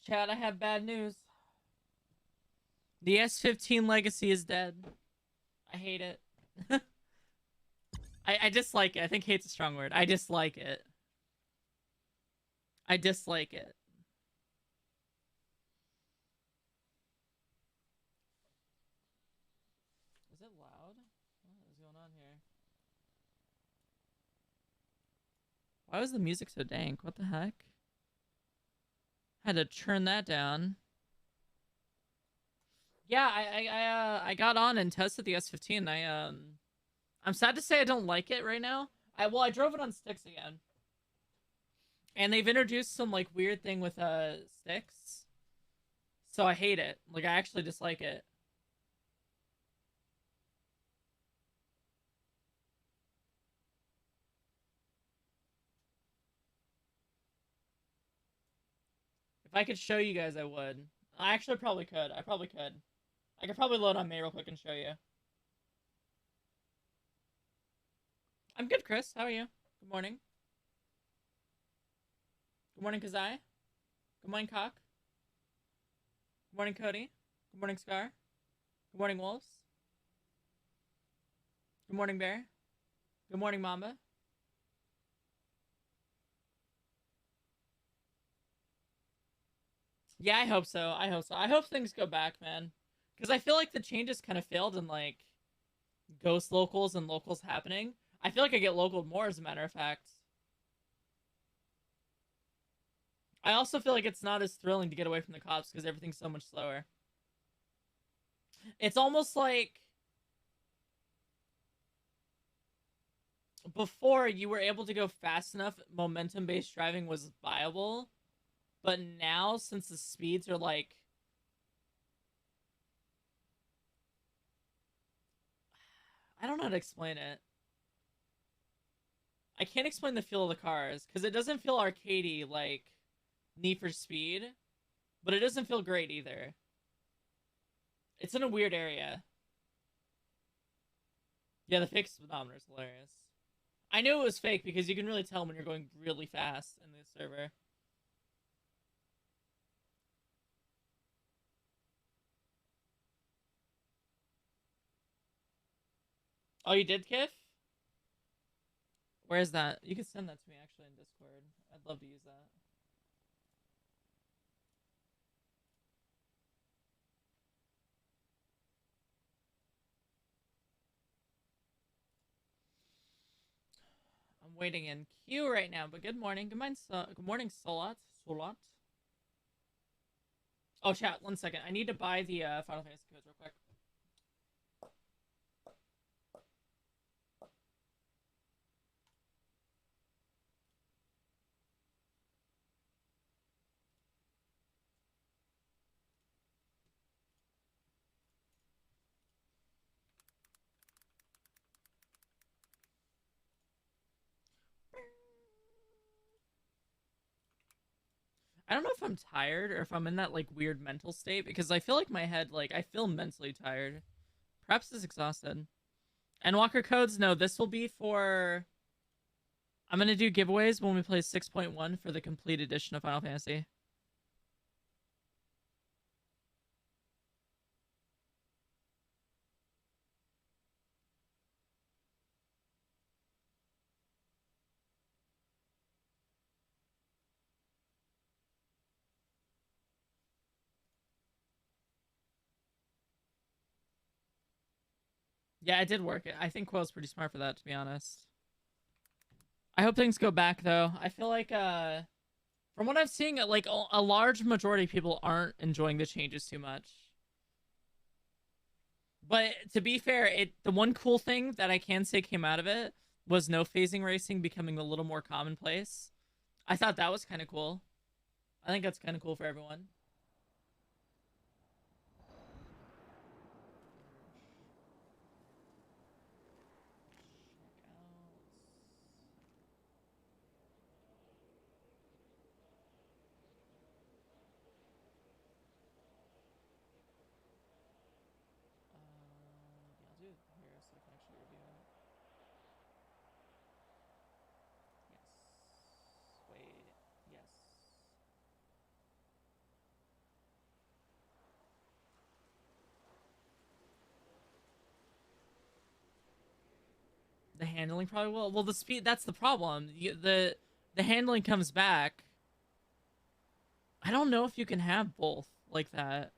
Chad, I have bad news. The S15 Legacy is dead. I hate it. I dislike it. I think hate's a strong word. I dislike it. I dislike it. Is it loud? What is going on here? Why was the music so dank? What the heck? Had to turn that down. Yeah, I got on and tested the S15. I'm sad to say I don't like it right now. I drove it on sticks again. And they've introduced some like weird thing with sticks. So I hate it. Like I actually dislike it. If I could show you guys, I would. I actually probably could. I probably could. I could probably load on May real quick and show you. I'm good, Chris. How are you? Good morning. Good morning, Kazai. Good morning, Cock. Good morning, Cody. Good morning, Scar. Good morning, Wolves. Good morning, Bear. Good morning, Mamba. Yeah, I hope so. I hope so. I hope things go back, man. Because I feel like the changes kind of failed in like ghost locals and locals happening. I feel like I get local more, as a matter of fact. I also feel like it's not as thrilling to get away from the cops because everything's so much slower. It's almost like before you were able to go fast enough, momentum based driving was viable. But now, since the speeds are like, I don't know how to explain it. I can't explain the feel of the cars because it doesn't feel arcadey like Need for Speed, but it doesn't feel great either. It's in a weird area. Yeah, the fake speedometer is hilarious. I knew it was fake because you can really tell when you're going really fast in this server. Oh, you did, Kif? Where is that? You can send that to me actually in Discord. I'd love to use that. I'm waiting in queue right now, but good morning. Good morning, Solat. Solat. Oh, chat, 1 second. I need to buy the Final Fantasy codes real quick. I don't know if I'm tired or if I'm in that like weird mental state because I feel like my head, like, I feel mentally tired. Perhaps it's exhausted. And Walker codes, no, this will be for. I'm gonna do giveaways when we play 6.1 for the complete edition of Final Fantasy. Yeah, it did work. I think Quill's pretty smart for that, to be honest. I hope things go back though. I feel like from what I'm seeing, like a large majority of people aren't enjoying the changes too much. But to be fair, the one cool thing that I can say came out of it was no phasing racing becoming a little more commonplace. I thought that was kind of cool. I think that's kind of cool for everyone. Check out. Yeah, I'll do it here so I can actually review it. Yes. Wait. Yes. The handling probably will. Well, the speed, that's the problem. The handling comes back. I don't know if you can have both like that.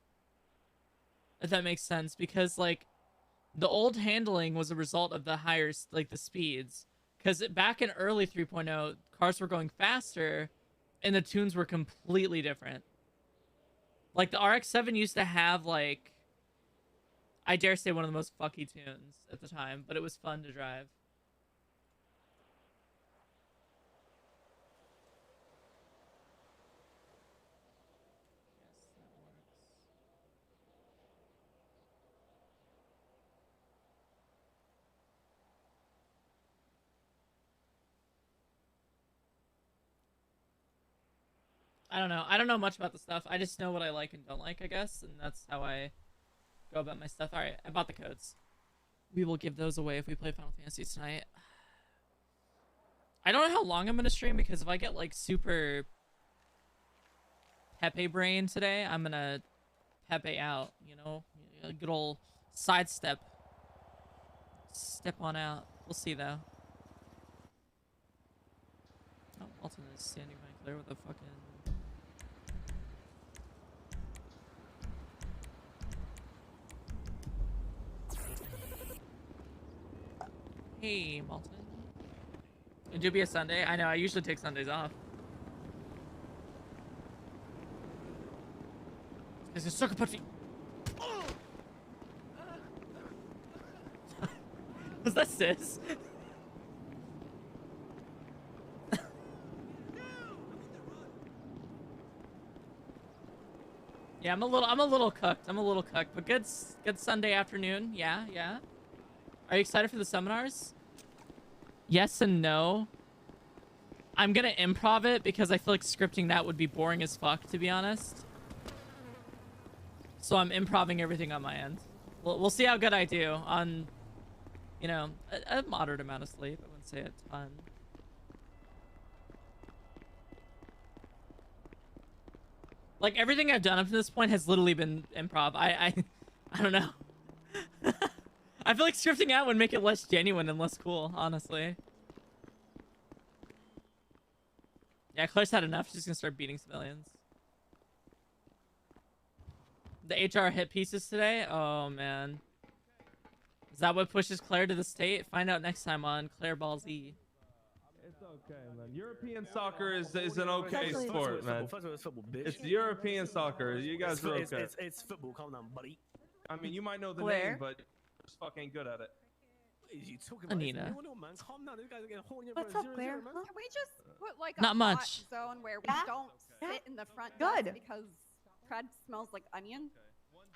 If that makes sense, because like the old handling was a result of the higher like the speeds. Because back in early 3.0, cars were going faster, and the tunes were completely different. Like the RX-7 used to have like, I dare say, one of the most fucky tunes at the time, but it was fun to drive. Yes, that works. I don't know. I don't know much about the stuff. I just know what I like and don't like, I guess, and that's how I go about my stuff. All right, I bought the codes. We will give those away if we play Final Fantasy tonight. I don't know how long I'm gonna stream, because if I get like super Pepe brain today, I'm gonna Pepe out, you know? A good old sidestep. Step on out. We'll see though. Oh, Alton is standing by Claire with a fucking... Hey, Malton. It do be a Sunday? I know, I usually take Sundays off. This is sucker puppy. Was that sis? Yeah, I'm a little cooked. But good Sunday afternoon. Yeah. Are you excited for the seminars? Yes and no. I'm gonna improv it because I feel like scripting that would be boring as fuck, to be honest. So I'm improving everything on my end. We'll see how good I do on, you know, a moderate amount of sleep. I wouldn't say a ton. Like, everything I've done up to this point has literally been improv. I don't know. I feel like scripting out would make it less genuine and less cool, honestly. Yeah, Claire's had enough. She's gonna start beating civilians. The HR hit pieces today? Oh, man. Is that what pushes Claire to the state? Find out next time on Claire Ball Z. It's okay, man. European soccer is an okay sport, man. It's European soccer. You guys are okay. It's football. Calm down, buddy. I mean, you might know the Claire? name, but just fucking good at it. What are you talking about? Anina. Calm down. These guys are getting horny. What's up, Claire? Man. Huh? Can we just put like a Not hot much. zone where we Yeah? don't Yeah? sit in the front Good. desk because crud smells like onion?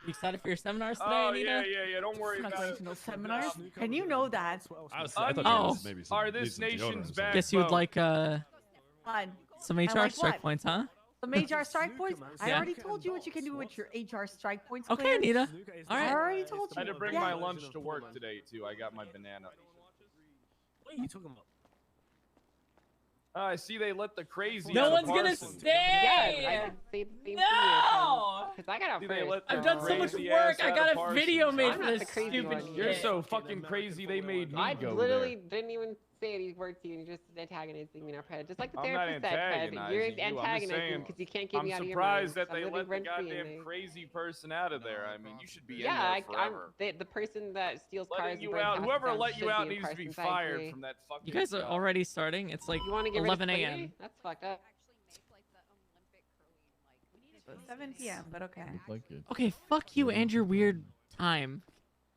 You excited for your seminars today, Oh Anita? yeah. Don't worry I'm not about going it. to no seminars. And you know that. I thought Oh. maybe some, Are this maybe some deodorant nation's or something. back- Guess you would Well- like Fun. some HR like strike what? points, huh? The major strike points? I Yeah. already told you what you can do with your HR strike points. Okay, Claire. Anita. I Alright. already told I had you. to bring Yeah. my lunch to work today too. I got my banana. What are you talking about? I see they let the crazy. No out of one's gonna Parsons. stay! Yeah, I did say the same No! Because I got out See, they first. let the I've done so much crazy work. ass I out got of a Parsons. video made I'm for not this the crazy stupid one. You're shit. so fucking crazy. They made me I go literally there. didn't even say these words to you. You're just antagonizing me, now, Fred. Just like the I'm not therapist said, Fred. antagonizing You're you, I'm just antagonizing saying, because you can't get I'm me out of your mind. surprised that I'm they living let the rent-free in goddamn there. crazy person out of there. I mean, you should be Yeah, in there forever. the person that steals cars Letting and you burns out, houses whoever down let you should out be in needs to be Parsons, I fired agree. from that fucking You guys are job. already starting? It's like You want to get 11 rid of a.m. Squiddy? That's fucked up. Actually make like the Olympic curling, like we need 7 p.m., but okay. Like it. Okay, fuck you and your weird time.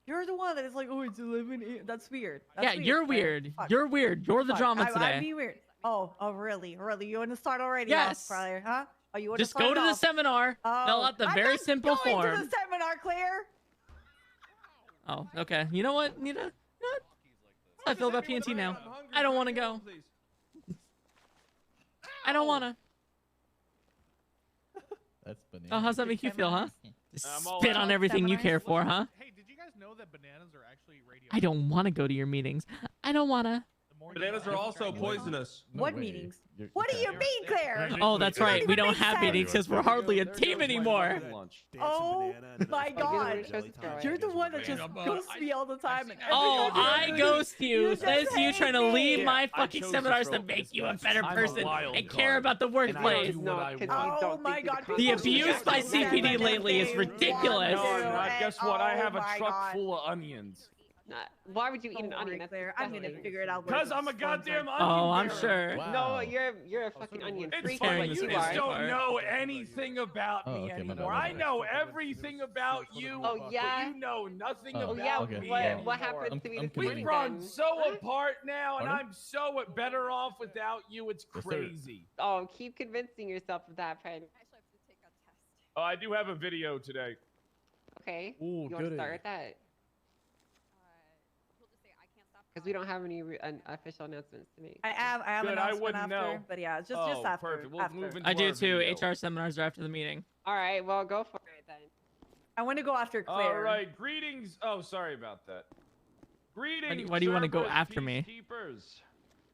You're the one that is like, oh, it's 11 a.m. That's weird. That's Yeah, you're Claire. weird. Fuck. You're weird. You're the Fuck. drama I'd today. be weird. Oh, really? You want to start already? Yes. Claire, huh? Oh, you want Just to go start to the off? seminar, Oh, fill out the I'm very not simple going form. to the seminar, Claire. Oh, okay. You know what, Nita? You know what? That's how I feel about PNT now. I don't want to go. I don't want to. That's banana. Oh, how's that make you feel, huh? I'm all Spit out. on everything you Seminars? care for, huh? Hey, did you guys know that bananas are actually radioactive? I don't want to go to your meetings. I don't want to. The Bananas are also poisonous. What meetings? What do you mean, Claire? Oh, that's That right. doesn't We even don't make have sense. meetings because we're hardly a team anymore. Oh my You're the god. one supposed to throw it. You're the one that just ghosts me all the time. And Oh, every I time ghost you. just Says you hate trying to leave me. my I fucking chose seminars to to throw make this you a message. better I'm a person wild and care card. about the And I workplace. do No, what I 'cause we want. don't Oh my think you're god. the The people abuse just by do CPD whatever lately is they ridiculous. want No, to, not. and- Guess what? I have oh a my truck God. full of onions. Why would you eat Don't an onion? worry, That's Claire. I'm gonna disgusting. figure it out. Cause later. I'm a It's fun goddamn time. onion Oh, I'm bearer. sure. No, you're a fucking onion It's freak. fine. carrying Like this You you man just are. far. don't know anything about Oh, me okay, my bad, anymore. my I bad. know everything about you. Oh, yeah? But you know nothing Oh, Oh about yeah. okay, me well, What anymore. happened to me I'm this We morning run then? so apart now, and Pardon? I'm so better off without you. It's Yes, sir. crazy. Oh, keep convincing yourself of that, friend. I actually have to take a test. Oh, I do have a video today. Okay. Ooh, You want to goody. start with that? He'll just say I can't stop. Because we don't have any official announcements to make. I have Good, an I announcement wouldn't after, know. but yeah, just Oh, after. perfect. We'll after. move into I do our too. video. HR seminars are after the meeting. All right. Well, go for it then. I want to go after Claire. All right, greetings. Oh, sorry about that. Greetings. why do you wanna go Cerberus after me? peacekeepers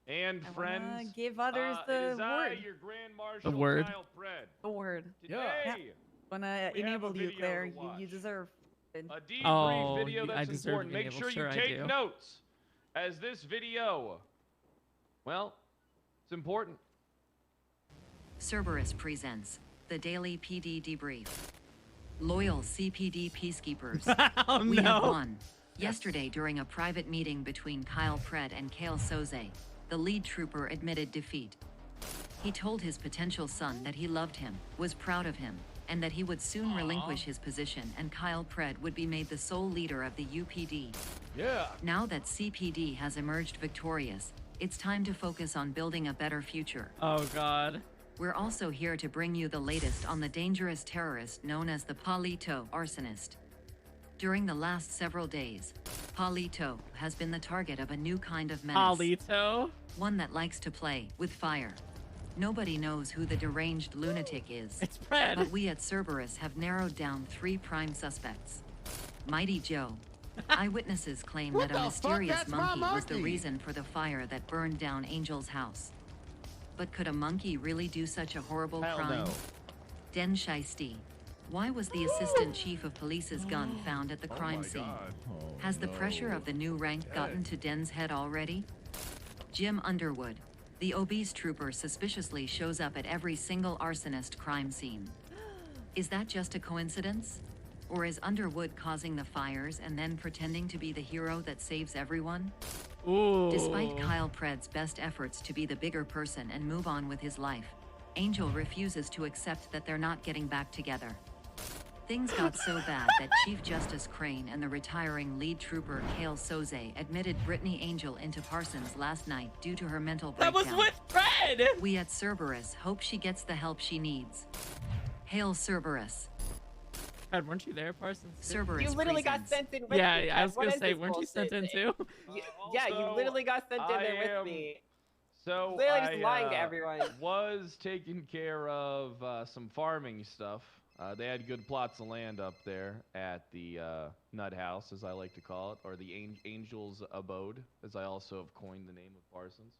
and I wanna friends. give others It the is I, word. your Grand Marshal, word? Kyle Pred. The word. Today, Yeah. Wanna We have a enable you, video Claire. to You watch. deserve. a debrief Oh, video I that's deserve important. to be Make able- sure sure I you take do. notes, as this video, well, it's important. Cerberus presents the Daily PD Debrief. Loyal CPD peacekeepers, Oh we have no. won. Yesterday, during a private meeting between Kyle Pred and Kale Soze, the lead trooper admitted defeat. He told his potential son that he loved him, was proud of him, and that he would soon relinquish his position and Kyle Pred would be made the sole leader of the UPD. Yeah. Now that CPD has emerged victorious, it's time to focus on building a better future. Oh god. We're also here to bring you the latest on the dangerous terrorist known as the Palito arsonist. During the last several days, Palito has been the target of a new kind of menace. Palito. One that likes to play with fire. Nobody knows who the deranged lunatic is, It's Fred. but we at Cerberus have narrowed down 3 prime suspects. Mighty Joe. Eyewitnesses claim that a mysterious monkey was the reason for the fire that burned down Angel's house. But could a monkey really do such a horrible Hell crime? no. Den Shiesty. Why was the assistant chief of police's gun found at the crime scene? Has the pressure of the new rank gotten to Den's head already? Jim Underwood. The obese trooper suspiciously shows up at every single arsonist crime scene. Is that just a coincidence? Or is Underwood causing the fires and then pretending to be the hero that saves everyone? Ooh. Despite Kyle Pred's best efforts to be the bigger person and move on with his life, Angel refuses to accept that they're not getting back together. Things got so bad that Chief Justice Crane and the retiring lead trooper Kale Soze admitted Brittany Angel into Parsons last night due to her mental That breakdown. was with Fred. We at Cerberus hope she gets the help she needs. Hail Cerberus. Fred, weren't you there, Parsons? Cerberus You literally got presents. sent in with me. Yeah, I was What gonna is say, this weren't you sent in bullshit? too? Yeah, you Also, literally got sent in there I am- with me. So Literally I just lying to everyone. was taking care of some farming stuff. They had good plots of land up there at the Nut House, as I like to call it, or the Angel's Abode, as I also have coined the name of Parsons.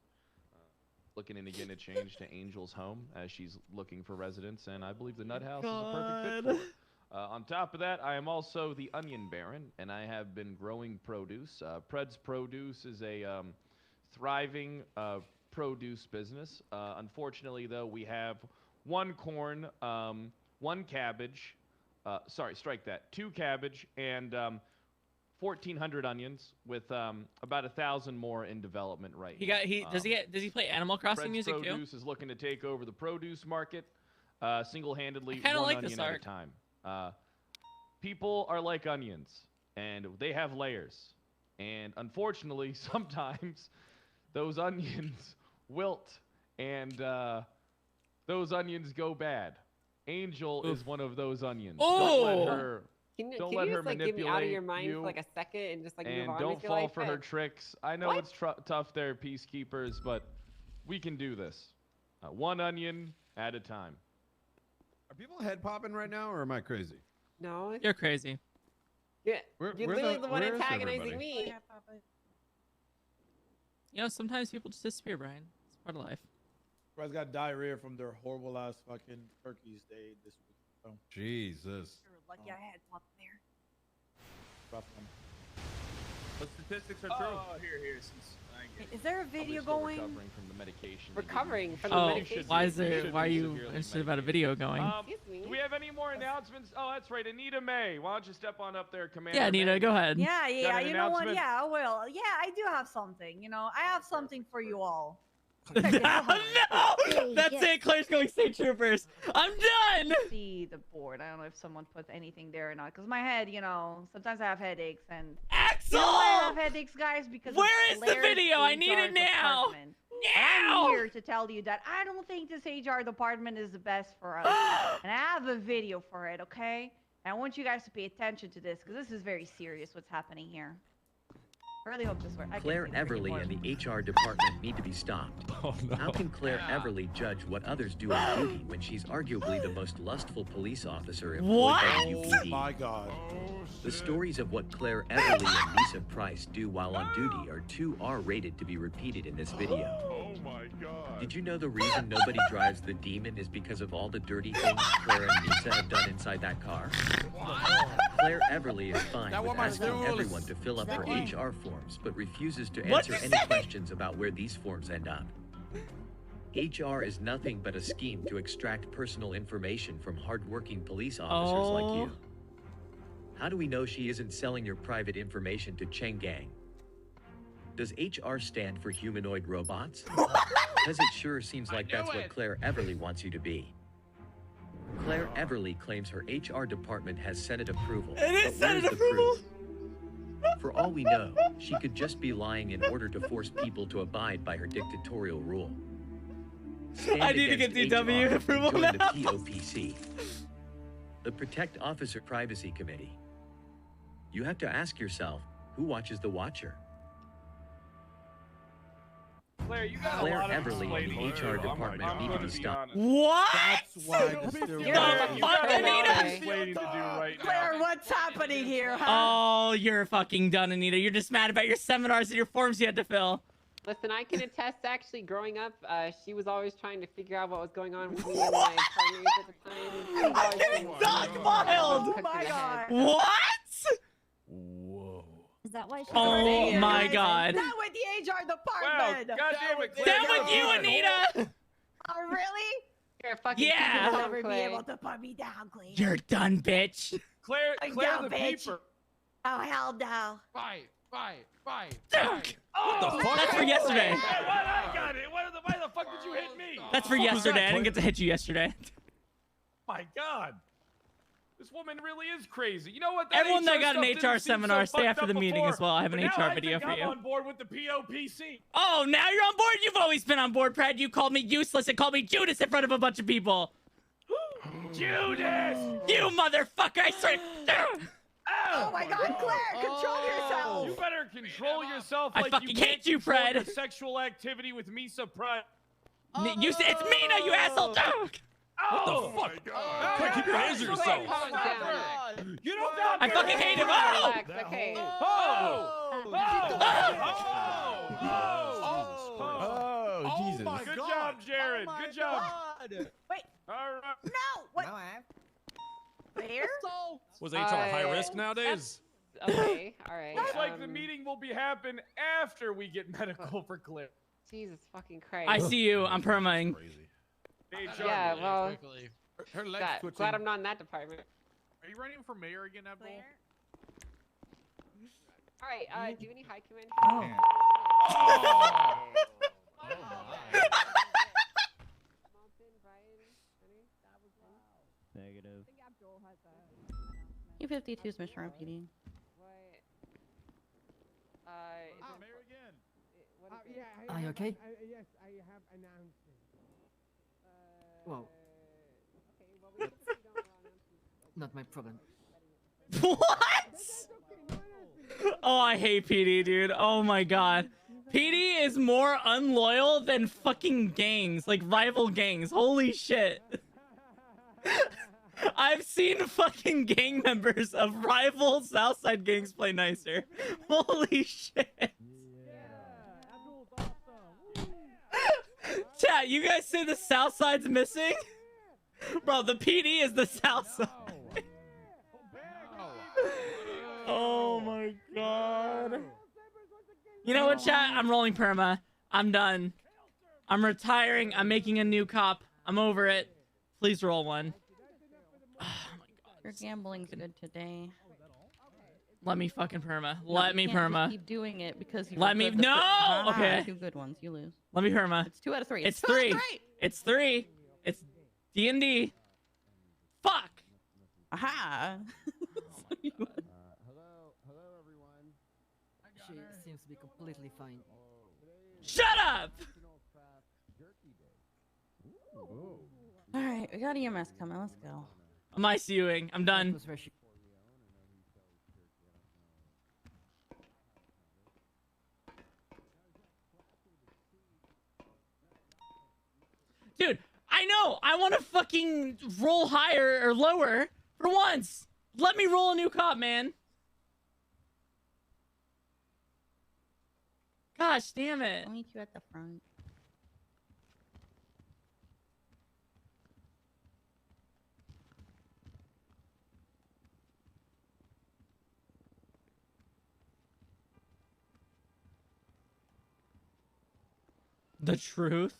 Looking in again to change to Angel's Home, as she's looking for residents, and I believe the Nut House is a perfect fit for it. On top of that, I am also the Onion Baron, and I have been growing produce. Pred's Produce is a thriving produce business. Unfortunately, though, we have 1 corn, 1 cabbage, sorry, strike that, 2 cabbage, and 1,400 onions, with about 1,000 more in development right He now. got does he play Animal Crossing Fred's music too? Produce is looking to take over the produce market single-handedly, I kinda 1 like onion this at a art. time. People are like onions, and they have layers. And unfortunately, sometimes those onions wilt, and those onions go bad. Angel is one of those onions. Don't Oh! let her, Can don't you let just her like get me out of your manipulate mind you, for like a second and just like move and on don't with your fall life? for her Fred? tricks. I know What? it's tough there, peacekeepers, but we can do this. 1 onion at a time. Are people head popping right now, or am I crazy? No, You're crazy. you're Where's literally the one where's antagonizing everybody? me. You know, sometimes people just disappear, Brian. It's part of life. Guys got diarrhea from their horrible ass fucking turkeys they ate this week. So, Jesus. You're lucky I had one there. rough one. The statistics are true. Oh, here. Since I get Is there a Probably video still going? recovering from the medication. Recovering from the Oh, medication. why is You there? should Why are be you severely interested about a medicated. video going? Excuse me. Do we have any more announcements? Oh, that's right. Anita May. Why don't you step on up there, Commander? Yeah, Nina, May? go ahead. Yeah, an you know what? announcement? Yeah, I will. Yeah, I do have something. You know, I have something for you all. No, that's it. Claire's going state troopers. I'm done. See the board. I don't know if someone put anything there or not. Because my head, you know, sometimes I have headaches. And Axel! you know why I have headaches, guys? Because of Where is the Claire's video? I need HR it now. department. Now! I'm here to tell you that I don't think this HR department is the best for us. And I have a video for it, okay? And I want you guys to pay attention to this, because this is very serious what's happening here. I really hope this works. Claire Everly and the HR department need to be stopped. Oh, no. How can Claire Everly judge what others do on duty when she's arguably the most lustful police officer employed by the Oh UPD? my god. The stories of what Claire Everly and Lisa Price do while on duty are too R-rated to be repeated in this video. Oh my God. Did you know the reason nobody drives the Demon is because of all the dirty things Claire and Lisa have done inside that car? Claire Everly is fine That with one my asking stool is- everyone to fill up her Sticky. HR forms, but refuses to What'd answer you any say? questions about where these forms end up. HR is nothing but a scheme to extract personal information from hardworking police officers like you. How do we know she isn't selling your private information to Cheng Gang? Does HR stand for humanoid robots? Because it sure seems like that's what Claire Everly wants you to be. Claire Everly claims her HR department has Senate approval. It is but Senate where's the approval. proof? For all we know, she could just be lying in order to force people to abide by her dictatorial rule. Stand I need to against get DW HR and approval join now. the POPC, the Protect Officer Privacy Committee. You have to ask yourself, who watches the watcher? Claire, you got Claire a lot of Everly and the explaining to HR do. department I'm need to gonna be stopped. honest. What? That's why this is The You got fuck, a lot of Anita? explaining to do right now. Claire, what's happening here, huh? Oh, you're fucking done, Anita. You're just mad about your seminars and your forms you had to fill. Listen, I can attest. Actually, growing up, she was always trying to figure out what was going on with me and my partners at the time. She was always Getting trying to dog wild. cook Oh my to the head. God. What? Whoa. Is that why she Oh my Guys, god. Not with the HR Wow, department. God damn it, Claire. Down you got with you, a- Anita. Oh, really? You're a fucking Yeah. piece of You'll shit, never be Clay. able to put me down, Claire. You're done, bitch. Claire, I'm Claire down, the bitch. peeper. Oh, hell no. Fight. Oh, that's for yesterday. Hey, what? I got it. Why the fuck did you hit me? That's for yesterday. I didn't get to hit you yesterday. My God. This woman really is crazy. You know what? That Everyone that HR got an stuff didn't HR seem seminar, so stay fucked after up the meeting before, as well. I have an but now HR I video think for I'm you. on board with the POPC. Oh, now you're on board? You've always been on board, Brad. You called me useless and called me Judas in front of a bunch of people. Judas! You motherfucker! I swear. Oh my God, Claire, control yourself. You better control yourself I like fucking you hate can't you, control Fred. your sexual activity with Misa Pride. You said it's Mina, you asshole. Oh! What the fuck? Quick, keep your hands to Clay, yourself. calm down. You don't got I fucking hate him. Oh! Relax, okay. Oh, Jesus. Good job, Jared. Good job. Wait, All right. no. What? Claire? Was HR high risk nowadays? Okay, all right. Looks like the meeting will be happen after we get medical for Claire. Jesus fucking Christ. I see you. I'm permaing. Crazy. HR. Yeah, well, Her legs glad I'm not in that department. Are you running for mayor again, Abdul? Claire? All right, do any high command? Negative. U-52's mission repeating. What? Mayor again. What is it? Are you okay? Yes, I have announced Whoa, Okay, well, we can proceed on announcements. not my problem. What? Oh, I hate PD, dude. Oh my god. PD is more unloyal than fucking gangs, like rival gangs. Holy shit. I've seen fucking gang members of rival Southside gangs play nicer. Holy shit. Chat, you guys say the south side's missing? Bro, the PD is the south side. Oh my god. You know what, chat? I'm rolling perma. I'm done. I'm retiring. I'm making a new cop. I'm over it. Please roll one. Oh my god. Your gambling's good today. Let me fucking perma. No, Let you me can't just perma. keep doing it because you Let me. No! Okay. 2 good ones. You lose. Let me perma. It's 2 out of 3. It's 2 out of 3. 3. It's 3. It's D&D. Fuck. Aha. Hello, everyone. She seems to be completely fine. Shut up! All right, we got EMS coming. Let's go. I'm ICUing. I'm done. Dude, I know. I want to fucking roll higher or lower for once. Let me roll a new cop, man. Gosh damn it. I'll meet you at the front. The truth?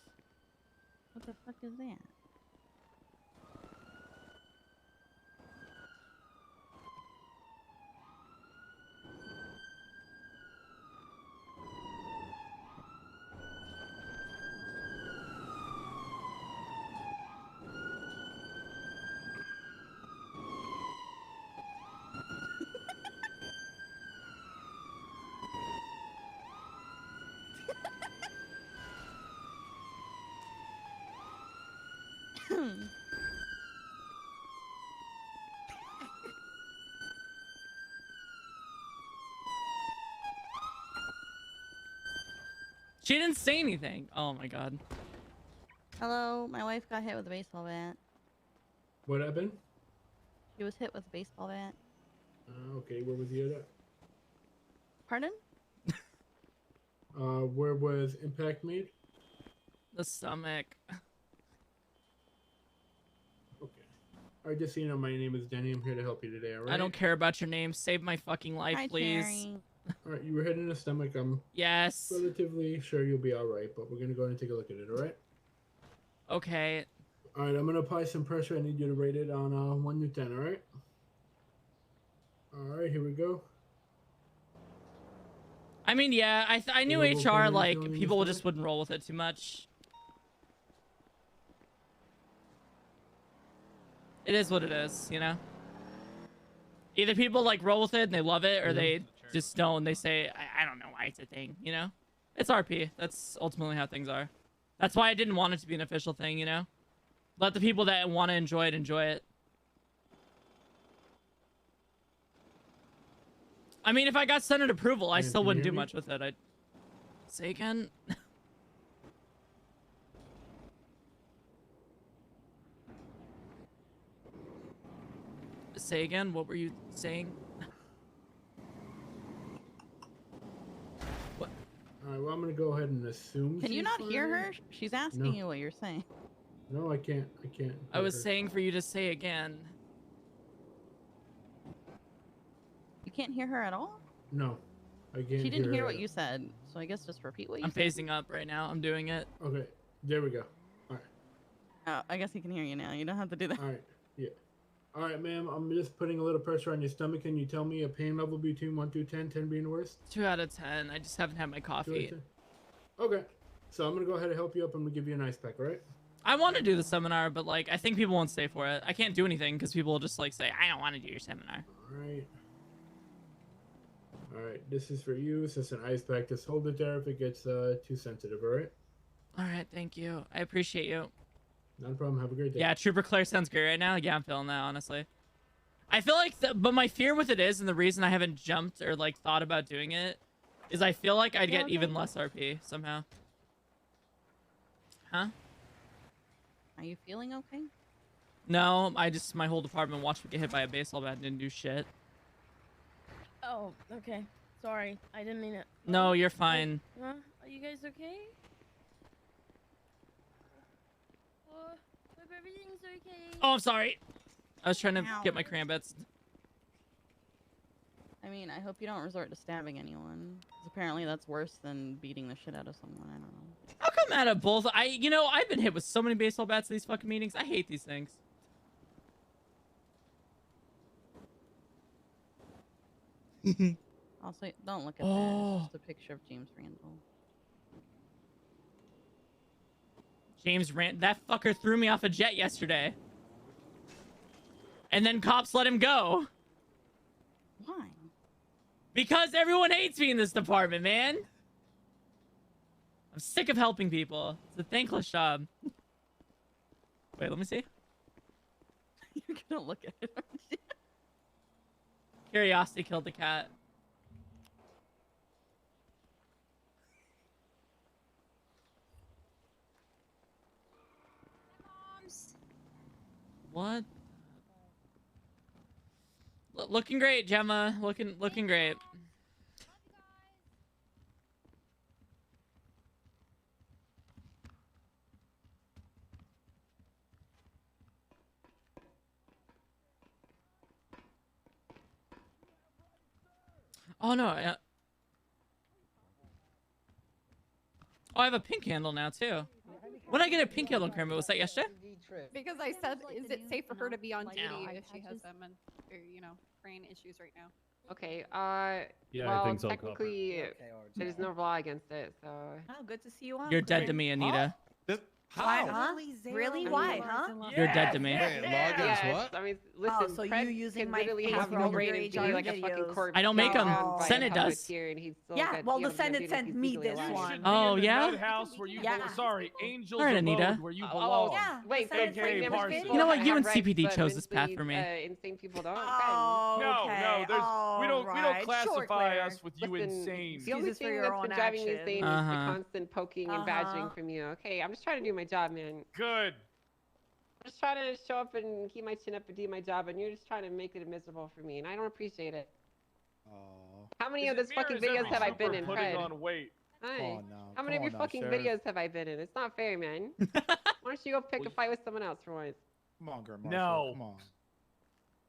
What the fuck is that? She didn't say anything. Oh my god. Hello, my wife got hit with a baseball bat. What happened? She was hit with a baseball bat. Okay, where was the other? Pardon? Where was impact made? The stomach. Okay. Alright, just so you know, my name is Denny. I'm here to help you today, alright? I don't care about your name. Save my fucking life, Hi, please. Cherry. Alright, you were hit in the stomach. I'm Yes. relatively sure you'll be alright, but we're gonna go ahead and take a look at it, alright? Okay. Alright, I'm gonna apply some pressure. I need you to rate it on 1 to 10, alright? Alright, here we go. I mean, yeah, I knew Level HR, pain like, feeling people this just wouldn't roll with it too much. It is what it is, you know? Either people, like, roll with it and they love it, or they just don't. They say, I don't know why it's a thing, you know? It's RP. That's ultimately how things are. That's why I didn't want it to be an official thing, you know? Let the people that want to enjoy it, enjoy it. I mean, if I got Senate approval, I still wouldn't do much with it. I'd say again. Say again. What were you saying? What? Alright, well, I'm gonna go ahead and assume. Can you she's not fine. hear her? She's asking No. you what you're saying. No, I can't. I was saying for you to say again. You can't hear her at all? No, I can't. She didn't hear her. what you said, so I guess just repeat what you I'm said. phasing up right now. I'm doing it. Okay, there we go. Alright. Oh, I guess he can hear you now. You don't have to do that. Alright, yeah. Alright, ma'am, I'm just putting a little pressure on your stomach. Can you tell me a pain level between 1 to 10, 10 being the worst? 2 out of 10. I just haven't had my 2 out of coffee. 10? Okay, so I'm gonna go ahead and help you up. I'm gonna give you an ice pack, alright? I want to do the seminar, but like I think people won't stay for it. I can't do anything because people will just like say, I don't want to do your seminar. Alright. Alright, this is for you. It's just an ice pack. Just hold it there if it gets too sensitive, alright? All right, thank you. I appreciate you. Not a problem. Have a great day. Yeah, Trooper Claire sounds great right now. Yeah, I'm feeling that, honestly. I feel like, but my fear with it is, and the reason I haven't jumped or like thought about doing it, is I feel like I'd get even less RP somehow. Huh? Are you feeling okay? No, my whole department watched me get hit by a baseball bat and didn't do shit. Oh, okay. Sorry, I didn't mean it. No, you're fine. Huh? Are you guys okay? everything's okay. Oh, I'm sorry. I was trying to Ow. get my cranbits. I mean, I hope you don't resort to stabbing anyone. 'Cause apparently that's worse than beating the shit out of someone. I don't know. How come out of both? I've been hit with so many baseball bats at these fucking meetings. I hate these things. Also, don't look at that. Oh. It's just a picture of James Randall. That fucker threw me off a jet yesterday. And then cops let him go. Why? Because everyone hates me in this department, man. I'm sick of helping people. It's a thankless job. Wait, let me see. You're gonna look at it. Aren't you? Curiosity killed the cat. What? Looking great, Gemma. Looking great. Oh no. Oh, I have a pink handle now too. When I get a pink handle permit, was that yesterday? Because I said, is it safe for her to be on duty if she has them and, or, you know, brain issues right now? Okay, Yeah, well, I think so, technically, there's no law against it, so... Oh, good to see you on. You're dead to me, Anita. Why, huh? Really? Why, huh? You're dead to me. Wait, law against what? I mean, listen, so Fred you using can my literally face have for no all brain your and be HR like a fucking videos. corpse. I don't make 'em. found by a Senate does. puppeteer and he'd still Yeah, get well, the healed and Senate be sent me legally this alive. one. Oh, yeah? House where you Yeah. sorry, Angels All right, Abode Anita. where you Oh, belong. Yeah, wait, the so Senate AKA sent me Parson. this You know what? have You and rights, CPD but chose this path mentally, for me. Insane people don't. Oh, No, okay. no, there's we don't alright. Sure, classify Claire. us with you Listen, insane. The only Excuses for thing your that's own been driving me actions. insane is the Uh-huh. constant poking and badgering from you. Okay, I'm just trying to do my job, man. Good. I'm just trying to show up and keep my chin up and do my job, and you're just trying to make it miserable for me, and I don't appreciate it. How many of those fucking videos have I been in, Fred? On weight. Hi. How many of your fucking videos have I been in? It's not fair, man. Why don't you go pick a fight with someone else for once? Come on, girl. No. Come on.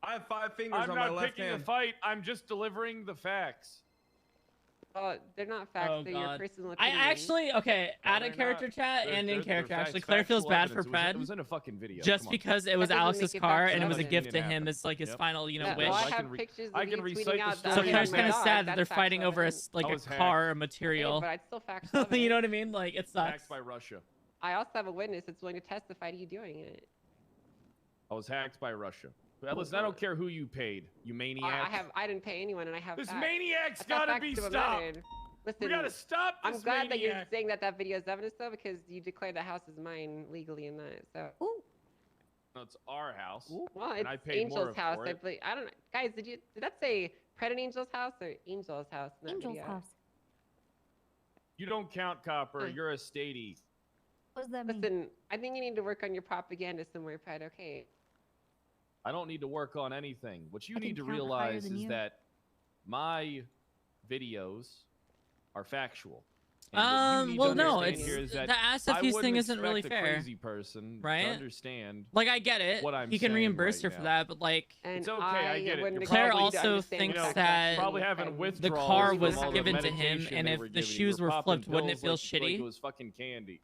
I have 5 fingers I'm on my not left picking hand. a fight. I'm just delivering the facts. Oh, they're not facts. Oh, they're your God. personal I opinion. actually, okay, out they're of character not. chat They're- and in they're character, facts, actually, Claire feels factual bad for evidence. Fred. It was in a fucking video. Just Come on. because it was That doesn't Alex's make it car factual and it was a evidence. gift to Didn't him happen. as like his Yep. final, you know, Yeah, wish. well, I I have can pictures of I you can tweeting recite out the that So story. Claire's my kind of dog. sad that they're That's fighting factual over a, evidence. like I a was car or Hey, material. but I'd still factual You know evidence. what I mean? Like, it sucks. Hacked by Russia. I also have a witness that's willing to testify to you doing it. I was hacked by Russia. Listen, I don't care who you paid, you maniac. I didn't pay anyone, and I have This facts. maniac's That's not gotta facts be to what stopped. mattered. Listen, We gotta stop this I'm glad that you're maniac. saying that video is evidence, though, because you declared the house is mine legally in that. So, No, it's our house. well, and it's I paid more Angel's house. for I it. believe. I don't know, guys. Did that say Pred and Angel's house or Angel's house? In that Angel's video? house. You don't count, Copper. Huh. You're a statey. What does that mean? Listen, I think you need to work on your propaganda somewhere, Pred. Okay. I don't need to work on anything. What you I need can to count higher realize than is you. that my videos are factual. And what you need Well, to no, understand it's here is that the asset I fees wouldn't thing isn't really expect a fair, crazy person right? to understand. Like, I get it. What I'm He can saying reimburse right her for now. that, but like, And It's okay, I get it. wouldn't You're Claire expect you to also understand thinks sex that Probably having and- withdrawals the car from was all the given to him, medication and they if were the giving you. shoes You were popping flipped, wouldn't it pills feel like shitty? it was fucking candy.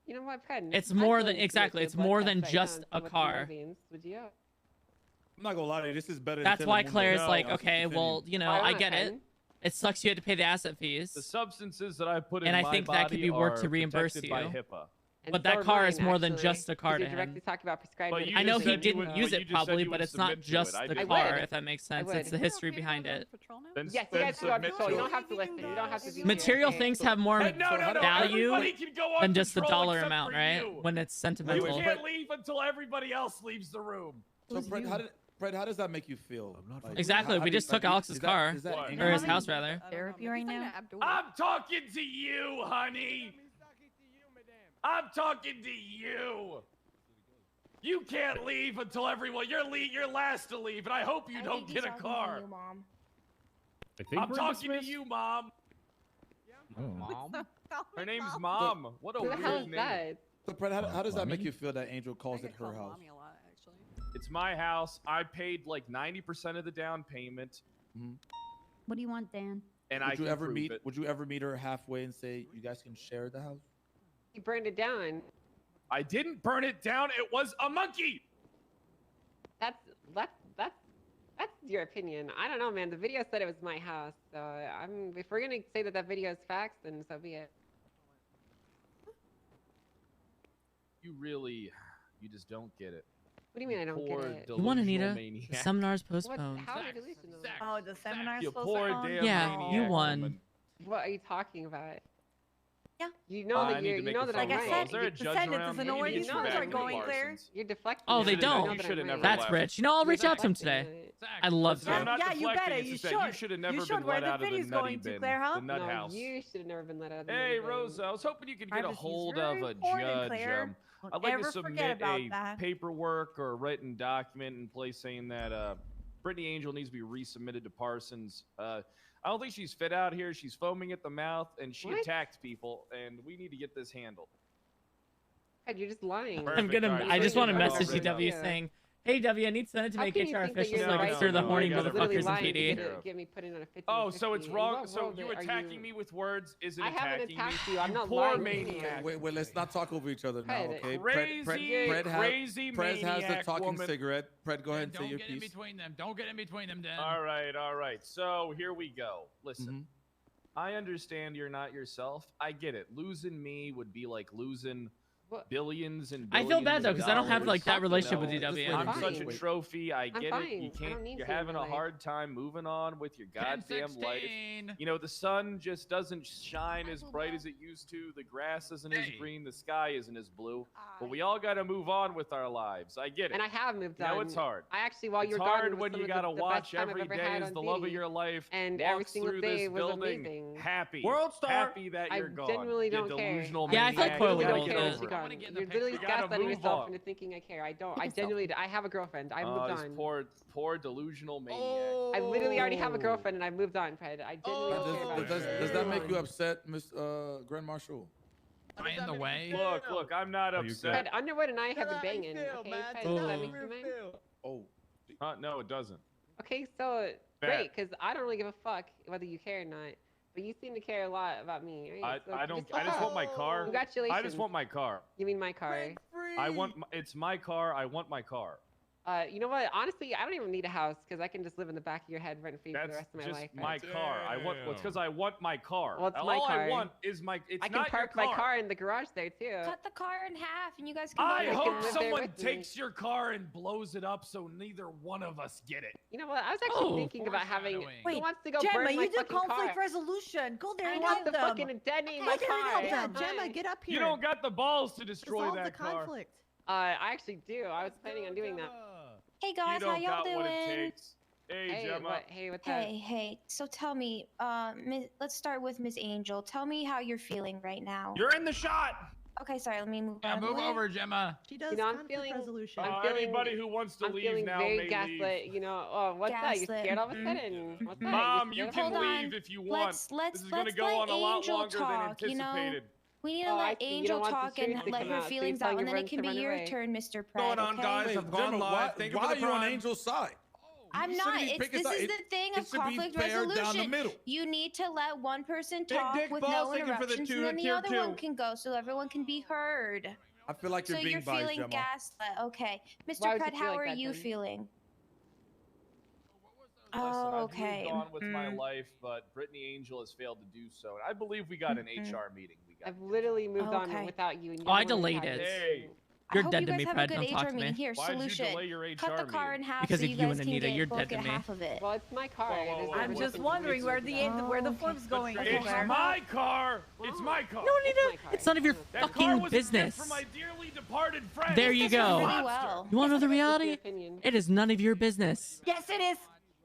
You know what, Pred? It's I'd more go than- and exactly, submit it's to blood more test than right just now a and see what's in car. my veins. Would you? I'm not gonna lie to you. This is better. That's than why Telemundo. Claire's No, like, I'll okay, continue. well, you know, Why I not, get it. Pred? It sucks you had to pay the asset The fees, substances that I put And in I my think that could body be worked to are reimburse protected by you. HIPAA. And but so that are car is mine, more than actually, just a car 'cause to you're directly him. talking about prescribed But you I know just he said you didn't would- use but it you just said probably, you but would it's not submit to just it. I the didn't. car, would. if that makes I sense. would. It's the history behind it. Then Yes, you then guys can go on submit patrol. to You it. don't have to listen. You don't have to be Material okay? things have more Hey, no, value everybody can go on than just the patrol dollar except amount, for right? you. When it's You sentimental. can't leave until everybody else leaves the room. So, Fred, how does that make you feel? Like, Exactly, how we do you- just took like, Alex's is that- car. is that What? anger Or his you? house, rather. Therapy right now? I'm talking to you, honey. I'm talking to you. You can't leave until everyone. You're last to leave, and I hope you don't get a car. Mom. I'm talking to you, Mom. Mom? Her name's Mom. What a Who the hell weird is name. that? So, Brett, how does that make you feel that Angel calls it her house? It's my house. I paid like 90% of the down payment. What do you want, Dan? And Would you ever meet her halfway and say you guys can share the house? He burned it down. I didn't burn it down. It was a monkey. That's your opinion. I don't know, man. The video said it was my house, so if we're gonna say that video is facts, then so be it. You just don't get it. What do you mean I don't get it? You want Anita? Maniac. The seminar's postponed. How are you delusional? Oh, the seminar's You supposed poor to damn Yeah, maniac you won. woman. What are you talking about? Yeah. You know that I need to make a I'm phone right. call. Is there a judge around? doesn't know where these phones are going, Claire. You're deflecting. Oh, me. they You know don't. that You should I'm have right. never That's rich. You know, I'll reach out to him today. I love I'm to. not Yeah, you deflecting, better. it's You just that should. You should have never You should. been Where let the out of the video's nutty going to, bin. Claire, huh? The nut No, house. you should have never been let out of the Hey, nutty bin. Rosa, I was hoping you could get a Privacy's hold very of a important, judge. Claire. Don't I'd like ever to forget submit about a that. paperwork or a written document in place saying that Brittany Angel needs to be resubmitted to Parsons. I don't think she's fit out here. She's foaming at the mouth, and she attacked people, and we need to get this handled. God, you're just lying. I just want to message you, you W, saying, "Hey, W, I need to send it to How make can you HR think that official you're so I the can right stir the person? horny You're literally motherfuckers in lying to PD." get me put in on a 50. Oh, so it's wrong. What So world you are attacking me with words isn't I haven't attacking attacked me. you. I'm not Poor lying to you. maniac. Wait, let's not talk over each other now, Fred, okay? Crazy, crazy Prez has the maniac talking woman. cigarette. Pred, go ahead and say Don't your get in piece. between them. Don't get in between them, Dan. All right. So here we go. Listen, I understand you're not yourself. I get it. Losing me would be like losing billions and billions. I feel bad though of because I don't have dollars. like that relationship You with know, DW. I'm such a trophy. I get fine. it. You I don't can't. need You're to in having my a life. hard time moving on with your goddamn life. 10-16. You know, the sun just doesn't shine as bright as it used to. The grass isn't as green. The sky isn't as blue. But we all got to move on with our lives. I get it. And I have moved I on. know it's hard. I actually, while It's you're hard gone, when was you some of gotta the watch best time every I've ever day had as on the love of duty. your life And walks every single through day this was building amazing. happy. World star. Happy that I you're gone. genuinely You don't care. delusional Yeah, I feel like maniac. Coyle You would gotta hold get it. over You're it. gone. You're literally You gotta gaslighting move yourself on. into thinking I care. I don't. I genuinely. I have a girlfriend. I moved This on. poor delusional maniac. I literally already have a girlfriend and I moved on, Fred. I genuinely don't care about Does that make you upset, Miss Grand Marshal? Am I in the way? Look, I'm not upset. Fred, Underwood and I have been banging. Okay, Fred, does that make you mad? Oh. No, it doesn't. Okay, so Bad. great, because I don't really give a fuck whether you care or not. But you seem to care a lot about me. Right? So I don't. just I just want my car. Congratulations. I just want my car. You mean my car? It's my car. I want my car. You know what? Honestly, I don't even need a house because I can just live in the back of your head rent free for the That's rest of my just life. my car. It's because I want my car. Well, it's All my I car. want is my. It's I can not park your my car in the garage there too. Cut the car in half and you guys can I go hope together. live there someone with me. takes your car and blows it up so neither one of us get it. You know what? I was actually thinking about having. Foreshadowing. Who wants to go Gemma, burn my you do fucking conflict car? resolution. Go there Who and wants help to them. fucking detonate my Go there and car? help them. Gemma, get up here. You don't got the balls to destroy Resolve that the car. conflict. I actually do. I was planning on doing that. Hey You guys, how don't y'all got what it doing? takes. Hey, Gemma. What's that? Hey. So tell me, let's start with Miss Angel. Tell me how you're feeling right now. You're in the shot. Okay, sorry. Let me move. Yeah, out of the move way. over, Gemma. She does You know, I'm conflict feeling- resolution. I'm feeling- Anybody who wants to I'm leave feeling now very may gaslit. leave. You know, oh, what's that? You Gaslit. scared all of a sudden? What's that? Mom, you you scared can all of a Hold sudden? leave on. if you want. Let's This is going to let go on a lot Angel longer talk, than you know? anticipated. We need to Oh, I let see. You Angel don't want the talk truth and to let come her out, so feelings you tell out, and your then it friends can to be run your away. turn, Mr. Pratt. Going on, okay? guys? Wait, I've gone Gemma, live. why, Thank you why for are the you on prime. Angel's side? I'm You not. shouldn't be picking This is sides. the thing It of should be conflict fair resolution. down the middle. You need to let one person Big talk dick with balls, no thank you for the interruptions, two- and then the tier other two. one can go, so everyone can be heard. I feel like So you're being you're biased, feeling Gemma. gaslit. Okay, Mr. Why would you Pratt, feel how like are that, you then? feeling? Listen, Oh, I've okay. moved on with my Mm. life, but Brittany Angel has failed to do so. And I believe we got an HR meeting. I've literally moved on Okay. without you. And you Oh, I don't wanna delayed have it. Hey, I You're hope dead you to guys me, have Fred. a good Don't talk HR to meeting. me. Here, Why'd you solution. delay your Cut the HR car in meeting? half Because so if you you guys and can Anita, get you're both dead to get me. half of it. Well, it's my car. Whoa, It whoa, is- whoa, I'm whoa, just whoa. wondering where the end, where the form's going. Okay, It's Gemma. my car. It's my car. No, Anita, it's none of your That car fucking was business. a gift for my dearly departed friend. There you This is go. really well. You want to know the That's your reality? opinion. It is none of your business. Yes, it is.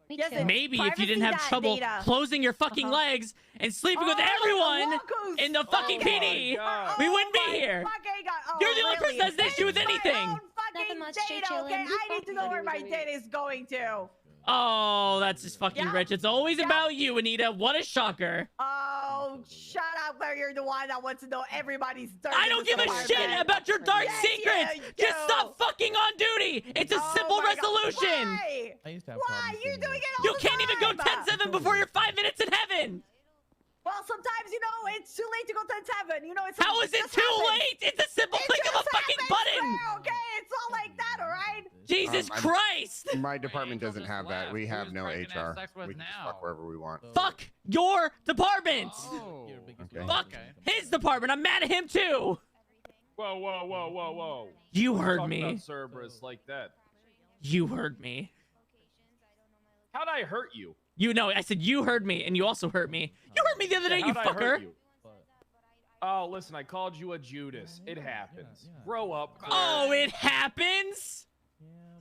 Me Yes, too. it- Maybe if you didn't have Privacy trouble data. closing your fucking legs and sleeping with Oh, everyone locos. in the fucking Oh PD, my God. we wouldn't be my here. fucking God. Oh, You're the only person really? that has an issue with It's anything. My own fucking Nothing much, data, Jay okay? Chillin'. I need to know where my data is going to. Oh, that's just fucking rich. It's always about you, Anita. What a shocker. Oh, shut up, Claire. You're the one that wants to know everybody's dirty. I don't give a shit about your dark secrets. Just stop fucking on duty. It's a simple resolution. Why? I used to have Why? You're doing it all You the can't even go time. 10-7 before you're 5 minutes in heaven. Well, sometimes, you know, it's too late to go 10-7. You know, it's How is it just too happens. late? It's a simple click of a fucking button. Claire, okay, it's all like that, all right? Jesus Christ. My department doesn't have that. We have no HR. We can just fuck wherever we want. Fuck your department. Okay. Fuck his department. I'm mad at him too. Whoa, whoa, whoa, whoa, whoa. You Don't heard talk me. about Cerberus like that. You heard me. How'd I hurt you? You know, I said you heard me, and you also hurt me. You heard me the other day, you How'd I hurt fucker. you? Oh, listen, I called you a Judas. It happens. Grow up, Claire. Oh, it happens?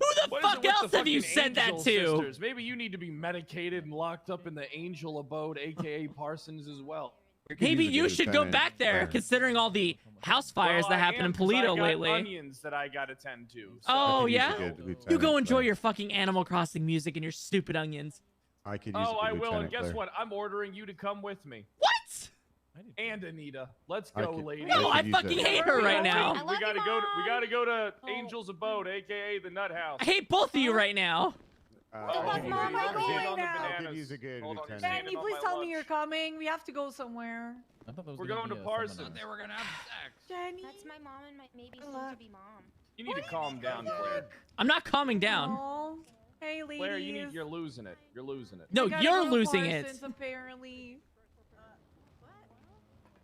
Who the What is fuck it with else the have you fucking said that angel to? sisters? Maybe you need to be medicated and locked up in the angel abode, aka Parsons, as well. Maybe you should go back there, considering all the house fires Well, that I happened am, in 'cause I Polito got lately. Onions that I gotta tend to. So. Oh, could use a yeah? good You lieutenant, go enjoy but your fucking Animal Crossing music and your stupid onions. I could use Oh, a I good will. And lieutenant, guess Claire. what? I'm ordering you to come with me. What? And Anita, let's I go, could- lady. No, I use fucking it. hate her right now. We gotta go. We gotta go to Angel's Abode, aka the Nut House. I hate both of you right now. I could Mom, use I'm a going good- now. I could use a good Hold on, lieutenant. Danny, Danny, please tell me you're coming. We have to go somewhere. We're going to Parsons. They were gonna have sex. Jenny. That's my mom and my maybe soon-to-be mom. You need to calm down, Claire. I'm not calming down. Aw. Hey, ladies. Claire, you're losing it. You're losing it. No, I gotta you're go to losing Parsons, it. Apparently.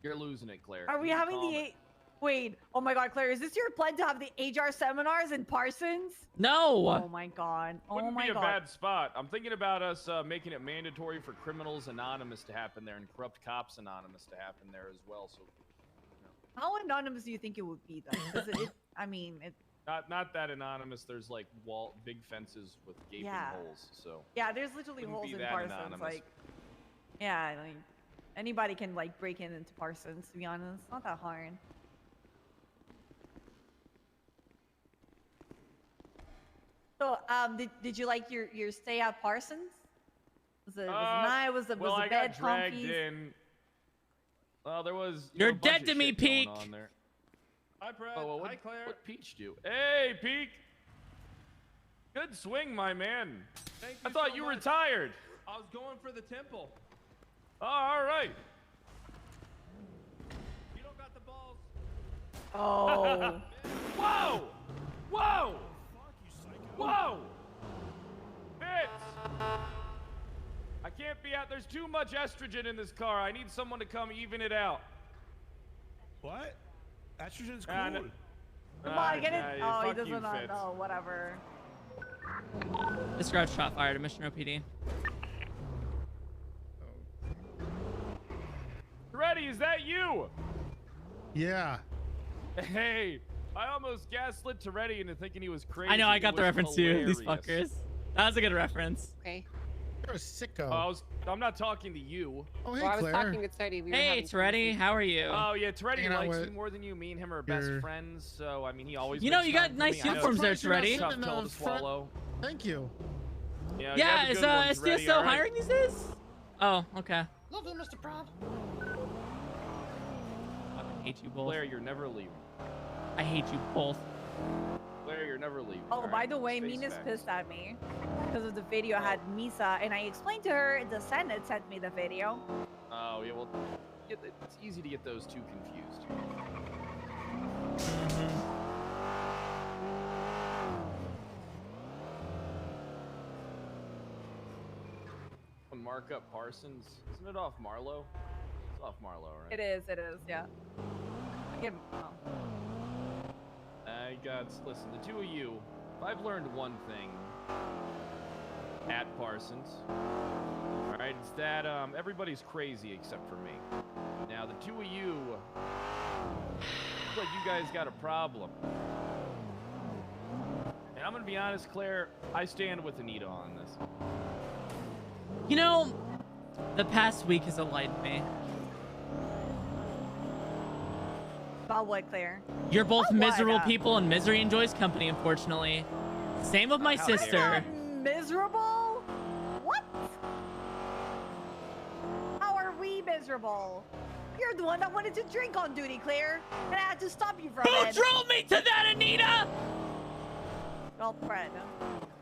You're losing it, Claire. Are we You need to having calm the... it. Wait, oh my god, Claire, is this your plan to have the HR seminars in Parsons? No. Oh my god. Oh Wouldn't my be a god. bad spot. I'm thinking about us making it mandatory for Criminals Anonymous to happen there and Corrupt Cops Anonymous to happen there as well. So, How anonymous do you think it would be, though? 'Cause I mean, it... not that anonymous. There's like big fences with gaping Yeah. holes. So Yeah, there's literally Wouldn't holes be in that Parsons. anonymous. Like, yeah, like, anybody can like break into Parsons. To be honest, it's not that hard. So, did you like your stay at Parsons? Was it nice? Was the well, I bed got dragged comfy? in. Well, there was. You're a bunch dead of to me, shit going Peak. on there. Hi, Brad. Oh, well, what, Hi, Claire. what Peach do? Hey, Peak. Good swing, my man. Thank I you thought so you much. retired. I was going for the temple. Oh, all right. You don't got the balls. Oh. Whoa! Whoa! Whoa! Fitz! I can't be out. There's too much estrogen in this car. I need someone to come even it out. What? Estrogen's cool. Ah, no- Come on, get it. nah, Oh, he fuck you, doesn't Fitz. know. Whatever. Describe shot fired at Mission OPD. Ready? Is that you? Yeah. Hey, I almost gaslit Toretti into thinking he was crazy. I know, I It got the was reference too. These hilarious. fuckers. That was a good reference. Okay. You're a sicko. I'm not talking to you. Oh, hey, Well, I was Claire. talking to Teddy. We were Hey, having Toretti, how are you? Oh yeah, Toretti Hanging out likes with me more than you. Me and him are best your- friends, so I mean, he always. You know, makes you got time for nice me. I know uniforms there, it's tough Toretti. pill to swallow. Thank you. Yeah, you Yeah, have a is good one, STS Toretti, still all right? hiring these days? Oh, okay. Love you, Mr. Prob. I hate you both. Blair, you're never leaving. I hate you both. Blair, you're never leaving. Oh, all by right? the way, Face Mina's facts. pissed at me because of the video had Misa, and I explained to her the Senate sent me the video. Oh yeah, well, it's easy to get those two confused. On Markup Parsons, isn't it off Marlowe? It's off Marlowe, right? It is, yeah. Give, oh. Listen, the two of you, if I've learned one thing at Parsons, all right, it's that everybody's crazy except for me. Now, the two of you, looks like you guys got a problem. And I'm gonna be honest, Claire, I stand with Anita on this. You know, the past week has enlightened me. About what, Claire? You're both About what, miserable people, and misery enjoys company, unfortunately. Same with my How sister. Miserable? be miserable. You're the one that wanted to drink on duty, Claire, and I had to stop you from Who it. drove me to that, Anita? Well, Fred.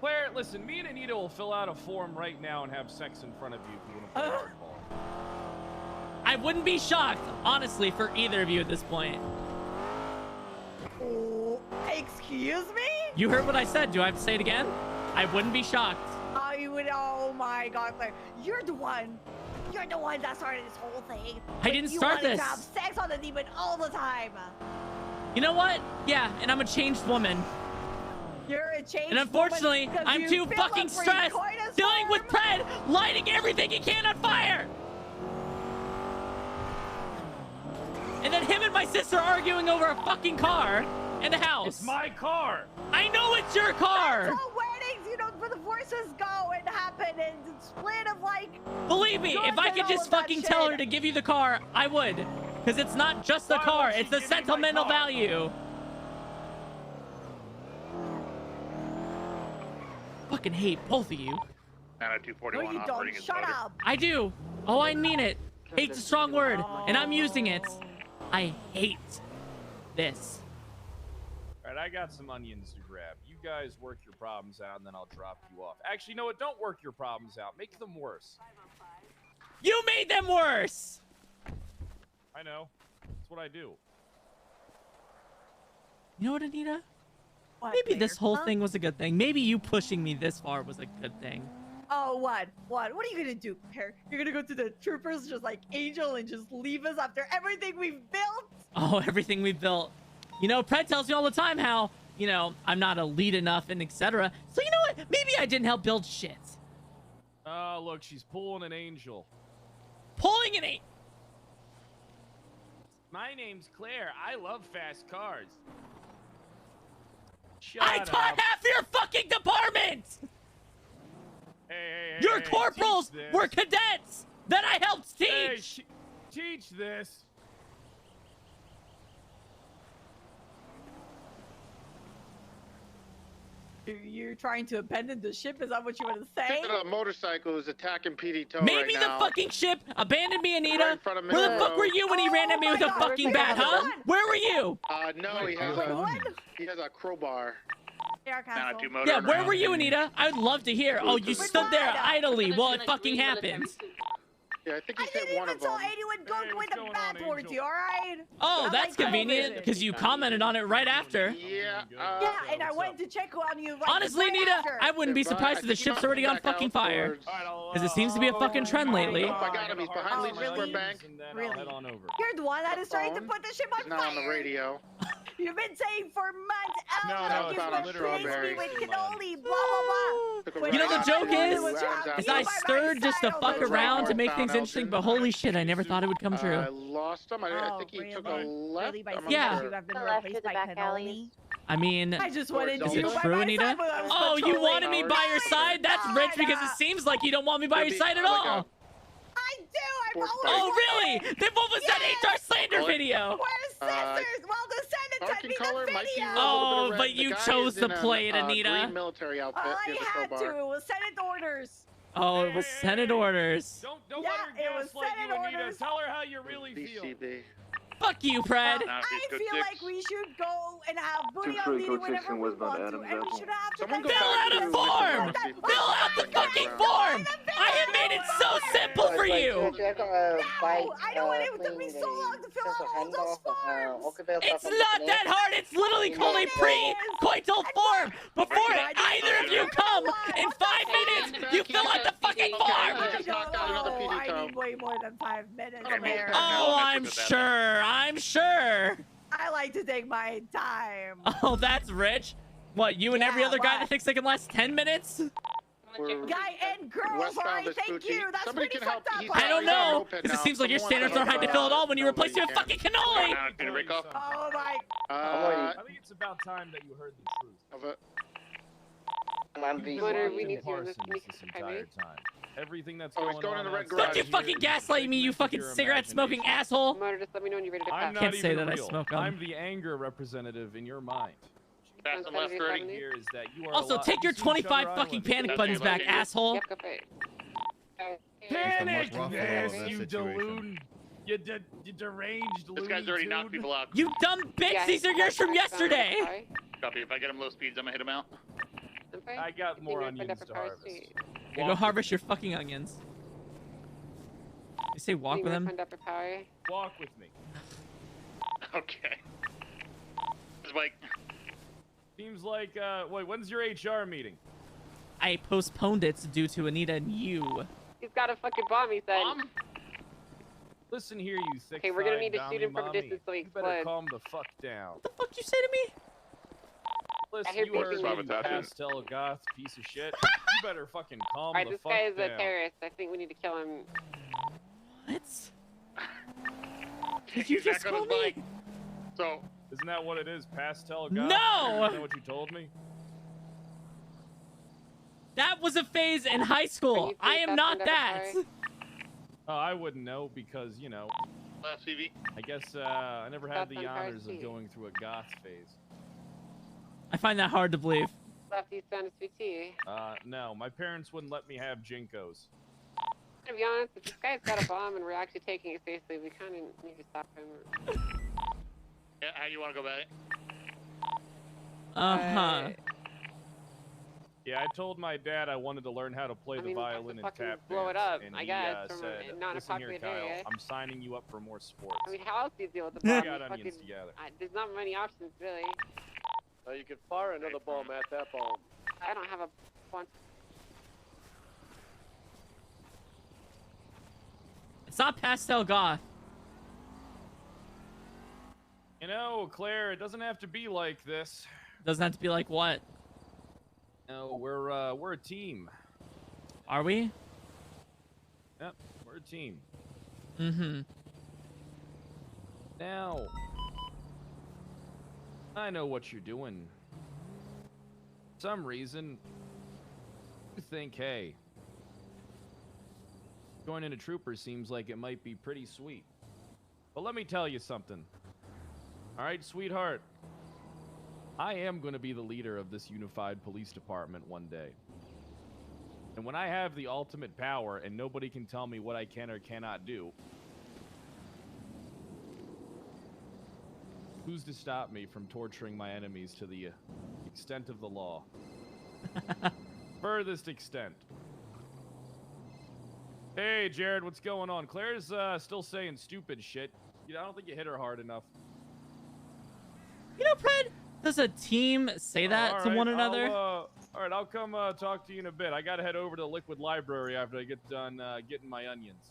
Claire, listen, me and Anita will fill out a form right now and have sex in front of you if you want to play hardball. I wouldn't be shocked, honestly, for either of you at this point. Oh, excuse me? You heard what I said. Do I have to say it again? I wouldn't be shocked. I would. Oh my God, Claire, you're the one. You're the one that started this whole thing. I didn't start You this. wanted to have sex on the demon all the time. You know what? Yeah, and I'm a changed woman. You're a changed And unfortunately, woman 'cause I'm you too fill fucking up stressed recoitus dealing with form. Pred lighting everything he can on fire. And then him and my sister arguing over a fucking car in the house. It's my car. I know it's your car. That's how weddings, you know, where the forces go and happen and split of like. Believe me, if I could just fucking tell her to give you the car, I would. Because it's not just the car, it's the sentimental value. Fucking hate both of you. 90241 no, you don't. Shut up. I do. Oh, I mean it. Hate's a strong word, and I'm using it. I hate this. All right, I got some onions to grab. You guys work your problems out, and then I'll drop you off. Actually, no, don't work your problems out. Make them worse. You made them worse. I know. That's what I do. You know what, Anita? What, Maybe this whole huh? thing was a good thing. Maybe you pushing me this far was a good thing. Oh, what? What are you gonna do, Claire? You're gonna go to the troopers just like Angel and just leave us after everything we've built? Oh, everything we built. You know, Pred tells me all the time how, you know, I'm not elite enough and etc. So you know what? Maybe I didn't help build shit. Oh, look, she's pulling an Angel. Pulling an Angel? My name's Claire. I love fast cars. Shut I up. taught half your fucking department! Hey, your corporals were cadets that I helped teach! Hey, teach this. You're trying to abandon the ship? Is that what you want to say? A motorcycle is attacking PD Tow Maybe right the now. fucking ship abandoned me, Anita. Right in front of Where the Mr. fuck were you when he ran at me with a fucking bat, huh? Where were you? No, he has a crowbar. Yeah, where were you, Anita? I'd love to hear. Oh, you stood there idly while it fucking happened. Yeah, I think he hit one of them. I didn't even tell anyone go with a bat towards you, all right? Oh, that's convenient, because you commented on it right after. Yeah. Yeah, and I went to check on you. Like, Honestly, right Anita, after. I wouldn't be surprised if the ship's already on fucking fire. Because it seems to be a fucking trend lately. I got him. He's behind Legion Square Bank. Really? You're the one that is trying to put the ship on He's now fire. on the radio. You've been saying for months, No, like it's you've not been a praising me strawberry. with cannoli, blah, blah, blah. You know, the joke is I stirred just to fuck around to make things interesting, but holy shit, I never thought it would come true. I lost him. I think he took a left. Yeah. You have been replaced by cannoli. I mean, I just wanted is to it be by true, my Anita? side, but I was Oh, you patrolling. wanted me by your side? That's rich because it seems like you don't want me by your side at all. I do. I Oh, really? Then what was that HR slander video? We're sisters. Well, the Senate sent me the video. Oh, but you chose to play it, Green Anita. military outfit. I had to. It was Senate orders. Oh, it was Senate orders. Don't Yeah, let it her was gaslight you, Senate Anita. orders. Tell her how you really feel. Fuck you, Fred. I feel like we should go and have booty on duty whenever we want to, and we should have to Fill out a form! Fill out the fucking form! I have made it so simple for you! No, I don't want it. It took me so long to fill out all those forms. It's not that hard! It's literally called a pre-coital form! Before either of you come, in 5 minutes, you fill out the fucking form! I need way more than 5 minutes there. Oh, I'm sure. I'm sure. I like to take my time. Oh, that's rich. What, you and every other guy that thinks they can last 10 minutes? Guy and girls, alright, thank you. That's pretty fucked up. I don't know, because it seems like your standards are high to fill it all when you replace it with fucking cannoli. Oh my. I think it's about time that you heard the truth. We need to Parsons this entire time. Everything that's going on in the red outside Don't you fucking gaslight me, you fucking cigarette-smoking asshole. Motor, just let me know when you're ready to I'm pass. not Can't say even that I real. smoke 'em. I'm the anger representative in your mind. Fast and left 30 here is that you are Also, allowed take your to see each 25 other fucking island. panic buttons back, asshole. Yep, go for it. Panic Ruffalo of this, this you situation. Daloon. You deranged This guy's already knocked people out. You dumb bitch! These are yours from yesterday. Copy. If I get him low speeds, I'm gonna hit him out. I got more onions to harvest. You go harvest your fucking onions. You say walk with him? Walk with me. Okay. It's like. Seems like, wait, when's your HR meeting? I postponed it due to Anita and you. He's got a fucking bomb, he said. Listen here, you thick. Okay, we're gonna need to shoot him from a distance so he You better explodes. calm the fuck down. What the fuck you say to me? Listen, hear you heard people- me, you pastel goth piece of shit. You better fucking calm Alright, the this fuck guy is down. a terrorist. I think we need to kill him. What? Did you just call me? So. Isn't that what it is? Pastel goth? No! Isn't that what you told me? That was a phase in high school. I am not that. Oh, I wouldn't know because, you know. Last CV. I guess I never had That's the on honors RC. of going through a goth phase. I find that hard to believe. Left east down to sweet tea. No, my parents wouldn't let me have Jinkos. To be honest, if this guy's got a bomb and we're actually taking it seriously, we kind of need to stop him. Yeah, how you want to go back? Uh-huh. Yeah, I told my dad I wanted to learn how to play the violin and fucking tap blow it dance, up, and I he, guess, from said, not a "Listen here, populated Kyle, area." I'm signing you up for more sports." I mean, how else do you deal with the We bomb? got You onions fucking- together. there's not many options, really. You could fire another bomb at that bomb. I don't have a bunch. It's not pastel goth. You know, Claire, it doesn't have to be like this. Doesn't have to be like what? No, we're a team. Are we? Yep, we're a team. Mm-hmm. Now, I know what you're doing. For some reason, you think, hey, joining a trooper seems like it might be pretty sweet. But let me tell you something. All right, sweetheart. I am going to be the leader of this unified police department one day. And when I have the ultimate power and nobody can tell me what I can or cannot do, who's to stop me from torturing my enemies to the extent of the law? Furthest extent. Hey, Jared, what's going on? Claire's still saying stupid shit. I don't think you hit her hard enough. You know, Fred, does a team say that to one another? All right, I'll come talk to you in a bit. I gotta head over to the Liquid Library after I get done getting my onions.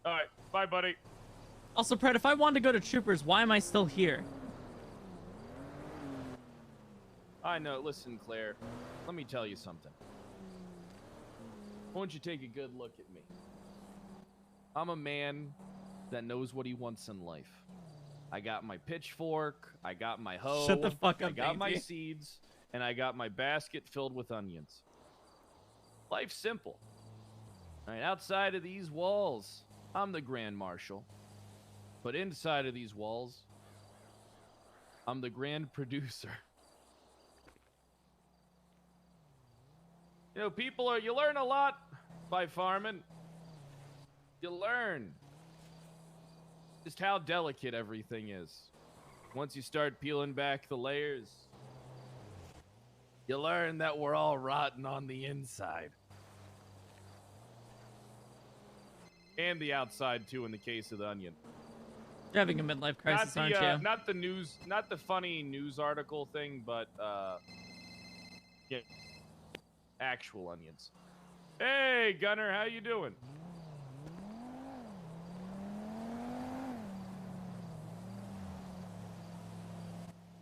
All right, bye, buddy. Also, Fred, if I wanted to go to Troopers, why am I still here? I know. Listen, Claire, let me tell you something. Why don't you take a good look at me? I'm a man that knows what he wants in life. I got my pitchfork, I got my hoe, Shut the fuck up, I got my Daisy. seeds, and I got my basket filled with onions. Life's simple. All right, outside of these walls, I'm the Grand Marshal. But inside of these walls, I'm the Grand Producer. You know, you learn a lot by farming. You learn just how delicate everything is. Once you start peeling back the layers, you learn that we're all rotten on the inside. And the outside, too, in the case of the onion. You're having a midlife crisis, aren't you? Not the news, not the funny news article thing, but, yeah, actual onions. Hey, Gunner, how you doing?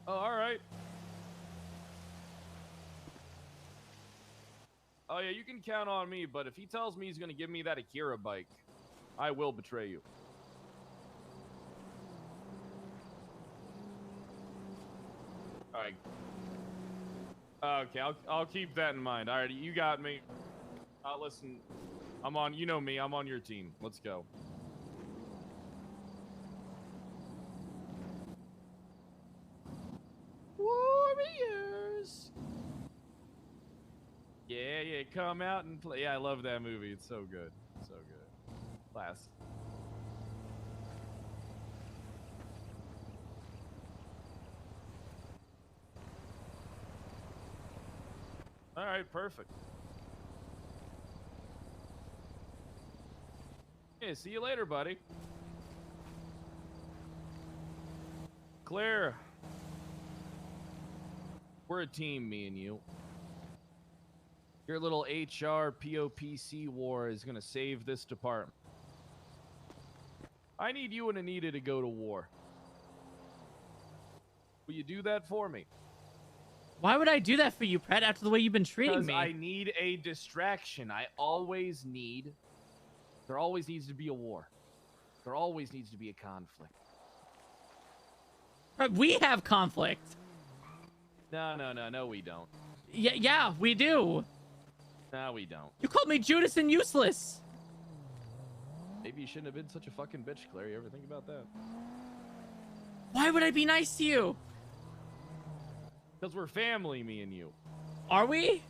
Oh, all right. Oh, yeah, you can count on me, but if he tells me he's going to give me that Akira bike, I will betray you. All right. Okay, I'll keep that in mind. All right, you got me. Listen, I'm on, you know me, I'm on your team. Let's go. Warriors. Yeah, come out and play. Yeah, I love that movie. It's so good. So good. Class. All right, perfect. Yeah, see you later, buddy. Claire. We're a team, me and you. Your little HR POPC war is gonna save this department. I need you and Anita to go to war. Will you do that for me? Why would I do that for you, Pret, after the way you've been treating Because me? I need a distraction. There always needs to be a war. There always needs to be a conflict. Pret, we have conflict. No, we don't. Yeah, we do. No, we don't. You called me Judas and useless. Maybe you shouldn't have been such a fucking bitch, Claire. You ever think about that? Why would I be nice to you? Because we're family, me and you. Are we?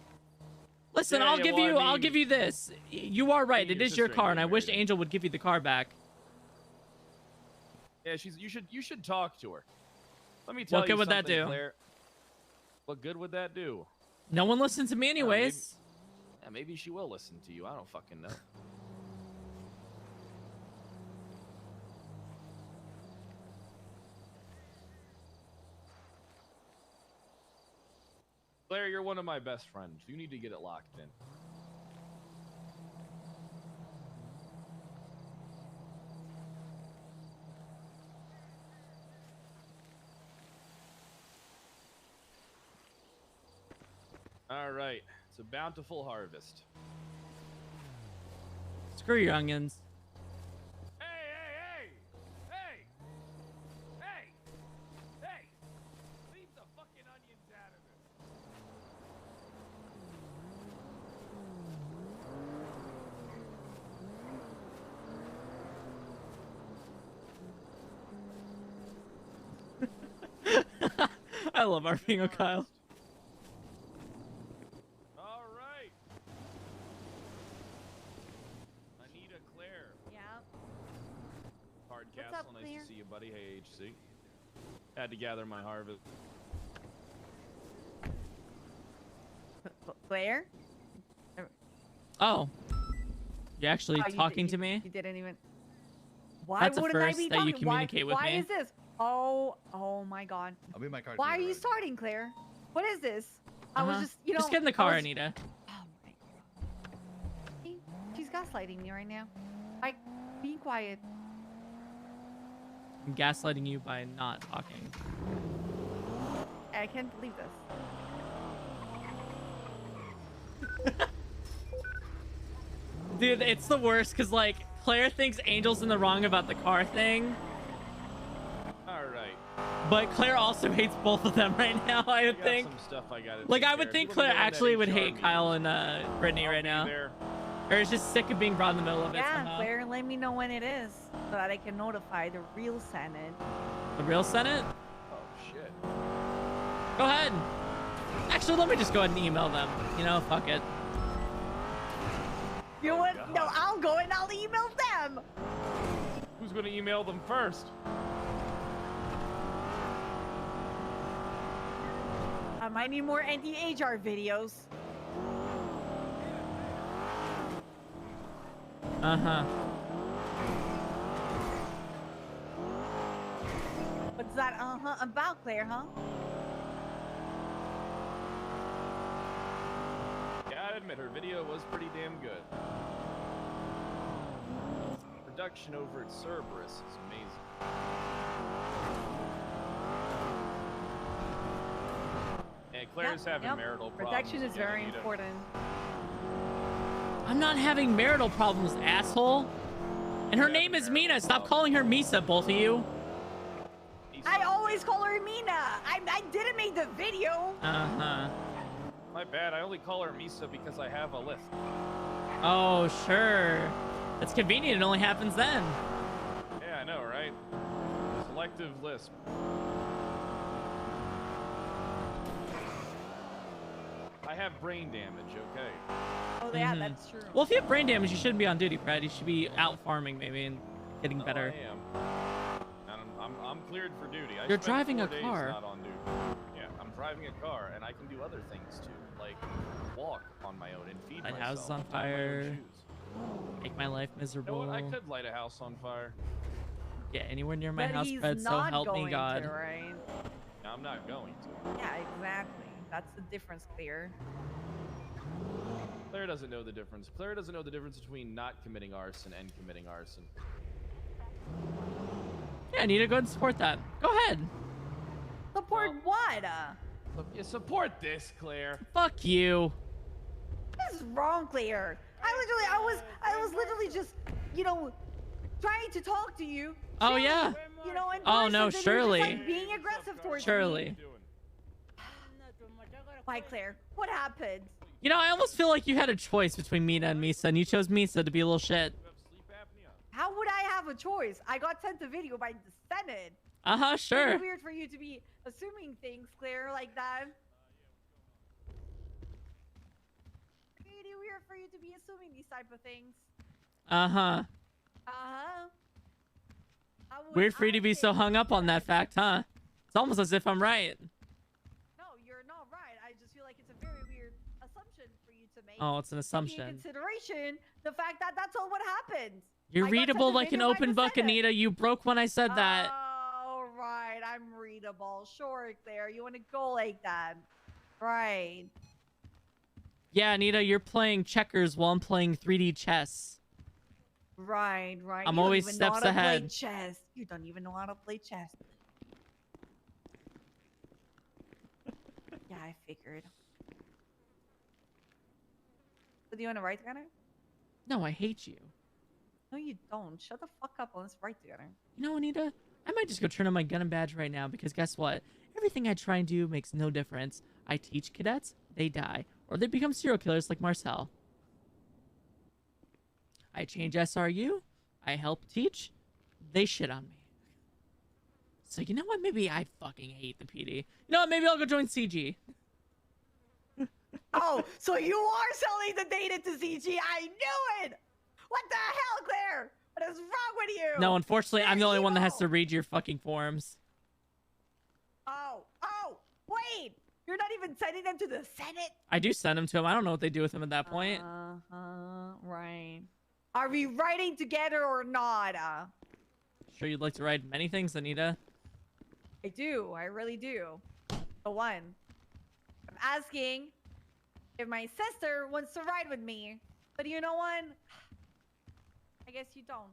Listen, Yeah, I'll yeah, give well, you. I I'll mean- give you this. You are right. Me It and is your your sister car, ain't and I getting wish married. Angel would give you the car back. Yeah, you should talk to her. Let me tell What you good would that something, do? Claire. What good would that do? No one listens to me anyways. Maybe she will listen to you. I don't fucking know. Claire, you're one of my best friends. You need to get it locked in. All right. It's a bountiful harvest. Screw your onions. Hey! Leave the fucking onions out of it. I love our bingo, Kyle. All right. Anita, Claire. Yeah. Hardcastle, up, nice Claire? to see you, buddy. Hey, HC. Had to gather my harvest. Claire? Oh, you actually Oh, you talking di- to me? You didn't even. Why That's a wouldn't first I be that you talking? communicate with why me. is this? Oh my God. I'll be in my car. Why are you starting, Claire? What is this? I was Uh-huh. just, you know. Just get in the I car, was- Anita. See? She's gaslighting me right now. Like, be quiet. I'm gaslighting you by not talking. I can't believe this. Dude, it's the worst because, like, Claire thinks Angel's in the wrong about the car thing, All right. but Claire also hates both of them right now, I would got think. some stuff I gotta Like, take I care would of. think You wanna Claire go in that actually would HR hate meeting? Kyle and Brittany right now. There. Or is just sick of being brought in the middle of it Yeah, somehow. Claire, let me know when it is so that I can notify the real Senate. The real Senate? Oh, shit. Go ahead. Actually, let me just go ahead and email them. You know, fuck it. You know what? No, I'll go and I'll email them. Who's going to email them first? I might need more anti-HR videos. Uh-huh. What's that about, Claire, huh? Gotta admit, her video was pretty damn good. Production over at Cerberus is amazing. And Claire's having marital problems. Protection is again, very Anita. important. I'm not having marital problems, asshole. And her name is Mina. Stop calling her Misa, both of you. I always call her Mina. I didn't make the video. Uh-huh. My bad, I only call her Misa because I have a list. Oh, sure. That's convenient. It only happens then. Yeah, I know, right? Selective lisp. I have brain damage. Okay. Oh, yeah, that's true. Well, if you have brain damage, you shouldn't be on duty, Brad. You should be out farming maybe and getting better. I am. And I'm cleared for duty. You're spent driving 4 a days car. Not on duty. Yeah, I'm driving a car, and I can do other things too, like walk on my own and feed My myself. house is on tie my own fire. shoes. Make my life You know miserable. what? I could light a house on fire. Get anywhere near my But house, he's Brad. So not help going me God. to, right? No, I'm not going to. Yeah, exactly. That's the difference, Clear. Claire doesn't know the difference. Claire doesn't know the difference between not committing arson and committing arson. Yeah, I need to go ahead and support that. Go ahead. Support what? You support this, Claire. Fuck you. What is wrong, Claire? I was literally just, you know, trying to talk to you. Oh, yeah. You know, in Oh, no, person, then surely. you're just, like, being aggressive towards Surely. me. Why, Claire? What happened? You know, I almost feel like you had a choice between Mina and Misa, and you chose Misa to be a little shit. How would I have a choice? I got sent a video by the Senate. Uh-huh, sure. It's weird for you to be assuming things, Claire, like that. Really weird for you to be assuming these type of things. Uh-huh. Uh-huh. Weird for you to be so hung up on that fact, huh? It's almost as if I'm right. No, you're not right. I just feel like it's a very weird assumption for you to make. Oh, it's an Taking assumption. into consideration the fact that that's all what happened. You're I got sent readable a like an video by open the book, Senate. Anita. You broke when I said that. Oh, right. I'm readable. Sure, Claire. You want to go like that. Right. Yeah, Anita, you're playing checkers while I'm playing 3D chess. Right, right. I'm You don't always even know steps how to ahead. Play chess. You don't even know how to play chess. Yeah, I figured. So do you want to write together? No, I hate you. No, you don't. Shut the fuck up and let's write together. You know, Anita, I might just go turn on my gun and badge right now because guess what? Everything I try and do makes no difference. I teach cadets, they die, or they become serial killers like Marcel. I change SRU, I help teach, they shit on me. So you know what? Maybe I fucking hate the PD. You know what? Maybe I'll go join CG. Oh, so you are selling the data to CG? I knew it! What the hell, Claire? What is wrong with you? No, unfortunately, I'm the only one that has to read your fucking forums. Oh, wait! You're not even sending them to the Senate? I do send them to him. I don't know what they do with him at that point. Right. Are we writing together or not? Sure you'd like to write many things, Anita? I do. I really do. The one. I'm asking if my sister wants to ride with me. But you know what? I guess you don't.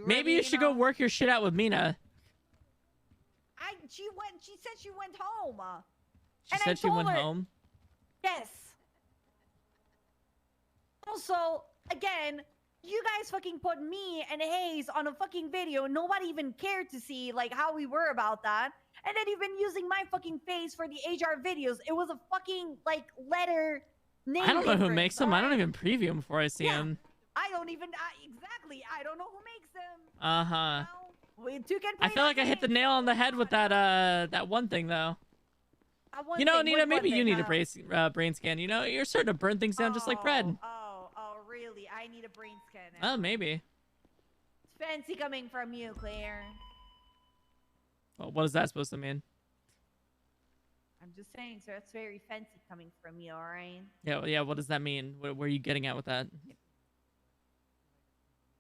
Maybe you should go work your shit out with Mina. She said she went home. She said she went home? Yes. Also, again, you guys fucking put me and Hayes on a fucking video. Nobody even cared to see, like, how we were about that. And then you've been using my fucking face for the HR videos. It was a fucking, like, letter name. I don't know who difference, makes them. I don't alright? even preview them before I see them. I don't even, exactly. I don't know who makes them. Uh-huh. We two can I play feel that like I hit the game. nail on the head with that, that one thing, though. One You know, thing, Anita, what maybe one you thing, need a brain scan. You know, you're starting to burn things down just like Fred. Oh, really? I need a brain scan now. Oh, maybe. It's fancy coming from you, Claire. Well, what is that supposed to mean? I'm just saying, sir. It's very fancy coming from you, all right? Yeah, what does that mean? Where are you getting at with that?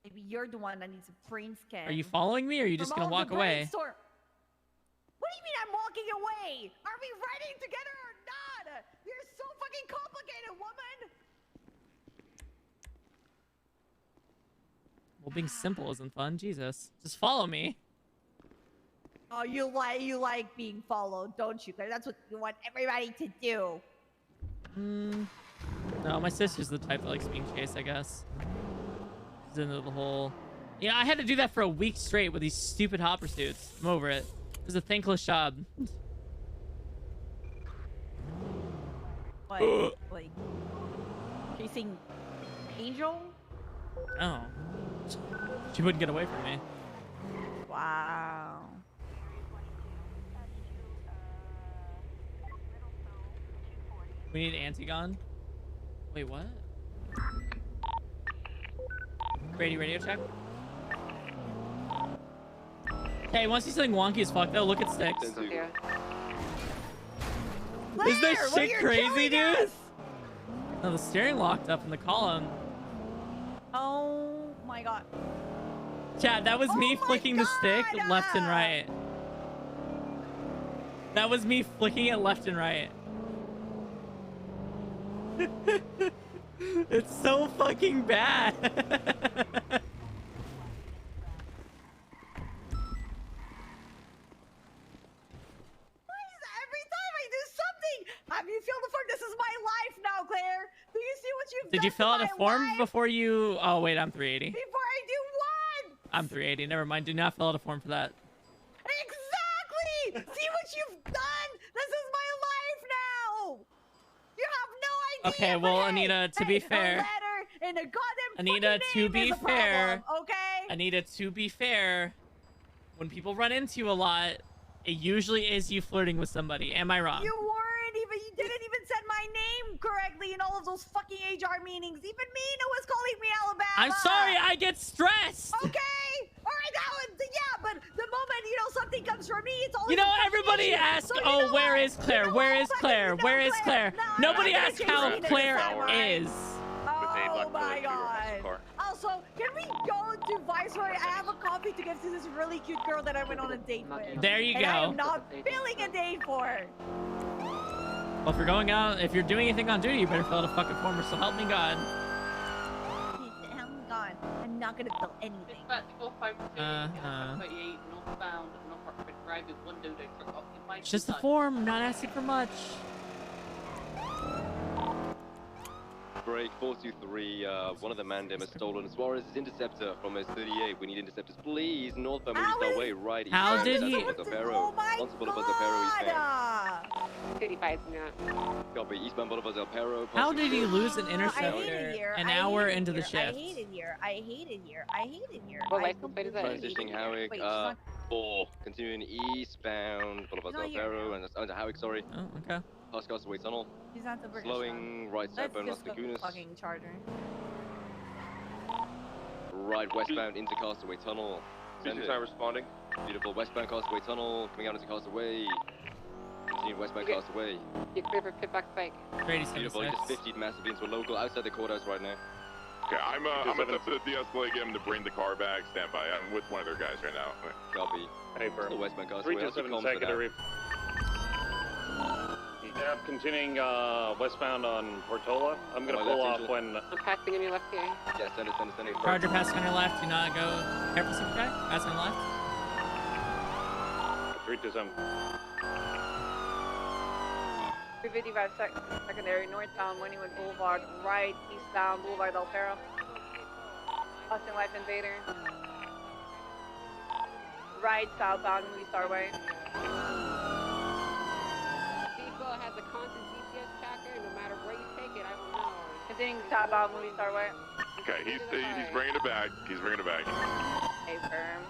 Maybe you're the one that needs a brain scan. Are you following me, or are you just From gonna all walk the away? brainstorm- What do you mean I'm walking away? Are we riding together or not? You're so fucking complicated, woman. Well, being simple isn't fun. Jesus. Just follow me. Oh, you like being followed, don't you, Claire? That's what you want everybody to do. No, my sister's the type that likes being chased, I guess. She's into the whole... Yeah, I had to do that for a week straight with these stupid hot pursuits. I'm over it. It was a thankless job. What? Like, chasing Angel? Oh. She wouldn't get away from me. Wow. We need Antigone. Wait, what? Brady, radio check. Hey, once you see something wonky as fuck though, look at sticks. Is this shit crazy, dude? No, the steering locked up in the column. Oh my god. Chad, that was me flicking the stick left and right. That was me flicking it left and right. It's so fucking bad. Have you filled the form? This is my life now, Claire. Do you see what you've Did done you fill out to a my form life? before you... Oh, wait, I'm 380. Before I do what? I'm 380. Never mind. Do not fill out a form for that. Exactly! See what you've done? This is my life now! You have no idea! Okay, well, Anita, to be fair... A letter and a goddamn Anita, fucking to name be is a fair... problem, okay? Anita, to be fair... When people run into you a lot, it usually is you flirting with somebody. Am I wrong? You didn't even send my name correctly in all of those fucking HR meetings. Even Mina was calling me Alabama. I'm sorry, I get stressed. Okay, all right, yeah, but the moment something comes from me, it's always. You know, everybody asks, "Oh, where is Claire? Where is Claire? Where is Claire?" Nobody asks how Claire is. Oh my god. Also, can we go to Viceroy? I have a coffee to give to this really cute girl that I went on a date with. There you and I go. am not filling a date for. Well, if you're going out, if you're doing anything on duty, you better fill out a fucking form, or so help me God. Help me God. I'm not gonna fill anything. It's just a form. I'm not asking for much. Break 423, one of the Mandem has stolen Suarez's interceptor from his 38. We need interceptors, please. Northbound, we our way, right. How did he? Oh my God! 35, yeah. Copy, eastbound Boulevard El Perro. How did he lose an interceptor an hour into the shift? I hate it here. I hate it here. I hate it here. What license plate is that? Transitioning Howick, 4. Continuing eastbound Boulevard El Perro, and that's under Howick, sorry. Oh, okay. Past Castaway Tunnel. He's not the British Slowing one. right Let's southbound just Las go Lagunas. fucking charger. Right westbound into Castaway Tunnel. Send time responding. Beautiful westbound Castaway Tunnel. Coming out into Castaway. Continue westbound Castaway. You're clear for pitback spike. Beautiful. You just 50 massively into a local outside the courthouse right now. Okay, I'm attempting to de-escalate, get him to bring the car back. Stand by. I'm with one of their guys right now. Copy. Hey, firm. Still westbound Castaway. 327 secondary. Yeah, continuing westbound on Portola. I'm gonna pull off when. I'm passing on your left here. Yeah, send it. Charger passing on your left. Do not go. Careful, super guy. Pass on left. 327. 355 secondary, northbound, Wynnewood Boulevard, right, eastbound, Boulevard Del Perro. Austin Life Invader. Right, southbound, Moody Starway. Vehicle has a constant GPS tracker, no matter where you take it, I will know. Continuing southbound, Moody Starway. Okay, he's bringing it back. He's bringing it back. Hey, firm.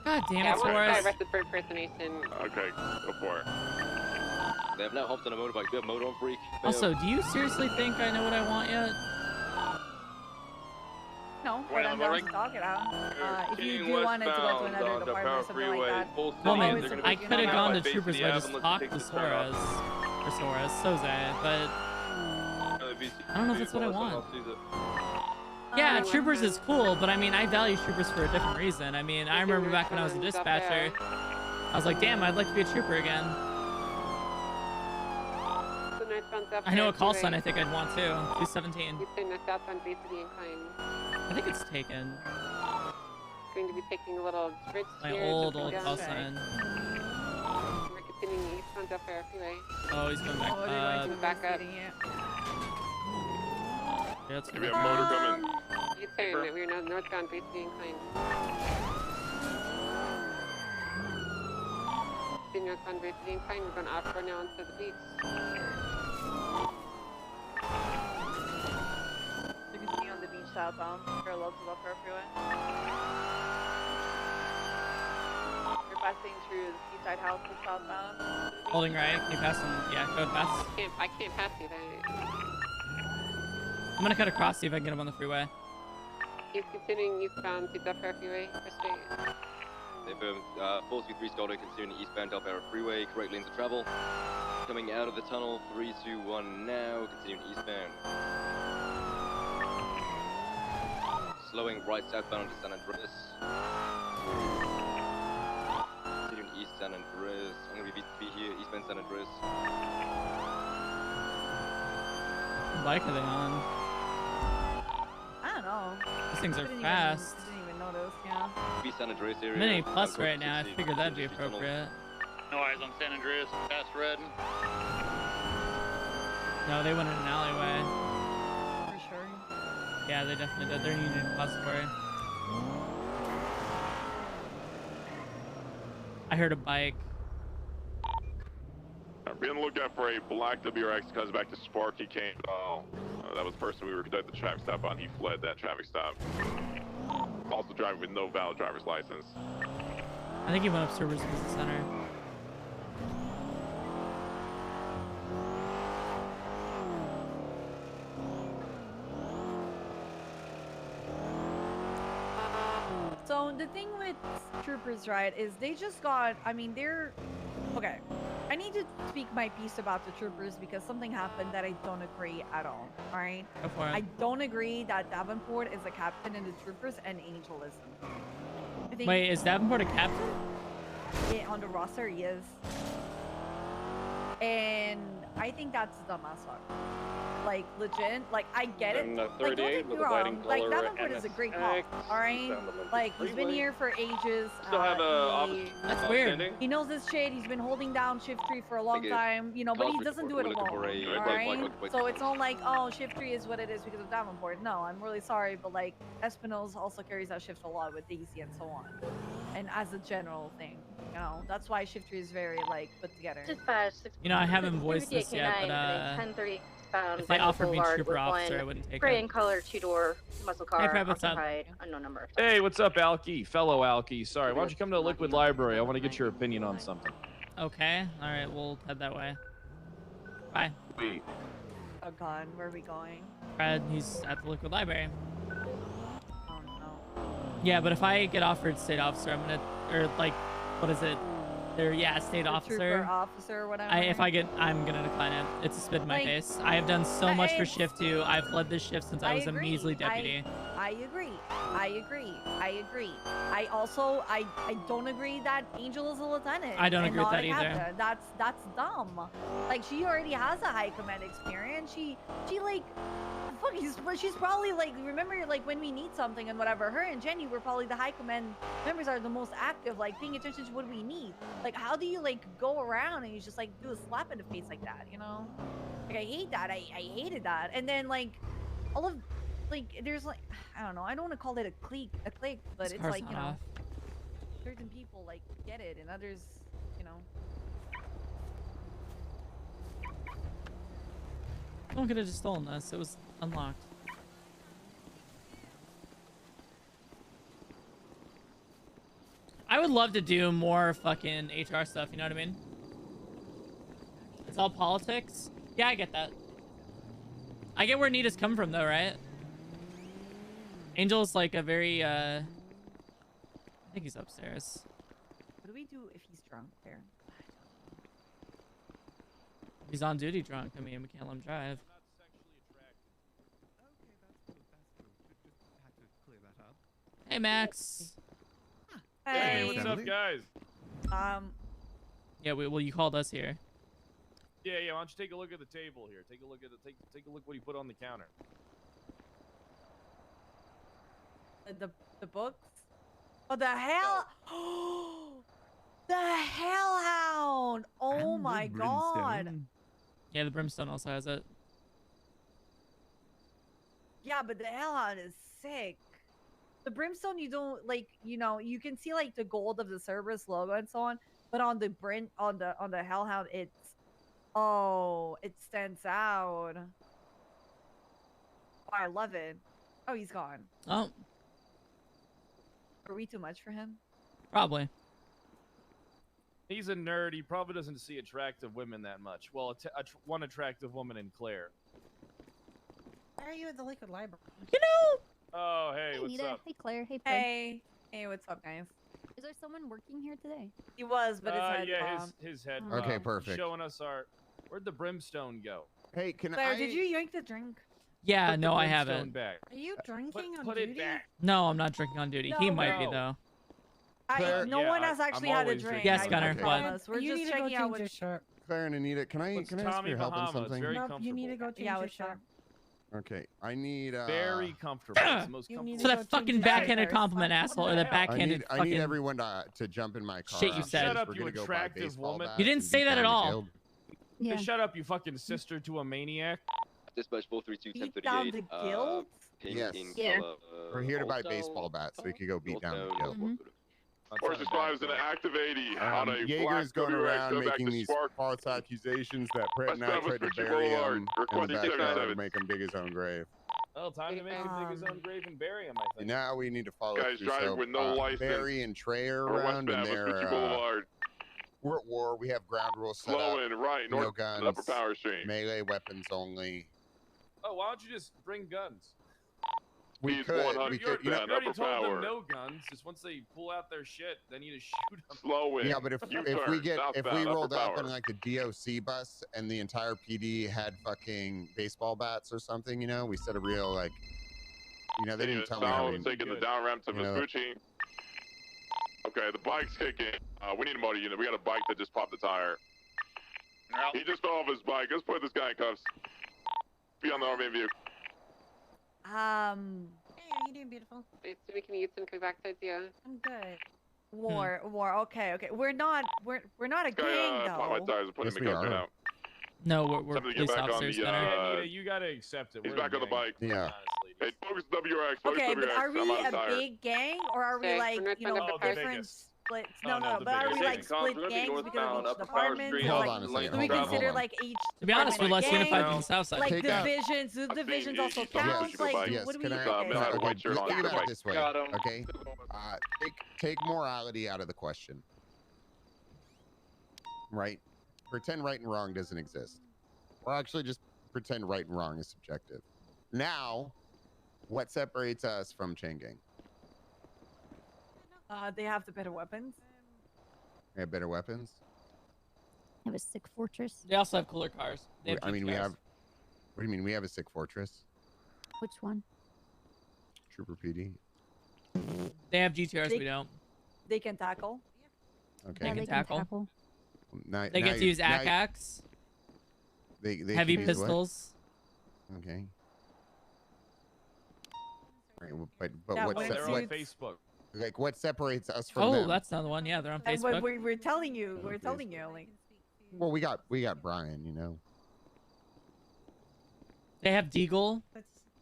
God damn Yeah, it, I want to Suarez. arrested for impersonation. Okay, go for it. They have now hopped on a motorbike. We have motor on freak. Also, do you seriously think I know what I want yet? No, but I'm going to talk it out. If you do want it to go to another department or something like that. Moment, I could have gone to Troopers if I just talked to Suarez. Or Suarez, Soze, but... I don't know if that's what I want. Yeah, Troopers is cool, but I mean, I value Troopers for a different reason. I mean, I remember back when I was a dispatcher, I was like, damn, I'd like to be a Trooper again. I know a call sign I think I'd want too. 217. You're saying the southbound base of the incline. I think it's taken. Going to be taking a little bridge My here. old call sign. We're continuing eastbound Del Perro Freeway. Oh, he's going back up. Back up. Yeah, let's We have motor coming. You turn. We're now northbound base of the incline. Continue northbound base of the incline. We're going off-road now onto the beach. You can see on the beach southbound, parallel to the Perro Freeway. You're passing through the Seaside House to southbound. Holding right. Can you pass him? Yeah, go fast. I can't pass you. I'm gonna cut across, see if I can get him on the freeway. He's continuing eastbound to Delaware Freeway. If 423 Scoto considering eastbound Delaware Freeway, correct lanes of travel. Coming out of the tunnel, 3, 2, 1 now, continuing eastbound. Slowing right southbound to San Andreas. Continuing east San Andreas. I'm gonna be here, eastbound San Andreas. What bike are they on? I don't know. These things are Didn't fast. Didn't even notice, yeah. Be San Andreas area. I'm in A plus right now. I figured that'd be appropriate. No eyes on San Andreas, past red. No, they went in an alleyway. For sure. Yeah, they definitely did. They're Union Depository. I heard a bike. Be on the lookout for a black WRX comes back to Sparky Kane. Oh, that was the person we were conducting the traffic stop on. He fled that traffic stop. Also driving with no valid driver's license. I think he went up Servers Business Center. So the thing with troopers, right, is they just got, I mean, they're, okay. I need to speak my piece about the troopers because something happened that I don't agree at all, alright? Go for it. I don't agree that Davenport is a captain in the troopers and Angel isn't. I think Wait, is Davenport a captain? on the roster, he is. And I think that's dumb as fuck. Like, legit. Like, I get it. And, Like, don't get me wrong. Like, Davenport is a great call. Alright? Like, he's been here for ages. Still have a That's weird. He knows his shit. He's been holding down Shift Tree for a long time. You know, but he doesn't do it alone. Alright? So it's not like, oh, Shift Tree is what it is because of Davenport. No, I'm really sorry, but like, Espinosa also carries that shift a lot with Daisy and so on. And as a general thing. You know, that's why Shift Tree is very, like, put together. You know, I haven't voiced this yet, but if they offered me trooper officer, I wouldn't take gray it. and color two-door muscle car. Hey, Fred, what's up? occupied, unknown number. Hey, what's up, Alki? Fellow Alki. Sorry, why don't you come to the Liquid Library? I want to get your opinion on something. Okay, alright, we'll head that way. Bye. Wait. Oh god, where are we going? Fred, he's at the Liquid Library. Oh no. Yeah, but if I get offered state officer, I'm gonna, or like, what is it? Yeah, state officer. Trooper officer, whatever. I'm gonna decline it. It's a spit in my face. I have done so much for Shift 2. I've led this shift since I was a measly deputy. I agree. I also, I don't agree that Angel is a lieutenant. I don't and agree with not that a either. captain. That's dumb. Like, she already has a high command experience. She like, fuck, she's probably like, remember, like, when we need something and whatever, her and Jenny were probably the high command members are the most active, like, paying attention to what we need. Like, how do you, like, go around and you just, like, do a slap in the face like that, you know? Like, I hate that. I hated that. And then, like, all of, like, there's, like, I don't know. I don't want to call it a clique, but This it's car's like, you not know, off. certain people, like, get it, and others, you know. Someone could have just stolen this. It was unlocked. I would love to do more fucking HR stuff, you know what I mean? It's all politics. Yeah, I get that. I get where Nita's come from though, right? Angel's like a very, I think he's upstairs. What do we do if he's drunk there? He's on duty drunk. I mean, we can't let him drive. Hey, Max. Hey, what's up, guys? Yeah, well, you called us here. Yeah, why don't you take a look at the table here? Take a look at the take a look what he put on the counter. The books? Oh, the hell! The Hellhound! Oh my god! Yeah, the Brimstone also has it. Yeah, but the Hellhound is sick. The Brimstone, you don't, like, you know, you can see, like, the gold of the Cerberus logo and so on, but on the on the Hellhound, it's, oh, it stands out. Oh, I love it. Oh, he's gone. Oh. Are we too much for him? Probably. He's a nerd. He probably doesn't see attractive women that much. Well, one attractive woman in Claire. Why are you at the Liquid Library? You know. Oh, hey, what's Nita. up? Hey, Claire. Hey, Pug. Hey. Hey, what's up, guys? Is there someone working here today? He was, but his head yeah, bombed. his head. Okay, bombed. perfect. Showing us our. Where'd the brimstone go? Hey, can Claire, I? did you yoink the drink? Yeah, Put no, the I brimstone haven't. Back. Are you drinking on Put duty? it back. No, I'm not drinking on duty. He No, might be no. though. Claire- No Yeah, one has I'm actually had a always drink. drinking Yes, I Gunner, promise. what? We're You just need to go checking out change your what. shirt. Claire and Anita, can I Let's ask Tommy for help in Bahamas, something? very Nope, comfortable. you need to go change Yeah, your what's shirt. up? Okay, I need. Very comfortable. It's the most You need comfortable. So to that go fucking change your backhanded shirt. compliment, asshole, or that backhanded I fucking. need everyone to jump in my car. Shit you after said. this. Shut up, We're you gonna go buy attractive baseball woman. bats You didn't and say beat that down at the all. guild. Yeah. Hey, shut up, you fucking sister to a maniac. Dispatch 432 Beat down the guild? Pink Yes. in Yeah. color, We're here to buy Old baseball Town, bats so we could go beat Old down the Town, guild. Mhm. Forces 5 is an active 80 on a Jaeger's black going WX around go back making to these Spark. false accusations that Brett and I West tried to Ritchie bury Boulevard. him in the Requesting backyard 77. and make him dig his own grave. Well, time to make him dig his own grave and bury him, I think. And now we need to follow Guys through. driving So, with no license. Barry and Trey are Or around, and westbound, West Ritchie they're Boulevard. we're at war. We have ground rules set Slow up. and right, No north guns. Upper Power Street. Melee weapons only. Oh, why don't you just bring guns? We He's could. 100 We could. You You know, already upper told power. them no guns. Just once they pull out their shit, then you just shoot them. Slow in. yeah, but if U-turn, if we southbound, rolled upper up power. in like the DOC bus and the entire PD had fucking baseball bats or something, you know, we set a real like, you know, they didn't tell me how South, to. taking the down ramp to You know. Vespucci. Okay, the bike's kicking. We need a motor unit. We got a bike that just popped the tire. He just fell off his bike. Let's put this guy in cuffs. Be on the army vehicle. Hey, how you doing, beautiful? Nice to meet you. Come back to you. I'm good. War. Okay. We're not a Guy, gang popped my though. tires and put Yes, him in we cuffs are. now. No, we're Somebody get police back on officers. the, Gunner. Yeah, Nita, you gotta accept it. He's We're back a on the gang, bike. Yeah. Hey, focus WRX. Focus Okay, but WX. are we I'm out of a tire. big gang or are we Okay, like, we're not you know, done with the different biggest. splits? Oh, No, no, no, the but are we biggest. like split gangs because of each department? Hold Like, on a second. do we Hold on, consider hold on. like each To be honest, we're department less a gang? unified than the South Side. Like Take out- divisions? Do divisions also Yes, count? yes, Like, Yes, what do we? can I? Mel can I- had a okay, white shirt on. think about Right. it this way, Got him. okay? Take morality out of the question. Right? Pretend right and wrong doesn't exist. Or actually just pretend right and wrong is subjective. Now, what separates us from chain gang? They have the better weapons. We have better weapons. Have a sick fortress. They also have cooler cars. They have I mean, we GTRs. have. What do you mean? We have a sick fortress, Which one? Trooper PD. They have GTRs. They- We don't. They can tackle. Okay. They can tackle. Now, They get to use now- ACAX. They Heavy can use what? pistols. Okay. Right, well, but Yeah, what, when se- it's what used- Facebook. like what separates us from Oh, them? that's another one. Yeah, they're on And Facebook. we're telling you. We're telling you. Like, Well, we got Brian, you know. They have Deagle.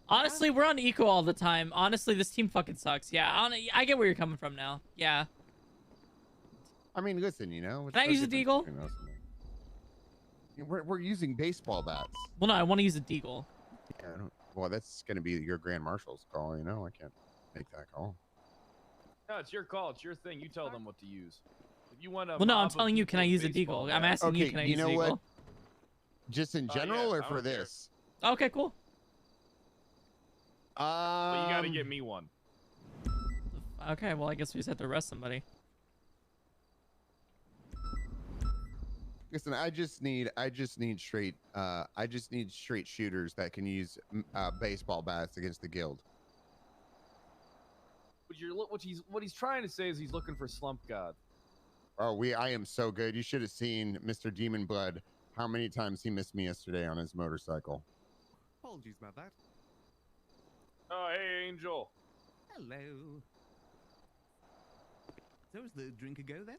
Honestly, we're on eco all the time. Honestly, this team fucking sucks. Yeah, I get where you're coming from now. Yeah. I mean, listen, you know. Can I use a Deagle? We're using baseball bats. Well, no, I want to use a Deagle. Yeah, well, that's gonna be your Grand Marshal's call. You know, I can't make that call. No, it's your call. It's your thing. You tell them what to use. If you want to. Well, no, I'm telling you, can I use a Deagle? I'm asking you, Okay, can I you use a know Deagle? what? Just in Oh, general, yeah, or I for don't care. this? Okay, cool. Well, you gotta get me one. Okay, well, I guess we just have to arrest somebody. Listen, I just need straight shooters that can use baseball bats against the guild. What he's trying to say is he's looking for Slump God. Oh, I am so good. You should have seen Mr. Demon Blood. How many times he missed me yesterday on his motorcycle. Apologies about that. Oh, hey, Angel. Hello. So is the drink a go then?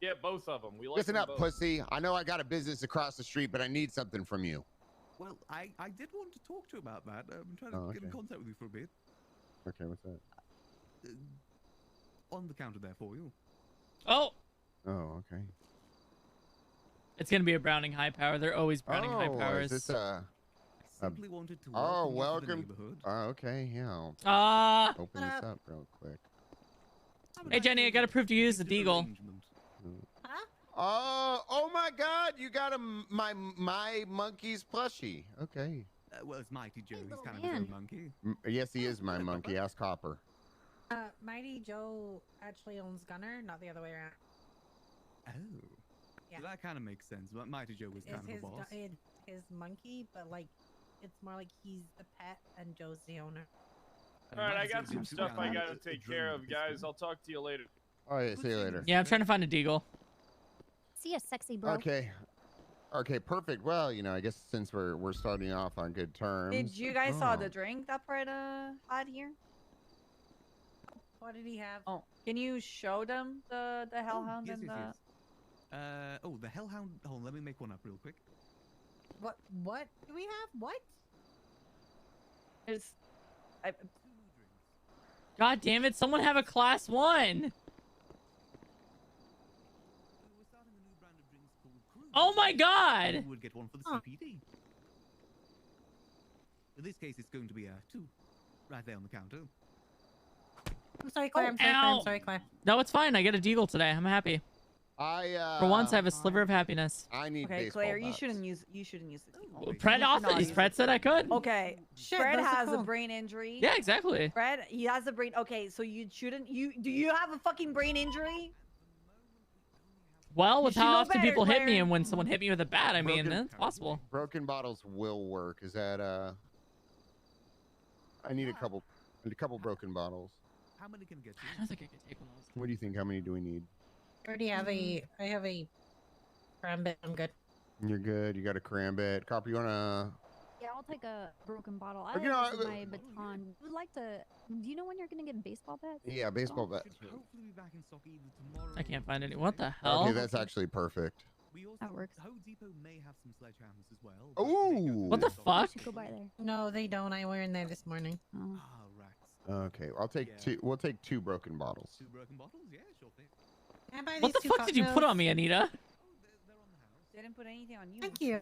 Yeah, both of them. We like Listen them up, both. pussy. I know I got a business across the street, but I need something from you. Well, I did want to talk to you about that. I'm trying to Oh, get in okay. contact with you for a bit. Okay, what's that? On the counter there for you. Oh, Oh, okay. it's gonna be a Browning high power. They're always Browning high Oh, powers. is this a? Simply wanted to Oh, welcome you to the welcome. neighborhood. Oh, okay, yeah. I'll Ah. open this up real quick. Hey Jenny, I gotta prove to you use the Deagle. Oh my God! You got my monkey's plushie. Okay. Well, it's Mighty Joe. He's kind of man. his own monkey. Yes, he is my monkey. Ask Copper. Mighty Joe actually owns Gunner, not the other way around. Oh. Yeah. So that kind of makes sense. But Mighty Joe was kind of a boss. His monkey, but like, it's more like he's the pet and Joe's the owner. All right, I got some stuff I gotta take care of, guys. I'll talk to you later. All right, see you later. Yeah, I'm trying to find a deagle. See ya, sexy bro. Okay. Okay, perfect. Well, you know, I guess since we're starting off on good terms. Did you guys saw the drink that Preda had here? What did he have? Oh, can you show them the Hellhound yes, and yes, the? yes. The Hellhound. Hold on, let me make one up real quick. What do we have? What? There's. God damn it! Someone have a class 1. Oh my God! You would get one for the CPD. In this case, it's going to be 2, right there on the counter. I'm sorry, Claire. I'm sorry, Claire. No, it's fine. I get a deagle today. I'm happy. For once, I have a sliver of happiness. I need Okay, baseball Claire, bats. you shouldn't use the deagle. Fred offered. Fred said I could. Okay, Shit, Fred those are has a cool. brain injury. Yeah, exactly. Fred, he has a brain. Okay, so you shouldn't. Do you have a fucking brain injury? Well, with You should how know often better, people hit me Claire. and when someone hit me with a bat, I mean, it's possible. Broken bottles will work. Is that I need a couple broken bottles. How many can I get? I don't think I could take one of those. What do you think? How many do we need? I already have I have a Crambit. I'm good. You're good. You got a cranbit. Copper, you wanna? Yeah, I'll take a broken bottle. I Okay, no, have my baton. Would like to. Do you know when you're gonna get baseball bats? Yeah, baseball bat. Hopefully be back in stock either tomorrow. I can't find any. What the hell? Okay, that's actually perfect. We also, That works. Home Depot may have some sledgehammers as well. Ooh. What the fuck? Go by there. No, they don't. I were in there this morning. Oh. Okay, I'll take two. We'll take 2 broken bottles. 2 broken bottles? Yeah, sure thing. Can I buy What the these 2 fuck did you put on me, Anita? Didn't put anything on you. Thank you.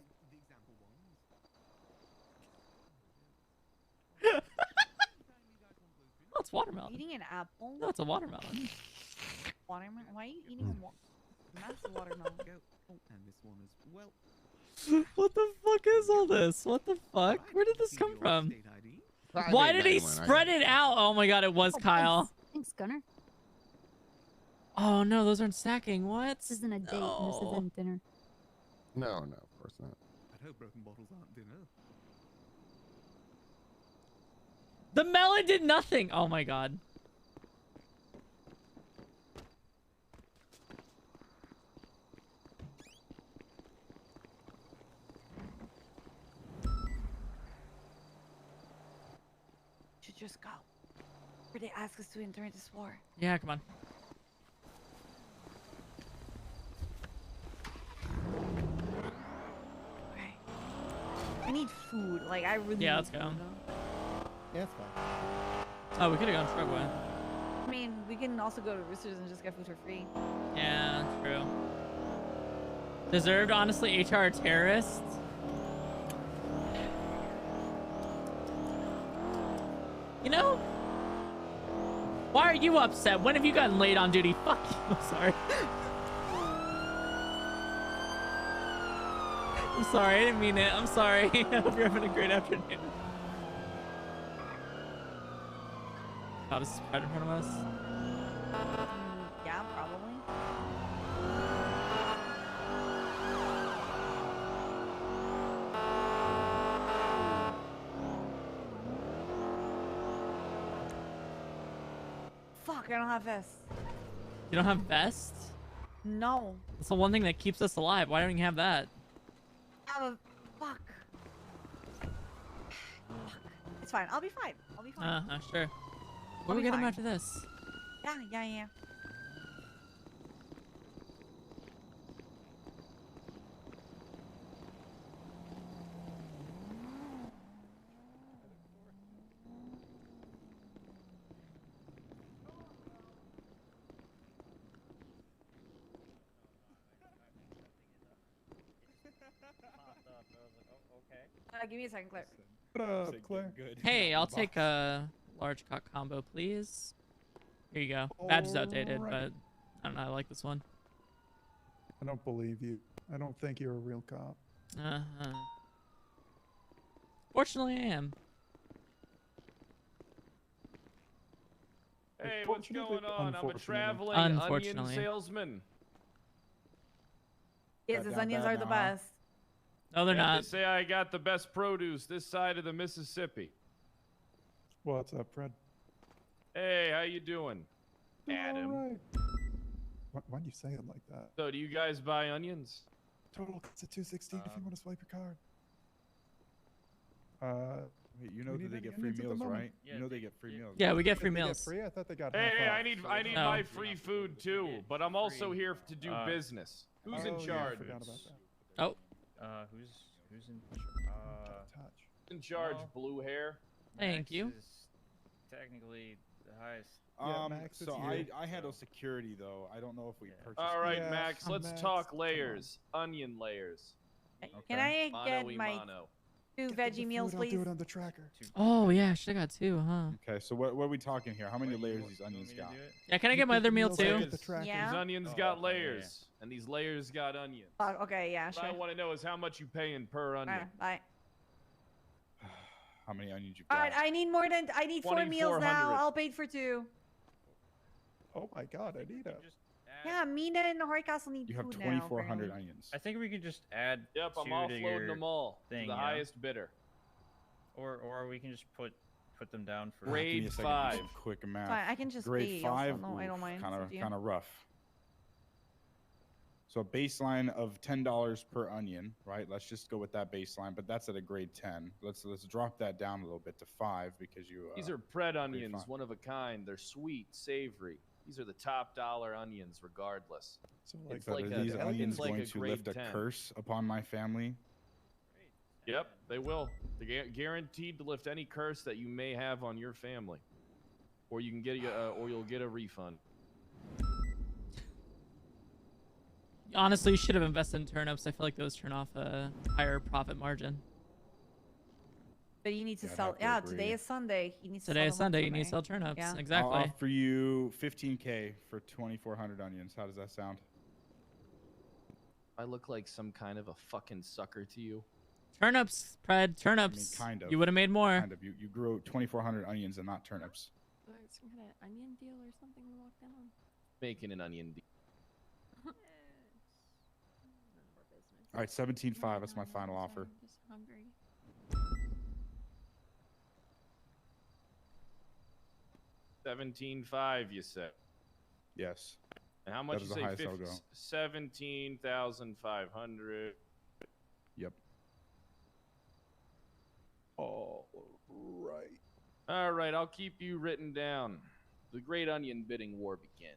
Oh, it's watermelon. Eating an apple. No, it's a watermelon. Watermelon. Why are you eating a massive watermelon? And this one as well. What the fuck is all this? What the fuck? Where did this come from? Why did he spread it out? Oh my God, it was Kyle. Thanks, Gunner. Oh no, those aren't stacking. What? This isn't a date. This isn't dinner. No, of course not. I hope broken bottles aren't dinner. The melon did nothing. Oh my God. Should just go. Or they ask us to enter this war. Yeah, come on. Okay. I need food. Like I really. Yeah, need let's go. food. Yeah, it's fine. Oh, we could have gone Truckway. I mean, we can also go to Roosters and just get food for free. Yeah, true. Deserved, honestly, HR terrorists. You know? Why are you upset? When have you gotten late on duty? Fuck you. I'm sorry. I'm sorry. I didn't mean it. I'm sorry. I hope you're having a great afternoon. How does this right in front of us? Yeah, probably. Fuck, I don't have vests. You don't have vest? No. It's the one thing that keeps us alive. Why don't you have that? I have a... Fuck. It's fine. I'll be fine. I'll be fine. Sure. I'll We'll be get him fine. after this. Yeah. Give me a second, Claire. What up, Claire? Hey, I'll take a large cock combo, please. Here you go. Badge is outdated, but I don't know. I like this one. I don't believe you. I don't think you're a real cop. Uh-huh. Fortunately, I am. Hey, what's going on? I'm a traveling onion salesman. Yes, his onions are the best. No, they're Yeah, not. They say I got the best produce this side of the Mississippi. What's up, Fred? Hey, how you doing, Adam? All right. Why do you say it like that? So, do you guys buy onions? Total it's a 216 if you want to swipe your card. Wait, you know we that need they any get free onions at the meals, moment? right? You know they get free meals. Yeah, we get free They get meals. free? I thought they got Hey, half I off. need No. my free food too, but I'm also here to do business. Who's in Oh, yeah, I charge? forgot about that. Oh. Who's in touch? In charge, blue hair. Thank you. technically the highest. Max, it's So you. I handle security though. I don't know if we purchased. All right, Yeah, Max. Let's Max, talk come layers. Onion layers. Can I get Mano-y my mano. 2 Get them veggie the meals, food, please? I'll do it on the tracker. Oh, yeah, I should have got 2, huh? Okay, so what are we talking here? How many layers these onions got? Yeah, can I get my other meal too? Yeah. These onions got layers, and these layers got onions. Okay, yeah, What sure. I want to know is how much you paying per onion. Bye. How many onions you All got? right, I need 4 meals now. 2,400. I'll pay for 2. Oh my God, Anita. Yeah, Mina and Hardcastle need You have food 2,400 now. apparently. onions. I think we could just add. Yep, I'm 2 offloading to your them all thing, to the yeah? highest bidder. Or we can just put them down for. Grade Give me a second to do 5. some quick math. Fine, I can just Grade pay also. 5. No, I don't mind. Kind It's up to you. of rough. So a baseline of $10 per onion, right? Let's just go with that baseline, but that's at a grade 10. Let's drop that down a little bit to 5 because you. These are pred grade onions, 5. one of a kind. They're sweet, savory. These are the top dollar onions, regardless. So It's But like are these onions it's like going a to grade lift a 10. curse upon my family? Yep, they will. They're guaranteed to lift any curse that you may have on your family, or you can get or you'll get a refund. Honestly, you should have invested in turnips. I feel like those turn off a higher profit margin. But you need to Yeah, I'd sell. have to Yeah, agree. today is Sunday. You need to Today is sell them on Sunday. You need to sell turnips. Yeah. Exactly. I'll offer you 15K for 2,400 onions. How does that sound? I look like some kind of a fucking sucker to you. Turnips, Pred, turnips. kind of. You would have made more. Kind of. You grew 2,400 onions and not turnips. Some kind of onion deal or something we walked in on. Making an onion deal. All right, 17.5. That's my final offer. I'm just hungry. 17.5, you said. Yes. And how much That you is the say? highest I'll go. 17,500. Yep. All right. All right, I'll keep you written down. The great onion bidding war began.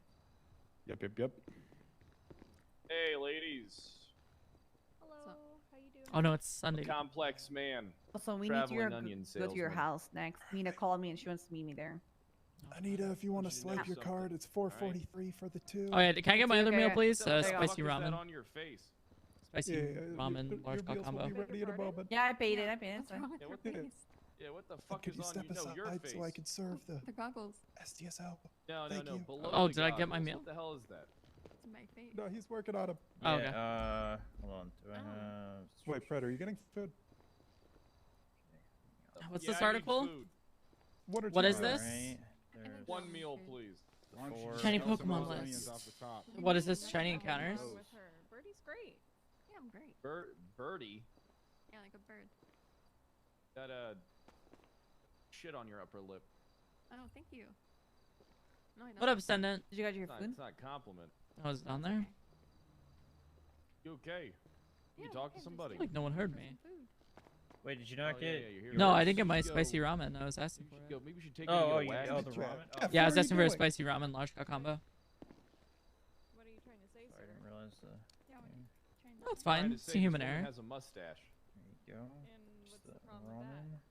Yep. Hey, ladies. Hello. How you doing? Oh no, it's Sunday. Complex man. Also, we need Traveling to onion go to your salesman. house next. Mina called me and she wants to meet me there. Anita, if you want to should swipe know your something. card, it's 443 for the 2. Oh yeah, can I get my other meal, please? What the Spicy fuck is that ramen. on your face? Spicy ramen, your large meals will combo. be ready in a moment. Yeah, I paid it. I paid it. What's wrong with Yeah, your what the- face? Yeah, what the And fuck could is you on step you? No, your aside face. so I can serve the The goggles. SDSL? No, Thank you. below Oh, the did I get my goggles. meal? What the hell is that? It's my face. No, he's working on him. Oh, okay. Hold on. Do I have? Wait, Fred, are you getting food? What's Yeah, this I need article? food. One or What two is items. this? Alright, there's One meal, please. Why don't you Four. just Shiny sell some of Pokemon those onions list. off the top? What is this? Shiny encounters? With her. Birdie's great. Yeah, I'm great. Birdie? Yeah, like a bird. That, shit on your upper lip. Oh, thank you. No, I don't. What up, Ascendant? Did you get your It's not, food? it's not a compliment. I was down there. You okay? Yeah, You talk okay, to just somebody? Like no one heard me. some food. Wait, did you not get? you're here. No, I Maybe didn't get my you should spicy go- ramen. I was asking for you should it. go- Maybe we should take Oh, you to you a oh, the wagon. ramen. Oh, F, Yeah, I what was are you asking for a doing? spicy ramen large cow combo. What are you trying to say, sorry, I sir? didn't realize the. Yeah, what are you trying to No, it's say? fine. Trying to It's say a this human woman error. has a mustache. There you go. And Just what's the the problem with ramen. that?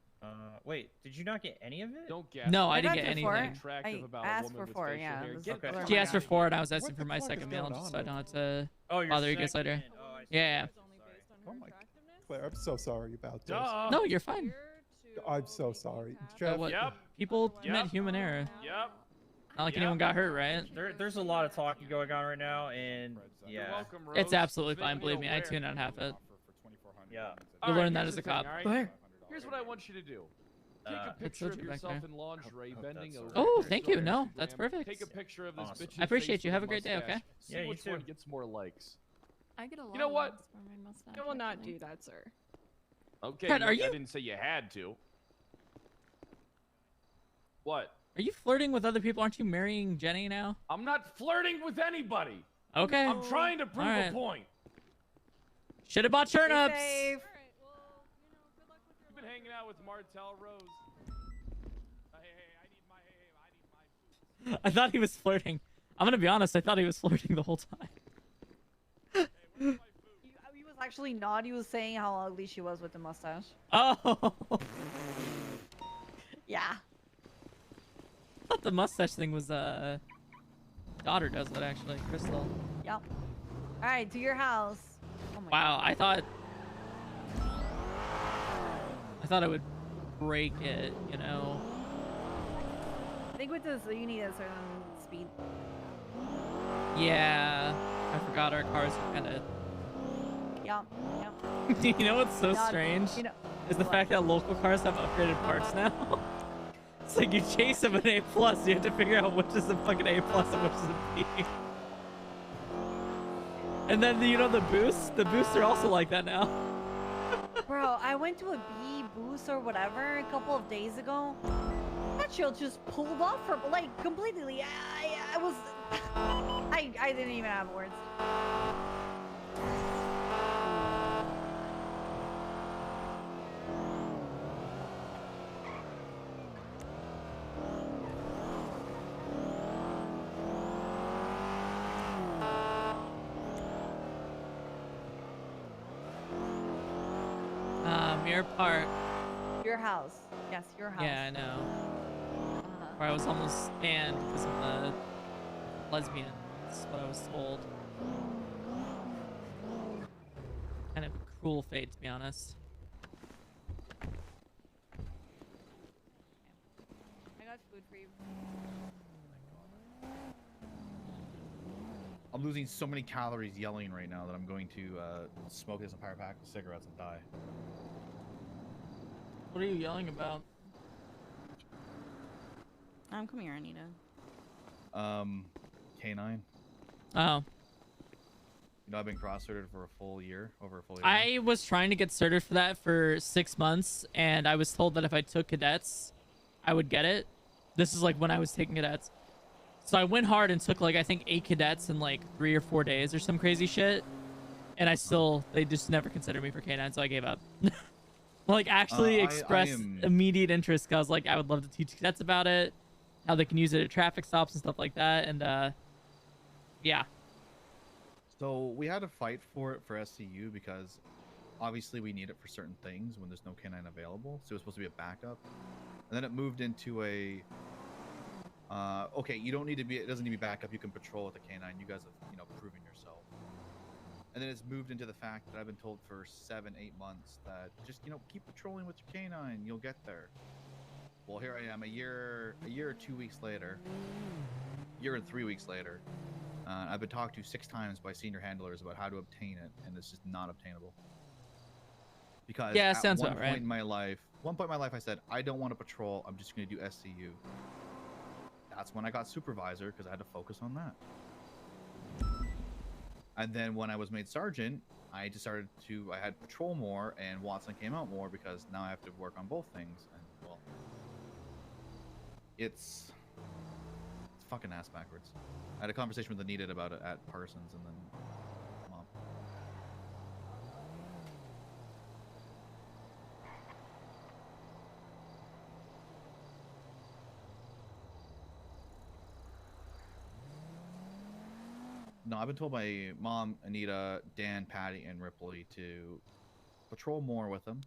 Wait, did you not get any of it? Don't guess. No, I I didn't got get the four. anything. Attractive I about a asked woman for with 4, facial yeah. hair. this Get is the what fuck She asked for outta here. 4, and I was asking What for the my fuck is second meal, going just on so I don't have to Oh, you're bother you guys second. later. Oh, I see. Yeah. It's only based on her Oh my- attractiveness? Claire, I'm so sorry about this. Duh. No, you're fine. Here to I'm so make you sorry. happy. Jeff, What? Yep. People Yep. commit human error. Yep. Not like anyone got hurt, right? There's a lot of talking going on right now, and yeah. welcome, Rose. It's absolutely Just make fine. me Believe me, I aware. tune on half it. Yeah. You All learn that here's as a the thing, cop. all right? Where? Here's what I want you to do. Take a It's picture of legit back yourself there. in lingerie, bending over. Oh, Post thank it you. on No, that's Instagram. perfect. Take a picture of this Awesome. bitch's I appreciate face you. with Have a a great day, mustache. okay? See Yeah, you which one too. gets more likes. I get a lot You know of what? likes for my mustache. I will not actually. do that, sir. Okay, Ted, look, are you- I didn't say you had to. What? Are you flirting with other people? Aren't you marrying Jenny now? I'm not flirting with anybody. Okay. I'm trying to prove Alright. a point. Should have bought turnips. Safe. You've been hanging out with Martell Rose. I need my. I thought he was flirting. I'm gonna be honest. I thought he was flirting the whole time. He was actually not. He was saying how ugly she was with the mustache. Oh. Yeah. I thought the mustache thing was daughter does that actually, Crystal. Yep. All right, to your house. Oh my Wow, I thought I would break it, you know. I think with this, you need a certain speed. Yeah, I forgot our cars are kind of. Yep. Yep. You know what's so Not- strange? you know- Is the what? fact that local cars have upgraded parts now. It's like you chase them an A+, you have to figure out which is a fucking A+ and which is a B. And then, you know, the boosts are also like that now. Bro, I went to a B boost or whatever a couple of days ago. That shit just pulled off for like completely. I was, I didn't even have words. Mirror Park. Your house. Yes, your house. Yeah, I know. Where I was almost banned because of the lesbian. That's what I was told. Kind of a cruel fate, to be honest. I got food for you. I'm losing so many calories yelling right now that I'm going to smoke this entire pack of cigarettes and die. What are you yelling about? Come here, Anita. K9. Oh. You know, I've been cross-certified for over a full year. I was trying to get certified for that for 6 months, and I was told that if I took cadets, I would get it. This is like when I was taking cadets. So I went hard and took like, I think 8 cadets in like 3 or 4 days or some crazy shit. And they just never considered me for K9, so I gave up. Like actually expressed immediate interest, because like I would love to teach cadets about it, how they can use it at traffic stops and stuff like that, and yeah. So we had to fight for it for SCU because obviously we need it for certain things when there's no K9 available. So it was supposed to be a backup, and then it moved into a okay, you don't need to be. It doesn't need to be backup. You can patrol with the K9. You guys have proven yourself. And then it's moved into the fact that I've been told for 7-8 months that just keep patrolling with your K9, you'll get there. Well, here I am a year or 2 weeks later, year and 3 weeks later. I've been talked to 6 times by senior handlers about how to obtain it, and it's just not obtainable. Because yeah, at sounds one about point right. in my life, I said I don't want to patrol. I'm just going to do SCU. That's when I got supervisor because I had to focus on that. And then when I was made sergeant, I decided I had patrol more, and Watson came out more because now I have to work on both things. And well, it's fucking ass backwards. I had a conversation with Anita about it at Parsons, and then Mom. No, I've been told by Mom, Anita, Dan, Patty, and Ripley to patrol more with them,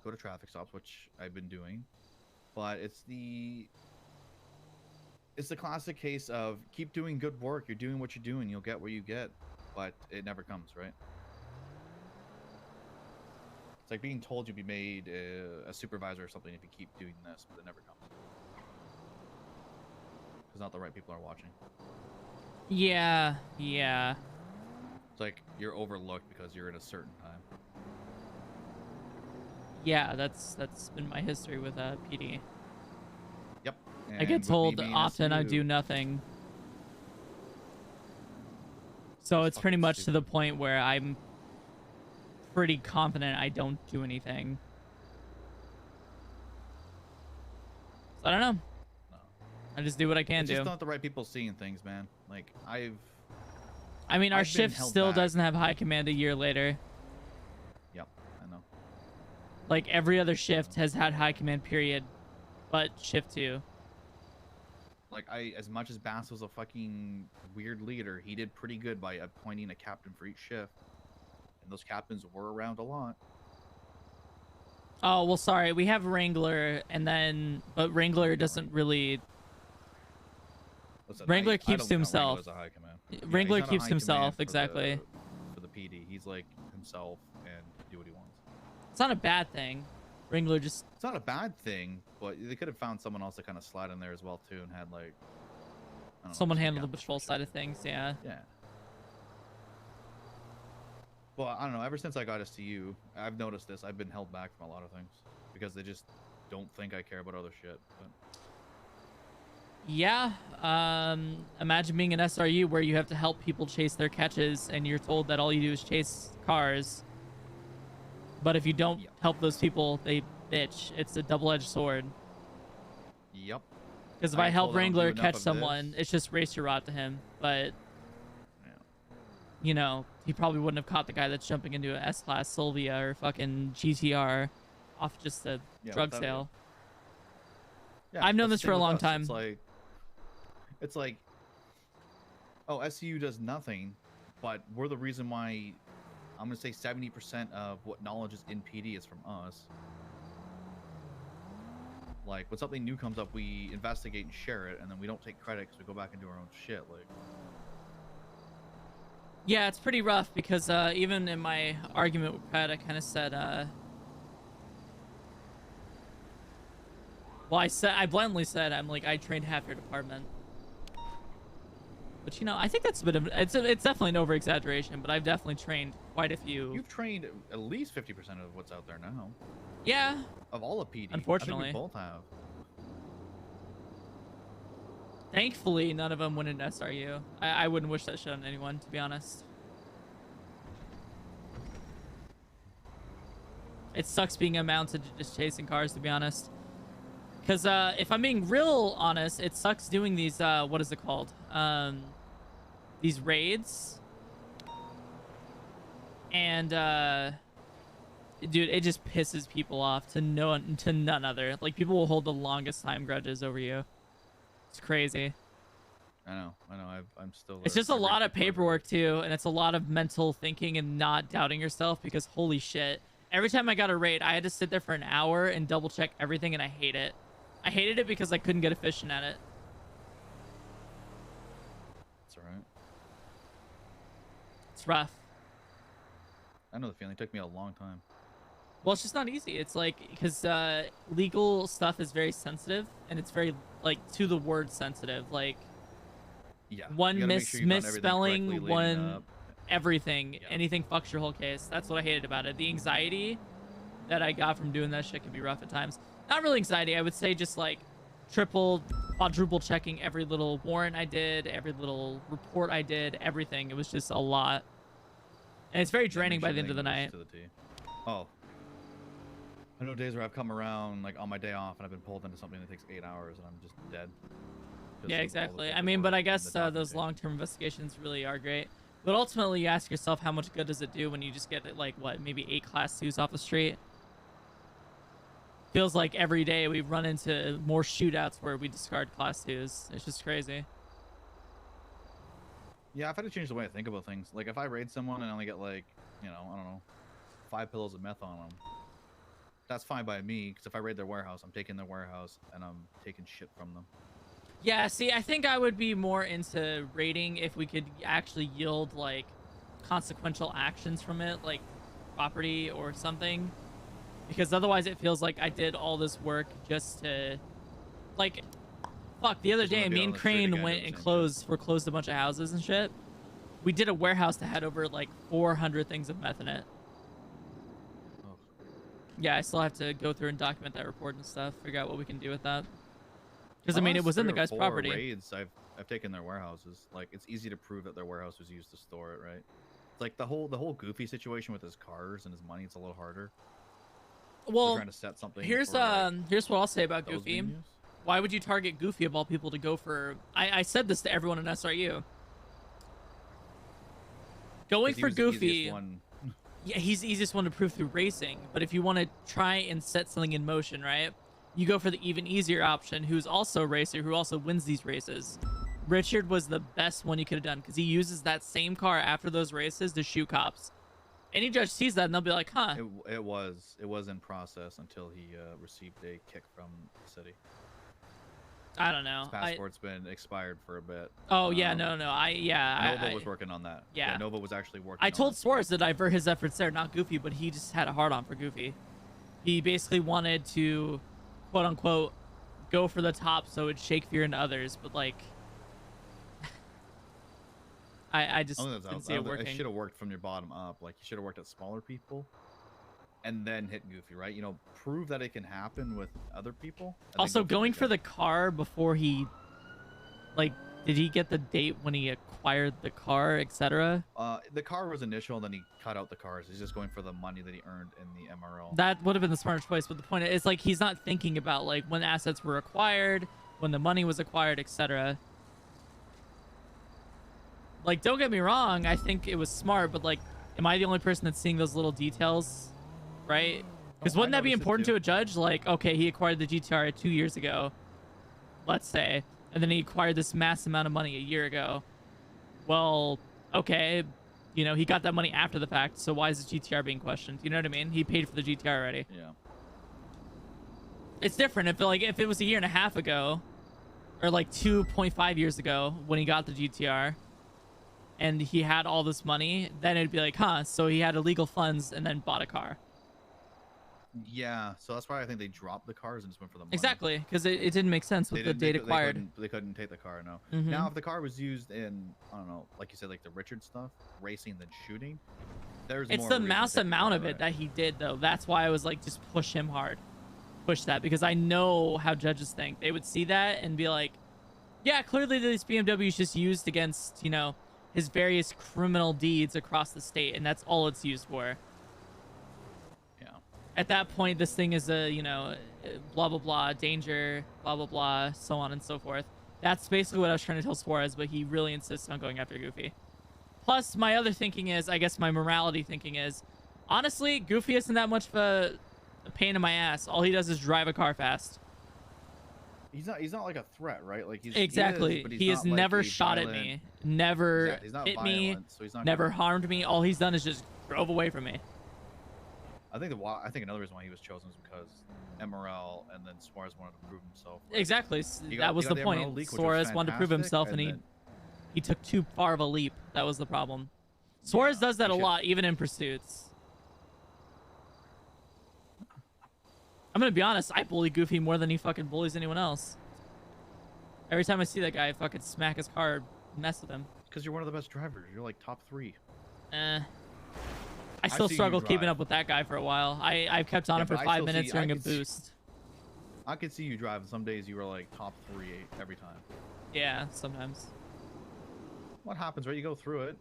go to traffic stops, which I've been doing. But it's the classic case of keep doing good work. You're doing what you're doing. You'll get what you get, but it never comes, right? It's like being told you'll be made a supervisor or something if you keep doing this, but it never comes. because not the right people are watching. Yeah, yeah. It's like you're overlooked because you're at a certain time. Yeah, that's been my history with PD. Yep. I get told often I do nothing. So it's pretty much to the point where I'm pretty confident I don't do anything. So I don't know. I just do what I can It's do. just not the right people seeing things, man. Like I mean, our I've been shift held still back. doesn't have high command a year later. Yep, I know. Like every other shift has had high command period, but shift 2. Like as much as Bass was a fucking weird leader, he did pretty good by appointing a captain for each shift. And those captains were around a lot. Oh, well, sorry. We have Wrangler, but Wrangler doesn't really... Listen, Wrangler I keeps don't to count Wrangler himself. as a high command. Yeah, Wrangler he's not a keeps high himself, command for exactly. For the PD, he's like himself and do what he wants. It's not a bad thing. Wrangler just... It's not a bad thing, but they could have found someone else to kind of slide in there as well, too, and had, like... I don't know, Someone some handle the captains patrol for side sure. of things, yeah. Yeah. Well, I don't know. Ever since I got STU, I've noticed this. I've been held back from a lot of things because they just don't think I care about other shit. But... Yeah. Imagine being an SRU where you have to help people chase their catches and you're told that all you do is chase cars. But if you don't help those people, they bitch. It's a double-edged sword. Yep. Because if I help Wrangler catch someone, it's just race your rod to him. But, you know, he probably wouldn't have caught the guy that's jumping into an S-Class Sylvia or fucking GTR off just a drug without sale. Yeah, I've known that's this the for a thing with long us. time. It's like, oh, SCU does nothing, but we're the reason why. I'm gonna say 70% of what knowledge is in PD is from us. Like when something new comes up, we investigate and share it, and then we don't take credit because we go back and do our own shit. Like, Yeah, it's pretty rough because even in my argument with Pat, I kind of said, well, I bluntly said, I'm like, I trained half your department. But you know, I think that's a bit of it's definitely an over exaggeration, but I've definitely trained quite a few. you've trained at least 50% of what's out there now. Yeah. Of all of PD. Unfortunately. I think we both have. Thankfully, none of them went into SRU. I wouldn't wish that shit on anyone, to be honest. It sucks being amounted to just chasing cars, to be honest. Because if I'm being real honest, it sucks doing these, what is it called? These raids. And, dude, it just pisses people off to none other. Like, people will hold the longest time grudges over you. It's crazy. I know. I'm still. It's just a lot of paperwork too, and it's a lot of mental thinking and not doubting yourself because holy shit. Every time I got a raid, I had to sit there for an hour and double check everything, and I hate it. I hated it because I couldn't get efficient at it. That's alright. It's rough. I know the feeling. It took me a long time. Well, it's just not easy. It's like, because legal stuff is very sensitive, and it's very, like, to the word sensitive. Like, Yeah. one you gotta make sure you've done everything misspelling, correctly leading one up. everything, anything fucks your whole case. That's what I hated about it. The anxiety that I got from doing that shit can be rough at times. Not really anxiety. I would say just, like, triple, quadruple checking every little warrant I did, every little report I did, everything. It was just a lot. And it's very draining by the end of the night. Oh. I know days where I've come around like on my day off and I've been pulled into something that takes 8 hours and I'm just dead. Just Yeah, with all the exactly. I paperwork mean, but I and guess the those documentation. long-term investigations really are great. But ultimately, you ask yourself, how much good does it do when you just get, like, what, maybe 8 Class 2s off the street? Feels like every day we run into more shootouts where we discard Class 2s. It's just crazy. Yeah, I've had to change the way I think about things. Like if I raid someone and I only get like, you know, I don't know, 5 pills of meth on them, that's fine by me. Because if I raid their warehouse, I'm taking their warehouse and I'm taking shit from them. Yeah, see, I think I would be more into raiding if we could actually yield, like, consequential actions from it, like property or something. Because otherwise it feels like I did all this work just to, like, Fuck, the other Just wanna day, be me on and the street again Crane went doing and the same closed a bunch of houses and shit. We did a warehouse that had over like 400 things of meth in it. Oh. Yeah, I still have to go through and document that report and stuff, figure out what we can do with that. Because I The mean, it last was in the 3 or guy's 4 property. Raids, I've taken their warehouses. Like, it's easy to prove that their warehouse was used to store it, right? It's like the whole Goofy situation with his cars and his money. It's a little harder. Well, They're trying to set something. here's for, like, here's what I'll say about those Goofy. being used. Why would you target Goofy of all people to go for? I said this to everyone in SRU. Going 'Cause he for was the easiest Goofy. one. Yeah, he's the easiest one to prove through racing. But if you want to try and set something in motion, right? You go for the even easier option, who's also a racer, who also wins these races. Richard was the best one you could have done because he uses that same car after those races to shoot cops. Any judge sees that and they'll be like, huh. It was in process until he received a kick from the city. I don't know. His passport's been expired for a bit. Oh yeah, no. Nova was working on that. Yeah. Nova was actually working. I told Suarez to divert his efforts there, not Goofy, but he just had a hard on for Goofy. He basically wanted to, quote unquote, go for the top so it'd shake fear into others, but like, I just didn't see it working. It should have worked from your bottom up. Like, you should have worked at smaller people, and then hit Goofy, right? You know, prove that it can happen with other people. Also, going for the car before he, like, did he get the date when he acquired the car, etc.? The car was initial, and then he cut out the cars. He's just going for the money that he earned in the MRL. That would have been the smarter choice, but the point is, like, he's not thinking about, like, when assets were acquired, when the money was acquired, etc. Like, don't get me wrong, I think it was smart, but, like, am I the only person that's seeing those little details, right? Because wouldn't that be important to a judge? Like, okay, he acquired the GTR 2 years ago, let's say, and then he acquired this mass amount of money a year ago. Well, okay, you know, he got that money after the fact, so why is the GTR being questioned? You know what I mean? He paid for the GTR already. Yeah. It's different if it was a year and a half ago, or like 2.5 years ago when he got the GTR, and he had all this money, then it'd be like, huh, so he had illegal funds and then bought a car. Yeah, so that's why I think they dropped the cars and just went for the money. Exactly, because it didn't make sense with the date acquired. They couldn't take the car, no. Mhm. Now, if the car was used in, I don't know, like you said, like the Richard stuff, racing than shooting, there's It's more the reason to mass take the amount car, of it right? that he did, though. That's why I was like, just push him hard. Push that, because I know how judges think. They would see that and be like, yeah, clearly this BMW is just used against, you know, his various criminal deeds across the state, and that's all it's used for. Yeah. At that point, this thing is a, you know, blah, blah, blah, danger, blah, blah, blah, so on and so forth. That's basically what I was trying to tell Suarez, but he really insists on going after Goofy. Plus, my other thinking is, I guess my morality thinking is, honestly, Goofy isn't that much of a pain in my ass. All he does is drive a car fast. He's not like a threat, right? Like Exactly. He has never shot at me, never Exactly. He's not hit me, violent, so he's not never gonna- harmed me. All he's done is just drove away from me. I think another reason why he was chosen is because MRL and then Suarez wanted to prove himself. Exactly. You That was got the MRL point. leak, which was Suarez wanted to prove fantastic, himself, and then- he took too far of a leap. That was the problem. Suarez does that a lot, even in pursuits. I'm gonna be honest. I bully Goofy more than he fucking bullies anyone else. Every time I see that guy, I fucking smack his car, mess with him. Because you're one of the best drivers. You're like top 3. I I've still seen you struggled keeping drive. up with that guy for a while. I've kept on Yeah, him for but I 5 still minutes see- during I a could see- boost. I could see you drive, and some days you were like top 3 every time. Yeah, sometimes. What happens, right? You go through it.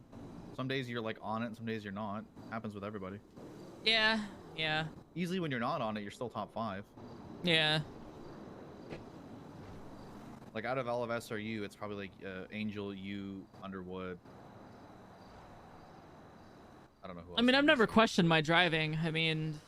Some days you're like on it, and some days you're not. Happens with everybody. Yeah, yeah, Easily when you're not on it, you're still top 5. yeah. Like out of all of SRU, it's probably like Angel, you, Underwood. I don't know who else. I mean, I've never questioned my driving. I mean,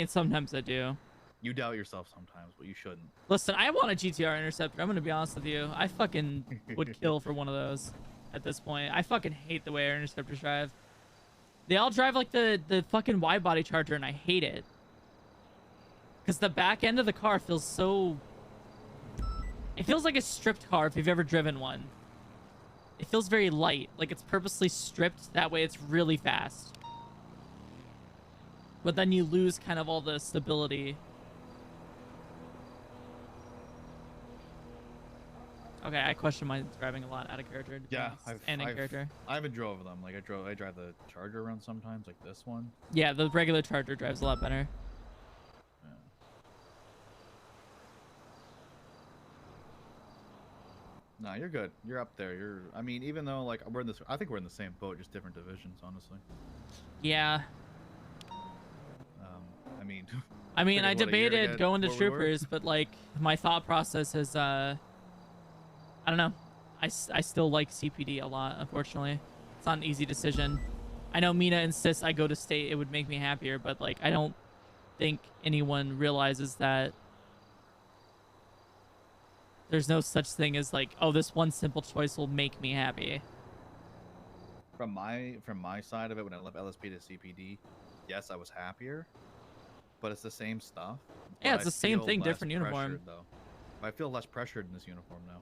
sometimes I do. You doubt yourself sometimes, but you shouldn't. Listen, I want a GTR Interceptor. I'm gonna be honest with you. I fucking would kill for one of those at this point. I fucking hate the way our Interceptors drive. They all drive like the fucking wide body Charger, and I hate it. Because the back end of the car feels so... It feels like a stripped car if you've ever driven one. It feels very light, like it's purposely stripped. That way it's really fast. But then you lose kind of all the stability. Okay, I question my driving a lot out of character. to be Yeah, honest, and in character. I haven't drove them. Like I drive the Charger around sometimes, like this one. Yeah, the regular Charger drives a lot better. No, you're good. You're up there. I mean, even though like we're in this, I think we're in the same boat, just different divisions, honestly. Yeah. I mean. I took us, what, a year to debated get going to where we were? troopers, but like my thought process is, I don't know. I still like CPD a lot. Unfortunately, it's not an easy decision. I know Mina insists I go to state; it would make me happier, but like I don't think anyone realizes that there's no such thing as like, oh, this one simple choice will make me happy. From my side of it, when I left LSP to CPD, yes, I was happier, but it's the same stuff. Yeah, but it's I the same feel thing, less different uniform. pressured, though. I feel less pressured in this uniform now.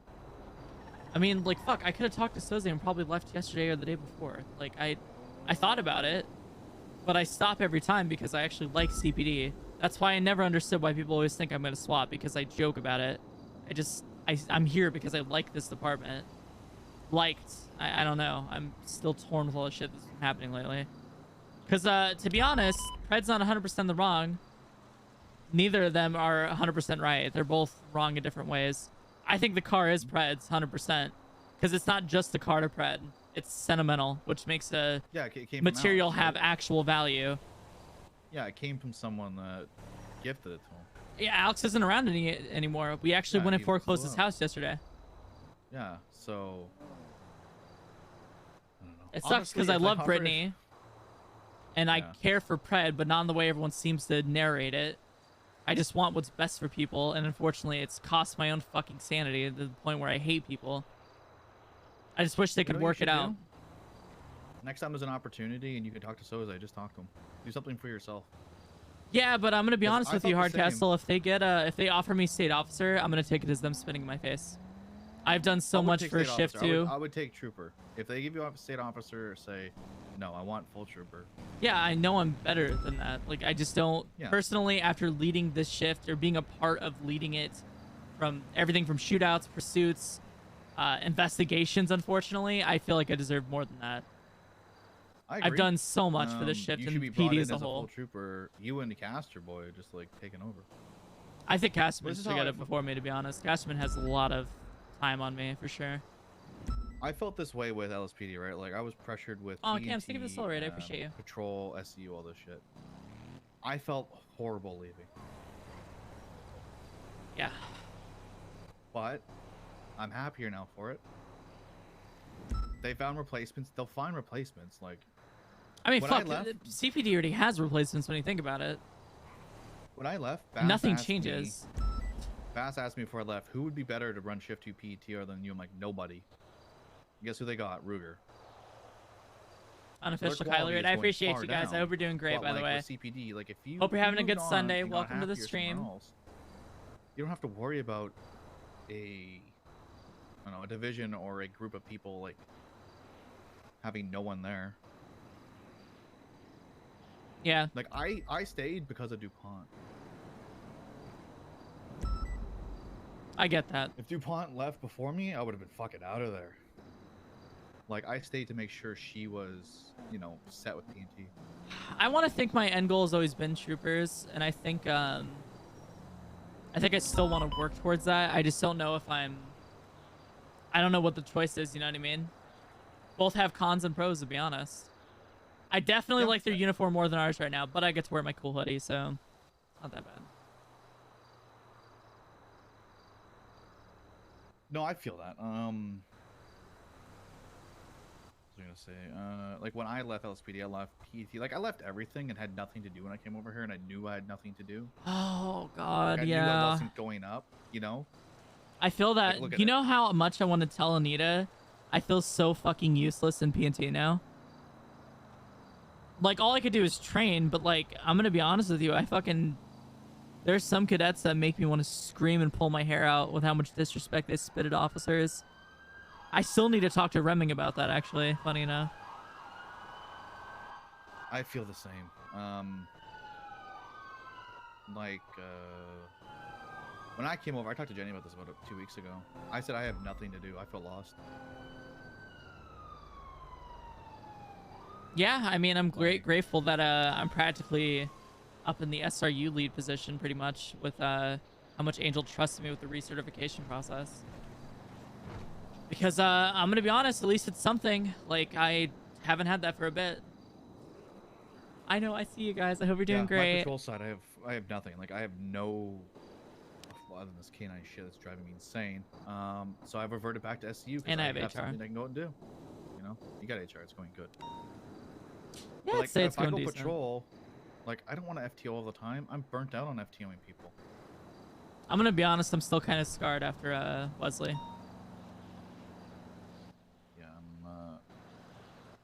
I mean, like, fuck, I could have talked to Soze and probably left yesterday or the day before. Like, I thought about it, but I stop every time because I actually like CPD. That's why I never understood why people always think I'm going to swap, because I joke about it. I'm here because I like this department. I don't know. I'm still torn with all the shit that's been happening lately. Because, to be honest, Pred's not 100% the wrong. Neither of them are 100% right. They're both wrong in different ways. I think the car is Pred's 100%. Because it's not just the car to Pred. It's sentimental, which makes a it came from material Alex, have right? actual value. Yeah, it came from someone that gifted it to him. Yeah, Alex isn't around anymore. We actually Yeah, went and he foreclosed blew his up. house yesterday. Yeah, so. I don't know. It sucks because I Honestly, if love hover- Brittany. And I care for Pred, but not in the way everyone seems to narrate it. I just want what's best for people, and unfortunately, it's cost my own fucking sanity to the point where I hate people. I just wish they You could know what you work it should out. do? Next time there's an opportunity and you can talk to Soze, just talk to him. Do something for yourself. Yeah, but I'm gonna be 'Cause honest I with you, thought the same. Hardcastle. If they offer me state officer, I'm gonna take it as them spitting in my face. I've done so I would much take for state shift officer. 2. I would take trooper. If they give you a state officer, say, no, I want full trooper. Yeah, I know I'm better than that. Like, I just don't Yeah. personally, after leading this shift or being a part of leading it, from everything from shootouts, pursuits, investigations. Unfortunately, I feel like I deserve more than that. I I've agree. done so much for this shift You and should be brought PD in as a full whole. trooper. You and the Caster boy are just like taking over. I think Castman This is should how get I it before me, to be honest. Castman has a lot of time on me, for sure. I felt this way with LSPD, right? Like I was pressured with. Oh, Cam, PNT, thank you for the soul rate. I appreciate you. Patrol, SCU, all this shit. I felt horrible leaving. Yeah. But I'm happier now for it. They found replacements. They'll find replacements. Like. I mean, when fuck. left- CPD already has replacements when you think about it. When I left, Bass Nothing asked changes. Bass asked me before I left, who would be better to run shift 2 PETR than you? I'm like, nobody. Guess who they got? Ruger. Unofficial So their quality Kylie rate. is I going appreciate far you guys. down. I hope you're doing great, But, by the like, way. with CPD, like if you Hope you're having a moved good on Sunday. and got Welcome to the happier stream. somewhere else, you don't have to worry about a, I don't know, a division or a group of people like having no one there. Yeah. Like I stayed because of DuPont. I get that. If DuPont left before me, I would have been fucking out of there. Like I stayed to make sure she was, you know, set with PNT. I want to think my end goal has always been troopers, and I think I still want to work towards that. I just don't know if I don't know what the choice is, you know what I mean? Both have cons and pros, to be honest. I definitely like their uniform more than ours right now, but I get to wear my cool hoodie, so it's not that bad. No, I feel that. What was I gonna say? Like when I left LSPD, I left PET. Like I left everything and had nothing to do when I came over here, and I knew I had nothing to do. Oh God, Like, I knew yeah. I wasn't going up, you know. I feel that. look at You it. know how much I want to tell Anita? I feel so fucking useless in PNT now. Like all I could do is train, but like I'm gonna be honest with you, there's some cadets that make me want to scream and pull my hair out with how much disrespect they spit at officers. I still need to talk to Remming about that, actually. Funny enough. I feel the same. When I came over, I talked to Jenny about this about 2 weeks ago. I said I have nothing to do. I feel lost. Yeah, I mean, I'm grateful that I'm practically up in the SRU lead position pretty much with how much Angel trusted me with the recertification process. Because I'm gonna be honest, at least it's something. Like, I haven't had that for a bit. I know, I see you guys. I hope you're doing great. My patrol side, I have nothing. Like, I have no, well, other than this canine shit that's driving me insane. So I've reverted back to SCU because I have HR. Something I can go and do. You know, you got HR. It's going good. Yeah, but, like, I'd say it's if I going go decent. patrol, like, I don't want to FTO all the time. I'm burnt out on FTOing people. I'm gonna be honest. I'm still kind of scarred after Wesley. Yeah,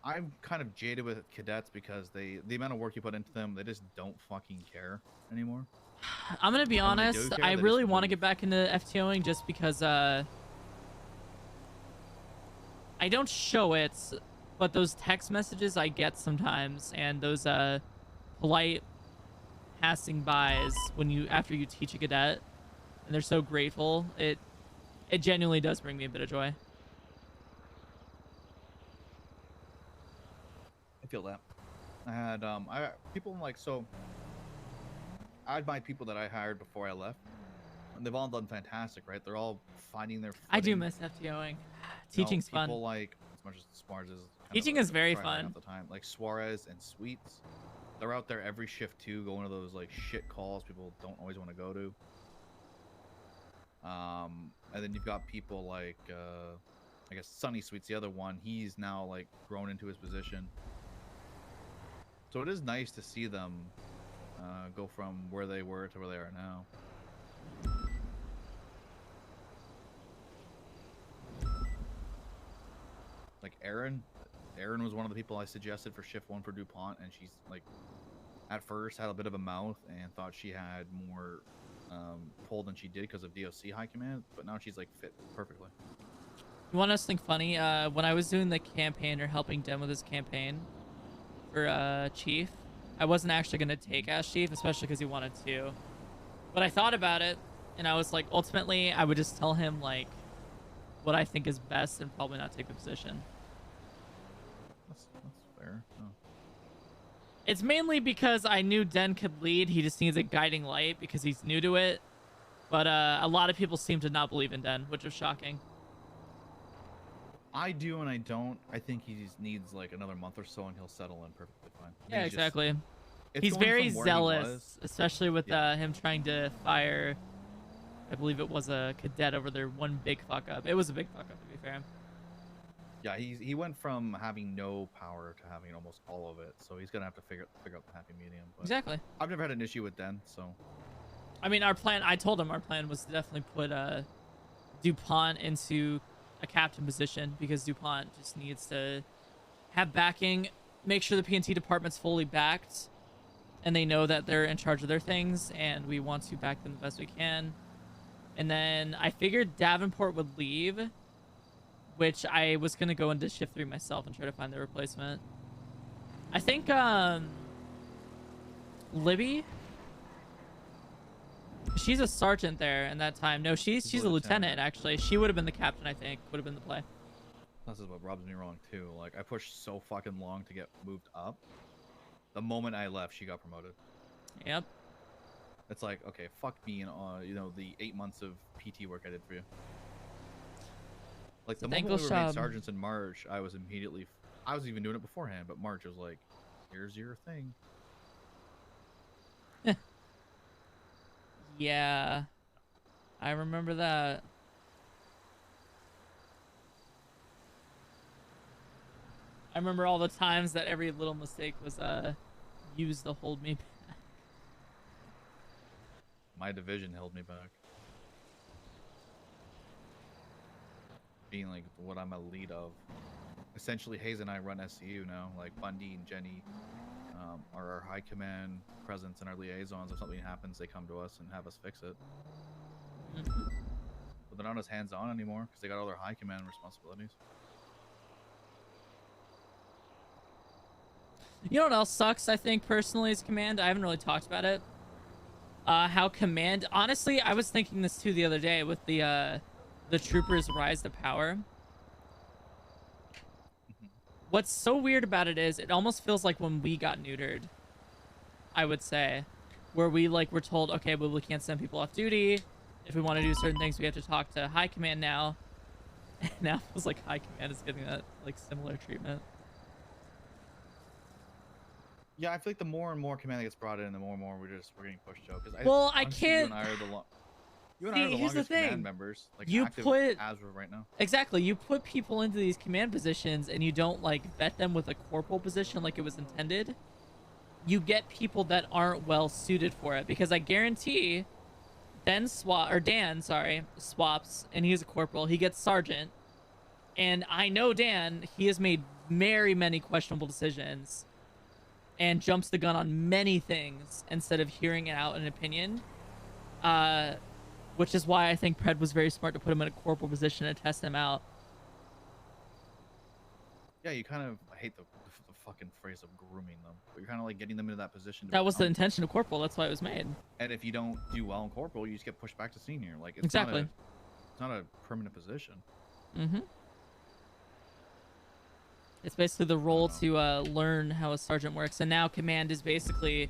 I'm kind of jaded with cadets because the amount of work you put into them, they just don't fucking care anymore. I'm gonna be And when they honest. do care, I they really just want to move. get back into FTOing just because I don't show it, but those text messages I get sometimes and those polite passing bys after you teach a cadet and they're so grateful, it genuinely does bring me a bit of joy. I feel that. I had people like, so I had my people that I hired before I left, and they've all done fantastic, right? They're all finding their footing. I do miss FTOing. Teaching's people fun. Like, as much as Suarez is teaching is very fun half the time. Like Suarez and Sweets, they're out there every shift too, going to those like shit calls people don't always want to go to. And then you've got people like I guess Sunny Sweets, the other one. He's now like grown into his position. So it is nice to see them go from where they were to where they are now. Like Erin was one of the people I suggested for shift 1 for DuPont, and she's like, at first had a bit of a mouth and thought she had more pull than she did because of DOC high command, but now she's like fit perfectly. You want us to think funny? When I was doing the campaign or helping Den with his campaign for Chief, I wasn't actually gonna take Ash Chief, especially because he wanted to. But I thought about it, and I was like, ultimately, I would just tell him like what I think is best and probably not take the position. That's fair. Oh. It's mainly because I knew Den could lead. He just needs a guiding light because he's new to it. But a lot of people seem to not believe in Den, which is shocking. I do and I don't. I think he needs like another month or so and he'll settle in perfectly fine. Yeah, exactly. It's He's going very from where he zealous, was. especially with him trying to fire, I believe it was a cadet over there, one big fuck up. It was a big fuck up, to be fair. Yeah, he went from having no power to having almost all of it, so he's gonna have to figure out the happy medium. But Exactly. I've never had an issue with Den, so. I mean, our plan, I told him our plan was to definitely put DuPont into a captain position because DuPont just needs to have backing, make sure the PNT department's fully backed, and they know that they're in charge of their things, and we want to back them the best we can. And then I figured Davenport would leave, which I was going to go into shift 3 myself and try to find the replacement. I think Libby, she's a sergeant there in that time. No, she's a lieutenant, actually. She would have been the captain, I think. Would have been the play. This is what rubs me wrong too. Like, I pushed so fucking long to get moved up. The moment I left, she got promoted. Yep. It's like, okay, fuck me and you know, the 8 months of PT work I did for you. Like, the moment we were made sergeants in March, I was immediately, I was even doing it beforehand, but March was like, here's your thing. Yeah, I remember that. I remember all the times that every little mistake was used to hold me back. My division held me back. Being like what I'm a lead of. Essentially, Hayes and I run SCU now. Like Bundy and Jenny are our high command presence and our liaisons. If something happens, they come to us and have us fix it. But they're not as hands-on anymore because they got all their high command responsibilities. You know what else sucks, I think, personally, as command? I haven't really talked about it. how command. Honestly, I was thinking this too the other day with the troopers' rise to power. What's so weird about it is it almost feels like when we got neutered, I would say, where we like were told, okay, well, we can't send people off duty. If we want to do certain things, we have to talk to high command now. And now it feels like high command is getting that like similar treatment. Yeah, I feel like the more and more command that gets brought in, the more and more we're getting pushed out. Well, I honestly, can't. You and I are the See, here's the longest command thing. members, like You active put as of right now. exactly. You put people into these command positions, and you don't like vet them with a corporal position like it was intended. You get people that aren't well suited for it, because I guarantee Dan swaps, and he's a corporal. He gets sergeant, and I know Dan. He has made very many questionable decisions, and jumps the gun on many things instead of hearing out an opinion. Which is why I think Pred was very smart to put him in a corporal position and test him out. Yeah, you kind of I hate the fucking phrase of grooming them, but you're kind of like getting them into that position. That was the intention of corporal. That's why it was made. And if you don't do well in corporal, you just get pushed back to senior. Like it's exactly. It's not a permanent position. Mm-hmm. It's basically the role to learn how a sergeant works, and now command is basically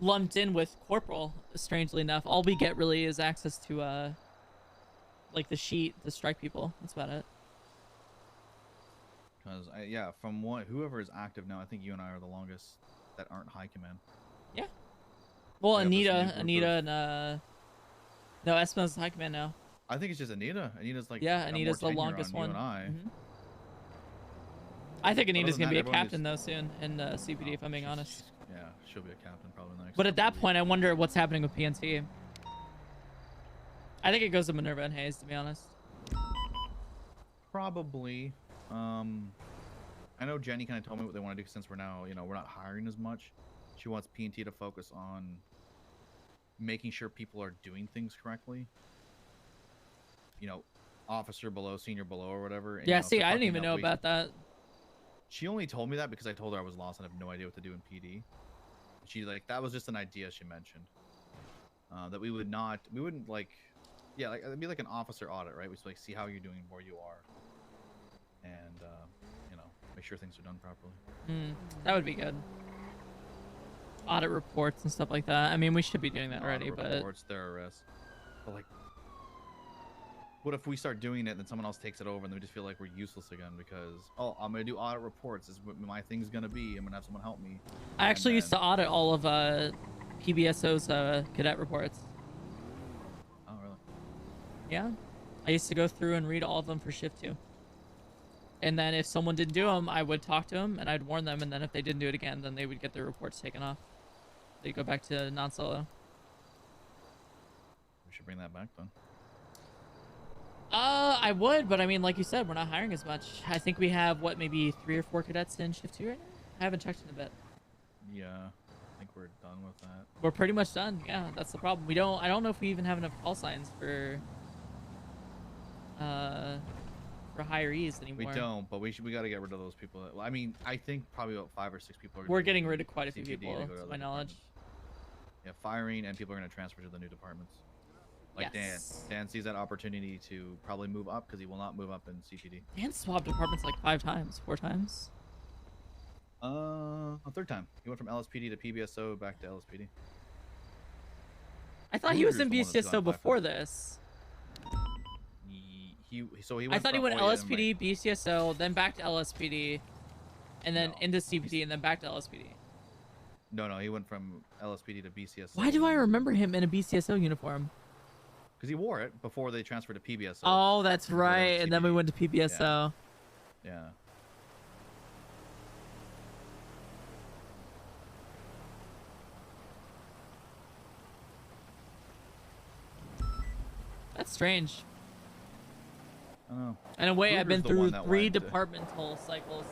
lumped in with corporal. Strangely enough, all we get really is access to like the sheet to strike people. That's about it. Because from whoever is active now, I think you and I are the longest that aren't high command. Yeah. Well, Anita, and no, Espen's high command now. I think it's just Anita. Anita's like Anita's the longest one. I think Anita's gonna be a captain though soon in CPD, if I'm being honest. Yeah, she'll be a captain probably next. But at that point, I wonder what's happening with PNT. I think it goes to Minerva and Hayes, to be honest. Probably. I know Jenny kind of told me what they want to do since we're now, we're not hiring as much. She wants PNT to focus on making sure people are doing things correctly. Officer below, senior below, or whatever. And, yeah, see, I didn't even know about that. She only told me that because I told her I was lost and I have no idea what to do in PD. She that was just an idea she mentioned. That we wouldn't it'd be like an officer audit, right? We just see how you're doing, where you are, and make sure things are done properly. That would be good. Audit reports and stuff like that. I mean, we should be doing that already, but reports, their arrests. But what if we start doing it and then someone else takes it over and then we just feel like we're useless again because I'm gonna do audit reports. This is what my thing's gonna be. I'm gonna have someone help me. I actually used to audit all of PBSO's cadet reports. Oh really? Yeah, I used to go through and read all of them for shift 2. And then if someone didn't do them, I would talk to them and I'd warn them. And then if they didn't do it again, then they would get their reports taken off. They go back to non-solo. We should bring that back then. I would, but I mean, like you said, we're not hiring as much. I think we have maybe 3 or 4 cadets in shift 2 right now. I haven't checked in a bit. Yeah, I think we're done with that. We're pretty much done. Yeah, that's the problem. I don't know if we even have enough call signs for hirees anymore. We don't, but we got to get rid of those people. I mean, I think probably about 5 or 6 people are. We're getting rid of quite a few people, to my knowledge. Yeah, firing, and people are going to transfer to the new departments. Like yes. Dan sees that opportunity to probably move up because he will not move up in CPD. Dan swapped departments like 4 times. A third time. He went from LSPD to PBSO back to LSPD. I thought he was in BCSO before this. I thought he went LSPD, BCSO, then back to LSPD, and then into CPD, and then back to LSPD. No, he went from LSPD to BCSO. Why do I remember him in a BCSO uniform? Because he wore it before they transferred to PBSO. Oh, that's right. And then we went to PBSO. Yeah. That's strange. I don't know. In a way, I've been through 3 departmental cycles.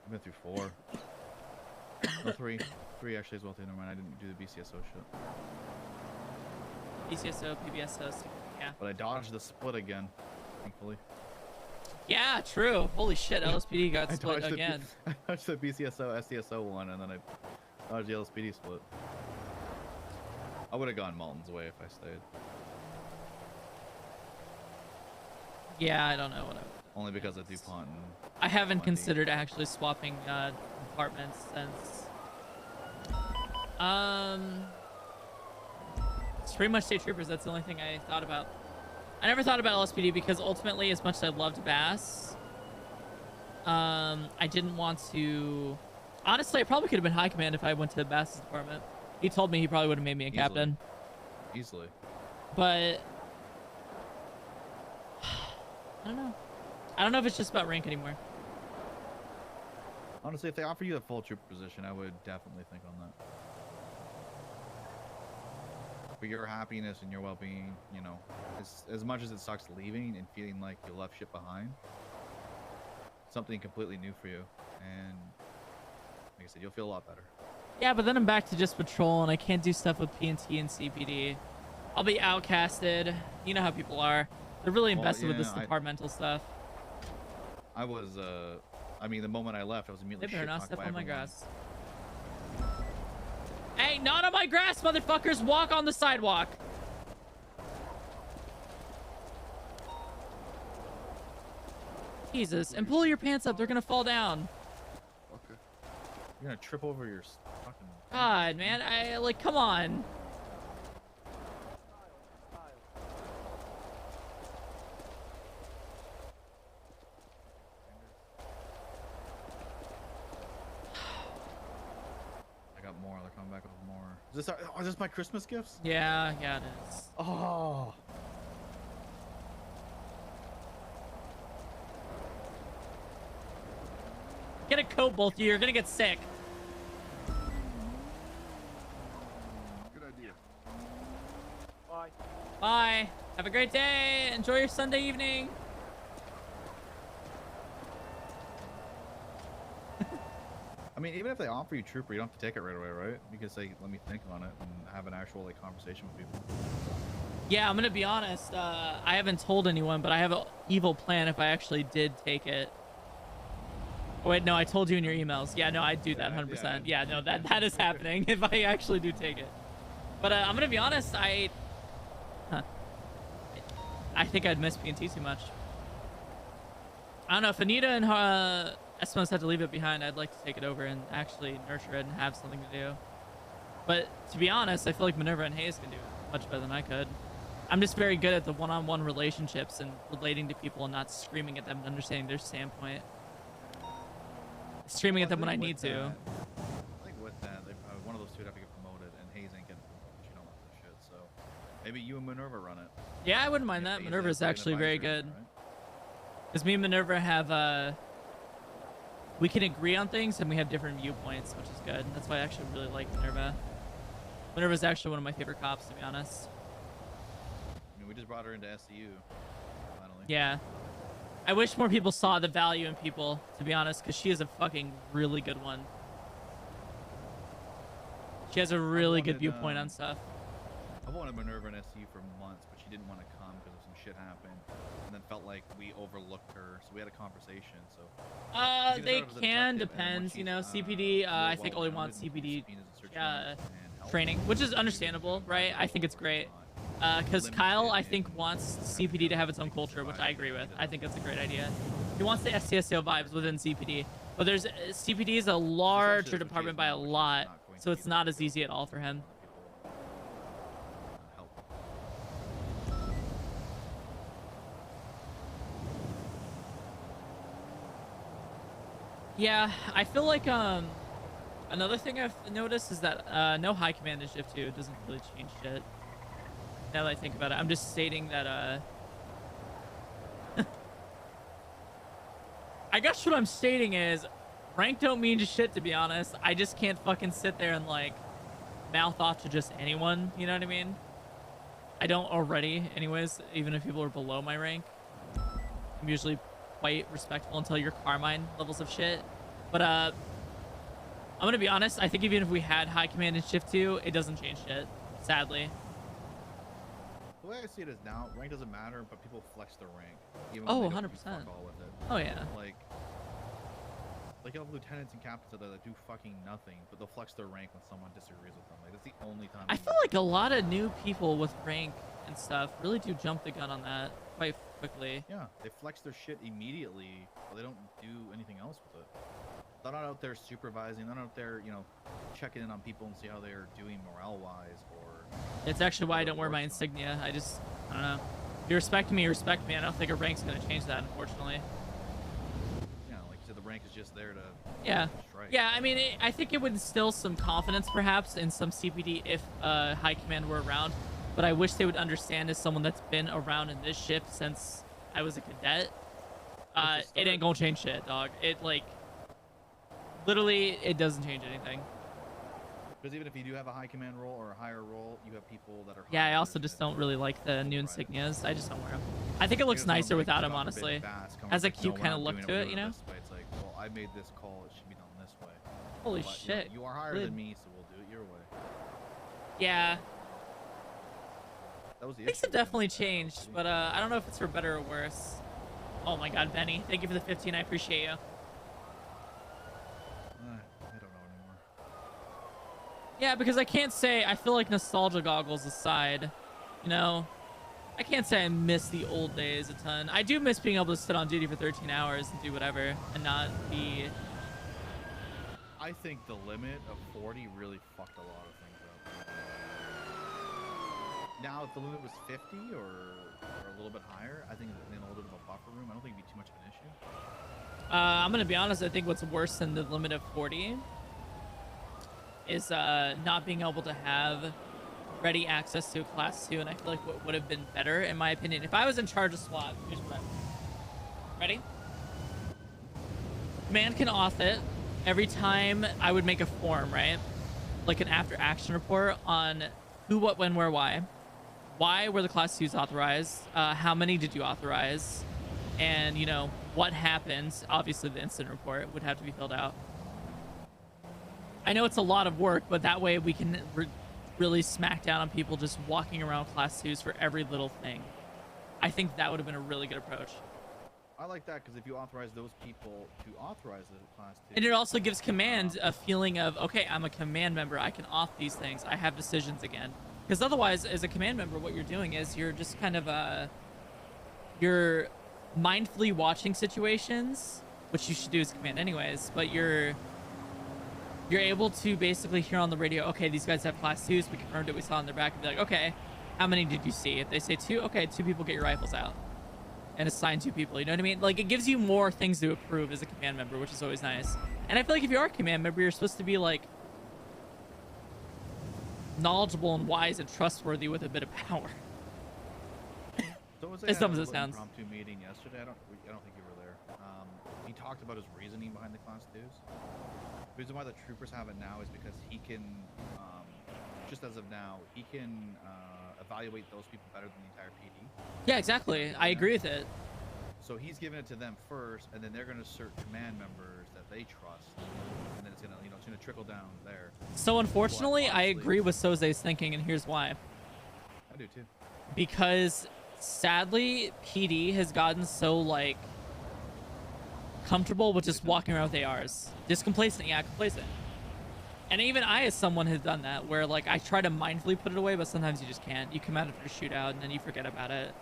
I've been through 4. No, 3. 3 actually as well. Never mind. I didn't do the BCSO shit. BCSO, PBSO, yeah. But I dodged the split again, thankfully. Yeah, true. Holy shit, LSPD got split again. I dodged the BCSO, SCSO one, and then I dodged the LSPD split. I would have gone Malton's way if I stayed. Yeah, I don't know what I would. Only because of DuPont. And I haven't Bundy. considered actually swapping departments since. It's pretty much State Troopers. That's the only thing I thought about. I never thought about LSPD because ultimately, as much as I loved Bass, I didn't want to. Honestly, I probably could have been high command if I went to Bass's department. He told me he probably would have made me a captain. Easily. But I don't know. I don't know if it's just about rank anymore. Honestly, if they offer you a full trooper position, I would definitely think on that. For your happiness and your well-being, you know, as much as it sucks leaving and feeling like you left shit behind, something completely new for you, and like I said, you'll feel a lot better. Yeah, but then I'm back to just patrol, and I can't do stuff with PNT and CPD. I'll be outcasted. You know how people are. They're really invested with this departmental stuff. I was, I mean, the moment I left, I was immediately They better not shit-talked step by on my everyone. grass. Hey, not on my grass, motherfuckers! Walk on the sidewalk. Jesus, and pull your pants up. They're gonna fall down. Okay. You're gonna trip over your fucking... God, man, come on. I got more. They're coming back with more. Is this, are this my Christmas gifts? Yeah, it is. Oh. Get a coat, both of you. You're gonna get sick. Good idea. Bye. Bye. Have a great day. Enjoy your Sunday evening. I mean, even if they offer you trooper, you don't have to take it right away, right? You can say, let me think on it and have an actual like conversation with people. Yeah, I'm gonna be honest. I haven't told anyone, but I have an evil plan if I actually did take it. Oh, wait, no, I told you in your emails. Yeah, no, I'd do that 100%. Yeah, no, that is happening if I actually do take it. But I'm gonna be honest. I think I'd miss PNT too much. I don't know if Anita and Espinosa had to leave it behind. I'd like to take it over and actually nurture it and have something to do. But to be honest, I feel like Minerva and Hayes can do it much better than I could. I'm just very good at the one-on-one relationships and relating to people and not screaming at them and understanding their standpoint. Screaming at them when I need to. I think with that, one of those two would have to get promoted, and Hayes ain't getting promoted. She don't want that shit. So maybe you and Minerva run it. Yeah, I wouldn't mind that. Minerva's actually very good. Because me and Minerva have we can agree on things and we have different viewpoints, which is good. That's why I actually really like Minerva. Minerva's actually one of my favorite cops, to be honest. I mean, we just brought her into SCU. Finally. Yeah. I wish more people saw the value in people, to be honest, because she is a fucking really good one. She has a really good viewpoint on stuff. I wanted Minerva in SCU for months, but she didn't want to come because some shit happened, and then felt like we overlooked her. So we had a conversation. So they can depends, you know. CPD, I think only wants CPD training, which is understandable, right? I think it's great. Because Kyle, I think, wants CPD to have its own culture, which I agree with. I think that's a great idea. He wants the STSO vibes within CPD, but there's CPD is a larger department by a lot, so it's not as easy at all for him. Yeah, I feel like another thing I've noticed is that no high command in Shift 2 doesn't really change shit. Now that I think about it, I'm just stating that I guess what I'm stating is rank don't mean shit, to be honest. I just can't fucking sit there and like mouth off to just anyone, you know what I mean? I don't already anyways, even if people are below my rank. I'm usually quite respectful until your Carmine levels of shit. But I'm gonna be honest, I think even if we had high command in Shift 2, it doesn't change shit, sadly. The way I see it is now, rank doesn't matter, but people flex their rank. Even Oh, when they don't 100%. do fuck all with it. Oh, yeah. Like, Like, you'll have lieutenants and captains out there that do fucking nothing, but they'll flex their rank when someone disagrees with them. Like, that's the only time. I feel like a lot of new people with rank and stuff really do jump the gun on that quite quickly. Yeah, they flex their shit immediately, but they don't do anything else with it. They're not out there supervising. They're not out there, you know, checking in on people and see how they're doing morale-wise, or... It's actually why I don't wear my insignia. I don't know. If you respect me, you respect me. I don't think a rank's going to change that, unfortunately. Yeah, like you said, the rank is just there to... Yeah. strike. Yeah, I mean, I think it would instill some confidence, perhaps, in some CPD if High Command were around. But I wish they would understand, as someone that's been around in this ship since I was a cadet, it ain't gonna change shit, dog. It, like, literally, it doesn't change anything. Because even if you do have a high command role or a higher role, you have people that are... Yeah, I also just don't really like the new insignias. I just don't wear them. I think it looks nicer without them, honestly. Has a cute kind of look to it, you know? It's like, well, I made this call, it should be done this way. Holy But, shit. You are higher Good. than me, so we'll do it your way. Yeah. That was the Things have definitely changed, but I don't know if it's for better or worse. Oh my god, Benny. Thank you for the 15. I appreciate you. I don't know anymore. Yeah, because I can't say, I feel like nostalgia goggles aside, you know, I can't say I miss the old days a ton. I do miss being able to sit on duty for 13 hours and do whatever and not be... I think the limit of 40 really fucked a lot of things up. Now, if the limit was 50 or a little bit higher, I think in a little bit of a buffer room, I don't think it'd be too much of an issue. I'm going to be honest, I think what's worse than the limit of 40 is not being able to have ready access to a class 2, and I feel like what would have been better, in my opinion, if I was in charge of SWAT, here's what ready? Command can auth it every time I would make a form, right? Like an after action report on who, what, when, where, why. Why were the class 2s authorized? How many did you authorize? And, you know, what happened? Obviously, the incident report would have to be filled out. I know it's a lot of work, but that way we can really smack down on people just walking around class 2s for every little thing. I think that would have been a really good approach. I like that because if you authorize those people to authorize the class 2... And it also gives command a feeling of, okay, I'm a command member. I can auth these things. I have decisions again. Because otherwise, as a command member, what you're doing is you're just kind of, you're mindfully watching situations, which you should do as command anyways, but you're able to basically hear on the radio, okay, these guys have class 2s. We confirmed it. We saw on their back and be like, okay, how many did you see? If they say 2, okay, 2 people, get your rifles out. And assign 2 people, you know what I mean? Like, it gives you more things to approve as a command member, which is always nice. And I feel like if you are a command member, you're supposed to be, like, knowledgeable and wise and trustworthy with a bit of power. So was As dumb as it sounds. Impromptu meeting yesterday. I don't think you were there. He talked about his reasoning behind the class 2s. The reason why the troopers have it now is because he can, just as of now, he can evaluate those people better than the entire PD. Yeah, exactly. I agree with it. So he's giving it to them first, and then they're going to assert command members that they trust, and then it's going to, it's going to trickle down there. So unfortunately, I agree with Soze's thinking, and here's why. I do too. Because sadly, PD has gotten so, like, comfortable with just walking around with ARs. Just complacent. Yeah, complacent. And even I, as someone, has done that, where, like, I try to mindfully put it away, but sometimes you just can't. You come out after a shootout, and then you forget about it.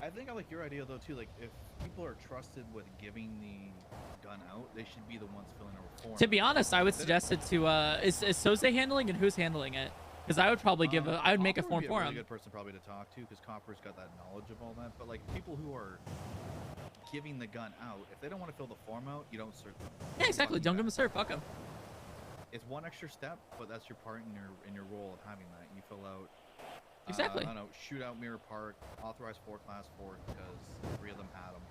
I think I like your idea, though, too. Like, if people are trusted with giving the gun out, they should be the ones filling a form. To be honest, I would suggest it to, is Soze handling, and who's handling it? Because I would probably give I would make a form for him. Would be a really good person probably to talk to, because Copper's got that knowledge of all that. But, like, people who are giving the gun out, if they don't want to fill the form out, you don't serve them. Yeah, exactly. Don't give them a serve. Fuck them. It's one extra step, but that's your part in your role of having that. You fill out exactly. I don't know, shootout Mirror Park, authorized 4 class 4 because 3 of them had them.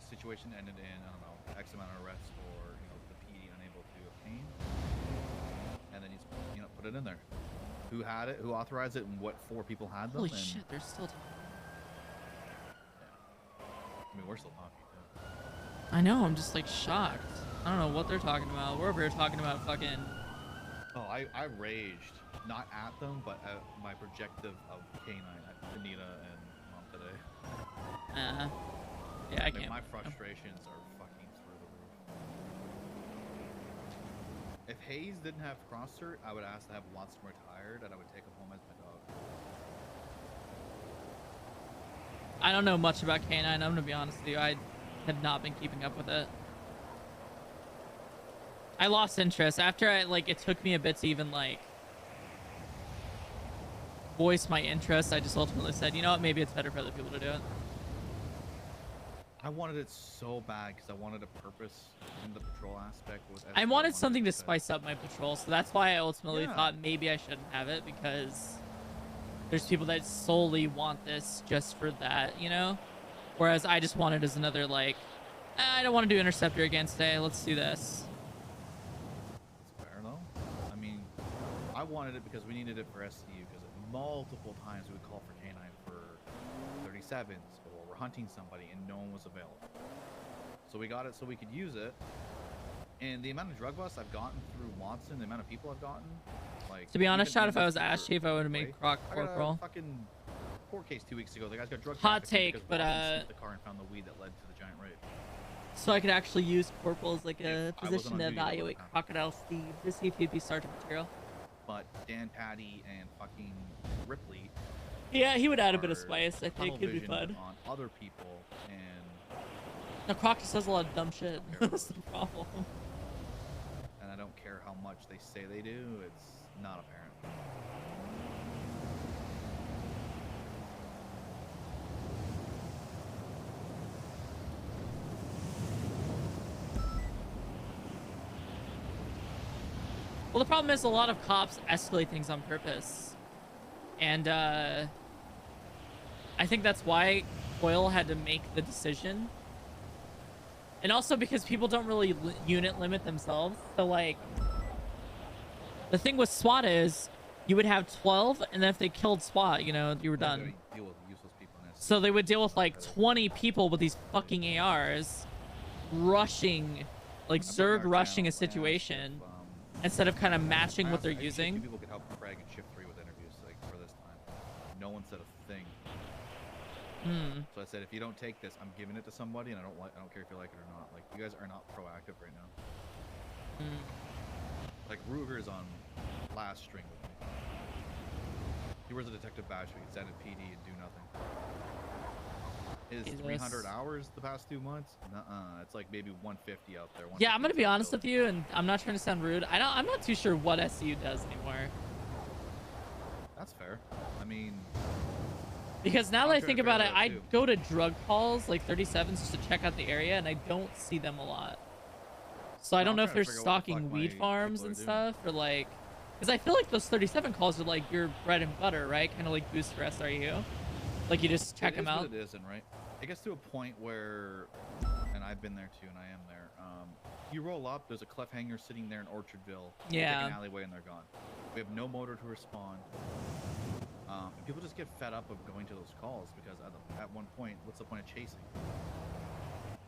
Situation ended in, I don't know, X amount of arrests or the PD unable to obtain, and then you put it in there. Who had it? Who authorized it? And what 4 people had them? Holy shit! They're still talking. Yeah. I mean, we're still talking too. I know. I'm just like shocked. I don't know what they're talking about. We're over here talking about fucking... Oh, I raged. Not at them, but at my projective of K9 at Anita and Mom today. Yeah, I can't. My frustrations are fucking Hayes didn't have cross-cert, I would ask to have Watson retired, and I would take him home as my dog. I don't know much about K9. I'm gonna be honest with you. I have not been keeping up with it. I lost interest after it took me a bit to even voice my interest. I just ultimately said, you know what, maybe it's better for other people to do it. I wanted it so bad because I wanted a purpose in the patrol aspect. I wanted something to spice up my patrol, so that's why I ultimately thought maybe I shouldn't have it, because there's people that solely want this just for that, you know? Whereas I just wanted as another, I don't want to do Interceptor again today. Let's do this. That's fair, though. I mean, I wanted it because we needed it for SCU, because multiple times we would call for K9 for 37s, or we're hunting somebody and no one was available. So we got it so we could use it. And the amount of drug busts I've gotten through Watson, the amount of people I've gotten, to be honest, Shot, if I was Ash Chief, I would have made Croc I got Corporal. a fucking court case 2 weeks ago. The guy's got drug Hot trafficking take, because but Watson sniffed the car and found the weed that led to the giant rape. So I could actually use Corporal as a I wasn't position on to duty at the evaluate time. Crocodile Steve to see if he'd be sergeant material. But Dan Patty and fucking Ripley. Yeah, he would add a bit of are spice. I think tunnel it'd be visioned fun. on other people, and No, Croc just says a lot of dumb shit. That's the problem. and I don't care how much they say they do, it's not apparent. Well, the problem is a lot of cops escalate things on purpose. And I think that's why Coyle had to make the decision. And also because people don't really unit limit themselves. So, the thing with SWAT is you would have 12, and then if they killed SWAT, you know, you were done. Deal with useless people in So they would deal with 20 people with these fucking ARs rushing, Zerg rushing a situation instead of kind of matching what they're I asked if using. two people could help Craig and Shift 3 with interviews for this time. No one said a thing. So I said, if you don't take this, I'm giving it to somebody, and I don't care if you like it or not. You guys are not proactive right now. Ruger's on last string with me. He wears a detective badge, so he can send in PD and do nothing. Is 300 hours the past 2 months? Nuh-uh. It's maybe 150 out there. Yeah, I'm gonna be honest with you, and I'm not trying to sound rude. I'm not too sure what SCU does anymore. That's fair. I mean, because now that I think about it, I go to drug calls 37s just to check out the area, and I don't see them a lot. So I don't know if they're stalking weed farms and stuff, or because I feel like those 37 calls are your bread and butter, right? Kind of boost for SRU. You just check them out. It isn't, right? It gets to a point where, and I've been there too, and I am there. You roll up, there's a cliffhanger sitting there in Orchardville. Yeah. Take an alleyway and they're gone. We have no motor to respond. And people just get fed up of going to those calls because at one point, what's the point of chasing?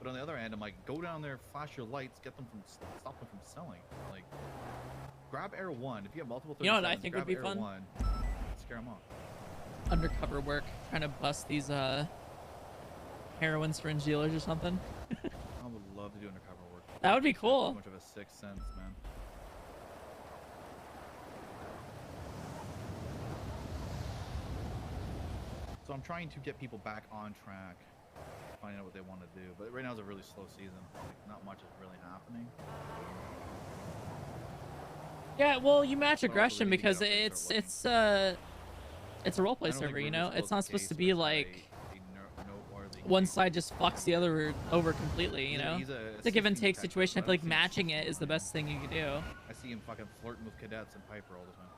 But on the other hand, I'm go down there, flash your lights, stop them from selling. Grab Air 1. If you have multiple 37s, you know what I think would be Air fun? 1, scare them off. Undercover work, trying to bust these heroin syringe dealers or something. I would love to do undercover work. That would be cool. Too much of a sixth sense, man. So I'm trying to get people back on track, finding out what they want to do. But right now is a really slow season. Not much is really happening. Yeah, well, you match aggression because it's a roleplay server, you know? It's not supposed to be one side just fucks the other over completely, you know? It's a give and take situation. I feel like matching it is the best thing you can do. I see him fucking flirting with cadets and Piper all the time.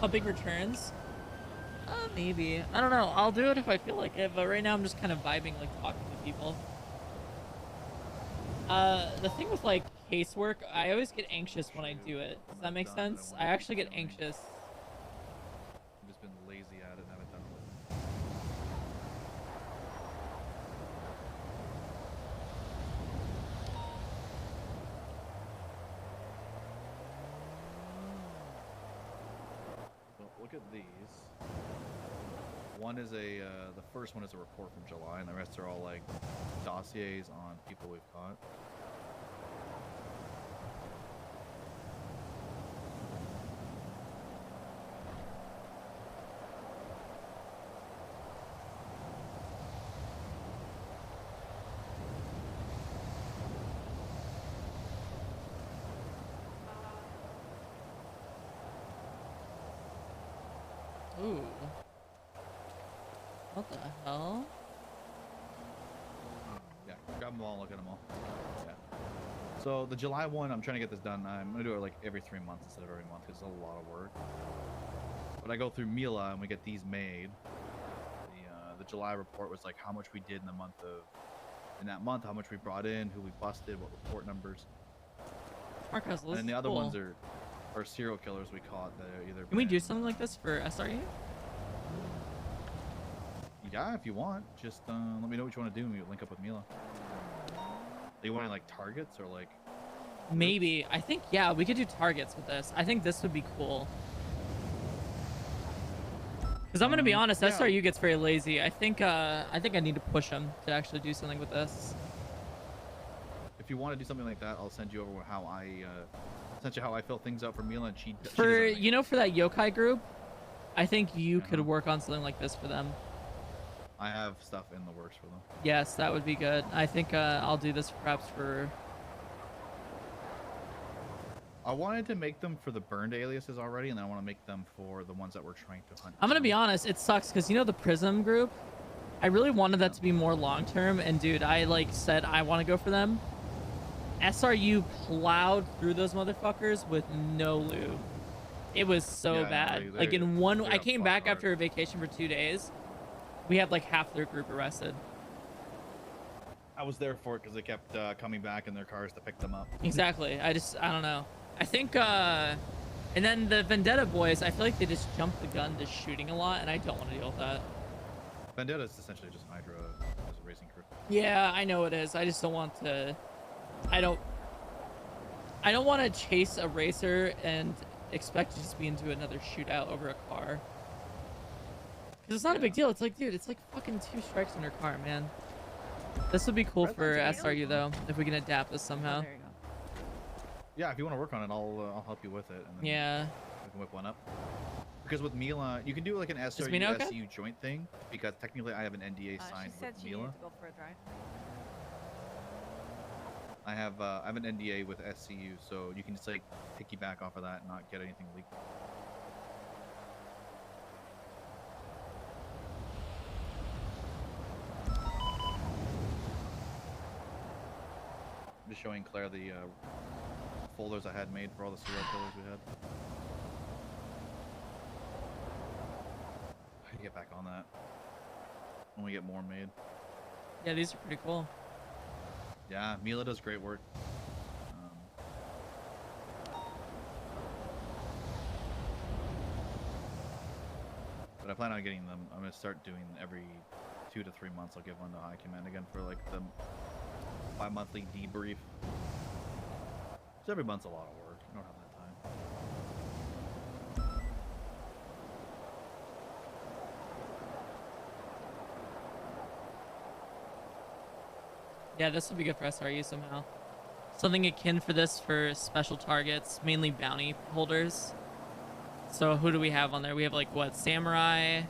How big returns? Maybe. I don't know. I'll do it if I feel like it, but right now I'm just kind of vibing, talking to people. The thing with, casework, I always get anxious when I do it. Does that make sense? I actually get anxious. I've just been lazy at it and haven't done it. look at these. One is the first one is a report from July, and the rest are all like dossiers on people we've caught. Ooh. What the hell? Yeah, grab them all, look at them all. Yeah. So the July one, I'm trying to get this done. I'm gonna do it like every 3 months instead of every month because it's a lot of work. But I go through Mila and we get these made. The July report was like how much we did in that month, how much we brought in, who we busted, what report numbers. Marcos, And then the other ones are serial killers we caught that are either. Can we do something like this for SRU? Yeah, if you want. Just let me know what you want to do and we link up with Mila. Do you want like targets or like? Maybe. I think, yeah, we could do targets with this. I think this would be cool. Because I'm going to be honest, yeah. SRU gets very lazy. I think I need to push him to actually do something with this. If you want to do something like that, I'll send you over how essentially how I fill things out for Mila, and she For, you know, for that yokai group, I think you could work on something like this for them. I have stuff in the works for them. Yes, that would be good. I think I'll do this perhaps for... I wanted to make them for the burned aliases already, and then I want to make them for the ones that we're trying to hunt. I'm going to be honest, it sucks because, you know, the Prism group, I really wanted that to be more long-term, and dude, I like said I want to go for them. SRU plowed through those motherfuckers with no lube. It was so bad. Like in one, I came back after a vacation for 2 days. We had like half their group arrested. I was there for it because they kept coming back in their cars to pick them up. Exactly. I don't know. I think, and then the Vendetta boys, I feel like they just jumped the gun to shooting a lot, and I don't want to deal with that. Vendetta is essentially just Hydra as a racing crew. Yeah, I know it is. I just don't want to. I don't want to chase a racer and expect to just be into another shootout over a car. Because it's not a big deal. It's like, dude, it's like fucking 2 strikes on your car, man. This would be cool for SRU though, if we can adapt this somehow. Yeah, if you want to work on it, I'll help you with it. And then Yeah. we can whip one up. Because with Mila, you can do like an SRU Mina okay? SCU joint thing. Because technically, I have an NDA signed She said with she Mila. needed to go for a drive. I have an NDA with SCU, so you can just like piggyback off of that and not get anything leaked. Just showing Claire the folders I had made for all the serial killers we had. I can get back on that when we get more made. Yeah, these are pretty cool. Yeah, Mila does great work. But I plan on getting them. I'm gonna start doing every 2 to 3 months. I'll give one to High Command again for like the bi-monthly debrief. Because every month's a lot of work. I don't have that time. Yeah, this would be good for SRU somehow. Something akin for this for special targets, mainly bounty holders. So who do we have on there? We have like what, Samurai,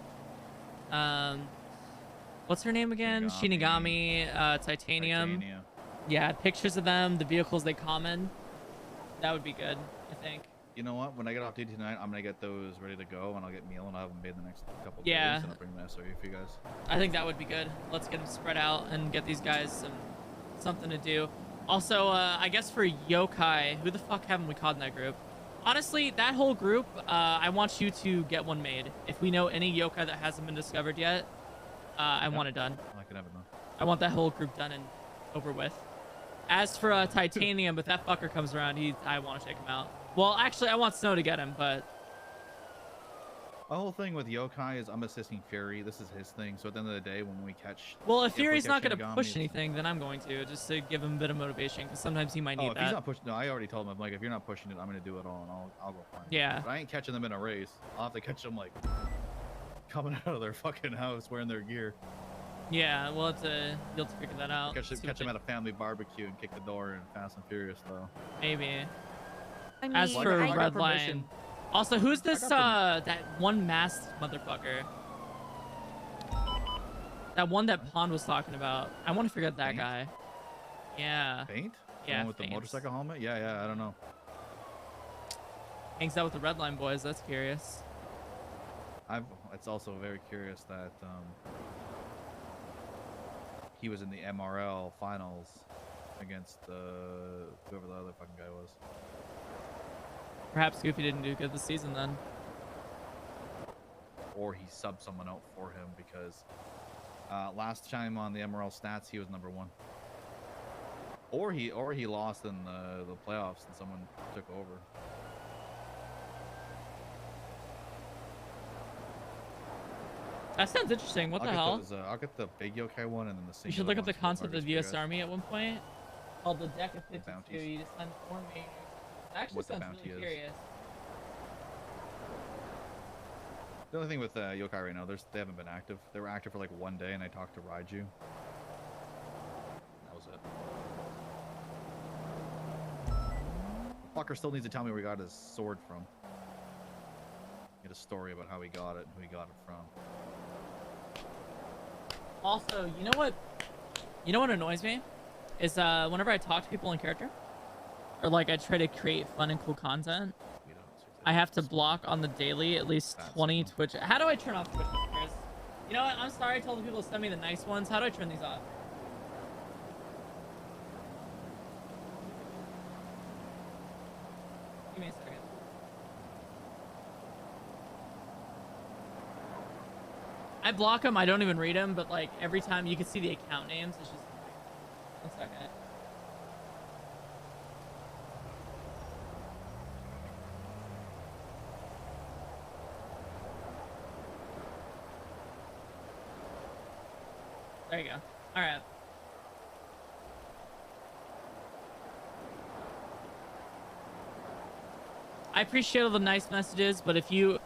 what's her name again? Shinigami, Titanium. Yeah, pictures of them, the vehicles they common. That would be good, I think. You know what? When I get off duty tonight, I'm gonna get those ready to go, and I'll get meal, and I'll have them made the next couple days, and I'll bring them to SRU for you guys. I think that would be good. Let's get them spread out and get these guys something to do. Also, I guess for yokai, who the fuck haven't we caught in that group? Honestly, that whole group, I want you to get one made. If we know any yokai that hasn't been discovered yet, I want it done. I can have it done. I want that whole group done and over with. As for Titanium, if that fucker comes around, I want to check him out. Well, actually, I want Snow to get him, but... The whole thing with Yokai is I'm assisting Fury. This is his thing. So at the end of the day, when we catch... Well, if we Fury's not catch going to Shinigami, push it's- anything, then I'm going to, just to give him a bit of motivation, because sometimes he might need if that. he's not pushing... No, I already told him, I'm like, if you're not pushing it, I'm going to do it all, and I'll go find it. Yeah. But I ain't catching them in a race. I'll have to catch them, like, coming out of their fucking house wearing their gear. Yeah, you'll have to figure that out. Catch See them what at a family barbecue and kick the door in Fast and Furious, though. Maybe. I mean, As for I got Red permission. Line. Also, who's this, that one masked motherfucker? That one that Pond was talking about. I want to figure out that Faint? guy. Yeah. Faint? The Yeah, one with Faint. the motorcycle helmet? Yeah, I don't know. Hangs out with the Red Line boys. That's curious. It's also very curious that he was in the MRL finals against whoever the other fucking guy was. Perhaps Goofy didn't do good this season then. Or he subbed someone out for him because last time on the MRL stats he was #1. Or he lost in the playoffs and someone took over. That sounds interesting. What the hell? I'll get the big yokai one and then the You should look up the concept of the US Army at one point. Called the Deck of 52. You just send 4 majors. It actually What the sounds bounty really is. curious. The only thing with yokai right now, they haven't been active. They were active for like 1 day, and I talked to Raiju. That was it. Fucker still needs to tell me where he got his sword from. Get a story about how he got it and who he got it from. Also, you know what annoys me? Is whenever I talk to people in character, or like I try to create fun and cool content, I have to block on the daily at least 20 Twitch. How do I turn off Twitch Chris? You know what? I'm sorry I told the people to send me the nice ones. How do I turn these off? Give me a second. I block them. I don't even read them, but like every time you can see the account names, it's just 1 second. There you go. All right. I appreciate all the nice messages, but if you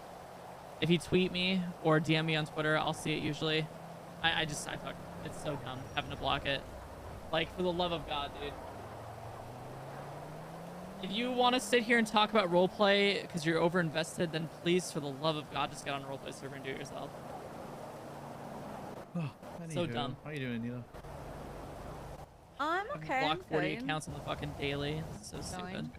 tweet me or DM me on Twitter, I'll see it usually. I fuck. It's so dumb having to block it. Like, for the love of God, dude. If you want to sit here and talk about roleplay because you're over-invested, then please, for the love of God, just get on a roleplay server and do it yourself. So dumb. How you doing, Anita? I'm okay. Block 40 good. accounts on the fucking daily. This is so Going. stupid.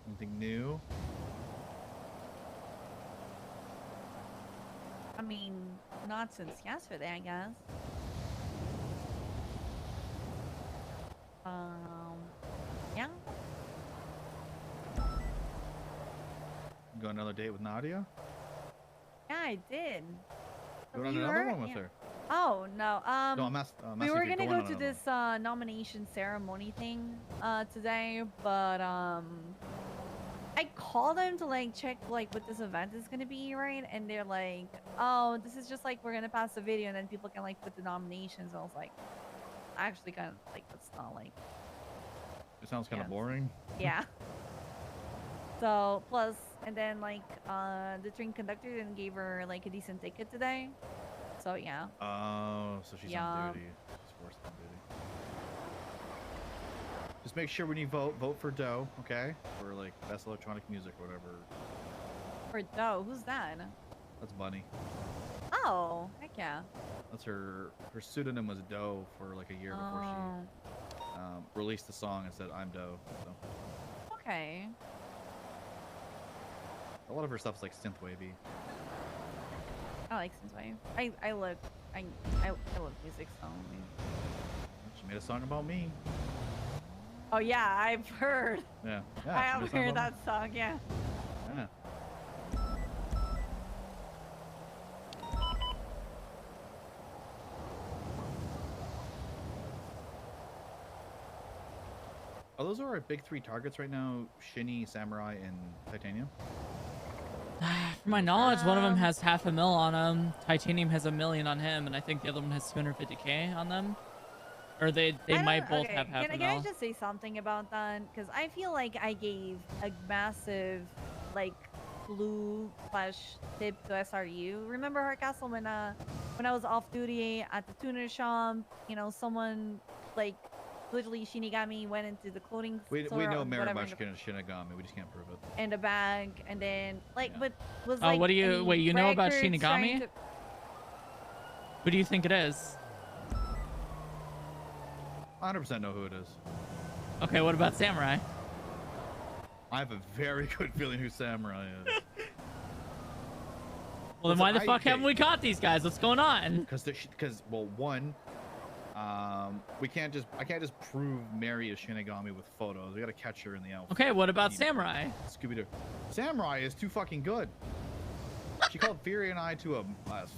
Anything new? I mean, not since yesterday, I guess. Yeah. Go on another date with Nadia? Yeah, I did. Go on You another were? one with Yeah. her. Oh no. No, I'm We asking were if you're gonna going go on to another this nomination ceremony thing today, but I called them to like check like what this event is gonna be, right? And they're like, "Oh, this is just like we're gonna pass the video and then people can like put the nominations." And I was like, actually kind of like that's not like It sounds kind of Yeah. boring. yeah. So plus, and then like the train conductor didn't give her like a decent ticket today. So yeah. Oh, so she's Yeah. on duty. She's forced on duty. Just make sure when you vote for Doe, okay? For like best electronic music or whatever. For Doe, who's that? That's Bunny. Oh, heck yeah. That's her pseudonym was Doe for like a year before she Oh, released the song and said I'm Doe. So okay. a lot of her stuff's like synth wavy. I like Synthwave. I love music, so. She made a song about me. Oh yeah, I've heard. Yeah. I she have made a song heard about that song. Yeah. me. Yeah. Are those our big 3 targets right now? Shinny, Samurai, and Titanium? From my knowledge, one of them has $500,000 on him. Titanium has $1 million on him, and I think the other one has 250K on them. Or they might both have half a Can I just say something about that? Because I feel like I gave a massive, like, clue/tip to SRU. Remember Hardcastle when I was off duty at the tuner shop? You know, someone like literally Shinigami went into the clothing We store know or whatever in Shinigami. We just can't prove it. in the bag, and then like, but was Oh, like. what do you in wait? You know about records trying Shinigami? to- Who do you think it is? 100% know who it is. Okay, what about Samurai? I have a very good feeling who Samurai is. Well, then why the fuck haven't we caught these guys? What's going on? Because well, one, I can't just prove Mary is Shinigami with photos. We gotta catch her in the outfit. Okay, what about Samurai? Scooby-Doo. Samurai is too fucking good. She called Fury and I to a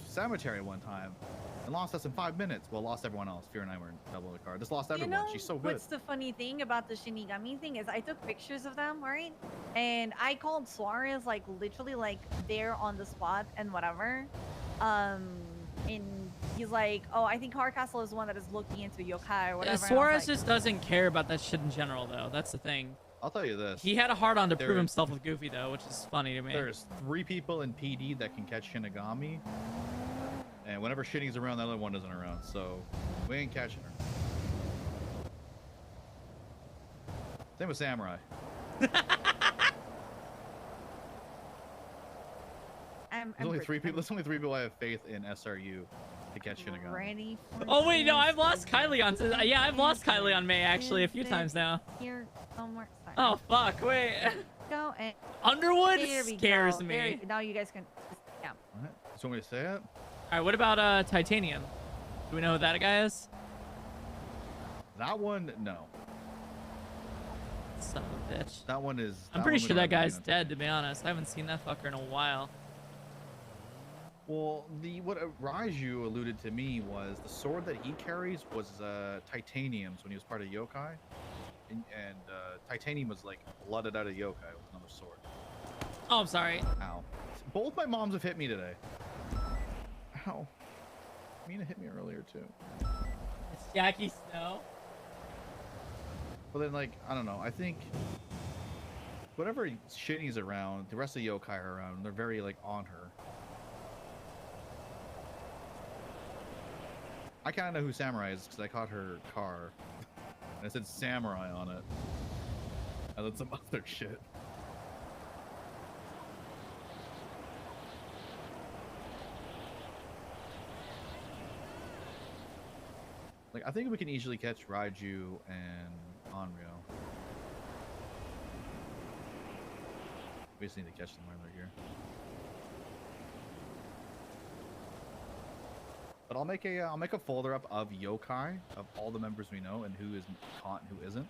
cemetery one time and lost us in 5 minutes. Well, lost everyone else. Fury and I were in double the car. Just lost everyone. You know, She's so good. what's the funny thing about the Shinigami thing is I took pictures of them, right? And I called Suarez like literally like there on the spot and whatever. And he's like, oh, I think Hardcastle is the one that is looking into yokai or whatever. And I was Suarez like, just doesn't care about that shit in general, though. That's the thing. I'll tell you this. He had a hard on to prove There- himself with Goofy, though, which is funny to me. There's 3 people in PD that can catch Shinigami. And whenever Shinny's around, the other one isn't around. So we ain't catching her. Same with Samurai. There's only 3 people. There's only 3 people I have faith in SRU to catch Shinigami. Ready for Oh wait, no, this? I've lost Kylie on. Yeah, I've lost Kylie on May actually a few times now. Here somewhere. Sorry. Oh fuck! Wait. Go and Underwood there we scares go. me. Now you guys can. Yeah. What? So want me to say it? All right, what about Titanium? Do we know who that guy is? That one, no. Son of a bitch. That one is. I'm pretty sure that guy's dead, to be honest. I haven't seen that fucker in a while. Well, what Raiju alluded to me was the sword that he carries was Titanium's when he was part of Yokai, and Titanium was like blooded out of Yokai with another sword. Oh, I'm sorry. Ow! Both my moms have hit me today. Ow! Mina hit me earlier too. It's Jackie Snow. But then, like, I don't know. I think whenever Shinny's around, the rest of the Yokai are around. They're very like on her. I kind of know who Samurai is because I caught her car. And it said Samurai on it. And then some other shit. Like, I think we can easily catch Raiju and Onryo. We just need to catch them while they're here. But I'll make a folder up of yokai of all the members we know and who is caught and who isn't.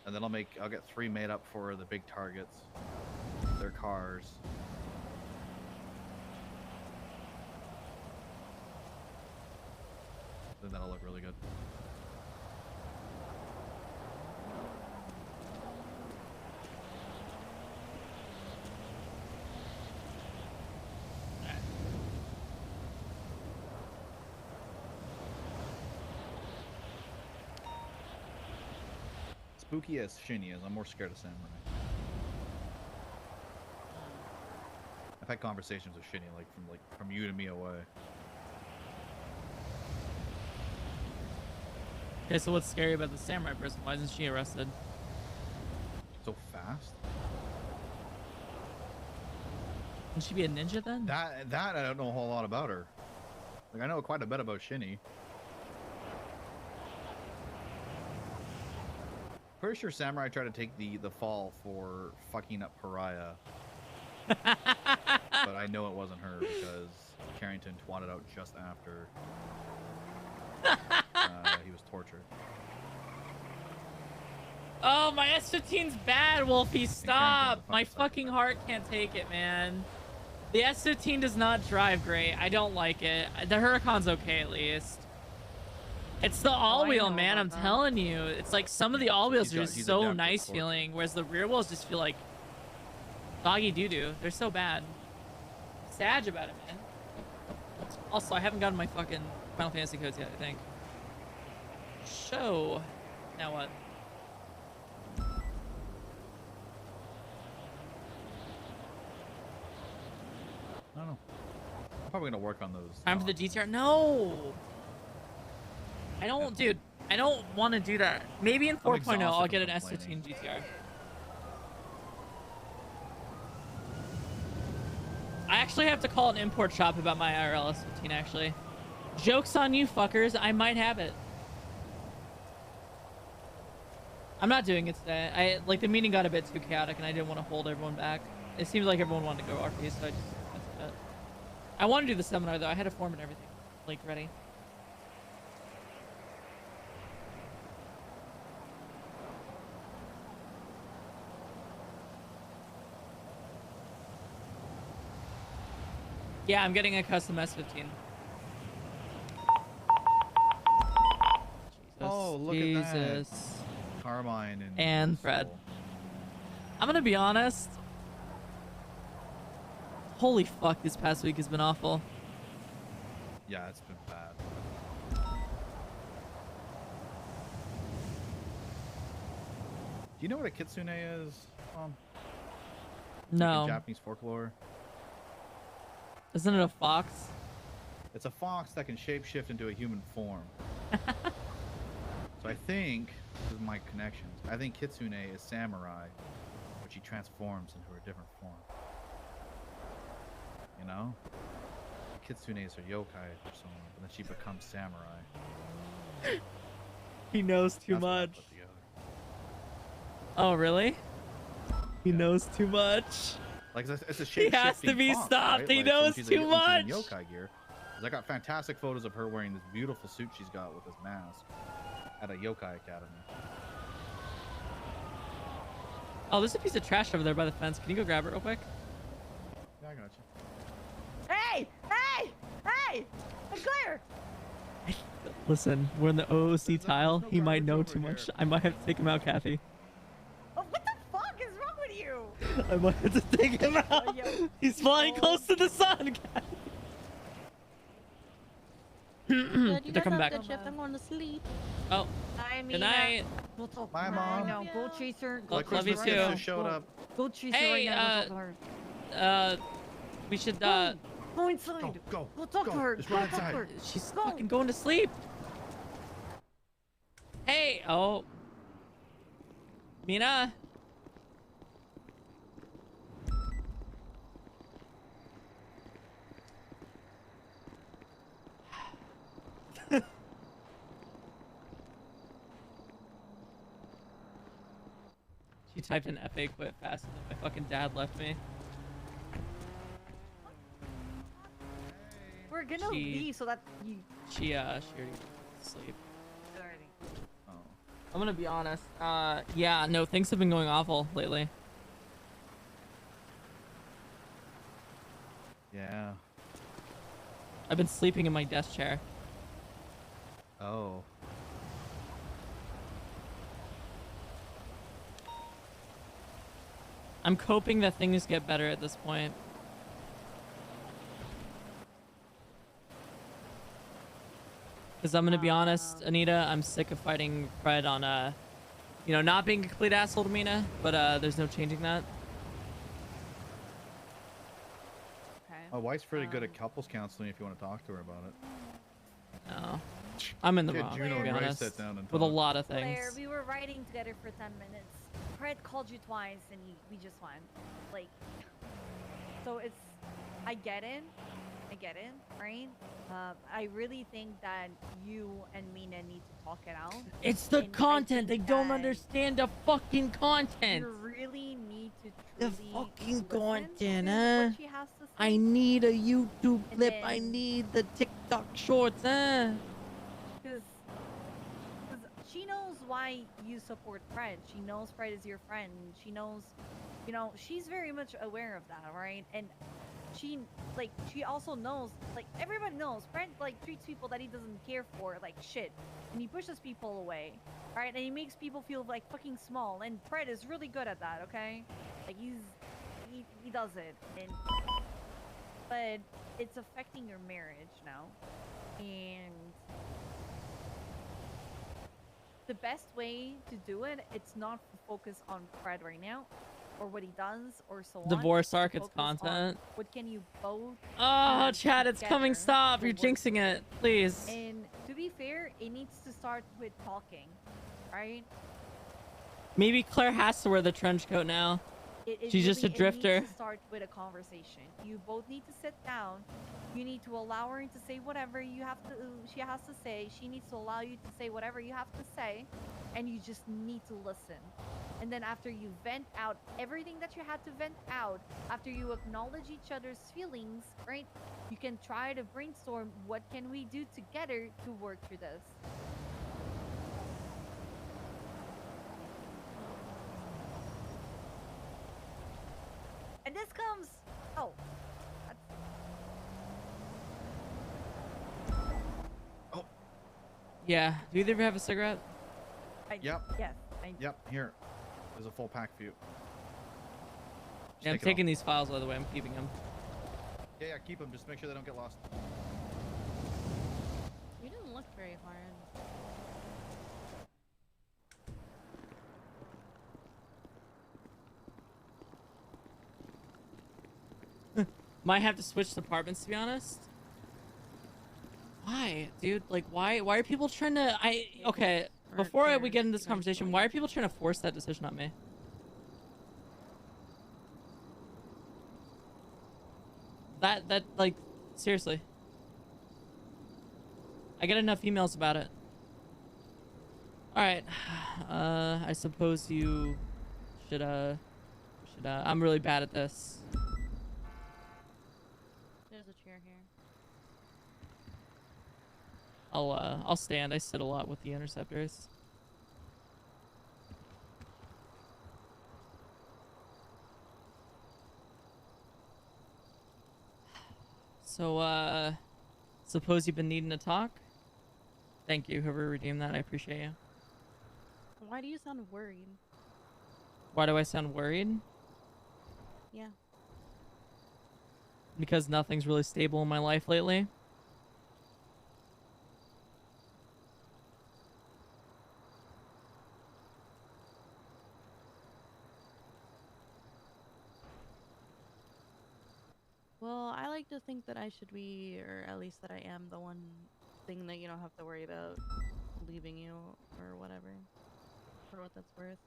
And then I'll get 3 made up for the big targets, their cars. Then that'll look really good. Spooky as Shinny is, I'm more scared of Samurai. I've had conversations with Shinny from you to me away. Okay, so what's scary about the samurai person? Why isn't she arrested? So fast? Can she be a ninja then? That I don't know a whole lot about her. Like, I know quite a bit about Shinny. Pretty sure Samurai tried to take the fall for fucking up Pariah. But I know it wasn't her because Carrington twatted out just after he was tortured. Oh, my S15's bad, Wolfie. Stop. My fucking heart can't take it, man. The S15 does not drive great. I don't like it. The Huracan's okay, at least. It's the all-wheel, man. I'm telling you. It's like some of the all-wheels are just so nice feeling, whereas the rear wheels just feel like doggy doo-doo. They're so bad. Sad about it, man. Also, I haven't gotten my fucking Final Fantasy codes yet, I think. So, now what? I don't know. I'm probably gonna work on those. Time for the GTR? No! I don't, dude. I don't want to do that. Maybe in 4.0, I'll get an S15 GTR. I actually have to call an import shop about my IRL S15, actually. Joke's on you, fuckers. I might have it. I'm not doing it today. The meeting got a bit too chaotic, and I didn't want to hold everyone back. It seems like everyone wanted to go RP, so I just... That's it. I want to do the seminar, though. I had a form and everything, like, ready. Yeah, I'm getting a custom S15. Oh, look at that. Carmine and Fred. I'm gonna be honest. Holy fuck, this past week has been awful. Yeah, it's been bad. Do you know what a kitsune is? No. Like in Japanese folklore. Isn't it a fox? It's a fox that can shapeshift into a human form. So I think, this is my connections, I think Kitsune is samurai, which he transforms into a different form. You know? Kitsunes are yokai or someone, but then she becomes samurai. He knows too much. Oh, really? He knows too much. Like it's a He has to be fox, stopped. right? He Like, knows so too much. In yokai gear. 'Cause I got fantastic photos of her wearing this beautiful suit she's got with this mask at a yokai academy. Oh, there's a piece of trash over there by the fence. Can you go grab it real quick? Yeah, I got you. Hey! Hey! Hey! Clear! Listen, we're in the OOC tile. He might know too much. I might have to take him out, Kathy. Oh, what the fuck is wrong with you? I might have to take him out. He's flying close to the sun, Kathy. They're coming back. I'm going to sleep. Oh, I mean, good night. We'll talk. Bye, Mom. No, go chase her. Love you too. Just showed up. Go chase her Hey, right now. Go talk to her. We should, Go inside. Go. Go talk to her. Just Go run talk to inside. her. She's fucking going to sleep. Hey, oh. Mina. She typed in FA quit faster than my fucking dad left me. We're gonna leave so that you. She already went to sleep. Already. Oh. I'm gonna be honest. Yeah, no, things have been going awful lately. Yeah. I've been sleeping in my desk chair. Oh. I'm coping that things get better at this point. Because I'm gonna be honest, Anita, I'm sick of fighting Fred on, you know, not being a complete asshole to Mina, but there's no changing that. Okay. My wife's pretty good at couples counseling if you want to talk to her about it. No. I'm in the Get wrong, Juno to be Gray honest, sit down and with a talk. lot of things. Claire, we were riding together for 10 minutes. Fred called you twice and we just went. Like, so it's, I get it, right? I really think that you and Mina need to talk it out. It's the And I content. They think don't that understand the fucking content. You really need to The truly fucking listen content, to huh? what she has to say. I need a YouTube And clip. I then- need the TikTok shorts, huh? Because she knows why you support Fred. She knows Fred is your friend. She knows, you know, she's very much aware of that, right? And she also knows, like, everyone knows Fred, like, treats people that he doesn't care for like shit, and he pushes people away, right? And he makes people feel like fucking small, and Fred is really good at that, okay? Like, he does it, and but it's affecting your marriage now, and the best way to do it, it's not to focus on Fred right now, or what he does, or so on. Divorce arc, to it's focus on content. what can you both Oh, do Chad, it's coming. together Stop. to You're work jinxing through it. Please. And to be fair, it needs to start with talking, right? Maybe Claire has to wear the trench coat now. She's just a It drifter. needs to start with a conversation. You both need to sit down. You need to allow her to say whatever she has to say. She needs to allow you to say whatever you have to say, and you just need to listen. And then after you vent out everything that you had to vent out, after you acknowledge each other's feelings, right? You can try to brainstorm what can we do together to work through this. And this comes. Oh. Yeah. Do either of you have a cigarette? Yep. Yes. Yep. Here. There's a full pack for you. Yeah, I'm take it taking these files, by the way. I'm keeping them. Yeah, keep them. Just make sure they don't get lost. You didn't look very hard. Might have to switch departments, to be honest. Why, dude? Like, why are people trying to... Okay, before we get into this conversation, why are people trying to force that decision on me? That, like, seriously. I get enough emails about it. Alright. I suppose you should, I'm really bad at this. There's a chair here. I'll stand. I sit a lot with the interceptors. So, suppose you've been needing to talk? Thank you, whoever redeemed that. I appreciate you. Why do you sound worried? Why do I sound worried? Yeah. Because nothing's really stable in my life lately. Well, I like to think that I should be, or at least that I am the one thing that you don't have to worry about leaving you or whatever. For what that's worth.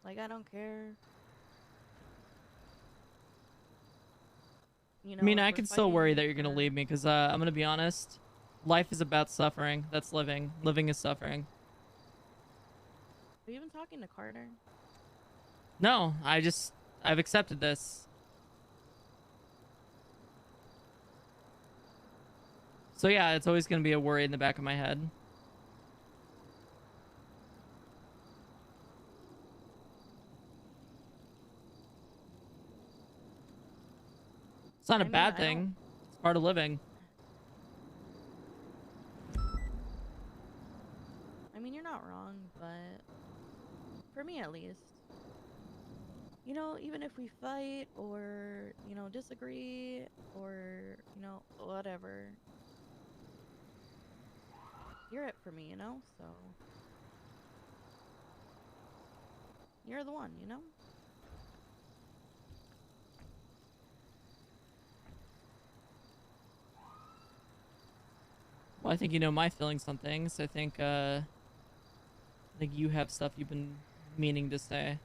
Like, I don't care. You know, I mean, if I we're can still fighting worry that you're gonna or- leave me, because I'm gonna be honest. Life is about suffering. That's living. Living is suffering. Are you even talking to Carter? No, I've accepted this. So yeah, it's always gonna be a worry in the back of my head. It's not a bad thing. It's part of living. I mean, you're not wrong, but for me at least, you know, even if we fight or, you know, disagree or, you know, whatever, you're it for me, you know? So, you're the one, you know? Well, I think you know my feelings on things. I think you have stuff you've been meaning to say.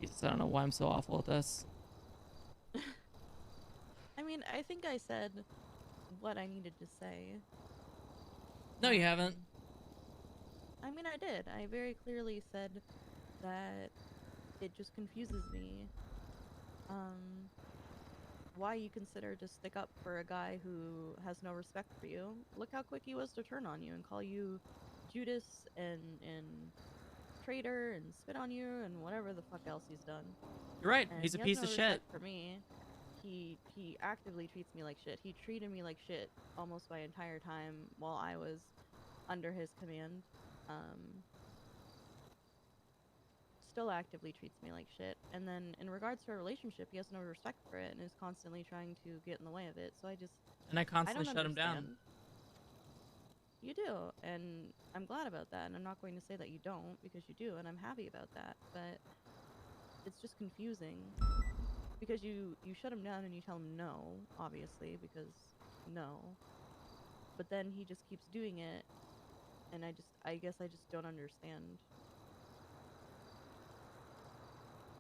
Jesus, I don't know why I'm so awful at this. I mean, I think I said what I needed to say. No, you haven't. I mean, I did. I very clearly said that it just confuses me. why you consider to stick up for a guy who has no respect for you. Look how quick he was to turn on you and call you Judas and traitor and spit on you and whatever the fuck else he's done. You're right. And He's a he has piece no of shit. respect for me. He actively treats me like shit. He treated me like shit almost my entire time while I was under his command. Still actively treats me like shit. And then in regards to our relationship, he has no respect for it and is constantly trying to get in the way of it. So And I constantly don't shut him down. understand. You do, and I'm glad about that, and I'm not going to say that you don't, because you do, and I'm happy about that, but it's just confusing, because you shut him down and you tell him no, obviously, because no, but then he just keeps doing it, and I guess I just don't understand.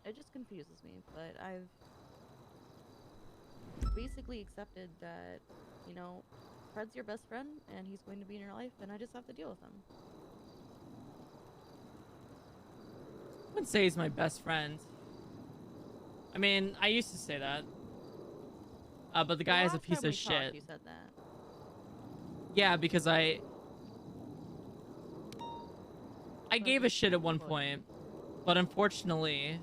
It just confuses me, but I've basically accepted that, you know, Fred's your best friend, and he's going to be in your life, and I just have to deal with him. I wouldn't say he's my best friend. I mean, I used to say that. But the guy is a piece of shit. You said that. Yeah, because I gave a shit at one point, but unfortunately,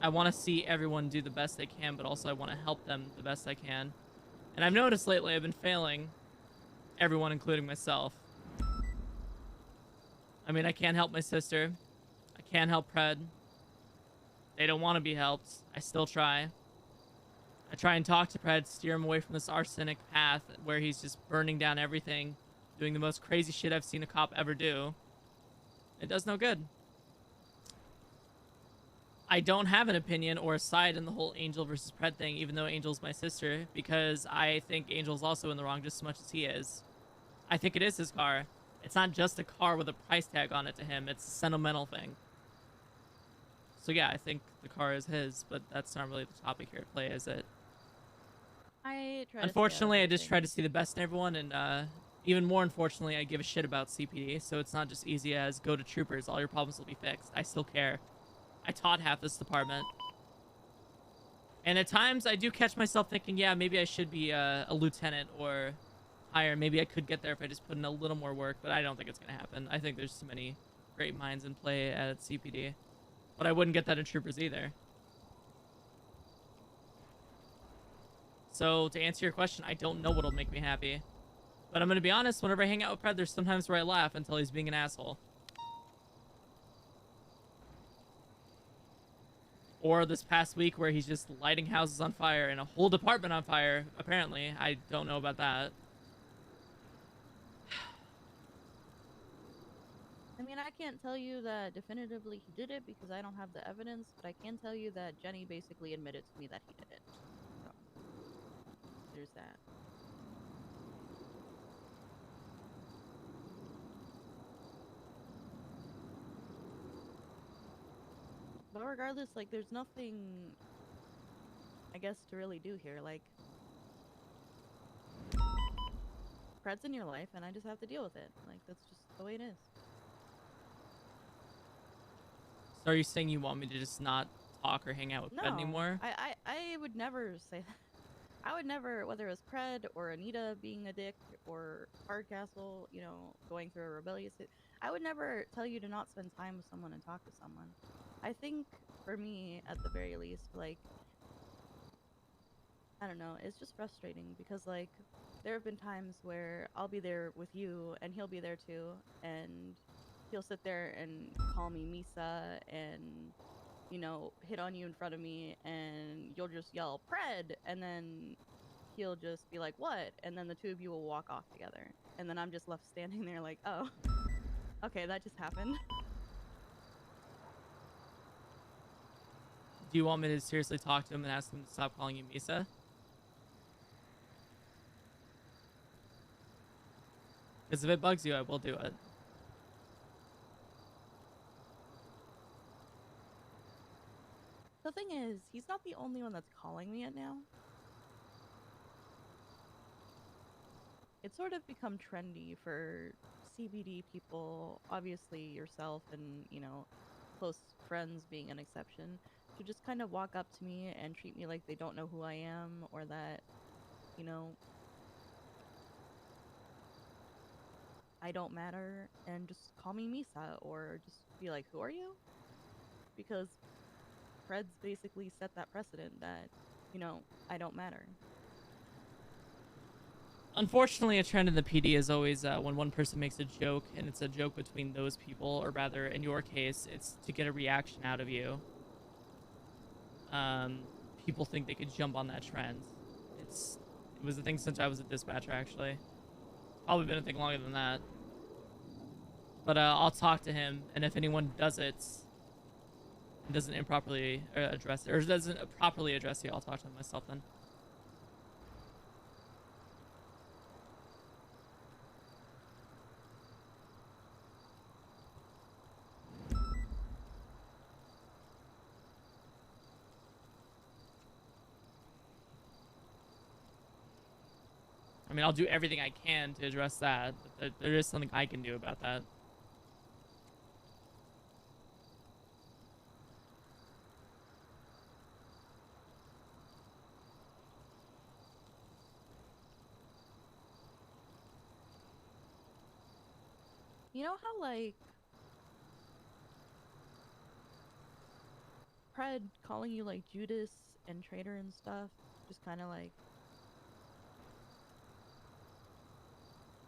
I want to see everyone do the best they can, but also I want to help them the best I can. And I've noticed lately I've been failing everyone, including myself. I mean, I can't help my sister. I can't help Pred. They don't want to be helped. I still try. I try and talk to Pred, steer him away from this arsenic path where he's just burning down everything, doing the most crazy shit I've seen a cop ever do. It does no good. I don't have an opinion or a side in the whole Angel versus Pred thing, even though Angel's my sister, because I think Angel's also in the wrong just as much as he is. I think it is his car. It's not just a car with a price tag on it to him. It's a sentimental thing. So yeah, I think the car is his, but that's not really the topic here at play, is it? Unfortunately, I just try to see the best in everyone, and even more unfortunately, I give a shit about CPD, so it's not just easy as go to troopers, all your problems will be fixed. I still care. I taught half this department. And at times, I do catch myself thinking, yeah, maybe I should be a lieutenant or higher. Maybe I could get there if I just put in a little more work, but I don't think it's going to happen. I think there's too many great minds in play at CPD. But I wouldn't get that in troopers either. So, to answer your question, I don't know what'll make me happy. But I'm going to be honest, whenever I hang out with Pred, there's sometimes where I laugh until he's being an asshole. Or this past week where he's just lighting houses on fire and a whole department on fire, apparently. I don't know about that. I mean, I can't tell you that definitively he did it because I don't have the evidence, but I can tell you that Jenny basically admitted to me that he did it. So, there's that. But regardless, like, there's nothing, I guess, to really do here. Like, Fred's in your life, and I just have to deal with it. Like, that's just the way it is. So are you saying you want me to just not talk or hang out with Pred anymore? I would never say that. I would never, whether it was Pred or Anita being a dick or Hardcastle, you know, going through a rebellious... I would never tell you to not spend time with someone and talk to someone. I think, for me, at the very least, like, I don't know, it's just frustrating because, like, there have been times where I'll be there with you and he'll be there too, and he'll sit there and call me Misa and, you know, hit on you in front of me, and you'll just yell, Pred! And then he'll just be like, what? And then the two of you will walk off together. And then I'm just left standing there like, oh, okay, that just happened. Do you want me to seriously talk to him and ask him to stop calling you Misa? Because if it bugs you, I will do it. The thing is, he's not the only one that's calling me it now. It's sort of become trendy for CBD people, obviously yourself and, you know, close friends being an exception, to just kind of walk up to me and treat me like they don't know who I am, or that, you know, I don't matter, and just call me Misa, or just be like, who are you? Because Fred's basically set that precedent that, you know, I don't matter. Unfortunately, a trend in the PD is always when one person makes a joke, and it's a joke between those people, or rather, in your case, it's to get a reaction out of you. People think they could jump on that trend. It was a thing since I was a dispatcher, actually. Probably been a thing longer than that. But I'll talk to him, and if anyone does it and doesn't improperly address it, or doesn't properly address you, I'll talk to him myself then. I mean, I'll do everything I can to address that, but there is something I can do about that. You know how, like, Pred calling you, like, Judas and traitor and stuff, just kind of, like,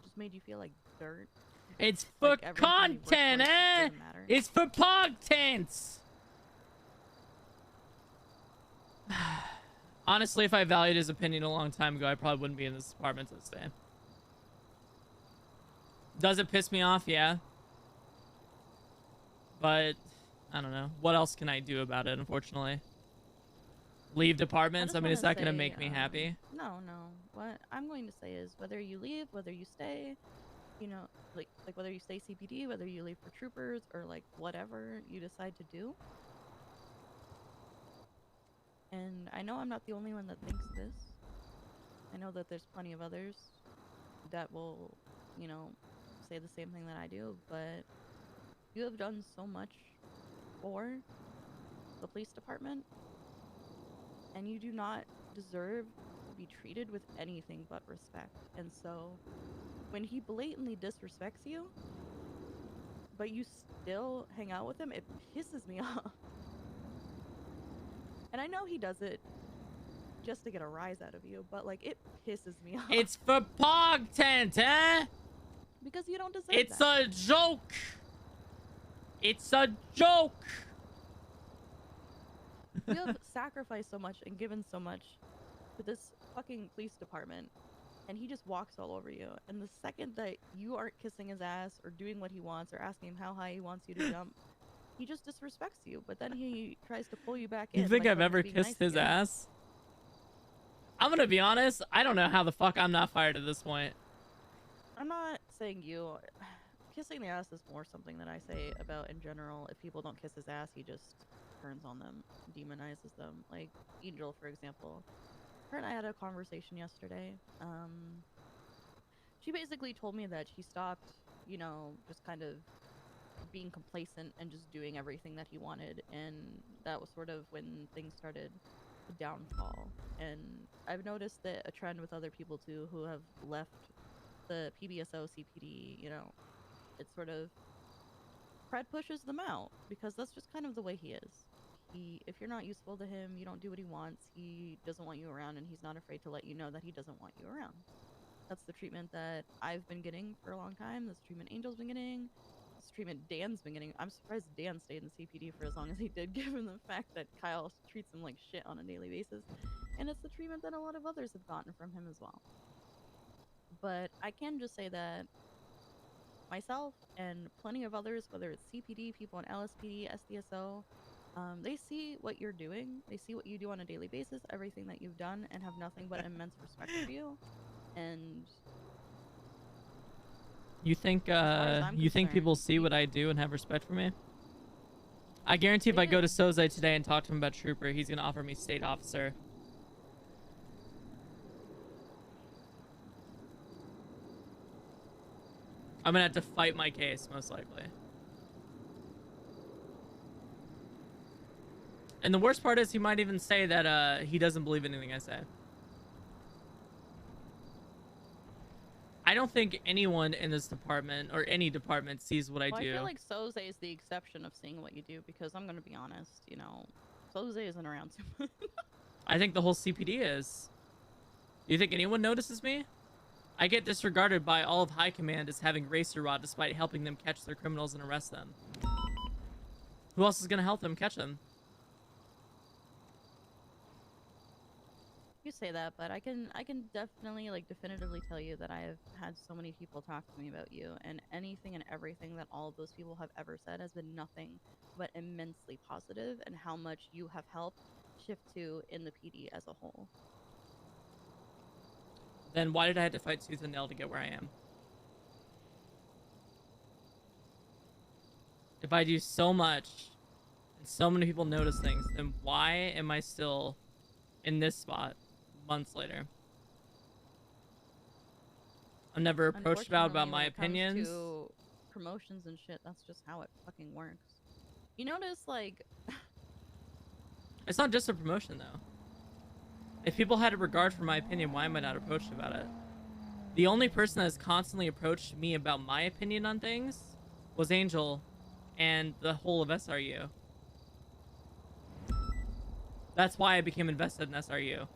just made you feel like dirt? It's for like content, eh? It's for content! Honestly, if I valued his opinion a long time ago, I probably wouldn't be in this department to this day. Does it piss me off? Yeah. But, I don't know. What else can I do about it, unfortunately? Leave departments? I mean, is that going to make me happy? No. What I'm going to say is, whether you leave, whether you stay, you know, like whether you stay CPD, whether you leave for troopers, or, like, whatever you decide to do. And I know I'm not the only one that thinks this. I know that there's plenty of others that will, you know, say the same thing that I do, but you have done so much for the police department, and you do not deserve to be treated with anything but respect. And so, when he blatantly disrespects you, but you still hang out with him, it pisses me off. And I know he does it just to get a rise out of you, but, like, it pisses me off. It's for content, eh? Because you don't deserve It's that. a joke! It's a joke! You have sacrificed so much and given so much to this fucking police department, and he just walks all over you. And the second that you aren't kissing his ass or doing what he wants or asking him how high he wants you to jump, he just disrespects you. But then he tries to pull you back in. You think like I've when ever he's being kissed nice his again. ass? I'm gonna be honest, I don't know how the fuck I'm not fired at this point. I'm not saying you. Kissing the ass is more something that I say about in general. If people don't kiss his ass, he just turns on them, demonizes them. Like Angel, for example. Her and I had a conversation yesterday. She basically told me that she stopped, you know, just kind of being complacent and just doing everything that he wanted, and that was sort of when things started to downfall. And I've noticed that a trend with other people too who have left the PBSO CPD, you know, it's sort of Fred pushes them out because that's just kind of the way he is. If you're not useful to him, you don't do what he wants, he doesn't want you around, and he's not afraid to let you know that he doesn't want you around. That's the treatment that I've been getting for a long time. That's the treatment Angel's been getting. That's the treatment Dan's been getting. I'm surprised Dan stayed in the CPD for as long as he did, given the fact that Kyle treats him like shit on a daily basis. And it's the treatment that a lot of others have gotten from him as well. But I can just say that myself and plenty of others, whether it's CPD, people in LSPD, SDSO, they see what you're doing. They see what you do on a daily basis, everything that you've done, and have nothing but immense respect for you. And You think I'm you think people concerned, see what I do and have respect for me? I guarantee if I go to Soze today and talk to him about Trooper, he's gonna offer me state officer. I'm gonna have to fight my case, most likely. And the worst part is he might even say that he doesn't believe anything I say. I don't think anyone in this department or any department sees what I Well, do. I feel like Soze is the exception of seeing what you do because I'm gonna be honest, you know, Soze isn't around too much. I think the whole CPD is. Do you think anyone notices me? I get disregarded by all of High Command as having Racer Rod despite helping them catch their criminals and arrest them. Who else is gonna help them catch them? You say that, but I can definitely like definitively tell you that I have had so many people talk to me about you, and anything and everything that all of those people have ever said has been nothing but immensely positive, and how much you have helped shift to in the PD as a whole. Then why did I have to fight tooth and nail to get where I am? If I do so much and so many people notice things, then why am I still in this spot months later? I'm never approached about my Unfortunately, when it comes opinions. to promotions and shit, that's just how it fucking works. You notice, like, It's not just a promotion, though. If people had a regard for my opinion, why am I not approached about it? The only person that has constantly approached me about my opinion on things was Angel and the whole of SRU. That's why I became invested in SRU.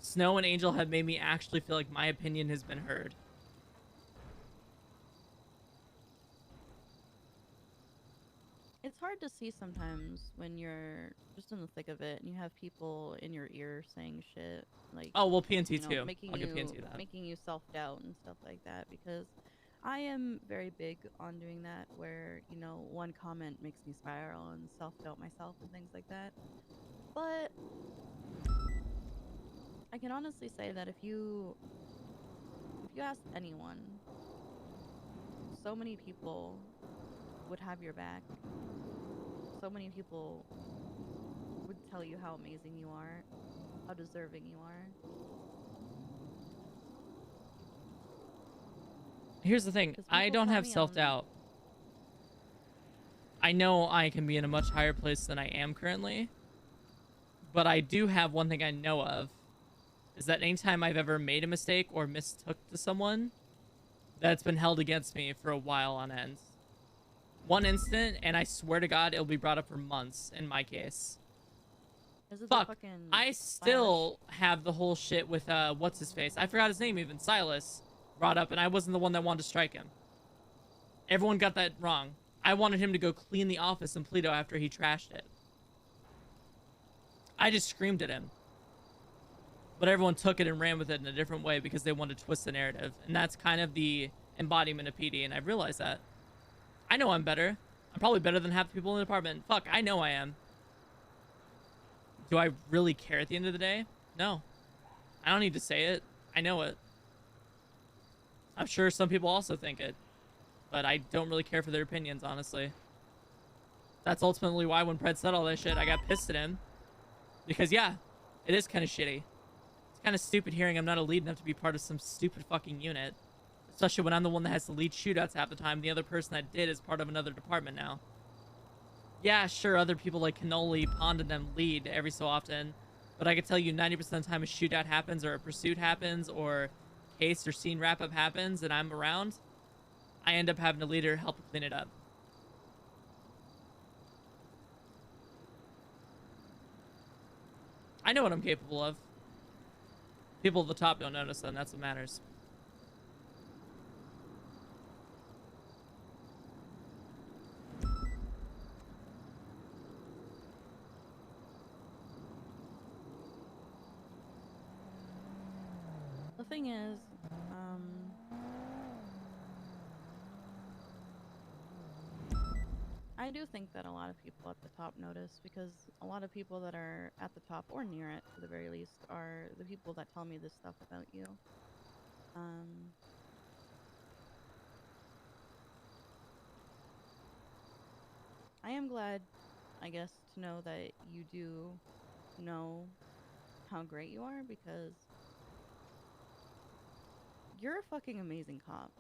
Snow and Angel have made me actually feel like my opinion has been heard. it's hard to see sometimes when you're just in the thick of it and you have people in your ear saying shit like, Oh, well, PNT you know, too. making I'll give you PNT that. making you self-doubt and stuff like that, because I am very big on doing that, where, you know, one comment makes me spiral and self-doubt myself and things like that. But I can honestly say that if you ask anyone, so many people would have your back. So many people would tell you how amazing you are, how deserving you are. Here's the thing. I don't have self-doubt. I know I can be in a much higher place than I am currently. But I do have one thing I know of. Is that anytime I've ever made a mistake or mistook to someone, that's been held against me for a while on end. One instant, and I swear to God, it'll be brought up for months in my case. Fuck, I still have the whole shit with, what's his face? I forgot his name even, Silas, brought up, and I wasn't the one that wanted to strike him. Everyone got that wrong. I wanted him to go clean the office in Pluto after he trashed it. I just screamed at him. But everyone took it and ran with it in a different way because they wanted to twist the narrative. And that's kind of the embodiment of PD, and I realized that. I know I'm better. I'm probably better than half the people in the department. Fuck, I know I am. Do I really care at the end of the day? No. I don't need to say it. I know it. I'm sure some people also think it. But I don't really care for their opinions, honestly. That's ultimately why when Pred said all that shit, I got pissed at him. Because, yeah, it is kind of shitty. It's kind of stupid hearing I'm not a lead enough to be part of some stupid fucking unit. Especially when I'm the one that has to lead shootouts half the time. The other person that did is part of another department now. Yeah, sure, other people like Cannoli, Pond, and them lead every so often. But I can tell you 90% of the time a shootout happens or a pursuit happens or case or scene wrap-up happens and I'm around, I end up having a leader help clean it up. I know what I'm capable of. People at the top don't notice that, and that's what matters. The thing is, I do think that a lot of people at the top notice, because a lot of people that are at the top, or near it to the very least, are the people that tell me this stuff about you. I am glad, I guess, to know that you do know how great you are, because you're a fucking amazing cop.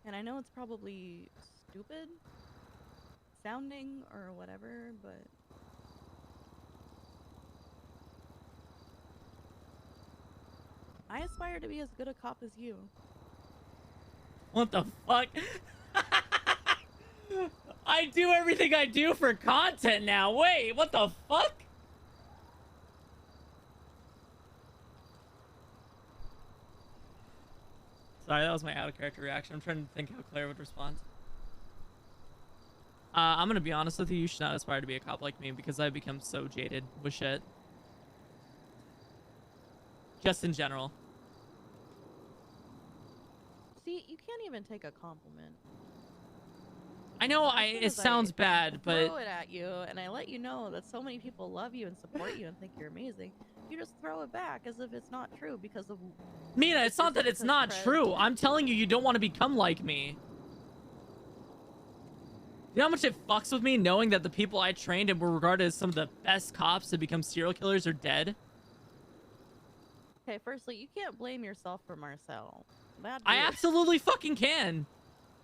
And I know it's probably stupid sounding or whatever, but I aspire to be as good a cop as you. What the fuck? I do everything I do for content now. Wait, what the fuck? Sorry, that was my out of character reaction. I'm trying to think how Claire would respond. I'm gonna be honest with you. You should not aspire to be a cop like me because I've become so jaded with shit. Just in general. See, you can't even take a compliment. I know As soon it as sounds bad, but throw it at you, and I let you know that so many people love you and support you and think you're amazing. You just throw it back as if it's not true because of. Mina, it's not that it's not Craig. true. I'm telling you, you don't want to become like me. You know how much it fucks with me knowing that the people I trained and were regarded as some of the best cops to become serial killers are dead? Okay, firstly, you can't blame yourself for Marcel. I absolutely fucking can.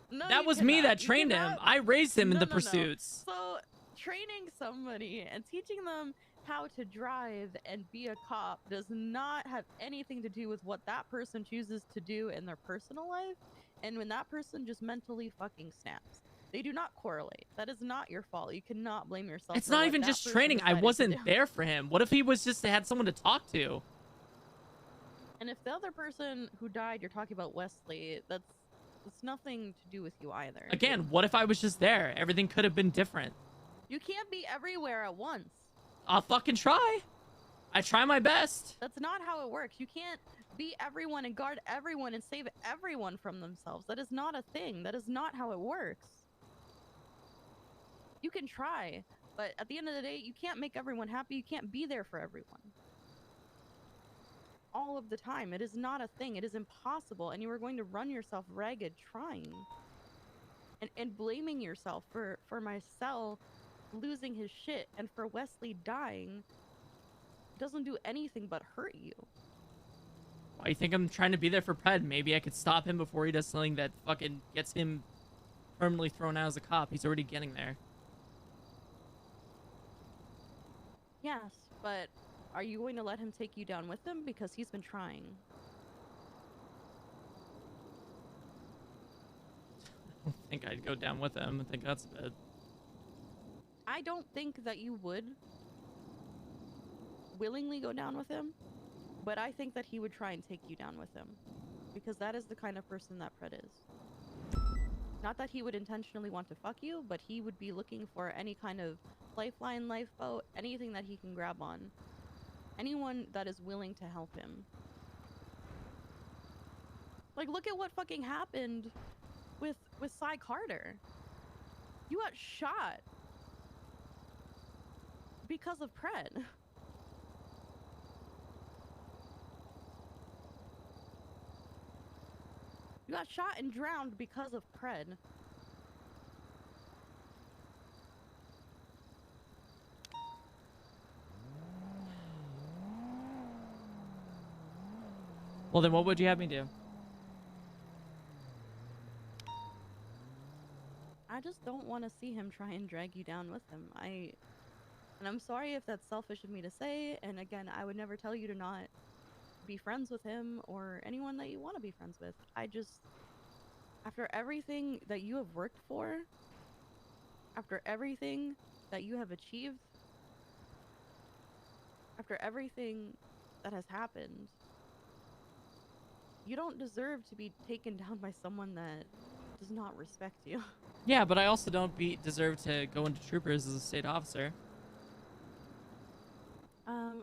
No, That you was me cannot. that You trained him. cannot- I raised him in No, the no, no. pursuits. So, training somebody and teaching them how to drive and be a cop does not have anything to do with what that person chooses to do in their personal life and when that person just mentally fucking snaps. They do not correlate. That is not your fault. You cannot blame yourself. It's for not what even that just person training. I decided to wasn't do. there for him. What if he was just had someone to talk to? And if the other person who died, you're talking about Wesley, that's nothing to do with you either. Again, what if I was just there? Everything could have been different. You can't be everywhere at once. I'll fucking try. I try my best. That's not how it works. You can't be everyone and guard everyone and save everyone from themselves. That is not a thing. That is not how it works. You can try, but at the end of the day, you can't make everyone happy. You can't be there for everyone. All of the time. It is not a thing. It is impossible, and you are going to run yourself ragged trying. And blaming yourself for Marcel losing his shit and for Wesley dying doesn't do anything but hurt you. Why you think I'm trying to be there for Pred? Maybe I could stop him before he does something that fucking gets him permanently thrown out as a cop. He's already getting there. Yes, but are you going to let him take you down with him? Because he's been trying. I don't think I'd go down with him. I think that's a bit. I don't think that you would willingly go down with him, but I think that he would try and take you down with him. Because that is the kind of person that Pred is. Not that he would intentionally want to fuck you, but he would be looking for any kind of lifeline, lifeboat, anything that he can grab on. Anyone that is willing to help him. Like, look at what fucking happened with Cy Carter. You got shot because of Pred. You got shot and drowned because of Pred. Well, then what would you have me do? I just don't want to see him try and drag you down with him. And I'm sorry if that's selfish of me to say, and again, I would never tell you to not be friends with him or anyone that you want to be friends with. I just, after everything that you have worked for, after everything that you have achieved, after everything that has happened, you don't deserve to be taken down by someone that does not respect you. Yeah, but I also don't deserve to go into troopers as a state officer.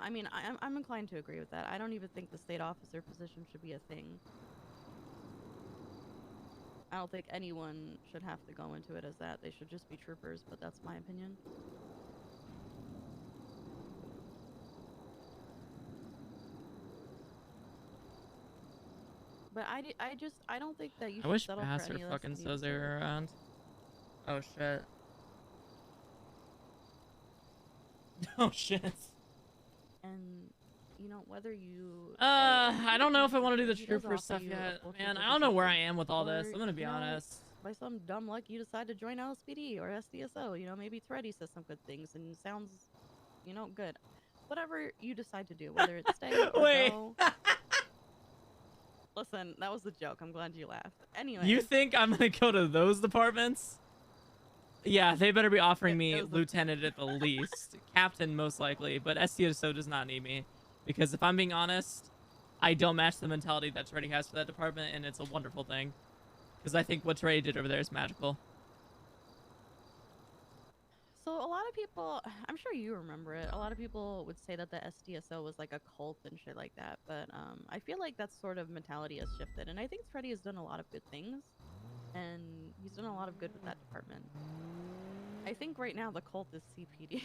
I mean, I'm inclined to agree with that. I don't even think the state officer position should be a thing. I don't think anyone should have to go into it as that. They should just be troopers, but that's my opinion. But I don't think that you should I wish settle for Bass or any less fucking than you says they deserve. were around. Oh shit. Oh shit. And you know, whether you I don't know if I want to do the he does trooper offer stuff you a yet, full man. trooper I don't know where I position, am with all this. or, I'm gonna be you know, honest. by some dumb luck, you decide to join LSPD or SDSO. You know, maybe Toretti says some good things and sounds, you know, good. Whatever you decide to do, whether it's stay or Wait. go. Listen, that was a joke. I'm glad you laughed. Anyway. You think I'm gonna go to those departments? Yeah, they better be offering me lieutenant at the least. Captain most likely, but SDSO does not need me. Because if I'm being honest, I don't match the mentality that Toretti has for that department, and it's a wonderful thing. Because I think what Toretti did over there is magical. So a lot of people, I'm sure you remember it, a lot of people would say that the SDSO was like a cult and shit like that, but I feel like that sort of mentality has shifted, and I think Freddy has done a lot of good things, and he's done a lot of good with that department. I think right now the cult is CPD.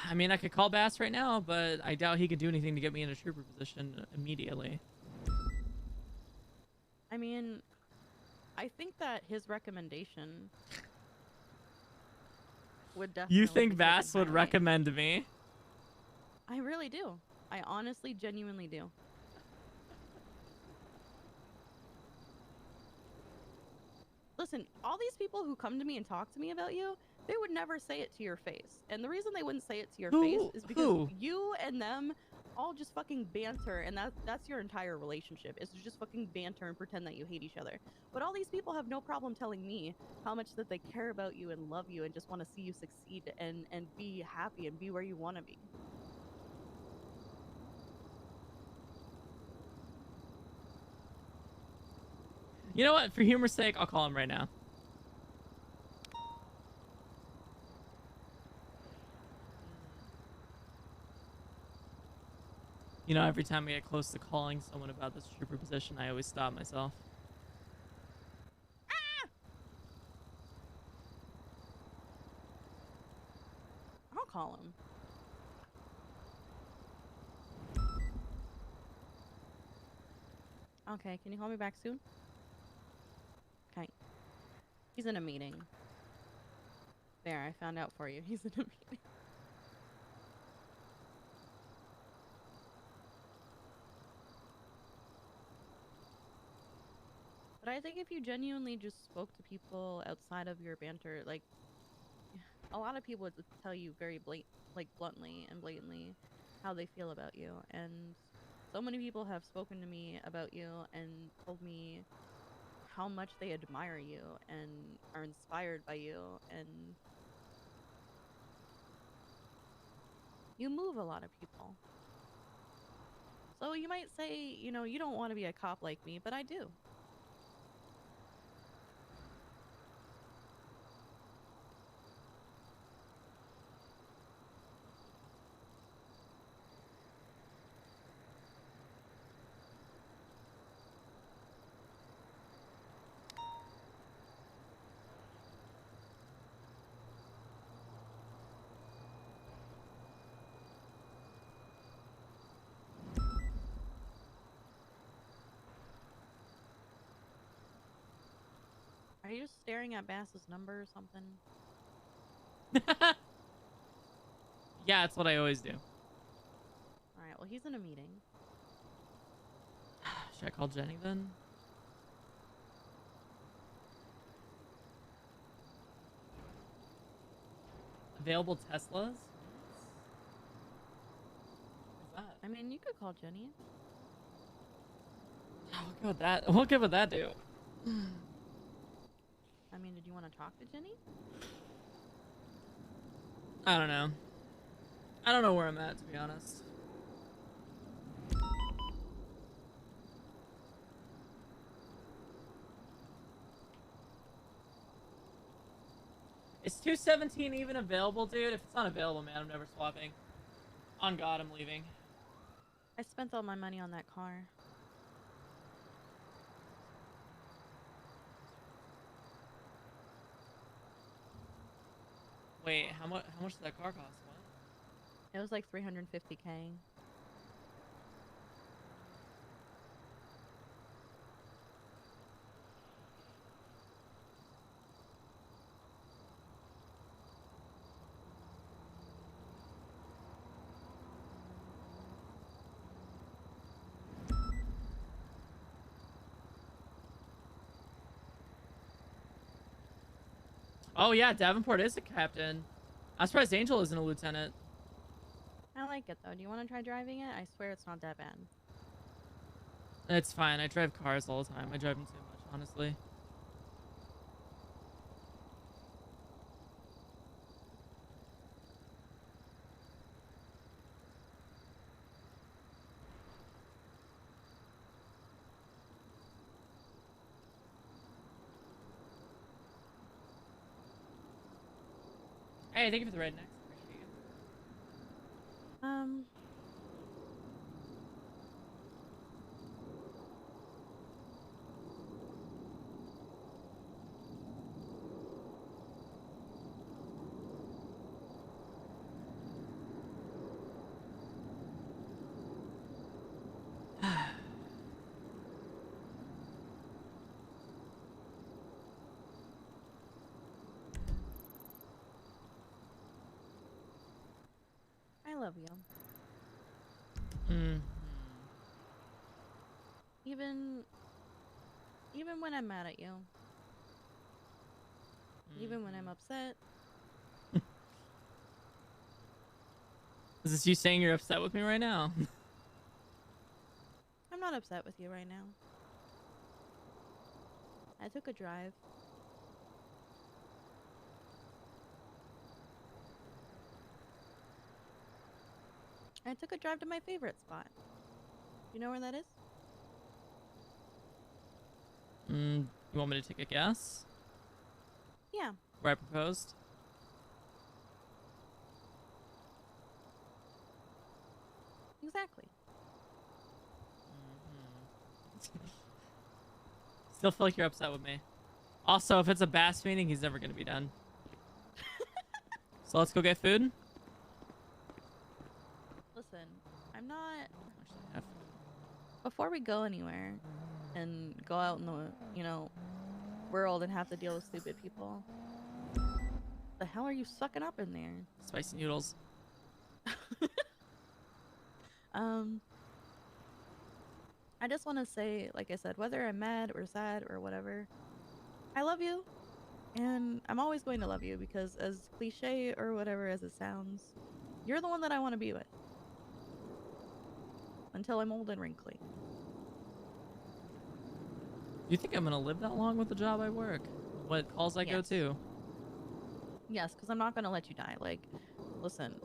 I mean, I could call Bass right now, but I doubt he could do anything to get me in a trooper position immediately. I mean, I think that his recommendation would definitely You be think taken Bass would highly. recommend me? I really do. I honestly, genuinely do. Listen, all these people who come to me and talk to me about you, they would never say it to your face. And the reason they wouldn't say it to your face is because you and them all just fucking banter, and that's your entire relationship, is to just fucking banter and pretend that you hate each other. But all these people have no problem telling me how much that they care about you and love you and just want to see you succeed and be happy and be where you want to be. You know what? For humor's sake, I'll call him right now. You know, every time I get close to calling someone about this trooper position, I always stop myself. I'll call him. Okay, can you call me back soon? Okay. He's in a meeting. There, I found out for you. He's in a meeting. But I think if you genuinely just spoke to people outside of your banter, like, a lot of people would tell you very bluntly and blatantly how they feel about you. And so many people have spoken to me about you and told me how much they admire you and are inspired by you, and you move a lot of people. So you might say, you know, you don't want to be a cop like me, but I do. Are you just staring at Bass's number or something? Yeah, that's what I always do. Alright, well, he's in a meeting. Should I call Jenny then? Available Teslas? What's that? I mean, you could call Jenny. What good would that? What good would that do? I mean, did you want to talk to Jenny? I don't know. I don't know where I'm at, to be honest. Is 217 even available, dude? If it's not available, man, I'm never swapping. On God, I'm leaving. I spent all my money on that car. Wait, how much did that car cost? What? It was like 350K. Oh yeah, Davenport is a captain. I'm surprised Angel isn't a lieutenant. I like it though. Do you want to try driving it? I swear it's not that bad. It's fine. I drive cars all the time. I drive them too much, honestly. Hey, thank you for the rednecks. Appreciate it. I love you. Mm. Even when I'm mad at you. Even when I'm upset. Is this you saying you're upset with me right now? I'm not upset with you right now. I took a drive. I took a drive to my favorite spot. You know where that is? You want me to take a guess? Yeah. Where I proposed? Exactly. Still feel like you're upset with me. Also, if it's a bass meeting, he's never gonna be done. So let's go get food. Listen, I'm not... Before we go anywhere and go out in the, you know, world and have to deal with stupid people, the hell are you sucking up in there? Spicy noodles. I just want to say, like I said, whether I'm mad or sad or whatever, I love you, and I'm always going to love you because, as cliche or whatever as it sounds, you're the one that I want to be with until I'm old and wrinkly. You think I'm gonna live that long with the job I work? What calls I go to? Yes, because I'm not going to let you die. Like, listen,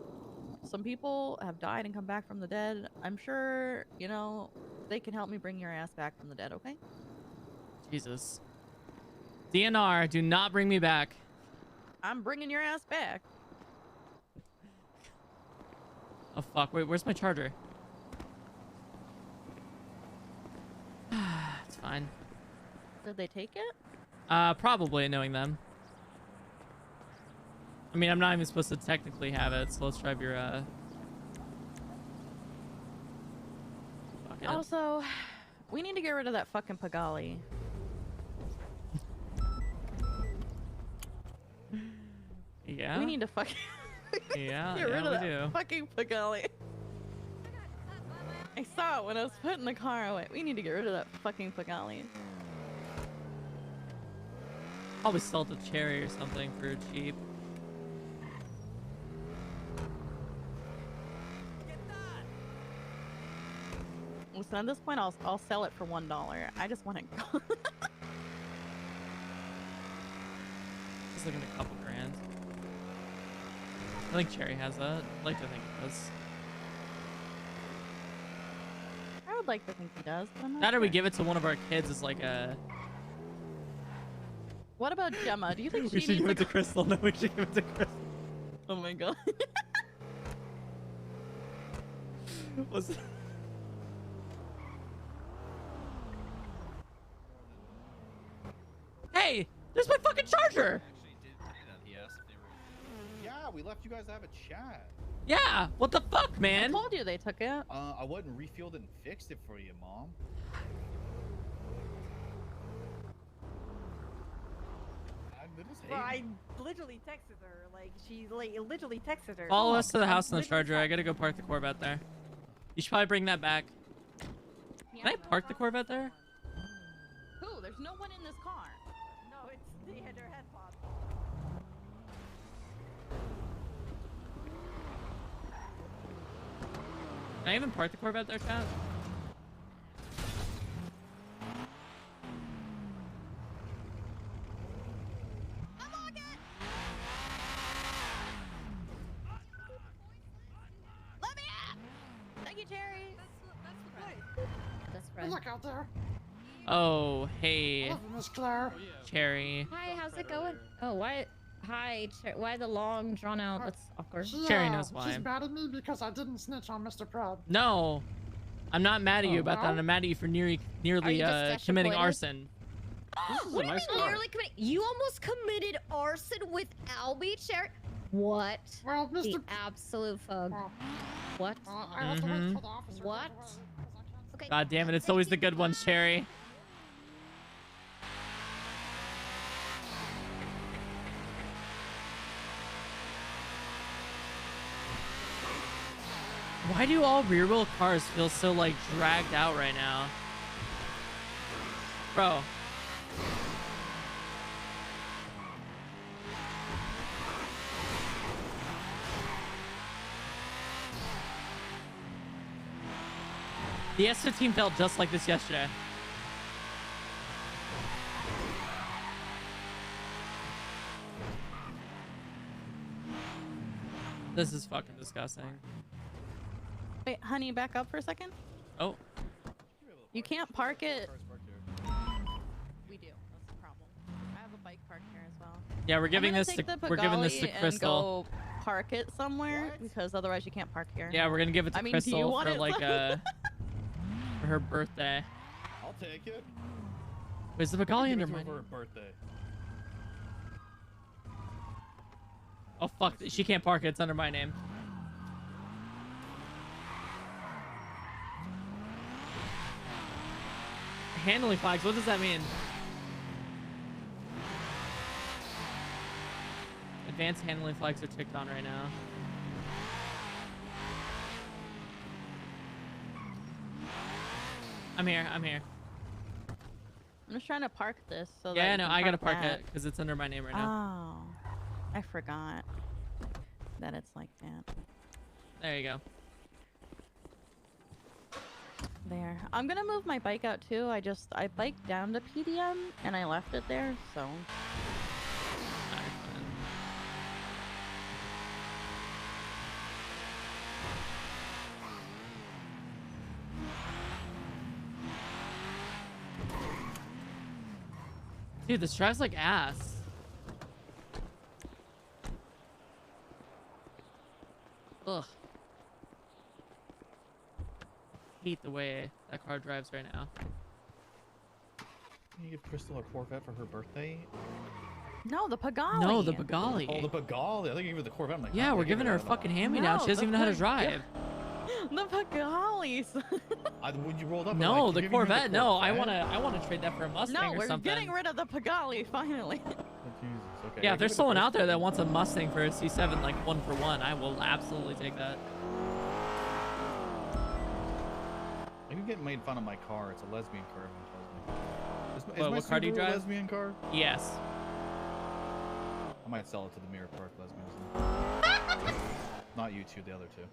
some people have died and come back from the dead. I'm sure, you know, they can help me bring your ass back from the dead, okay? Jesus. DNR, do not bring me back. I'm bringing your ass back. Oh fuck, wait, where's my charger? It's fine. Did they take it? Probably, knowing them. I mean, I'm not even supposed to technically have it, so let's drive your, Fuck it. Also, we need to get rid of that fucking Pagali. Yeah? We need to fucking Yeah, get rid yeah, of we that do. fucking Pagali. I saw it when I was putting the car away. We need to get rid of that fucking Pagali. Probably sell the cherry or something for cheap. Listen, at this point, I'll sell it for $1. I just want to go. Just looking at a couple grand. I think Cherry has that. I'd like to think it does. I would like to think he does, but I'm not That or we sure. give it to one of our kids as like a... What about Gemma? Do you think We she should give needs it to Crystal. No, we should give it to Crystal. Oh my god. What's it? Hey! There's my fucking charger! Yeah, we left you guys to have a chat. Yeah! What the fuck, man? I told you they took it. I went and refueled and fixed it for you, Mom. Well, I literally texted her. Like, she literally texted her. Follow us to the house in the charger. I gotta go park the Corvette there. You should probably bring that back. Can I park the Corvette there? Who? There's no one in this car. No, it's they had their head popped. Can I even park the Corvette there, chat? Let me out! Thank you, Cherry. That's right. Look out there. Oh, hey. Hello, Miss Claire. Cherry. Hi, how's it going? Oh, why? Hi, why the long, drawn out? That's awkward. Cherry knows why. She's mad at me because I didn't snitch on Mr. Proud. No. I'm not mad at you about that. no? I'm mad at you for nearly just committing disappointed? arson. What do you mean nearly committed? You almost committed arson without me, Cherry? What? Well, Mr. The absolute fug. What? I have to wait for the officer. What? Okay. God damn it, it's always the good ones, Cherry. Why do all rear-wheel cars feel so, like, dragged out right now? Bro. The S15 felt just like this yesterday. This is fucking disgusting. Wait, honey, back up for a second. Oh. You can't park it. We do. That's the problem. I have a bike parked here as well. Yeah, we're giving this to Crystal. And go park it somewhere because otherwise you can't park here. Yeah, we're gonna give it to do you Crystal want for it? like for her birthday. I'll take it. Where's the Magali under For mine? her birthday. Oh fuck! She can't park it. It's under my name. Handling flags. What does that mean? Advanced handling flags are ticked on right now. I'm here. I'm here. I'm just trying to park this so that Yeah, you no, can I gotta park that. it because it's under my name right now. Oh, I forgot that it's like that. There you go. There. I'm gonna move my bike out too. I biked down to PDM and I left it there, so. Dude, this drives like ass. Ugh. Hate the way that car drives right now. Can you give Crystal a Corvette for her birthday? No, the Pagali. No, the Pagali. Oh, the Pagali. I think you gave her the Corvette. I'm like, Yeah, oh, we're giving her a fucking hand-me-down. She doesn't even know how to drive. The Pagalis. When you rolled up, No, like, the Corvette. No, I wanna trade that for a Mustang No, or we're something. getting rid of the Pagali finally. Jesus, okay. Yeah, if there's someone out there that wants a Mustang for a C7, like 1-for-1, I will absolutely take that. I keep getting made fun of my car. It's a lesbian car, everyone tells me. Is What my car do you Subaru drive? a lesbian car? Yes. I might sell it to the Mirror Park lesbians. Not you two, the other two.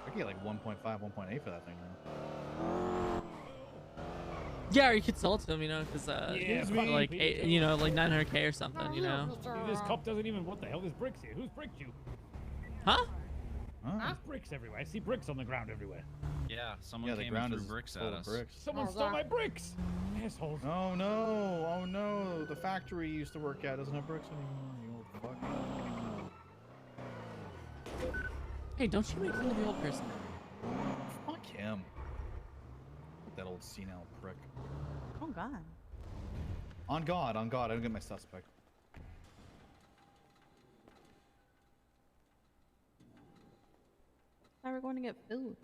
I get like 1.5, 1.8 for that thing now. Yeah, or you could sell it to them, you know, because Yeah, for fucking like people. you know, like 900K or something, you know. This cop doesn't even. What the hell? There's bricks here. Who's bricked you? Huh? There's bricks everywhere. I see bricks on the ground everywhere. Yeah, someone the came ground and is threw bricks full at of us. bricks. Someone stole my bricks. Assholes. Oh no! Oh no! The factory you used to work at doesn't have bricks anymore. You old fuck. Hey, don't you make fun of the old person? Fuck him. That old senile prick. Oh God. On God, on God, I don't get my suspect. Now we're going to get food.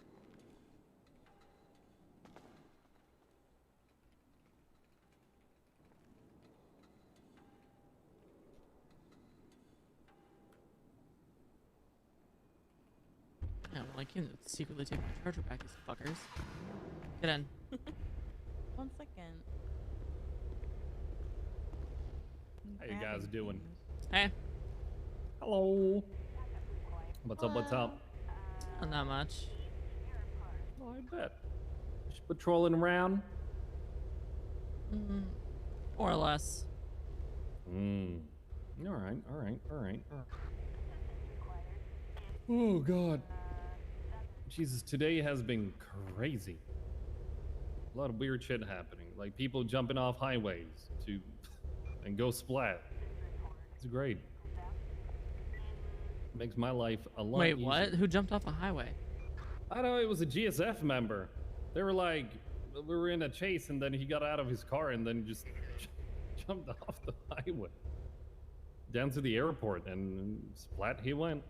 Yeah, well, I can secretly take my charger back, these fuckers. Get in. 1 second. How you guys doing? Hey. Hello. What's up? What's up? Not much. Oh, I bet. Just patrolling around. More or less. All right. All right. All right. Oh God. Jesus, today has been crazy. A lot of weird shit happening, like people jumping off highways and go splat. It's great. Makes my life a lot Wait, easier. what? Who jumped off a highway? I don't know, it was a GSF member. They were like, we were in a chase and then he got out of his car and then just jumped off the highway. Down to the airport and splat he went.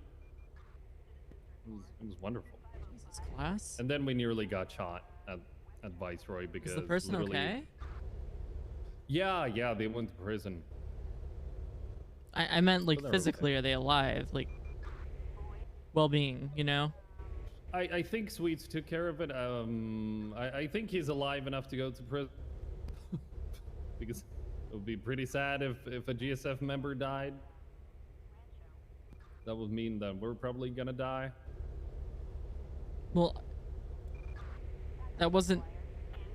It was wonderful. Jesus, class. And then we nearly got shot at Viceroy because Is the person literally... okay? Yeah, they went to prison. I meant like So they're physically, are they alive? Like well-being, you know? I think Sweets took care of it. I think he's alive enough to go to prison. Because it would be pretty sad if a GSF member died. That would mean that we're probably gonna die. Well, that wasn't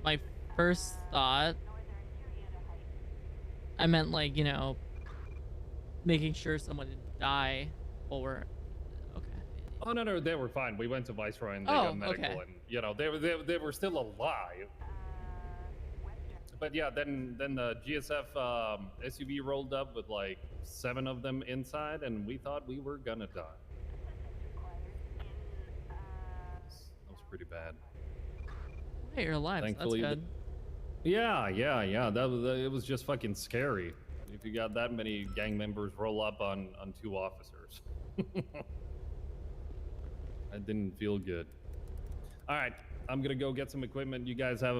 my first thought. I meant like, you know, making sure someone didn't die while we're... Okay. Oh, no, they were fine. We went to Viceroy and they Oh, got medical okay. and, you know, they were still alive. But yeah, then the GSF SUV rolled up with like 7 of them inside and we thought we were gonna die. That was pretty bad. Hey, you're alive, Thankfully, so that's good. Yeah. It was just fucking scary. If you got that many gang members roll up on 2 officers. That didn't feel good. All right, I'm gonna go get some equipment. You guys have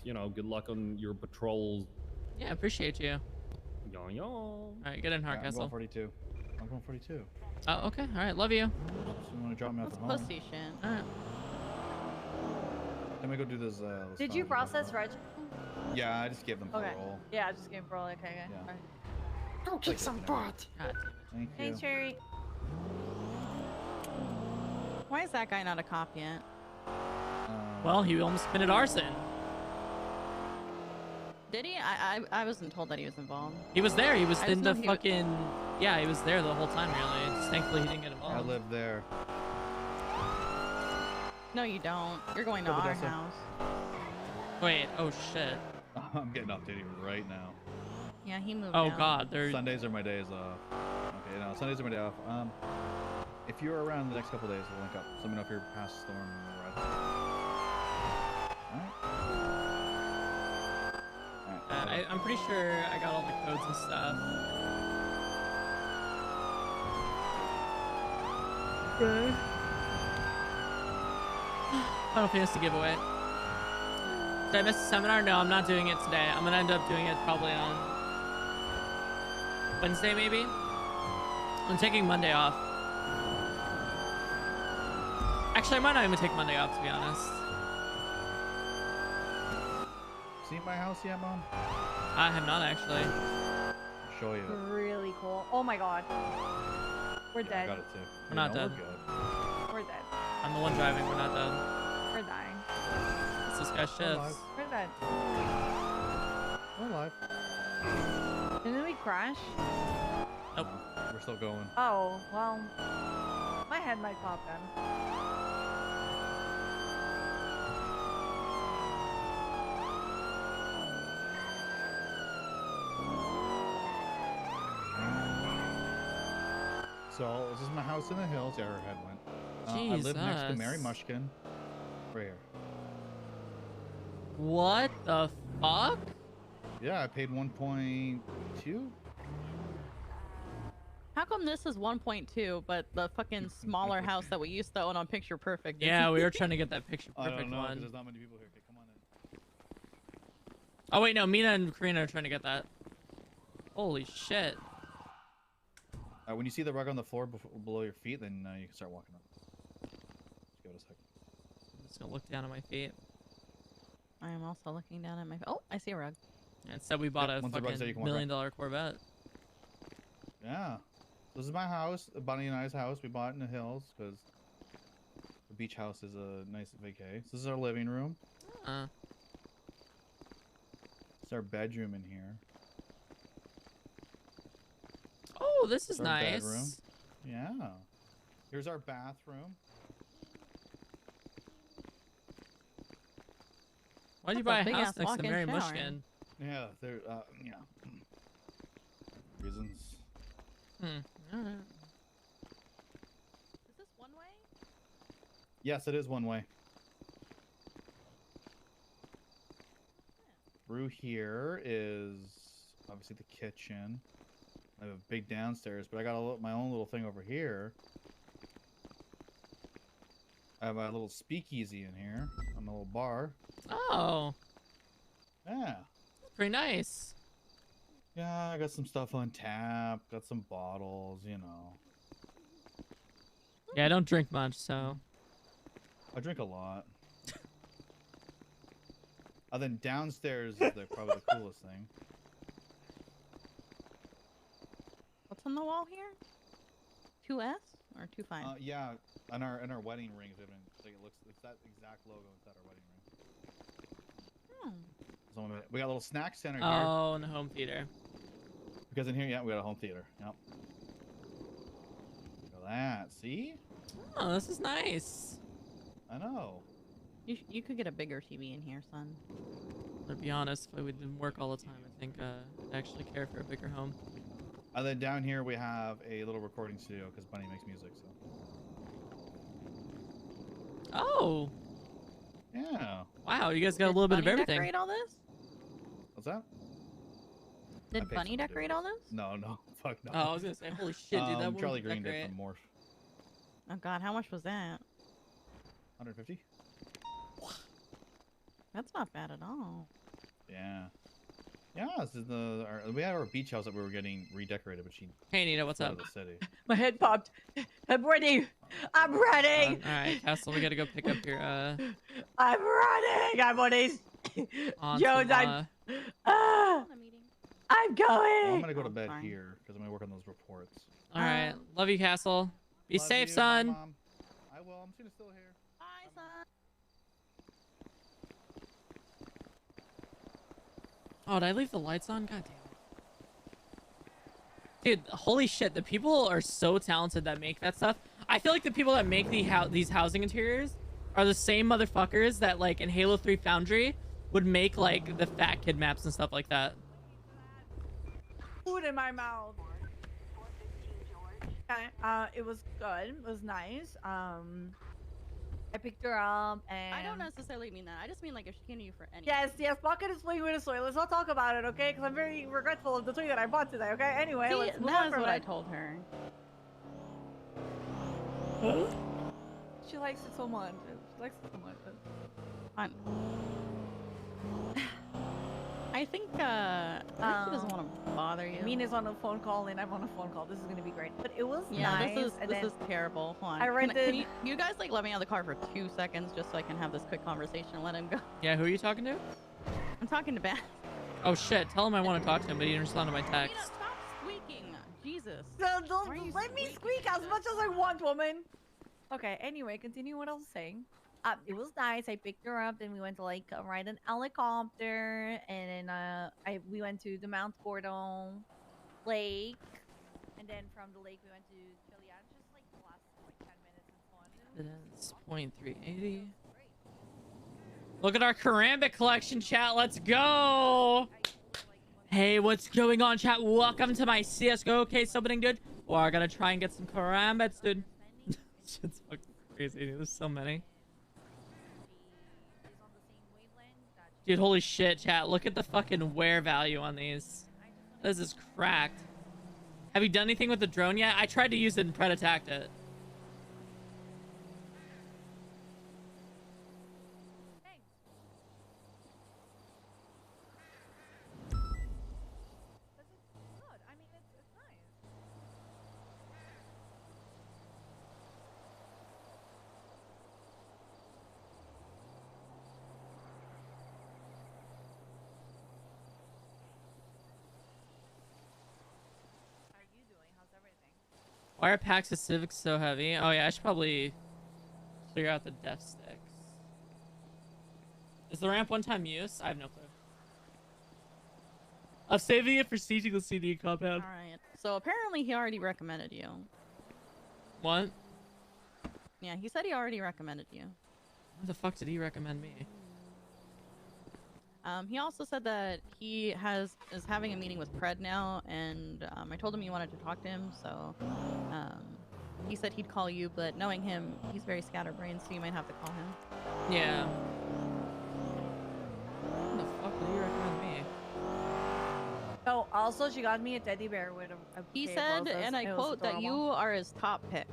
you know, good luck on your patrols. Yeah, appreciate you. Yo. All right, get in, I'm Hardcastle. going 42. I'm going 42. Oh, okay. All right, love you. So you want to drop me off That's at home? pussy shit. All right. Let me go do this. Did you process Reg? Yeah, I just gave them Okay. parole. Yeah, I just gave parole. Okay. Yeah. All right. Go kick some butt. Thank Hey, you. Cherry. Why is that guy not a cop yet? Well, he almost committed arson. Did he? I wasn't told that he was involved. He was there. He was I in just the know he was- fucking... Yeah, he was there the whole time, really. Just thankfully he didn't get involved. I live there. No, you don't. You're going to Go to our Odessa. house. Wait, oh shit. I'm getting updated right now. Yeah, he moved Oh out. god, they're... Sundays are my days off. Okay, no, Sundays are my day off. If you're around the next couple days, we'll link up. Let me know if you're past Storm Red. Alright. I'm pretty sure I got all the codes and stuff. Okay. Final Fantasy giveaway. Did I miss the seminar? No, I'm not doing it today. I'm gonna end up doing it probably on Wednesday, maybe. I'm taking Monday off. Actually, I might not even take Monday off, to be honest. Seen my house yet, Mom? I have not actually. I'll show you. Really cool. Oh my god. We're I dead. got it too. We're not dead. We're good. We're dead. I'm the one driving. We're not dead. We're dying. It's this guy's shifts. We're dead. We're alive. Didn't we crash? Nope. We're still going. Oh, well. My head might pop then. So, this is my house in the hills. Yeah, her head went. I live next to Mary Jesus. Mushkin. Right here. What the fuck? Yeah, I paid 1.2. How come this is 1.2, but the fucking smaller house that we used to own on Picture Perfect? Yeah, we were trying to get that picture I perfect don't know, 'cause one. there's not many people here. Okay, come on in. Oh wait, no, Mina and Karina are trying to get that. Holy shit. When you see the rug on the floor below your feet, then you can start walking up. Just give it a second. I'm just gonna look down at my feet. I am also looking down at my... Oh, I see a rug. And instead we bought Yep, a once the rug's there, you fucking can $1 walk million Corvette. Yeah. This is my house, Bunny and I's house. We bought it in the hills because the beach house is a nice vacay. So this is our living room. It's our bedroom in here. Oh, this is It's our nice. bedroom. Yeah. Here's our bathroom. Why'd you buy a house next to Mary Mushkin? Yeah, there. Yeah. Reasons. Alright. Is this one way? Yes, it is one way. Through here is obviously the kitchen. I have a big downstairs, but I got my own little thing over here. I have a little speakeasy in here. I'm a little bar. Oh. Yeah. Pretty nice. Yeah, I got some stuff on tap. Got some bottles, you know. Yeah, I don't drink much, so. I drink a lot. Then downstairs is probably the coolest thing. What's on the wall here? 2S or 25? Yeah, on our wedding rings, it's that exact logo inside our wedding ring. We got a little snack center here. Oh, and a home theater. Because in here, yeah, we got a home theater. Yep. Look at that. See? Oh, this is nice. I know. You could get a bigger TV in here, son. To be honest, if I didn't work all the time, I think I'd actually care for a bigger home. And then down here we have a little recording studio because Bunny makes music. So. Oh. Yeah. Wow, you guys got a little bit of everything. Decorate all this? What's that? Did Bunny decorate all this? No, fuck no. Oh, I was gonna say, holy shit, dude, that Charlie woman Green did decorate. from Morph. Oh god, how much was that? 150. That's not bad at all. Yeah. Yeah, this is we had our beach house that we were getting redecorated, but she. Hey, Nita, what's fled up? The city. My head popped. I'm ready. I'm ready. All right, Castle, we gotta go pick up your. I'm running. I'm on these. Aunt Jones, and, I'm going. Well, I'm gonna go to bed here because I'm gonna work on those reports. All right, love you, Castle. Be Love safe, you, son. Mom. I will. I'm still here. Bye, son. Oh, did I leave the lights on? God damn it. Dude, holy shit, the people are so talented that make that stuff. I feel like the people that make these housing interiors are the same motherfuckers that, like, in Halo 3 Foundry would make, like, the fat kid maps and stuff like that. Food in my mouth. Okay, it was good. It was nice. I picked her up and... I don't necessarily mean that. I just mean like if she came to you for anything. Yes, Bucket is playing with a soy. Let's not talk about it, okay? Because I'm very regretful of the toy that I bought today, okay? Anyway, let's move on That's from what I it. told her. She likes it so much. She likes it so much. I think she doesn't want to bother you. Mina's on a phone call and I'm on a phone call. This is gonna be great. But it was Yeah, nice. this is terrible. Hold on. I rented. Can you guys like let me out of the car for 2 seconds just so I can have this quick conversation and let him go? Yeah, who are you talking to? I'm talking to Beth. Oh shit, tell him I want to talk to him, but he didn't respond to my text. Stop squeaking. Jesus. Don't let me squeak as much as I want, woman. Okay, anyway, continue what I was saying. It was nice. I picked her up, then we went to like ride an helicopter, and then we went to the Mount Gordo Lake, and then from the lake we went to Chiliad, just like the last like 10 minutes and fun. It's 0.380. Look at our Karambit collection, chat. Let's go. Hey, what's going on, chat? Welcome to my CSGO case opening, dude. Well, I gotta try and get some Karambits, dude. Shit's fucking crazy, dude. There's so many. Dude, holy shit, chat. Look at the fucking wear value on these. This is cracked. Have you done anything with the drone yet? I tried to use it and Pred attacked it. Why are packs of Civics so heavy? Oh yeah, I should probably clear out the death sticks. Is the ramp one-time use? I have no clue. I'm saving it for sieging the CD compound. Alright. So apparently he already recommended you. What? Yeah, he said he already recommended you. Why the fuck did he recommend me? He also said that he is having a meeting with Pred now, and I told him you wanted to talk to him, so he said he'd call you, but knowing him, he's very scatterbrained, so you might have to call him. Yeah. Why the fuck did he recommend me? Oh, also she got me a teddy bear with a He bouquet of said, roses. and I It was quote, that you adorable. are his top pick.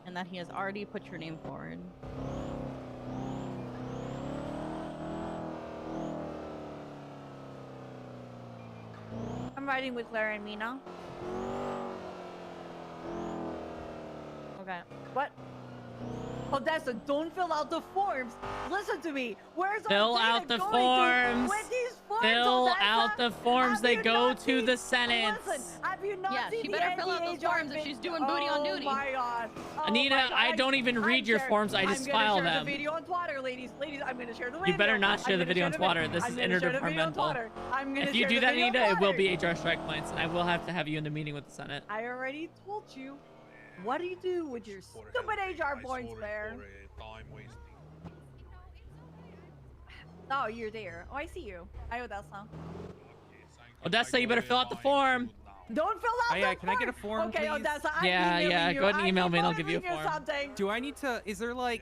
And that he has already put your name forward. I'm riding with Clara and Mina. Okay. What? Odessa, don't fill out the forms. Listen to me. Where's Fill our data out the going forms. To? With these forms, Fill Odessa, out the forms. They go to the Senate. Listen, have you not Yeah, seen she the better fill out those NDHR forms if she's doing booty on duty. Oh my god. Oh Anita, my god. I don't even read your forms. I just file I'm gonna share them. the video on Twitter, ladies. Ladies, I'm gonna share the video. You better not share I'm the gonna video on share Twitter. This I'm is gonna share the video on interdepartmental. Twitter. I'm gonna If you share do the that, video on Anita, it will Twitter. be HR strike points, and I will have to have you in the meeting with the Senate. I already told you. What do you do with your stupid HR points there? Oh, you're there. Oh, I see you. Hi, Odessa. Odessa, you better fill out the form. Don't fill out the Can I get a form, Okay, please? Odessa, I'm Yeah, emailing yeah, you. go ahead and email me and I'll I'm give you a emailing form. something. Do I need to? Is there like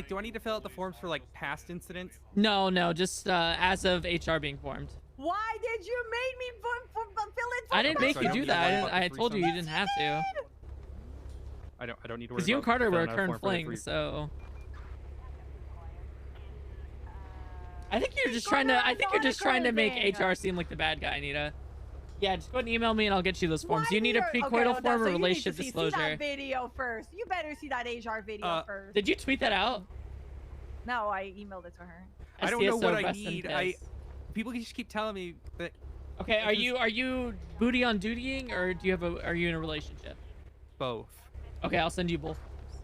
do I need to fill out the forms for like past incidents? No, just as of HR being formed. Why did you make me fill in? I didn't make So you don't do need that. to worry about I the told you threesome? you didn't have to. I don't need to worry Because you and about Carter were filling out a current form for the flings, three- so. I think you're just trying to. I think you're just trying to make HR seem like the bad guy, Anita. Yeah, just go ahead and email me and I'll get you those forms. Why You need a do you- precoital okay, form or Odessa, you need relationship to see disclosure. that video first. You better see that HR video first. Did you tweet that out? No, I emailed it to her. I don't know STSO what I rest in need. peace. People just keep telling me that. Okay, are you booty on dutying or do you have are you in a relationship? Both. Okay, I'll send you both forms.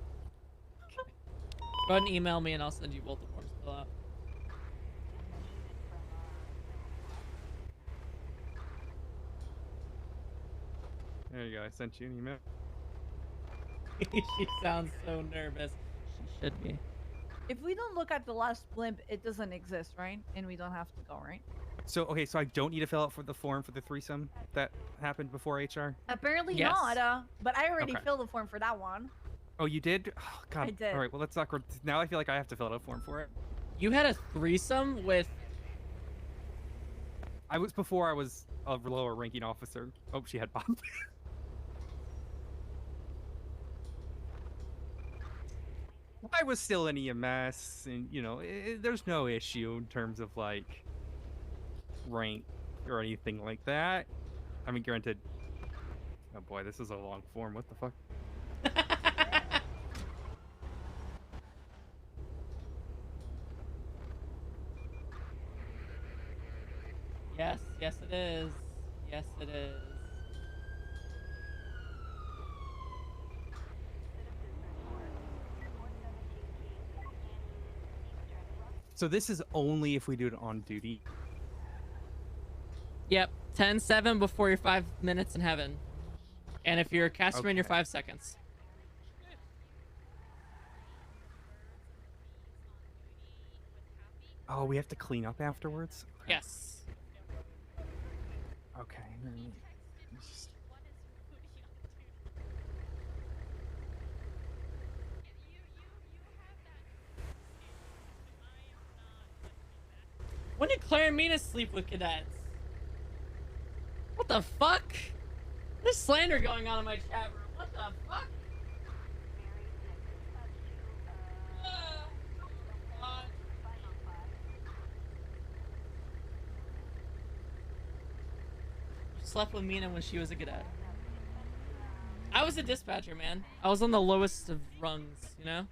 Go ahead and email me and I'll send you both the forms to fill out. There you go. I sent you an email. She sounds so nervous. She should be. If we don't look at the last blimp, it doesn't exist, right? And we don't have to go, right? So okay, so I don't need to fill out for the form for the threesome that happened before HR. Apparently Yes. not, but I already Okay. filled the form for that one. Oh, you did? Oh, God. I did. All right. Well, that's awkward. Now I feel like I have to fill out a form for it. You had a threesome with. I was before I was a lower ranking officer. Oh, she had Bob. I was still in EMS, and you know, there's no issue in terms of like rank or anything like that. I mean, granted. Oh boy, this is a long form. What the fuck? Yes, yes it is. Yes it is. So this is only if we do it on duty. Yep, 10-7 before your 5 minutes in heaven. And if you're a customer in your 5 seconds. Oh, we have to clean up afterwards? Okay. Yes. Okay. let's just- When did Claire and Mina sleep with cadets? What the fuck? There's slander going on in my chat room. What the fuck? Slept with Mina when she was a cadet. I was a dispatcher, man. I was on the lowest of rungs, you know?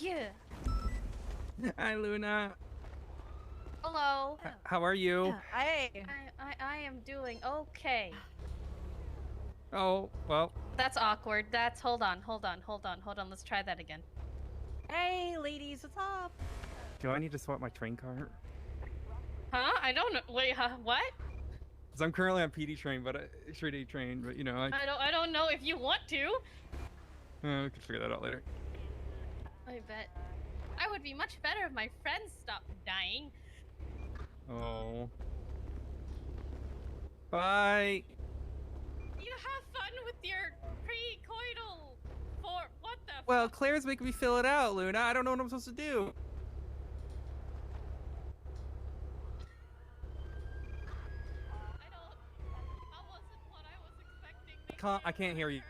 you. Hi, Luna. Hello. How are you? Hey. I am doing okay. Oh, well. That's awkward. Hold on. Let's try that again. Hey, ladies, what's up? Do I need to swap my train car? Huh? I don't know. Wait, huh? What? Because I'm currently on PD train, but straight A train, but you know, I don't know if you want to. we can figure that out later. I bet. I would be much better if my friends stopped dying. Oh. Bye. You have fun with your pre-coital for what the Well, Claire's making me fill it out, Luna. I don't know what I'm supposed to do. I can't hear you.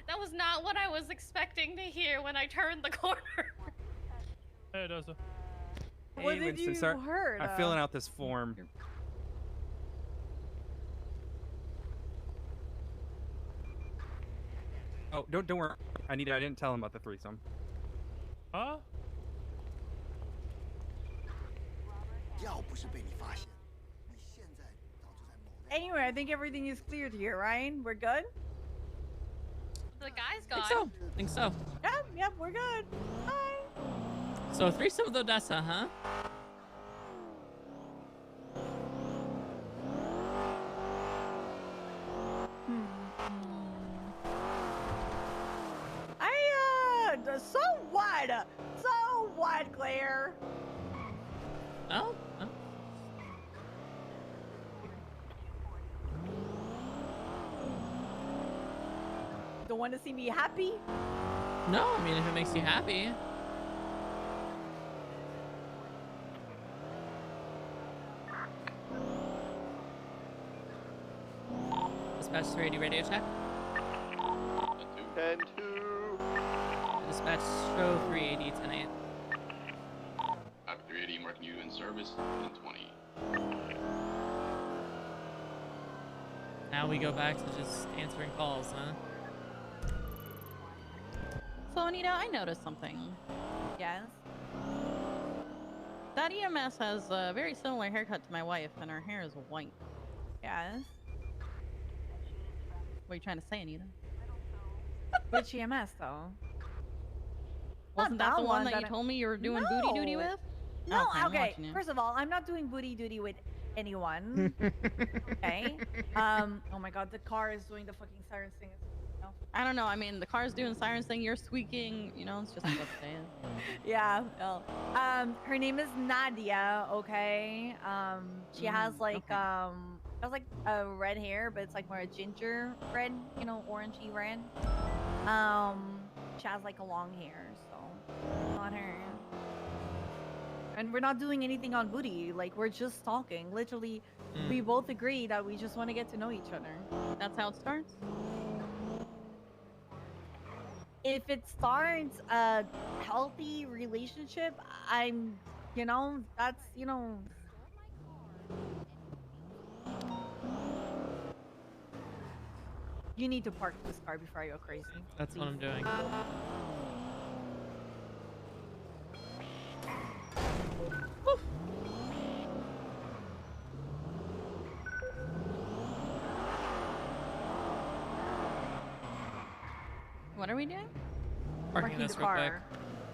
That was not what I was expecting to hear when I turned the corner. Hey, Dosa. What Hey, did Winston, you sorry. heard? I'm filling out this form. Oh, don't worry. I didn't tell him about the threesome. Huh? Anyway, I think everything is cleared here, right? We're good? The guy's gone. Think so. Yep, we're good. Bye. So threesome with Odessa, huh? So what? So what, Claire? Oh? Oh. Don't want to see me happy? No, I mean, if it makes you happy. Dispatch 380 radio check. 10-2. Dispatch show 380 10-8. 380 marking you in service in 20. Now we go back to just answering calls, huh? So, Anita, I noticed something. Yes? That EMS has a very similar haircut to my wife, and her hair is white. Yes? What are you trying to say, Anita? Which EMS, though? Wasn't that the one that you told me you were doing booty duty with? No, I'm okay. watching it. First of all, I'm not doing booty duty with anyone. Okay? Oh my god, the car is doing the fucking sirens thing. No. I don't know. I mean, the car's doing sirens thing. You're squeaking. You know, it's just what's saying. Yeah. Well, her name is Nadia. Okay. She has like a red hair, but it's like more a ginger red. You know, orangey red. She has like a long hair, so not her. And we're not doing anything on booty. Like, we're just talking. Literally, we both agree that we just want to get to know each other. That's how it starts? If it starts a healthy relationship, that's, You need to park this car before I go crazy. That's what I'm doing. What are we doing? Parking this the real quick. car.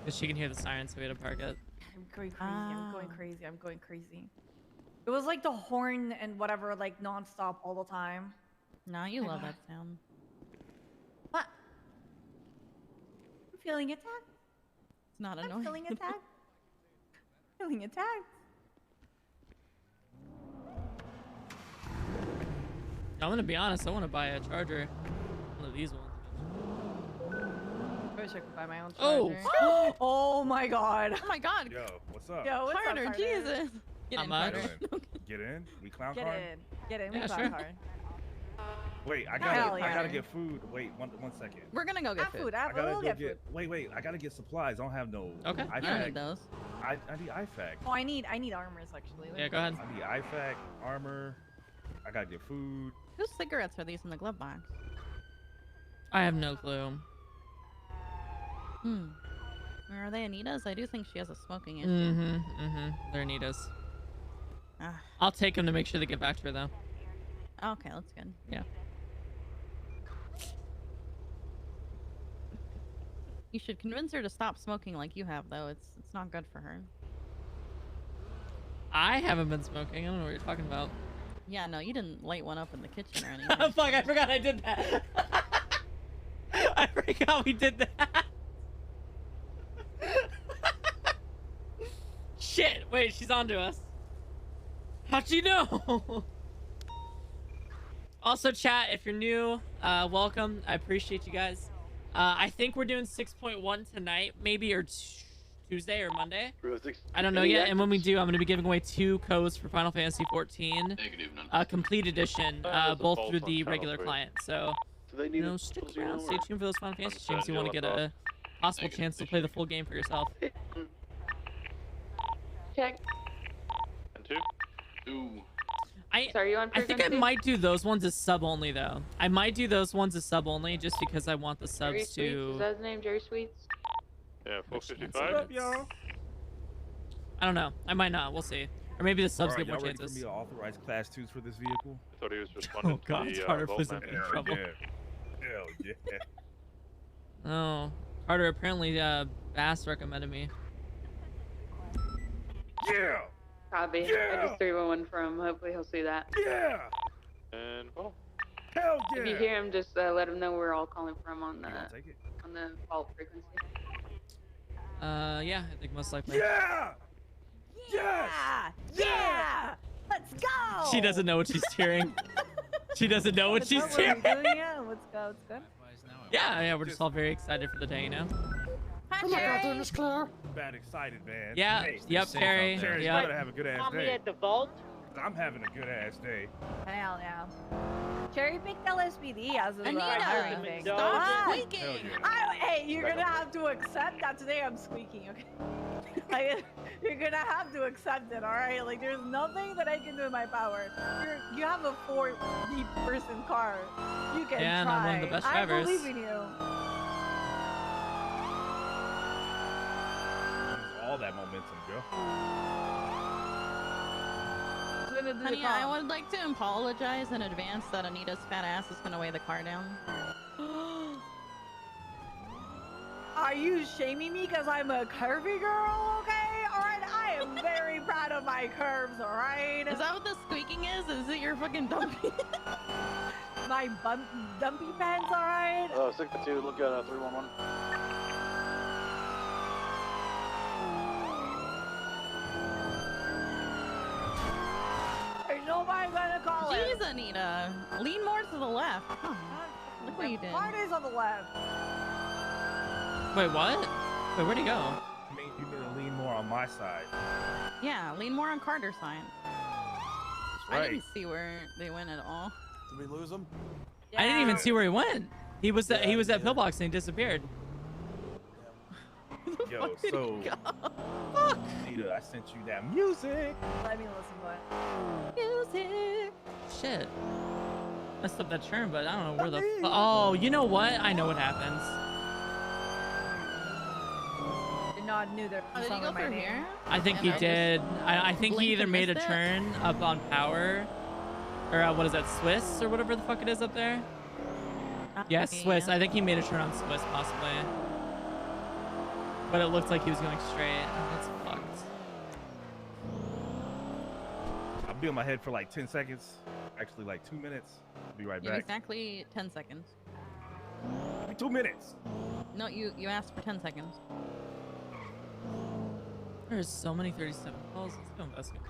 Because she can hear the sirens, so we had to park it. I'm going crazy. I'm going crazy. I'm going crazy. It was like the horn and whatever, like nonstop all the time. No, you love that sound. What? I'm feeling attacked. It's not annoying. I'm feeling attacked. Feeling attacked. I'm gonna be honest, I want to buy a charger. One of these ones. I wish I could buy my own Oh! charger. Oh my god. Oh my god. Yo, what's up? Yo, what's Carter, up, Carter? Jesus. Get How in, much? Carter. Get in? We clown Get car? in. Get in. Yeah, We sure. hard. Wait, I Hell gotta yeah. get food. Wait, one second. We're gonna go get food. I gotta We'll go get get. food. Wait, I gotta get supplies. I don't have no. Okay. I don't need those. I need IFAC. Oh, I need armors actually. Yeah, go ahead. I need IFAC, armor. I gotta get food. Whose cigarettes are these in the glove box? I have no clue. Are they Anita's? I do think she has a smoking issue. They're Anita's. Ah. I'll take them to make sure they get back to her though. Okay, that's good. Yeah. You should convince her to stop smoking like you have, though. It's not good for her. I haven't been smoking. I don't know what you're talking about. Yeah, no, you didn't light one up in the kitchen or anything. Fuck, I forgot I did that. I forgot we did that. Shit, wait, she's on to us. How'd you know? Also, chat, if you're new, welcome. I appreciate you guys. I think we're doing 6.1 tonight, maybe, or Tuesday or Monday. I don't know yet. And when we do, I'm going to be giving away 2 codes for Final Fantasy 14 Complete Edition, both through the regular client. So, you know, stick around. Stay tuned for those Final Fantasy streams. You want to get a possible chance to play the full game for yourself. Check. And 2. Sorry, you on I think I frequency? might do those ones as sub only though. I might do those ones as sub only just because I want the Jerry subs Sweets, to. is that his name? Jerry Sweets? Yeah, What's 455. up, y'all? I don't know. I might not. We'll see. Or maybe the subs get more y'all ready chances. for me to authorize class 2s for this vehicle? I thought he was responding Oh god, to the Carter Vault was map. in trouble. Hell yeah. Oh, Carter, apparently Bass recommended me. Yeah. Copy. Yeah. I just 311 from. Hopefully he'll see that. Yeah. And oh. Hell yeah. If you hear him, just let him know we're all calling from on the take it? on the fault frequency. Yeah, I think most likely. Yeah. Yeah! Yeah! Let's go! She doesn't know what she's hearing. She doesn't know what she's hearing. Yeah, let's go. It's good. Yeah, we're just all very excited for the day, you know? Hi, Jerry. Claire. Bad excited, man. Yeah, Hey, yep, stay safe Terry, out there. You yep. better have a good ass Call me day. at the vault. I'm having a good ass day. Hell yeah. Cherry picked LSPD as a Anita, hiring thing. stop What? squeaking. Hey, you're gonna have to accept that today I'm squeaking, okay? Like, you're gonna have to accept it, alright? Like, there's nothing that I can do in my power. You have a 4-person car. You can Yeah, and try. I'm one of the best drivers. I believe in you. All that momentum, girl. Honey, I would like to apologize in advance that Anita's fat ass is gonna weigh the car down. Are you shaming me because I'm a curvy girl, okay? Alright, I am very proud of my curves, alright? Is that what the squeaking is? Is it your fucking dumpy? My dumpy pants, alright? 62, look at 311. There's nobody gonna call it. Jeez, Anita. Lean more to the left. Come on. Look what you did. Heart is on the left. Wait, what? Wait, where'd he go? I mean, you need to lean more on my side. Yeah, lean more on Carter's side. I right. didn't see where they went at all. Did we lose him? I didn't even see where he went. He was at Pillbox and he disappeared. Yo, so Nita, I sent you that music. Let me listen to it. Music. Shit. Messed up that turn, but I don't know where the oh, you know what? I know what happens. Did not knew there was Did he go my through name. here? I think he did. I think he blinked either and made a missed it? turn up on power, or what is that, Swiss or whatever the fuck it is up there? Yeah, Swiss. I think he made a turn on Swiss possibly, but it looked like he was going straight. That's fucked. I'll be on my head for like 10 seconds. Actually, like 2 minutes. I'll be right You have back. exactly 10 seconds. 2 minutes. No, you asked for 10 seconds. There's so many 37 calls. Let's go investigate.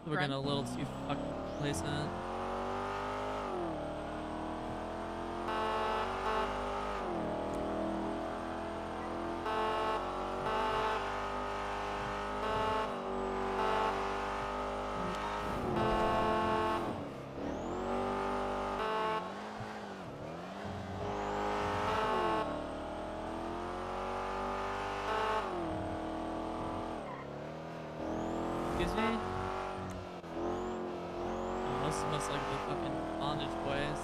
We're Run. getting a little too fucking complacent. Excuse me? Oh, this must like the fucking bondage boys.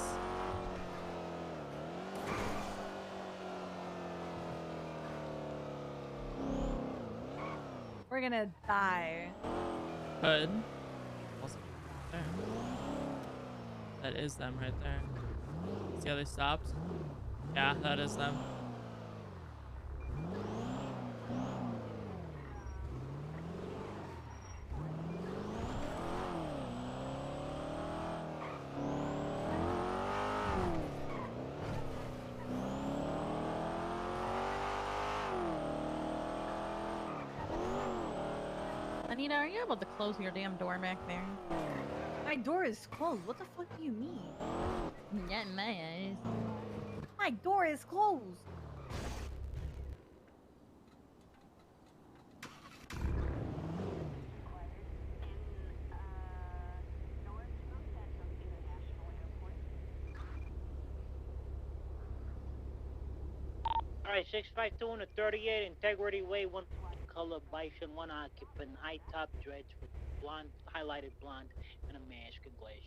We're gonna die. Could. Also, there. That is them right there. See how they stopped? Yeah, that is them. Anita, are you able to close your damn door back there? My door is closed. What the fuck do you mean? Not in my eyes. My door is closed. Alright, 652 and a 38, Integrity Way, one color bison, one occupant, high top dreads with blonde, highlighted blonde, and a mask and glasses.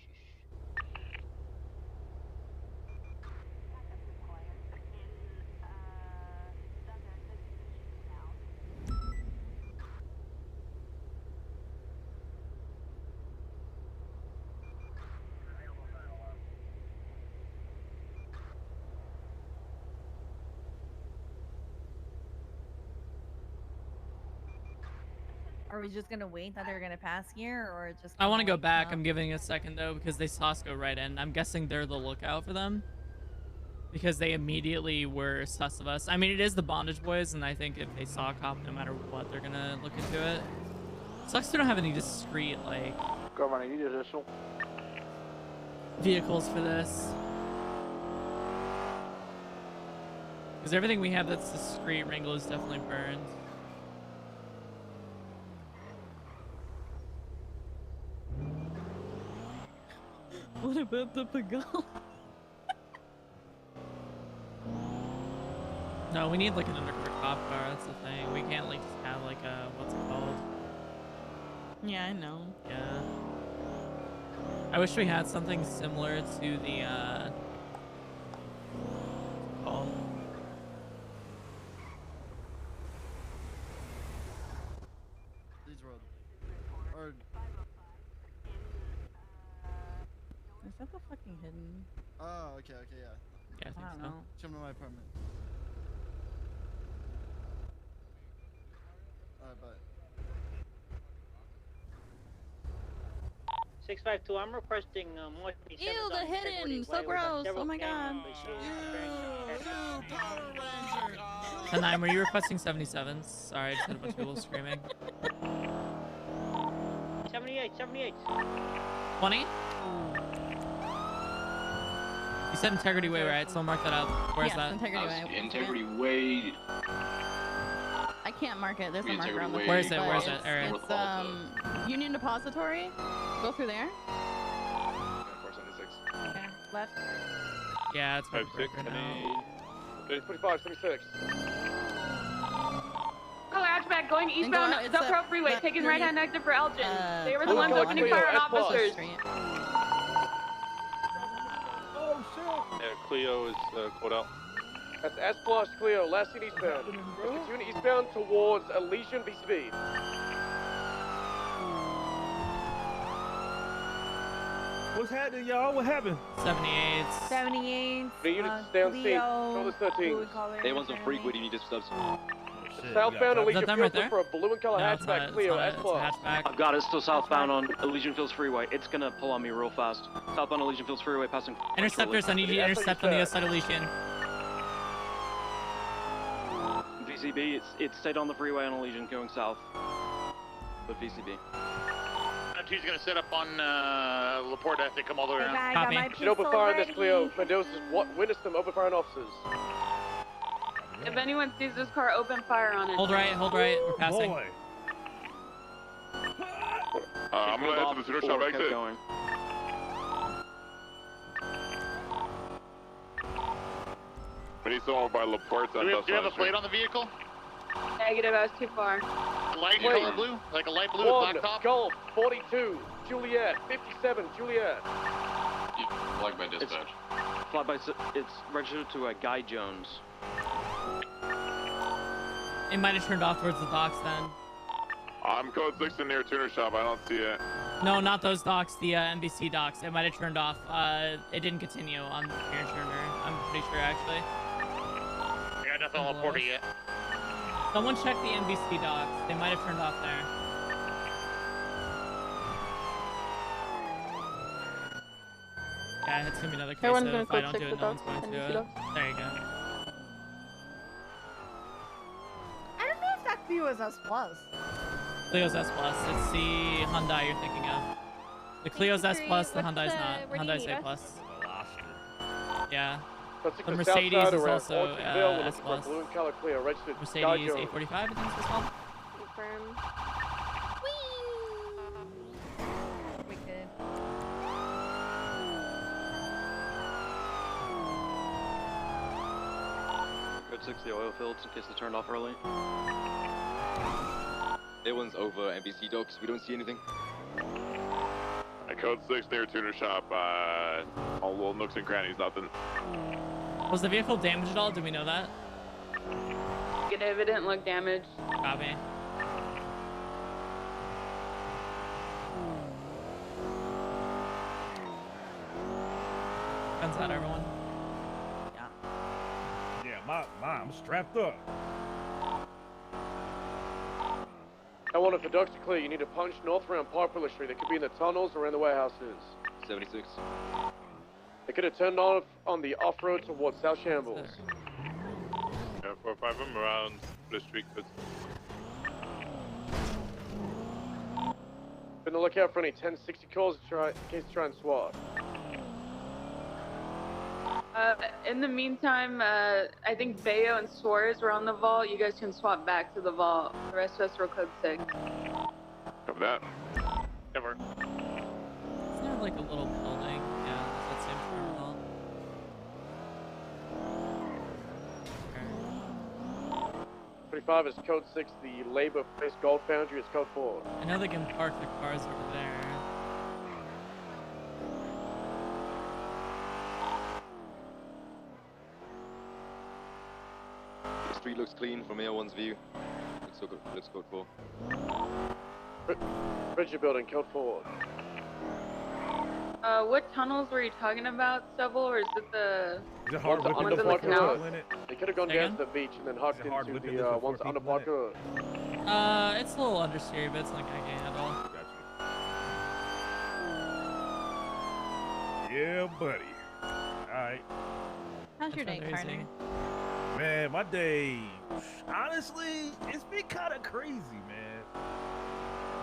Are we just gonna wait that they're gonna pass here, or just? I want to go like, back. I'm giving it a second though because they saw us go right in. I'm guessing they're the lookout for them because they immediately were sus of us. I mean, it is the bondage boys, and I think if they saw a cop, no matter what, they're gonna look into it. Sucks we don't have any discreet like vehicles for this. Because everything we have that's discreet, Wrangler is definitely burned. What about the Pagal? No, we need like an undercover cop car. That's the thing. We can't like just have like a what's it called? Yeah, I know. Yeah. I wish we had something similar to the called. Leeds Road. Or Is that the fucking hidden? oh, okay, yeah. Yeah, I think so. Come to my apartment. Alright, bye. 652, I'm requesting more. Ew, the hidden! So gross! Oh my god. 10-9, were you requesting 77s? Sorry, I just had a bunch of people screaming. 78. 20? You said Integrity Way, right? So mark that up. Where's that? Integrity Way. Integrity Way. I can't mark it. There's a marker on the Where is it? but Where is it? Alright. It's Union Depository. Go through there. 476. Okay. Left. Yeah, it's about to break right now. 45, 76. Oh, hatchback going eastbound it's Del Pro a Freeway, left taking 30, right-hand exit for Elgin. They were the Blue ones color opening Clio, fire on S plus. officers. Oh, shit. Yeah, Clio is code out. That's S plus Clio, last seen eastbound. Continue eastbound towards Elysian VCB. What's happening, y'all? What happened? 78. 78. The units stay on scene. Control the 13. They want some freak. What do you need to subs? Southbound Elysian them right Fields there? for a blue and color No, it's not, hatchback it's Clio, not, S it's a plus. hatchback. I've got it. Still southbound on Elysian Fields Freeway. It's gonna pull on me real fast. Southbound Elysian Fields Freeway passing. Interceptors, I need you to intercept on the other side of Elysian. VCB, it stayed on the freeway on Elysian going south. But VCB. He's gonna set up on Laporte, I think, come all the way around. I got my Should open fire on this ready. Clio. Mendoza's witnessed them open fire on officers. If anyone sees this car, open fire on it. Hold right, we're passing. Boy. I'm gonna head to the zero shop exit. Going. We need someone by Laporte. Do you have a plate on the vehicle? Negative, I was too far. Light Wait. color blue? Like a light blue One, with black top? Golf, 42, Juliet, 57, Juliet. Flag by dispatch. Flag by, it's registered to Guy Jones. It might have turned off towards the docks then. I'm code 6 in near tuner shop. I don't see it. No, not those docks. The NBC docks. It might have turned off. It didn't continue on your turner. I'm pretty sure, actually. I got nothing on Laporta yet. Someone check the NBC docks. They might have turned off there. Yeah, it's gonna be another case Everyone's of gonna if I code don't 6 do it, the no one's docks, going to NBC do it. docks. There you go. I don't know if that view is S plus. Clio's S Plus. It's the Hyundai you're thinking of. The Clio's S Plus, the Hyundai's not. Hyundai's A Plus. Yeah. The Mercedes is also S Plus. Mercedes A45, I think it's called. Confirm. Wicked. Code 6, the oil fields in case they turned off early. A1's over NBC docks. We don't see anything. Code 6 near tuner shop. All little nooks and crannies, nothing. Was the vehicle damaged at all? Do we know that? Negative, it didn't look damaged. Copy. Guns out, everyone. Yeah, I'm strapped up. I want if the ducts are clear, you need to punch north around Popular Street. They could be in the tunnels or in the warehouses. 76. They could have turned off on the off-road towards South Shambles. Yeah, 4 or 5 of them around the street. Be on the lookout for any 1060 calls in case they try and swap. In the meantime, I think Bayo and Suarez were on the vault. You guys can swap back to the vault. The rest of us were code 6. Cover that. Never. Isn't there like a little building? Yeah, that's that same terminal. Okay. 35 is code 6, the labor face gold foundry is code 4. I know they can park the cars over there. The street looks clean from A1's view. Looks code 4. Bridger building, code 4. What tunnels were you talking about, Stubble, or is it the One's ones under in the Park canal? Hood. They could have gone down to the beach and then hooked into the ones under Park Hood. It's a little understeer, but it's not gonna get handle. Yeah, buddy. Alright. How's your day, Carter? Man, my day, honestly, it's been kind of crazy, man.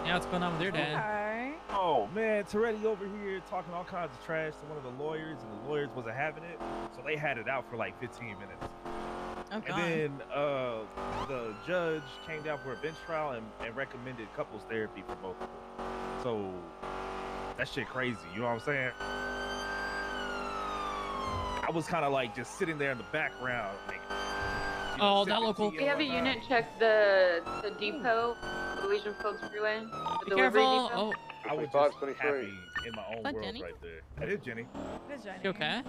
Yeah, what's going on with your day? Okay. Oh, man, Toretti over here talking all kinds of trash to one of the lawyers, and the lawyers wasn't having it, so they had it out for like 15 minutes. Oh, God. And then the judge came down for a bench trial and recommended couples therapy for both of them. So, that shit crazy, you know what I'm saying? I was kind of like just sitting there in the background, like, oh, that local. We have a unit check the depot, the Legion Fields Freeway. The Be delivery careful. depot. Oh, I was just happy in my own that world Jenny? right there. That is Jenny. It is Jenny. You okay?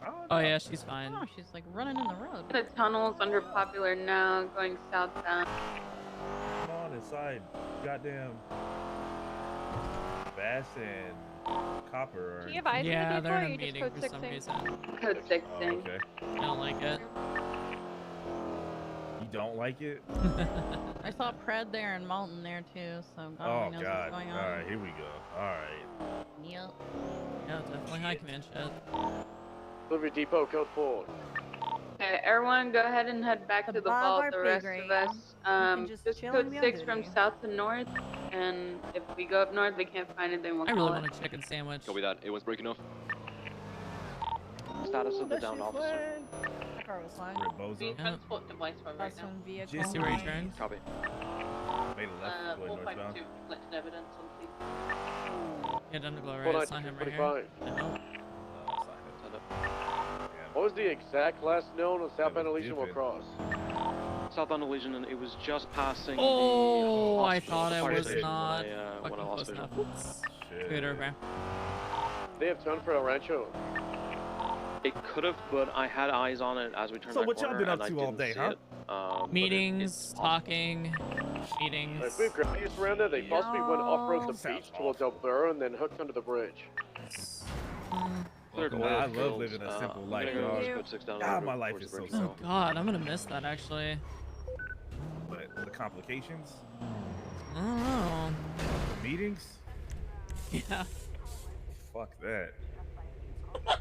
Oh, Oh yeah, she's fine. Oh, she's like running in the road. The tunnel's under Popular now, going southbound. Come on inside. Goddamn. Bass and Copper. Do you have eyes Yeah, in the they're depot, in or a you just meeting code for 6 some thing? reason. Code 6 Oh, thing. okay. I don't like it. You don't like it? I saw Pred there and Mountain there too, so God Oh, only knows God. what's going on. Alright, here we go. Alright. Yep. Yeah, definitely high command shit. Delivery depot, code 4. Okay, everyone go ahead and head back to the vault, the rest of us. Just chill code and be on 6 from duty. south to north, and if we go up north, we can't find it, then we'll I really call it. want a chicken sandwich. Copy that. A1's breaking off. Status of the downed officer. That car was fine. Rebozo. Transport device right That's now. when vehicle. Did you see where he turned? Copy. Made a left going northbound. 452, collected evidence on scene. Yeah, done to glow right. I saw him right here. No. What was the exact last known on southbound Elysian will cross? Southbound Elysian, and it was just passing Oh, the I hospital, thought the it fire was station not when I fucking lost close vision. enough. Oops. Good over. They have turned for El Rancho. It could have, but I had eyes on it as we turned So that what y'all corner, been up and I to all didn't day, see huh? it. But Meetings, talking. meetings. If we've graves around there, they possibly went off-road the beach towards El Burro and then hooked under the bridge. Welcome, I love living a simple life, dog. God, my life is so Oh simple. God, I'm gonna miss that actually. But the complications, I don't know. the meetings, Yeah. fuck that. I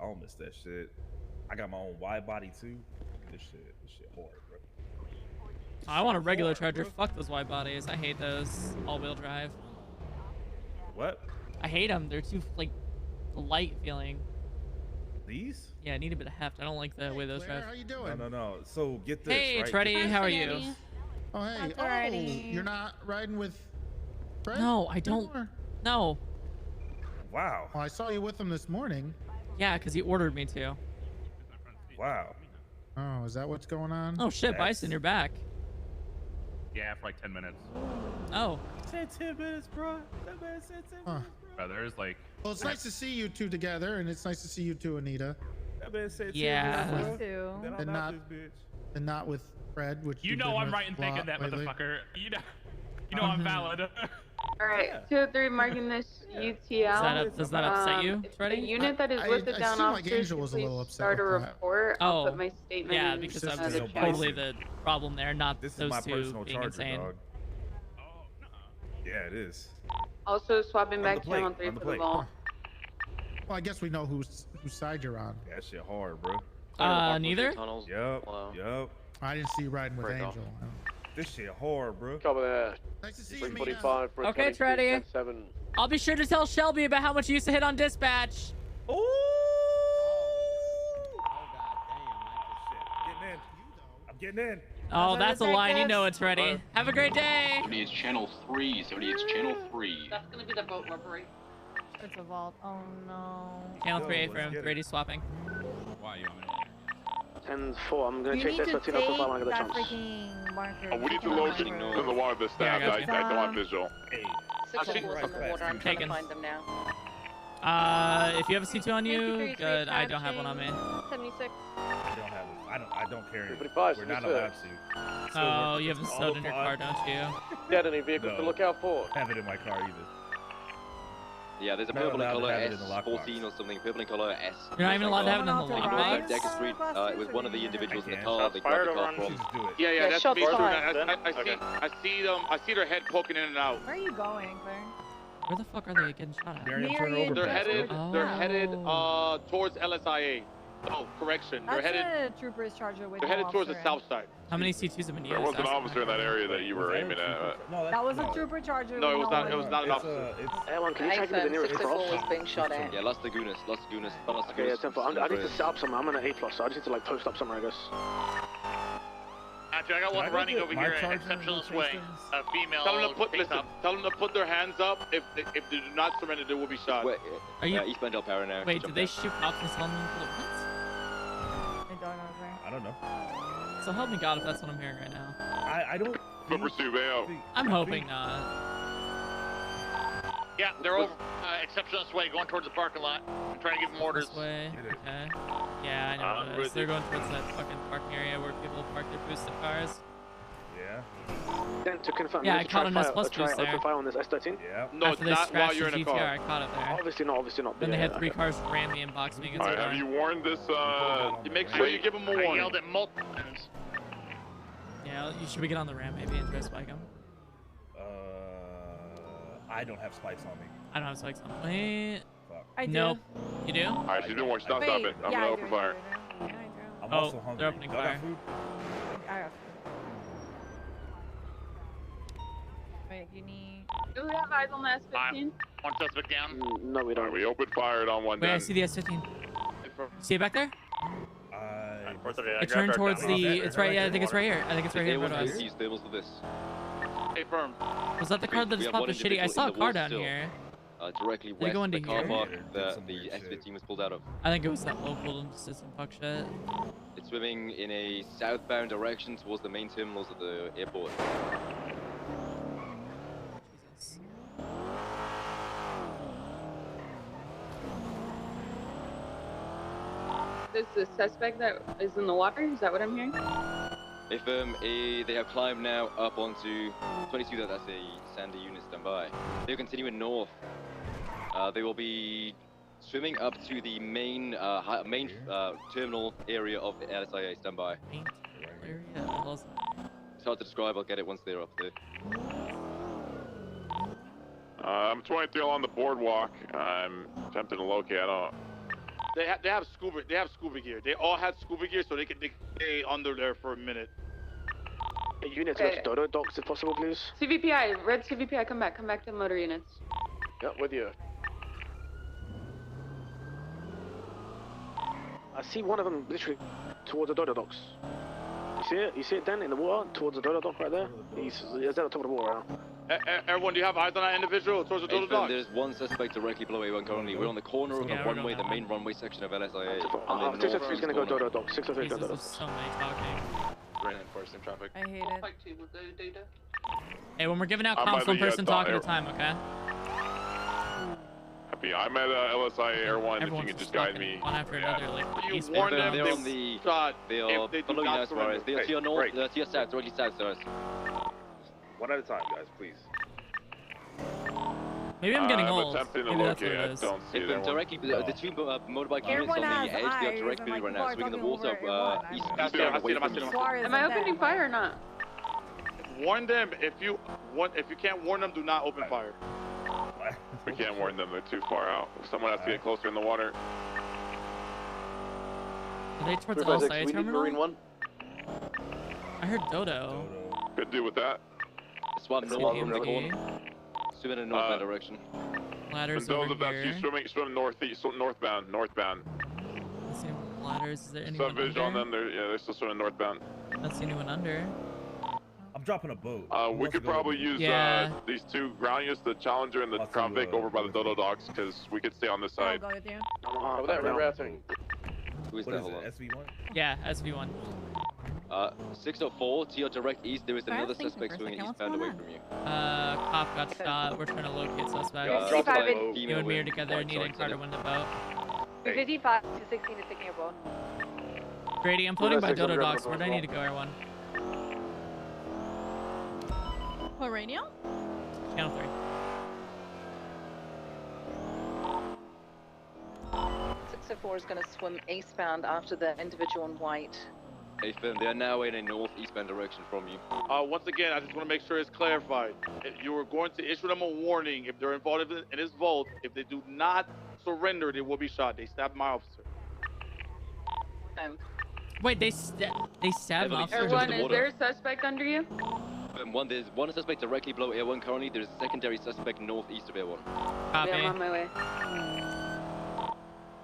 don't miss that shit. I got my own wide body too. This shit hard, bro. I want a regular Charger. Fuck those wide bodies. I hate those all-wheel drive. What? I hate them. They're too like light feeling. These? Yeah, I need a bit of heft. I don't like the way those drive. How you doing? No. So get this. Hey, right? Treddy, how are you? Oh, hey. Alrighty. You're not riding with Fred? No, I don't. anymore? No. Wow. Well, I saw you with him this morning. Yeah, because he ordered me to. Wow. Oh, is that what's going on? Oh shit, Bison, you're back. Yeah, for like 10 minutes. Oh. Said 10 minutes, bro. That man said 10 Huh. Bro, there's like. Well, it's nice to see you two together, and it's nice to see you too, Anita. That man said 10 Yeah. minutes, Me too. bro. Then I'm And out not- this bitch. And not with Fred, which You you've know been I'm with right in a lot thinking that, lately. motherfucker. You know I'm valid. All right, 203 marking this UTL. Does that upset you, If Freddie? the unit that is I listed down seem like officers, Angel was a please little upset start a with that. report. I'll Oh, put my statement yeah, in because the I'm Sister, chat. totally the problem there, not This is those my two personal being charger, insane. dog. Yeah, it is. Also swapping On back the to plate, channel 3 on the for the plate. vault. Well, I guess we know whose side you're on. That shit hard, bro. Neither? Yup. Yup. I didn't see you riding with Angel. This shit hard, bro. Cover there. Nice to see you, Mina. 345 for Okay, Treddy. 7. I'll be sure to tell Shelby about how much you used to hit on dispatch. Ooh! Getting in. I'm getting in. Oh, that's a line. You know it's ready. Have a great day. Somebody is channel 3. Somebody is channel 3. That's gonna be the boat robbery. It's a vault. Oh no. Channel 3 let's from get it. Brady swapping. Why you want me 10-4, I'm gonna You chase need to this. Let's see how take far I get the that chance. freaking marker. We need to Take it off load my to road. the water this Yeah, I stab. got I you. don't want visual. Hey. Six I'll of shoot us right in the fast. water. I'm trying to Taken. find them now. If you have a C2 on you, good. I don't have one on me. 76. I don't have it. I don't carry it. 345, We're not 76. allowed to. Oh, you have the soda in your car, don't you? Dead any vehicles to No. look out for? I have it in my car either. Yeah, there's a Not purple in allowed to color have it in the lockbox. S14 or something. Purple in color S. You're not even allowed to have it in the Someone else lockbox? to Decker ride? Street. It was one of the individuals in the I car. can't. They grabbed the car You from. should just do it. Yeah, Yeah, that's shots me too. fired. I see their head poking in and out. Where are you going, Claire? Where the fuck are they getting shot at? Miriam, Near turn you. over. They're fast, headed. bro. They're headed Oh. towards LSIA. Oh, correction. They're That's headed. a trooper's charger with They're no headed towards the officer south side. How many C2s have been used? There was an That's- officer in that area that you were aiming at. No, That was a no. trooper charger. No, it with was not. It was not an It's, officer. Everyone, can you check me the nearest cross? was being shot at. Yeah, Las Lagunas. Las Lagunas. Las Okay, yeah, Lagunas. 10-4. I need to set up somewhere. I'm in an A+, so I just need to like post up somewhere, I guess. Actually, I got Can I one go running get over my here at charger and go Exceptionless chase Way. things? A female. Tell them to put. face Listen. up. Tell them to put their hands up. If they do not surrender, they will be shot. Wait, Are you? Eastbound Del Perro now. Wait, Jump did they down. shoot cops and sell them to the what? I don't know, Claire. I don't know. So help me God if that's what I'm hearing right now. I don't. Go pursue Bayo. I'm hoping not. Yeah, they're over Exceptionless Way, going towards the parking lot. I'm trying to give them orders. This way. Okay. Yeah, I know what it is. They're going towards that fucking parking area where people park their boosted cars. Yeah. Then to confirm, Yeah, you I need to try caught an S fire, plus try boost there. open fire on this S13? Yeah. No, After they not while scratched you're the in a GTR, car. I caught it there. Obviously not. Then they Yeah, had three okay. cars ram me and box me against Alright, the have car. you warned this, You make sure you give them a I warning. yelled at multiple times. Yeah, should we get on the ram maybe and try to spike him? I don't have spikes on me. I don't have spikes on. Wait. Fuck. I do. Nope. You do? Alright, she's doing one. Stop Wait, it. I'm yeah, gonna I open do, fire. I do. I'm Oh, also hungry. they're opening Y'all got fire. food? I have Wait, you need... Do we have eyes on the S15? One suspect down. No, we don't. Alright, we opened fire on one Wait, I then. see the S15. See it back there? I It turned towards the. It's right. Yeah, I think it's right here. I think it's right here in front of us. Use thermals for this. Hey, firm. Was that the car that We just have popped one the shitty? I individual saw a in the car wall down still. here. Directly Did it west go of the into car here? park Did that some the weird shit. S15 was pulled out of. I think it was that local and just did some fuck shit. It's swimming in a southbound direction towards the main terminals of the airport. Jesus. This is the suspect that is in the water? Is that what I'm hearing? They have climbed now up onto 22. That's a Sandy unit standby. They're continuing north. They will be swimming up to the main terminal area of the LSIA standby. Main area. It's hard to describe. I'll get it once they're up there. I'm 23 along the boardwalk. I'm attempting to locate. I don't. They have scuba gear. They all had scuba gear, so they can stay under there for a minute. Hey, units, go to Dodo docks if possible, please. CVPI, red CVPI, come back to motor units. Yeah, with you. I see one of them literally towards the Dodo docks. You see it? You see it, Dan, in the water towards the Dodo dock right there? He's at the top of the water now. Everyone, do you have eyes on that individual towards the Dodo dock? There's one suspect directly below A1 currently. We're on the corner of the runway, the main runway section of LSIA. 603 is going to go Dodo dock. 603 is going to Dodo dock. So many talking. Reinforcing traffic. I hate it. Hey, when we're giving out I'm comms, by one the, person talk at a time, okay? Happy. I'm at LSI Air 1. Everyone's if you could just guide me. One after another, like You east warn bend. them. They're on the. They are following us, Suarez. They are to your north. They're to your south, directly south, Suarez. One at a time, guys, please. Maybe I'm getting old. Attempting to Maybe that's what locate. it I is. don't see them. Directly, the two motorbike units on the edge, they are directly right now, swinging the water east. Am I opening fire or not? Warn them. If you can't warn them, do not open fire. We can't warn them. They're too far out. Someone has to get closer in the water. Are they towards the LSIA terminal? I heard Dodo. Could do with that. Swap north from the corner. Swim in a northbound direction. Ladders and over that's here. you swim northeast, northbound. Let's see ladders. Is there anyone Sub visual on under? them. They're still swimming northbound. Don't see anyone under. I'm dropping a boat. We could probably use these two ground units, the Challenger and the Crown Vic, over by the Dodo docks, because we could stay on this side. I'll go with you. Over there, rerouting. Who is What that? is Hold on. it, SV1? Yeah, SV1. 604 to your direct east. There is another suspect swinging eastbound away from you. Cop got shot. We're trying to locate suspect. You and me are together. Needing Carter win the boat. 55 to 16 is taking a boat. Grady, I'm floating by Dodo docks. Where do I need to go, everyone? What, radio? Channel 3. 604 is going to swim eastbound after the individual in white. Hey, firm, they are now in a northeastbound direction from you. Once again, I just want to make sure it's clarified. You are going to issue them a warning if they're involved in this vault. If they do not surrender, they will be shot. They stabbed my officer. Wait, they stabbed an officer. Everyone, is there a suspect under you? There's one suspect directly below Air 1 currently. There's a secondary suspect northeast of Air 1. Copy. Yeah, I'm on my way.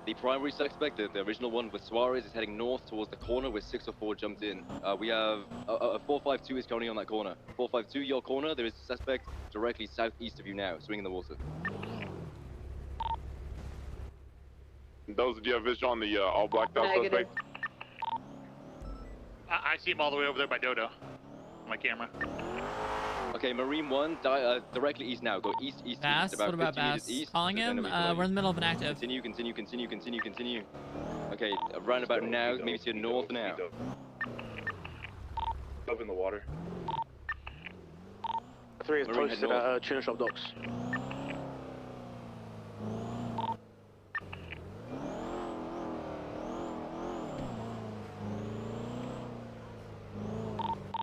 The primary suspect, the original one with Suarez, is heading north towards the corner where 604 jumped in. We have 452 is currently on that corner. 452, your corner. There is a suspect directly southeast of you now, swinging the water. Those, do you have vision on the all blacked out suspect? I see him all the way over there by Dodo. On my camera. Okay, Marine 1, directly east now. Go east, Bass? about What about 50 meters Bass? east. Calling him? We're in the middle of an active. Continue. Okay, around about now, maybe to your north now. Up in the water. 3 is Marine, posted head at Tuna Shop docks.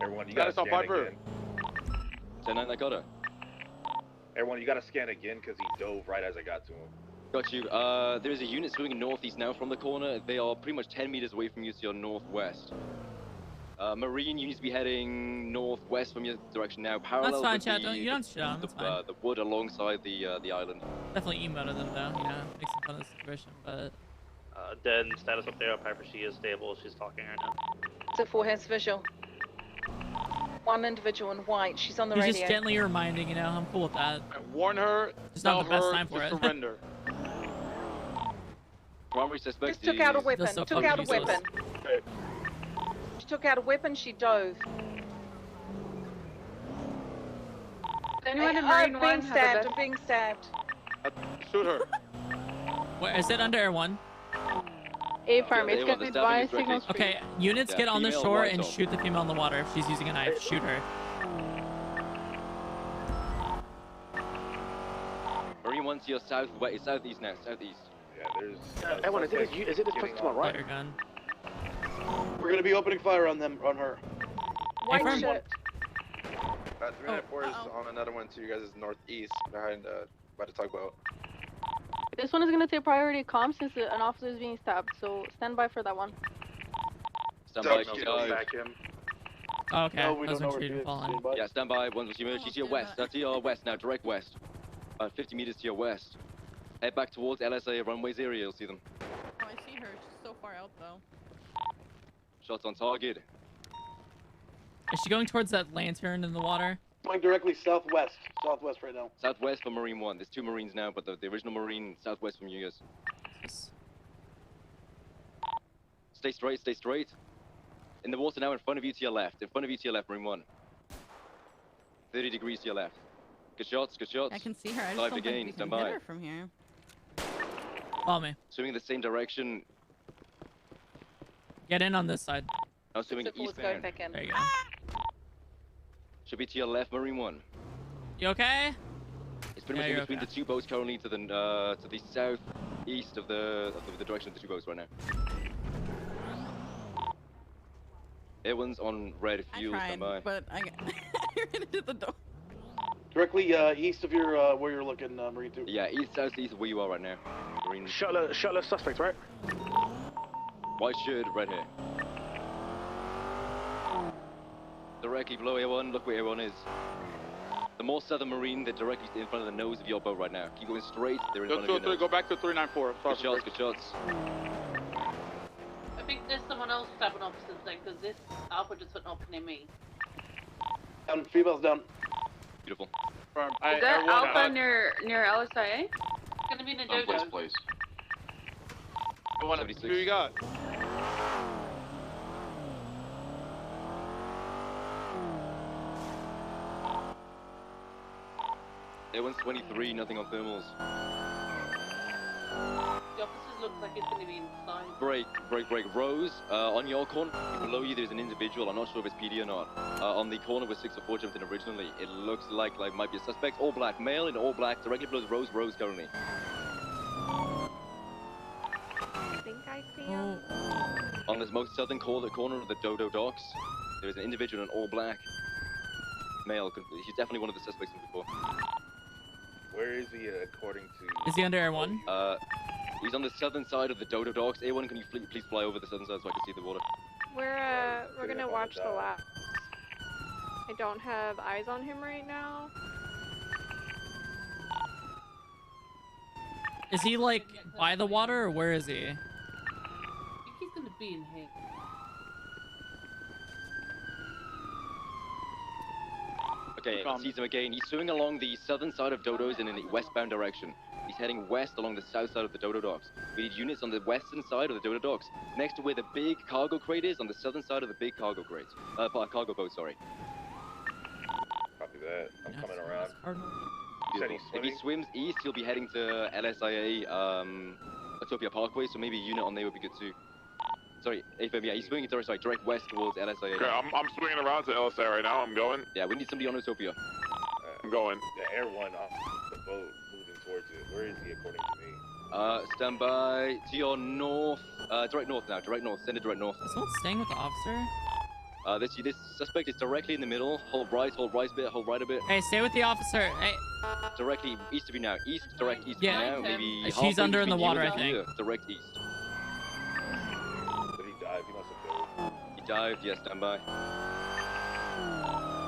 Everyone, you Got gotta us on scan Viper. again. 10-9, I got her. Everyone, you gotta scan again because he dove right as I got to him. Got you. There is a unit swimming northeast now from the corner. They are pretty much 10 meters away from you to your northwest. Marine, you need to be heading northwest from your direction now. Parallel That's fine, with chat. You don't shit on. That's fine. the wood alongside the island. Definitely emoted them though. You know, makes some fun of the situation, but. Dead status up there on Piper. She is stable. She's talking right now. 604 has visual. One individual in white. She's on the He's radio. just gently reminding, you know, I'm cool with that. Warn her. It's Tell not the best her time for to it. surrender. Primary suspect Just took out a is- weapon. so Took out a fucking weapon. Okay. She took out a weapon. She dove. Anyone in I'm Marine being 1 have a stabbed. vest? I'm being stabbed. Shoot her. Where is it under Air 1? A farm, it's they gonna want the be stabbing by is directly- Signal Street. Okay, units Yeah, get on the female shore white and dog. shoot the female in the water. If she's using a knife, shoot her. Marine 1 to your southeast now, southeast. Yeah, there's. Evan, is it this person to my right? Fire gun. We're gonna be opening fire on them, on her. White firm. shit. 394 is on another one to you guys' northeast behind by the tugboat. This one is gonna take priority comm since an officer is being stabbed, so stand by for that one. Stand by, she's dive. Back him. Oh, okay, No, we those don't know ones where shoot to and fall in. stand by. Yeah, stand by. Once you she's to your west. To your west now, direct west. About 50 meters to your west. Head back towards LSA runways area. You'll see them. Oh, I see her. She's so far out though. Shots on target. Is she going towards that lantern in the water? Going directly southwest. Southwest right now. Southwest for Marine 1. There's 2 Marines now, but the original Marine southwest from you guys. Stay straight, stay straight. In the water now in front of you to your left. In front of you to your left, Marine 1. 30 degrees to your left. Good shots, good shots. I can see her. I just Dive don't again, think we stand can hit by. her from here. Follow me. Swimming the same direction. Get in on this side. Now swimming eastbound. back in. There you go. Should be to your left, Marine 1. You okay? It's pretty much Yeah, in you're between okay. the 2 boats currently to the southeast of the direction of the 2 boats right now. Everyone's on red fuel, I stand by. tried, but I ran into the door. Directly east of your where you're looking, Marine 2. Yeah, east, southeast of where you are right now. Marine. Shuttle suspects, right? White shirt, red hair. Directly below A1, look where A1 is. The more southern Marine, they're directly in front of the nose of your boat right now. Keep going straight, they're in front of your nose. Go back to 394. Good shots, good shots. I think there's someone else stabbing officers there, because this Alpha just went off near me. Females down. Beautiful. Is that Alpha near LSIA? It's gonna be in the Place, dojo. place. Who you got? A1's 23, nothing on thermals. The officers look like it's gonna be inside. Break. Rose, on your corner, below you there's an individual, I'm not sure if it's PD or not. On the corner where 604 jumped in originally, it looks like might be a suspect. All black, male in all black, directly below Rose currently. I think I see him. On this most southern corner of the Dodo docks, there is an individual in all black. Male, he's definitely one of the suspects from before. Where is he according to... Is he under R1? He's on the southern side of the Dodo docks. A1, can you please fly over the southern side so I can see the water? We're gonna watch the lap. I don't have eyes on him right now. Is he like by the water or where is he? I think he's gonna be in here. Okay, I see him again. He's swimming along the southern side of Dodo's in a westbound direction. He's heading west along the south side of the Dodo docks. We need units on the western side of the Dodo docks, next to where the big cargo crate is, on the southern side of the big cargo crate. Cargo boat, sorry. Copy that. I'm coming around. If he swims east, he'll be heading to LSIA, Utopia Parkway, so maybe a unit on there would be good too. Sorry, yeah, he's swinging direct west towards LSIA. Okay, I'm swinging around to LSA right now. I'm going. Yeah, we need somebody on Utopia. I'm going. The Air 1 off the boat moving towards it. Where is he according to me? Stand by to your north, direct north now, direct north, send it direct north. Is someone staying with the officer? This suspect is directly in the middle. Hold right a bit, hold right a bit. Hey, stay with the officer. Hey. Directly east of you now. Direct east of you now. Maybe she's under in the water, I think. Direct east. Did he dive? He must have dove. He dived, yes, stand by.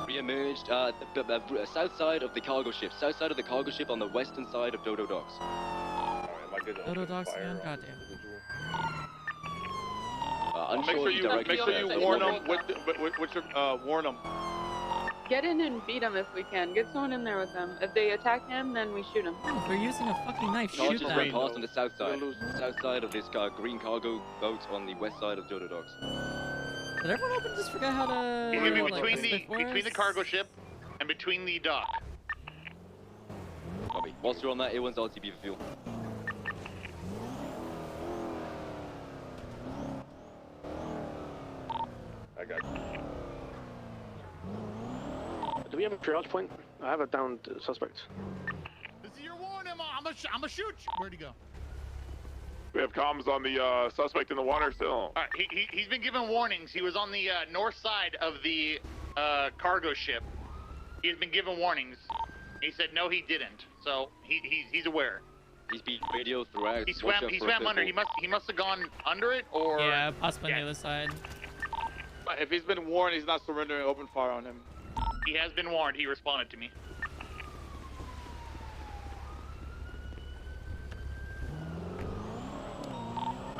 Re-emerged, south side of the cargo ship. South side of the cargo ship on the western side of Dodo docks. Alright, am I good to Dodo open docks fire again? on Goddamn. this individual? Make sure you warn them with your warn them. Get in and beat him if we can. Get someone in there with them. If they attack him, then we shoot him. Oh, if they're using a fucking knife, Charges shoot ran them. past on the south side. South side of this green cargo boat on the west side of Dodo docks. Did everyone open just forget how to... He's gonna be like, between the cargo ship and between the dock. Copy. Whilst you're on that, A1's RTB for fuel. got you. Do we have a triage point? I have a downed suspect. This is your warning. I'm a shoot you. Where'd he go? We have comms on the suspect in the water still. He's been given warnings. He was on the north side of the cargo ship. He's been given warnings. He said no, he didn't. So he's aware. He's been radioed throughout. He swam under. He must have gone under it, or yeah, possibly on the other side. But if he's been warned, he's not surrendering. Open fire on him. He has been warned. He responded to me.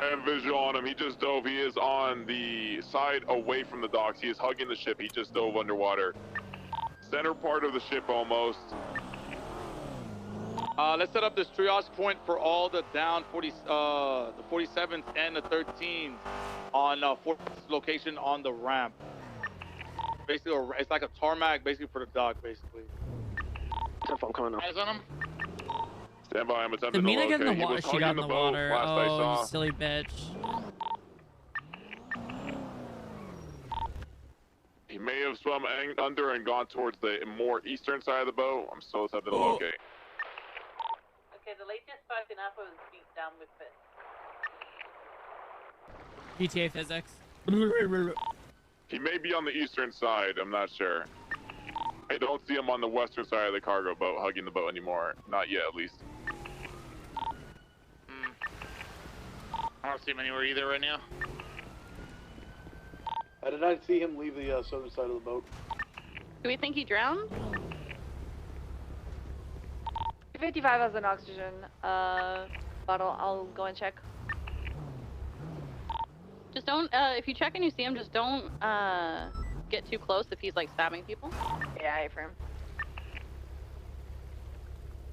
I have visual on him. He just dove. He is on the side away from the docks. He is hugging the ship. He just dove underwater. Center part of the ship almost. Let's set up this triage point for all the down the 47th and the 13th on 4th location on the ramp. Basically, it's like a tarmac, basically for the dock, basically. I'm coming now. Eyes on him. Stand by. I'm attempting Did Mina to get in locate. the water? He was She got hugging in the the boat water. last I saw. Oh, silly bitch. He may have swum under and gone towards the more eastern side of the boat. I'm still attempting to locate. Okay, the latest fight in Alpha was beat down with it. GTA physics. He may be on the eastern side. I'm not sure. I don't see him on the western side of the cargo boat, hugging the boat anymore. Not yet, at least. I don't see him anywhere either right now. I did not see him leave the southern side of the boat. Do we think he drowned? 55 has an oxygen bottle. I'll go and check. Just don't, if you check and you see him, just don't get too close if he's like stabbing people. Yeah, I affirm.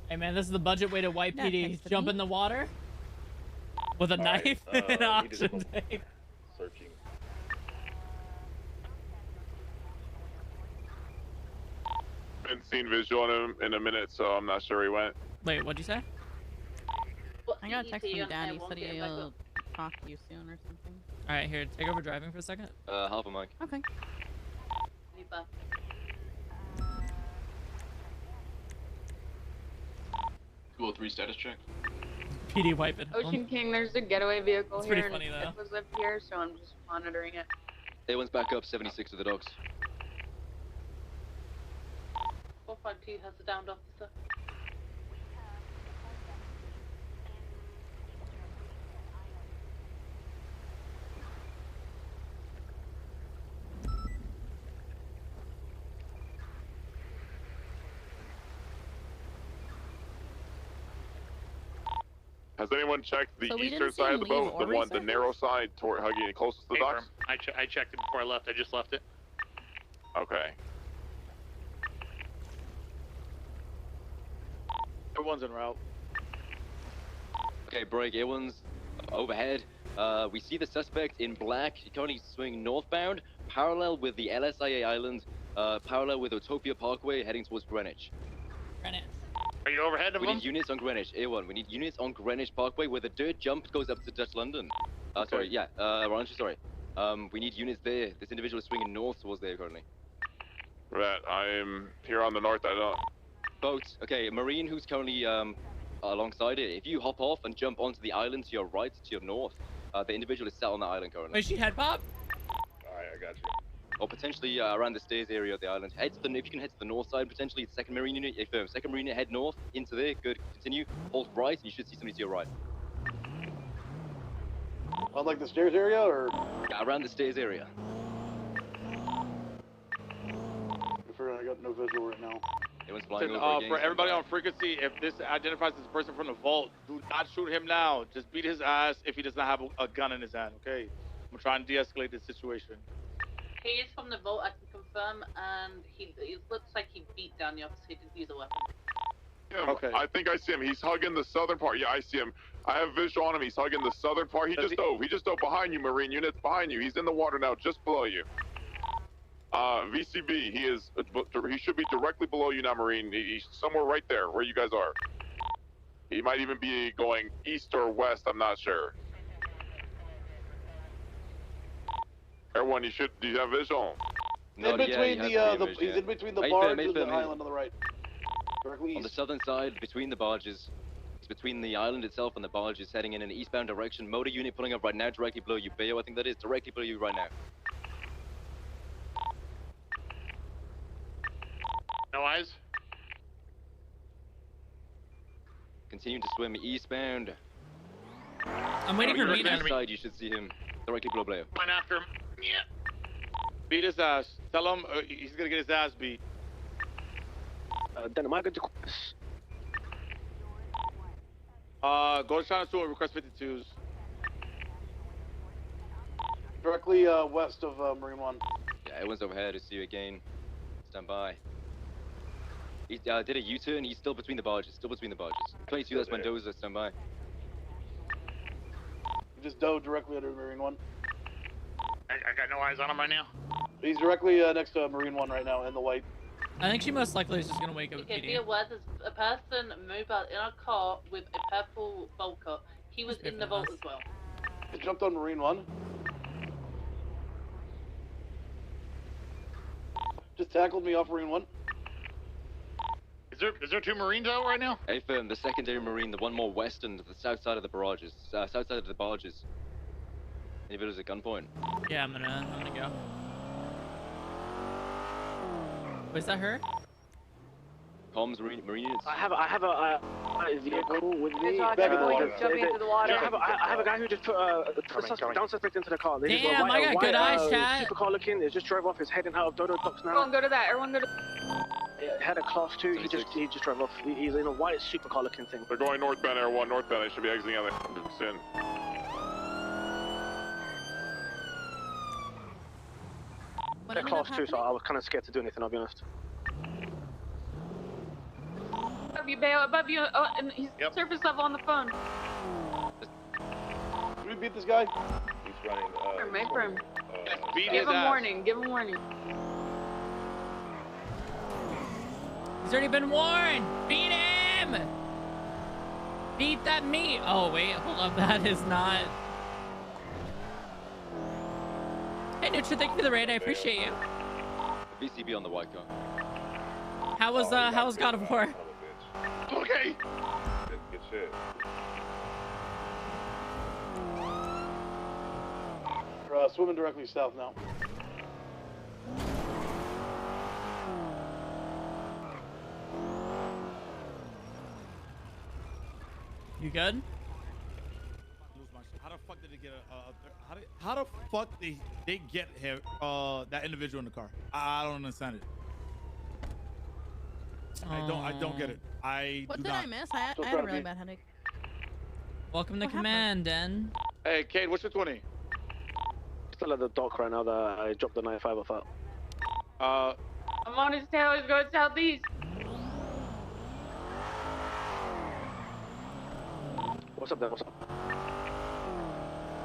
Hey man, this is the budget way to wipe PD. Jump in the water with a knife and oxygen tank. Searching. Haven't seen visual on him in a minute, so I'm not sure where he went. Wait, what'd you say? I got a text from Dad. He said he'll talk to you soon or something. All right, here, take over driving for a second. Half a mic. Okay. 203 status check. PD wipe it. Ocean King, there's a getaway vehicle It's here. pretty funny, though. It was up here, so I'm just monitoring it. A1's back up, 76 to the docks. 452 has a downed officer. Has anyone checked the So we eastern didn't see side him of the leave boat, the or one, the resurface? narrow side, toward hugging closest to the docks? I checked it before I left. I just left it. Okay. Everyone's en route. Okay, break. A1's overhead. We see the suspect in black. He's currently swinging northbound, parallel with the LSIA Island, parallel with Utopia Parkway, heading towards Greenwich. Greenwich. Are you overhead of We him? need units on Greenwich, A1. We need units on Greenwich Parkway where the dirt jump goes up to Dutch London. Sorry, yeah, Rancho, sorry. We need units there. This individual is swinging north towards there currently. Right, I'm here on the north. I don't. Boat. Okay, Marine who's currently alongside it. If you hop off and jump onto the island to your right, to your north, the individual is sat on the island currently. Wait, she head pop? Alright, I got you. Or potentially around the stairs area of the island. Head to the, if you can head to the north side, potentially the second Marine unit. If second Marine unit, head north into there. Good. Continue. Hold right, and you should see somebody to your right. On like the stairs area, or? Yeah, around the stairs area. I got no visual right now. Everyone's flying Listen, over again. for everybody on frequency, if this identifies this person from the vault, do not shoot him now. Just beat his ass if he does not have a gun in his hand, okay? I'm trying to de-escalate this situation. He is from the vault, I can confirm, and it looks like he beat down the officer. He didn't use a weapon. Yeah, okay. I think I see him. He's hugging the southern part. Yeah, I see him. I have visual on him. He's hugging the southern part. He just dove. He just dove behind you, Marine units. Behind you. He's in the water now, just below you. VCB. He should be directly below you now, Marine. He's somewhere right there, where you guys are. He might even be going east or west. I'm not sure. Air 1, you should. Do you have visual? No, in between yeah, he's in between the Hey, barge hey, and the hey. island on the right. Directly east. On the southern side, between the barges. It's between the island itself and the barges, heading in an eastbound direction. Motor unit pulling up right now, directly below you. Bayo, I think that is directly below you right now. No eyes? Continue to swim eastbound. I'm waiting for Meet Mina. side, you should see him directly below Blair. Run after him. Yeah. Beat his ass. Tell him he's gonna get his ass beat. Then am I good to... Go to China Store, request 52s. Directly west of Marine 1. Yeah, everyone's overhead to see you again. Stand by. He did a U-turn, he's still between the barges, 22, that's Mendoza, stand by. He just dove directly under Marine 1. I got no eyes on him right now. He's directly next to Marine 1 right now in the white. I think she most likely is just gonna wake up at Okay, be PD. aware there's a person moved out in a car with a purple Volker. He was in the vault as well. He jumped on Marine 1. Just tackled me off Marine 1. Is there 2 Marines out right now? Hey, firm, the secondary Marine, the one more western to the south side of the barrages. South side of the barges. Individuals at gunpoint. Yeah, I'm gonna go. Was that her? Comms, Marine units. I have a vehicle with me. Jumping into the water. I have a guy who just put down suspect into the car. This is a Damn, I got good eyes, chat. Supercar looking. He just drove off. He's heading out of Dodo Docks now. Everyone go to that. Everyone go to. Had a class 2. He just drove off. He's in a white supercar looking thing. They're going northbound, Air 1, northbound. They should be exiting out soon. They're class 2, so I was kind of scared to do anything, I'll be honest. Above you, Bayo, above you. Oh, and he's surface level on the phone. Can we beat this guy? He's running. Make for him. Beat Give his him ass. warning. Give him warning. He's already been warned! Beat him! Beat that meat! Oh, wait, hold up, that is not... Hey, Nutra, thank you for the raid, I appreciate you. VCB on the white car. How was God of War? Okay! Good shit. We're swimming directly south now. You good? How the fuck did they get how the fuck they get here that individual in the car? I don't understand it. I don't get it. What did I miss? I had a really bad headache. Welcome to command, Den. Hey, Kate, what's your 20? Still at the dock right now. That I dropped the 95 off at. I'm on his tail. He's going southeast. What's up there? What's up?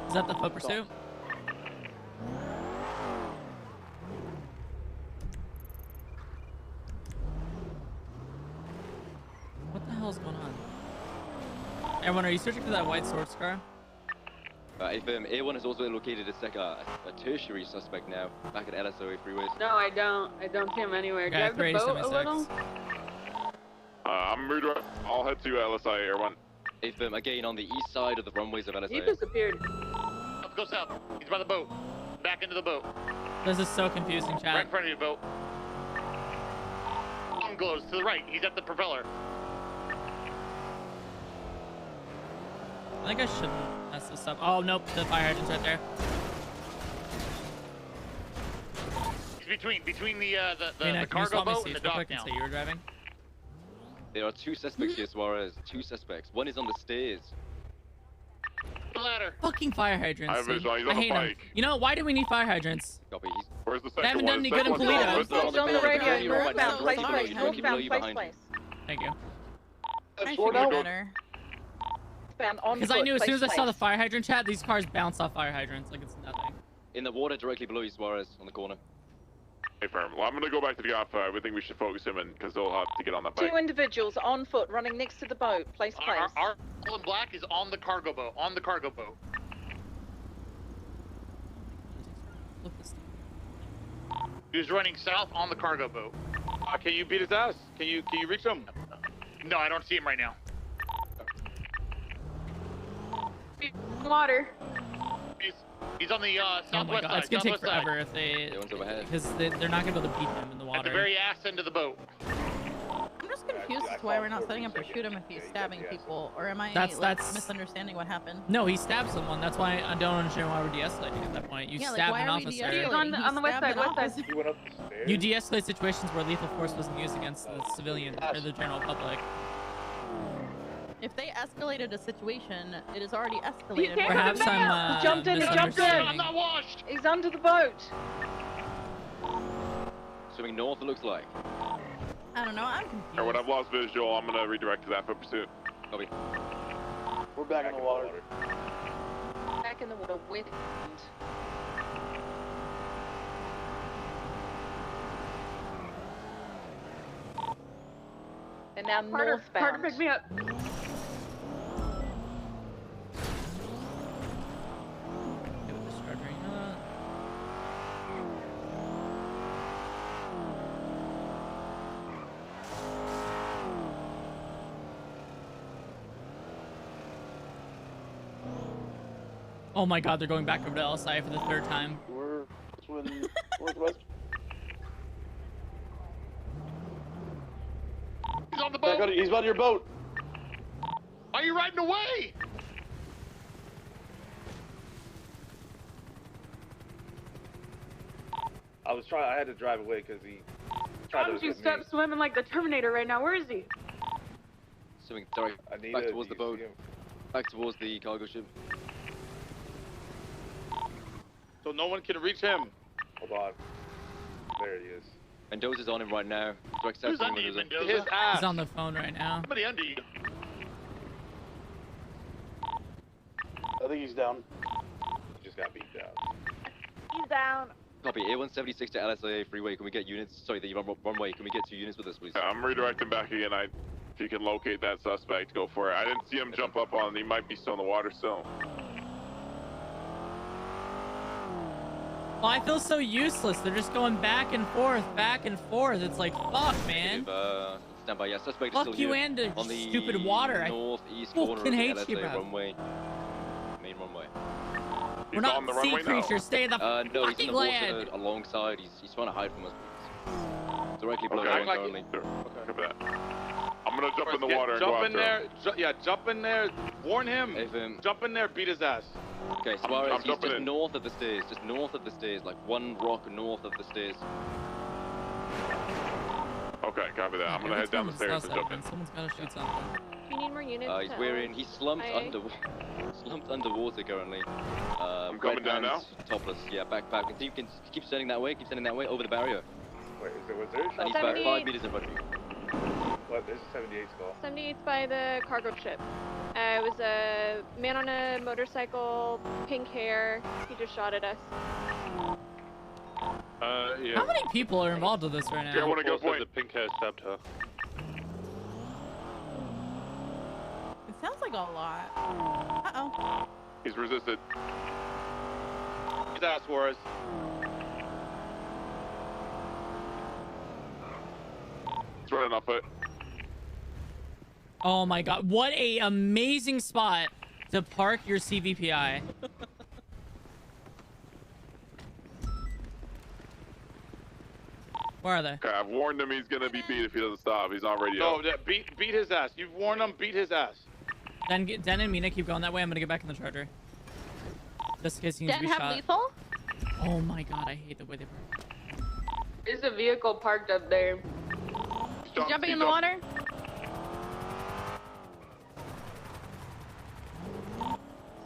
Is that the foot pursuit? What the hell is going on? Everyone, are you searching for that white sports car? A1 has also located a tertiary suspect now, back at LSOA freeways. No, I don't. I don't see him anywhere. Yeah, Drive the boat a 376. little. I'm moved. I'll head to LSI, Air 1. Again, on the east side of the runways of LSA. He disappeared. Let's go south. He's by the boat. Back into the boat. This is so confusing, chat. Right in front of you, boat. Sun glows to the right. He's at the propeller. I think I shouldn't mess this up. Oh, nope, the fire hydrant's right there. He's between the Mina, can you cargo swap me boat and the seats real dock quick and now. say you were driving? There are 2 suspects here, Suarez. 2 suspects. One is on the stairs. The ladder. Fucking fire hydrants. I have visual. He's I on the hate them. bike. You know, why do we need fire hydrants? Copy. Where's the They second haven't one? done any The good in second one's Polito. on It's on the radio. Northbound, place below place. you, directly below Northbound, you, place behind place. Thank you. I Sword should out? be better. Because I knew as soon as I saw the fire hydrant chat, these cars bounce off fire hydrants like it's nothing. In the water directly below you, Suarez, on the corner. Hey, firm. Well, I'm gonna go back to the Alpha. I would think we should focus him in because they'll have to get on that bike. 2 individuals on foot running next to the boat. Place. Our all in black is on the cargo boat. On the cargo boat. Flip this He was running south on the cargo boat. Can you beat his ass? Can you reach him? No, I don't see him right now. Water. He's on the Oh my southwest god, side. it's gonna take southwest forever side. if they, because they're not gonna be able to beat him in the At the water. very ass end of the boat. I'm just confused as to why we're not setting up to shoot him if he's stabbing people, or am I That's misunderstanding what happened? No, he stabbed someone. That's why I don't understand why we're de-escalating at that point. You Yeah, like, stab why an are we officer. de-escalating? On the west stabbed side, an west side. officer. He went up the stairs. You de-escalate situations where lethal force wasn't used against the civilian or the general public. If they escalated a situation, it is already escalated. Perhaps I'm He jumped in. misunderstanding. I'm not washed. He's under the boat. Swimming north, it looks like. I don't know. I'm confused. Alright, when I've lost visual, I'm gonna redirect to that for pursuit. Copy. We're back in the water. Back in the water with. And now northbound. Carter, pick me up. Oh my god, they're going back over to LSI for the third time. We're swimming northwest. He's on the boat. He's by your boat. Are you riding away? I had to drive away because he tried Why to don't you hit me. stop swimming like the Terminator right now? Where is he? Swimming, sorry, Anita, back towards do the you boat. see him? Back towards the cargo ship. So no one can reach him. Hold on. There he is. Mendoza's on him right now. Direct Who's south under you, Mendoza. Mendoza? His ass. He's on the phone right now. Somebody under you. I think he's down. He just got beat down. He's down. Copy, A176 to LSA freeway. Can we get units? Sorry, the runway. Can we get 2 units with us, please? I'm redirecting back again. If you can locate that suspect, go for it. I didn't see him jump up on. He might be still in the water still. Well, I feel so useless. They're just going back and forth, back and forth. It's like, fuck, man. Stand by. Yeah, suspect is Fuck still you here. and the on the stupid water. northeast I corner of fucking the hate LSA you, bro. runway. Main runway. We're He's not on the sea runway creatures. now. Stay in the No, he's in fucking the land. water alongside. He's trying to hide from us. Directly below Okay, him currently. Look at that. I'm gonna jump in the Get- water and go jump in after there. him. Yeah, jump in there. Warn him. If, Jump in there. Beat his ass. Okay, I'm Suarez, he's jumping just in. north of the stairs. Just north of the stairs. Like one rock north of the stairs. Okay, copy that. I'm gonna head down the stairs and jump in. Someone's gotta shoot something. Do you need more units? He's to wearing. He's slumped IA? slumped underwater currently. I'm coming down now. Topless. Yeah, back. Continue. Keep sending that way. Keep sending that way over the barrier. Wait, was there a And shot? he's about 5 78. meters in front of you. What? There's a 78 skull. 78's by the cargo ship. It was a man on a motorcycle, pink hair. He just shot at us. Yeah. How many people are involved with this right now? Yeah, I wanna go point. The pink hair stabbed her. It sounds like a lot. Uh-oh. He's resisted. His ass, Suarez. He's running off it. Oh my god, what a amazing spot to park your CVPI. Where are they? Okay, I've warned him he's gonna be beat if he doesn't stop. He's on radio. No, beat his ass. You've warned him. Beat his ass. Den and Mina keep going that way. I'm gonna get back in the charger. Just in case he needs to Den be have shot. lethal? Oh my god, I hate the way they park. There's a vehicle parked up there. He's jumping in the water?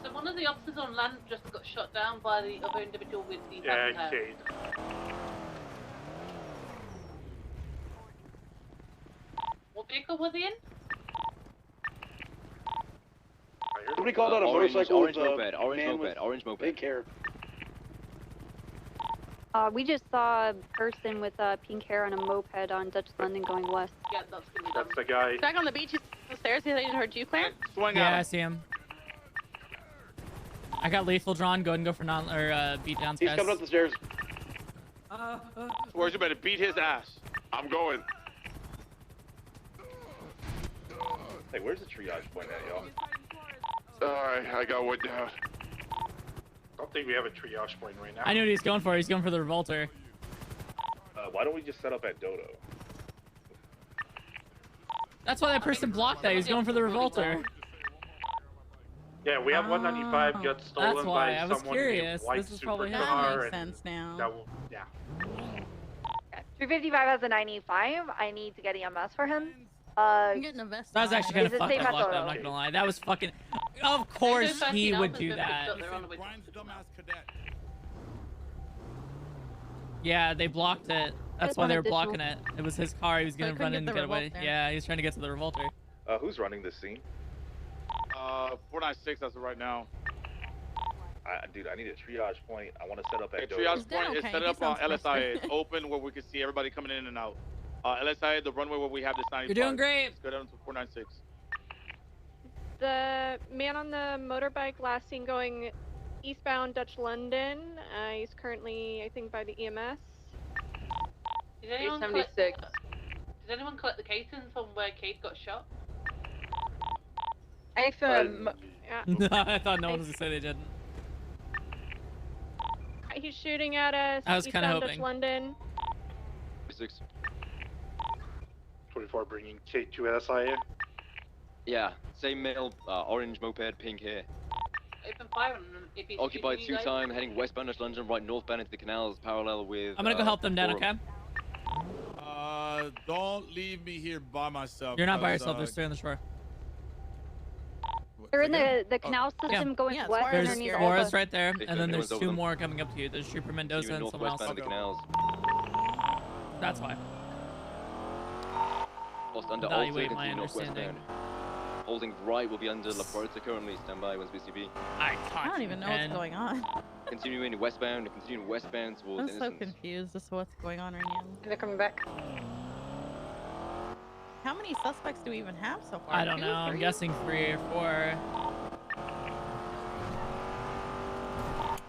So one of the officers on land just got shot down by the other individual with the Yeah, back Jade. What vehicle was he in? Somebody called out a Orange motorcycle moped, with orange with moped. big hair. We just saw a person with pink hair on a moped on Dutch London going west. Yeah, that's gonna be That's the guy. Back on the beach, he's on the stairs. He heard you, Claire? Swing Yeah, at I him. see him. I got lethal drawn. Go ahead and go for beat downs, He's guys. coming up the stairs. Where's you better beat his ass? I'm going. Hey, where's the triage point at, y'all? Alright, I got one down. I don't think we have a triage point right now. I knew what he's going for. He's going for the revolter. Why don't we just set up at Dodo? That's why that person blocked that. He was going for the revolter. Yeah, we have 195 got stolen That's why. by I was someone curious. in a white This is probably him. supercar. That makes and sense now. That will, yeah. 355 has a 95. I need to get EMS for him. I'm getting a vest. That was actually kind Is of it fucked safe up at luck, though, I'm Dodo? not gonna lie. That was fucking... Of course he would do that. Yeah, they blocked it. That's There's why one they were additional. blocking it. It was his car. He was gonna couldn't run get in the and get away. revolter. Yeah, he was trying to get to the revolter. Who's running this scene? 496 as of right now. Dude, I need a triage point. I want to set up at The Dodo. triage point is set up on LSI. It's open where we can see everybody coming in and out. LSI, the runway where we have this 95. You're doing great. Let's go down to 496. The man on the motorbike last seen going eastbound Dutch London. He's currently, I think, by the EMS. Did anyone, collect, 76. did anyone collect the casing from where Kate got shot? I I thought no one was gonna say they didn't. He's shooting at us. I was kinda eastbound Dutch hoping. London. 6. 24 bringing Kate to SIA. Yeah, same male, orange moped, pink hair. Open fire on them if he's Occupied shooting you guys. 2-time, heading westbound to London, right northbound into the canals, parallel with... I'm gonna go help them down, Forum. okay? Don't leave me here by myself. You're not by 'cause, yourself. There's 3 on the shore. They're in the canal system going west There's underneath all Forrest the... right there, Okay, and then no there's one's 2 over them. more coming up to you. There's Trooper Mendoza Continuing and someone else. northwestbound into the canals. That's why. Lost under Evaluate Alta, my continue understanding. northwestbound. Holding right will be under La Puerta currently. Stand by, when's BCB. I don't even know what's going on. Continuing westbound towards I'm so Innocence. confused as to what's going on right now. They're coming back. How many suspects do we even have so far? I don't 2, know. I'm 3? guessing 3 or 4.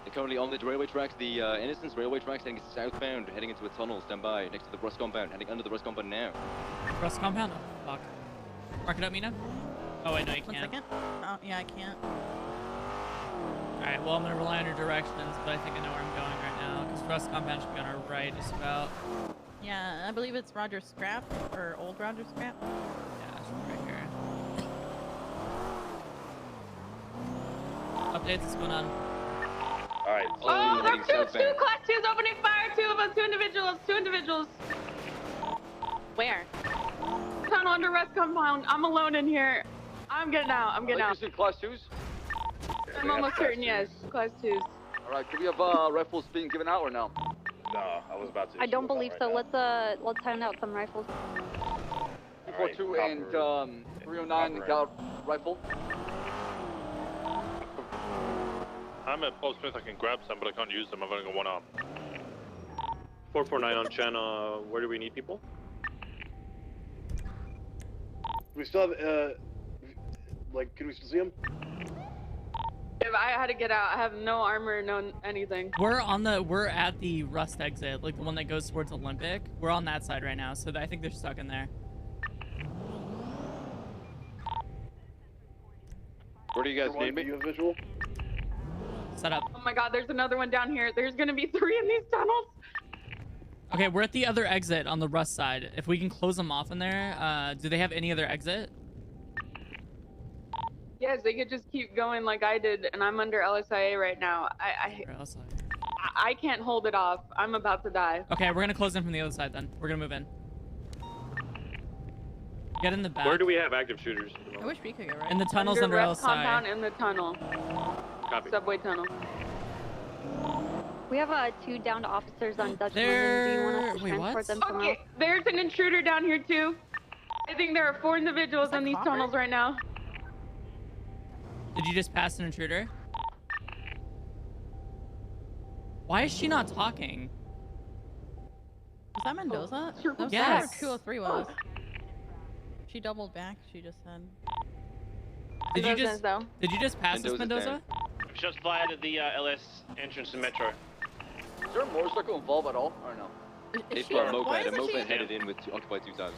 They're currently on the railway tracks, the Innocence railway tracks, heading southbound, heading into a tunnel. Stand by, next to the Rust compound, heading under the Rust compound now. Rust compound? Oh, fuck. Mark it up, Mina. Oh, wait, no, you 1 can't. second. Oh, yeah, I can't. Alright, well, I'm gonna rely on your directions, but I think I know where I'm going right now, because Rust compound should be on our right, just about. Yeah, I believe it's Roger Scrap, or Old Roger Scrap. Yeah, it should be right here. Updates, what's going on? Alright. Oh, heading there's two southbound. class 2s opening fire. 2 of us, 2 individuals, 2 individuals. Where? Tunnel under rest compound. I'm alone in here. I'm getting out. I'm getting out. Class 2s? I'm almost certain, yes. Class 2s. Alright, can we have rifles being given out or no? No, I was about to. I don't believe so. Let's hand out some rifles. 242 and 309 got rifle. I'm at Post Smith. I can grab some, but I can't use them. I've only got 1 arm. 449 on Chen. Where do we need people? We still have, like, can we still see him? If I had to get out, I have no armor, no anything. We're at the Rust exit, like the one that goes towards Olympic. We're on that side right now, so I think they're stuck in there. Where do you guys need me? You a visual? Set up. Oh my god, there's another one down here. There's gonna be 3 in these tunnels. Okay, we're at the other exit on the Rust side. If we can close them off in there, do they have any other exit? Yes, they could just keep going like I did, and I'm under LSIA right now. I can't hold it off. I'm about to die. Okay, we're gonna close in from the other side then. We're gonna move in. Get in the back. Where do we have active shooters? I wish we could get right. In the tunnels under rest LSI. compound in the tunnel. Copy. Subway tunnel. We have 2 downed officers on Dutch There- London. Do you want us to wait, transport what? them somewhere Okay, there's an intruder down here too. I think there are 4 individuals in these tunnels right now. Did you just pass an intruder? Why is she not talking? Was that Mendoza? That was Yes. where 203 was. She doubled back, she just said. Did you just pass this, Mendoza's Mendoza? Shots fired at the LS entrance to Metro. there a motorcycle involved at all, or no? They've got a moped. A moped headed in with occupied 2 times.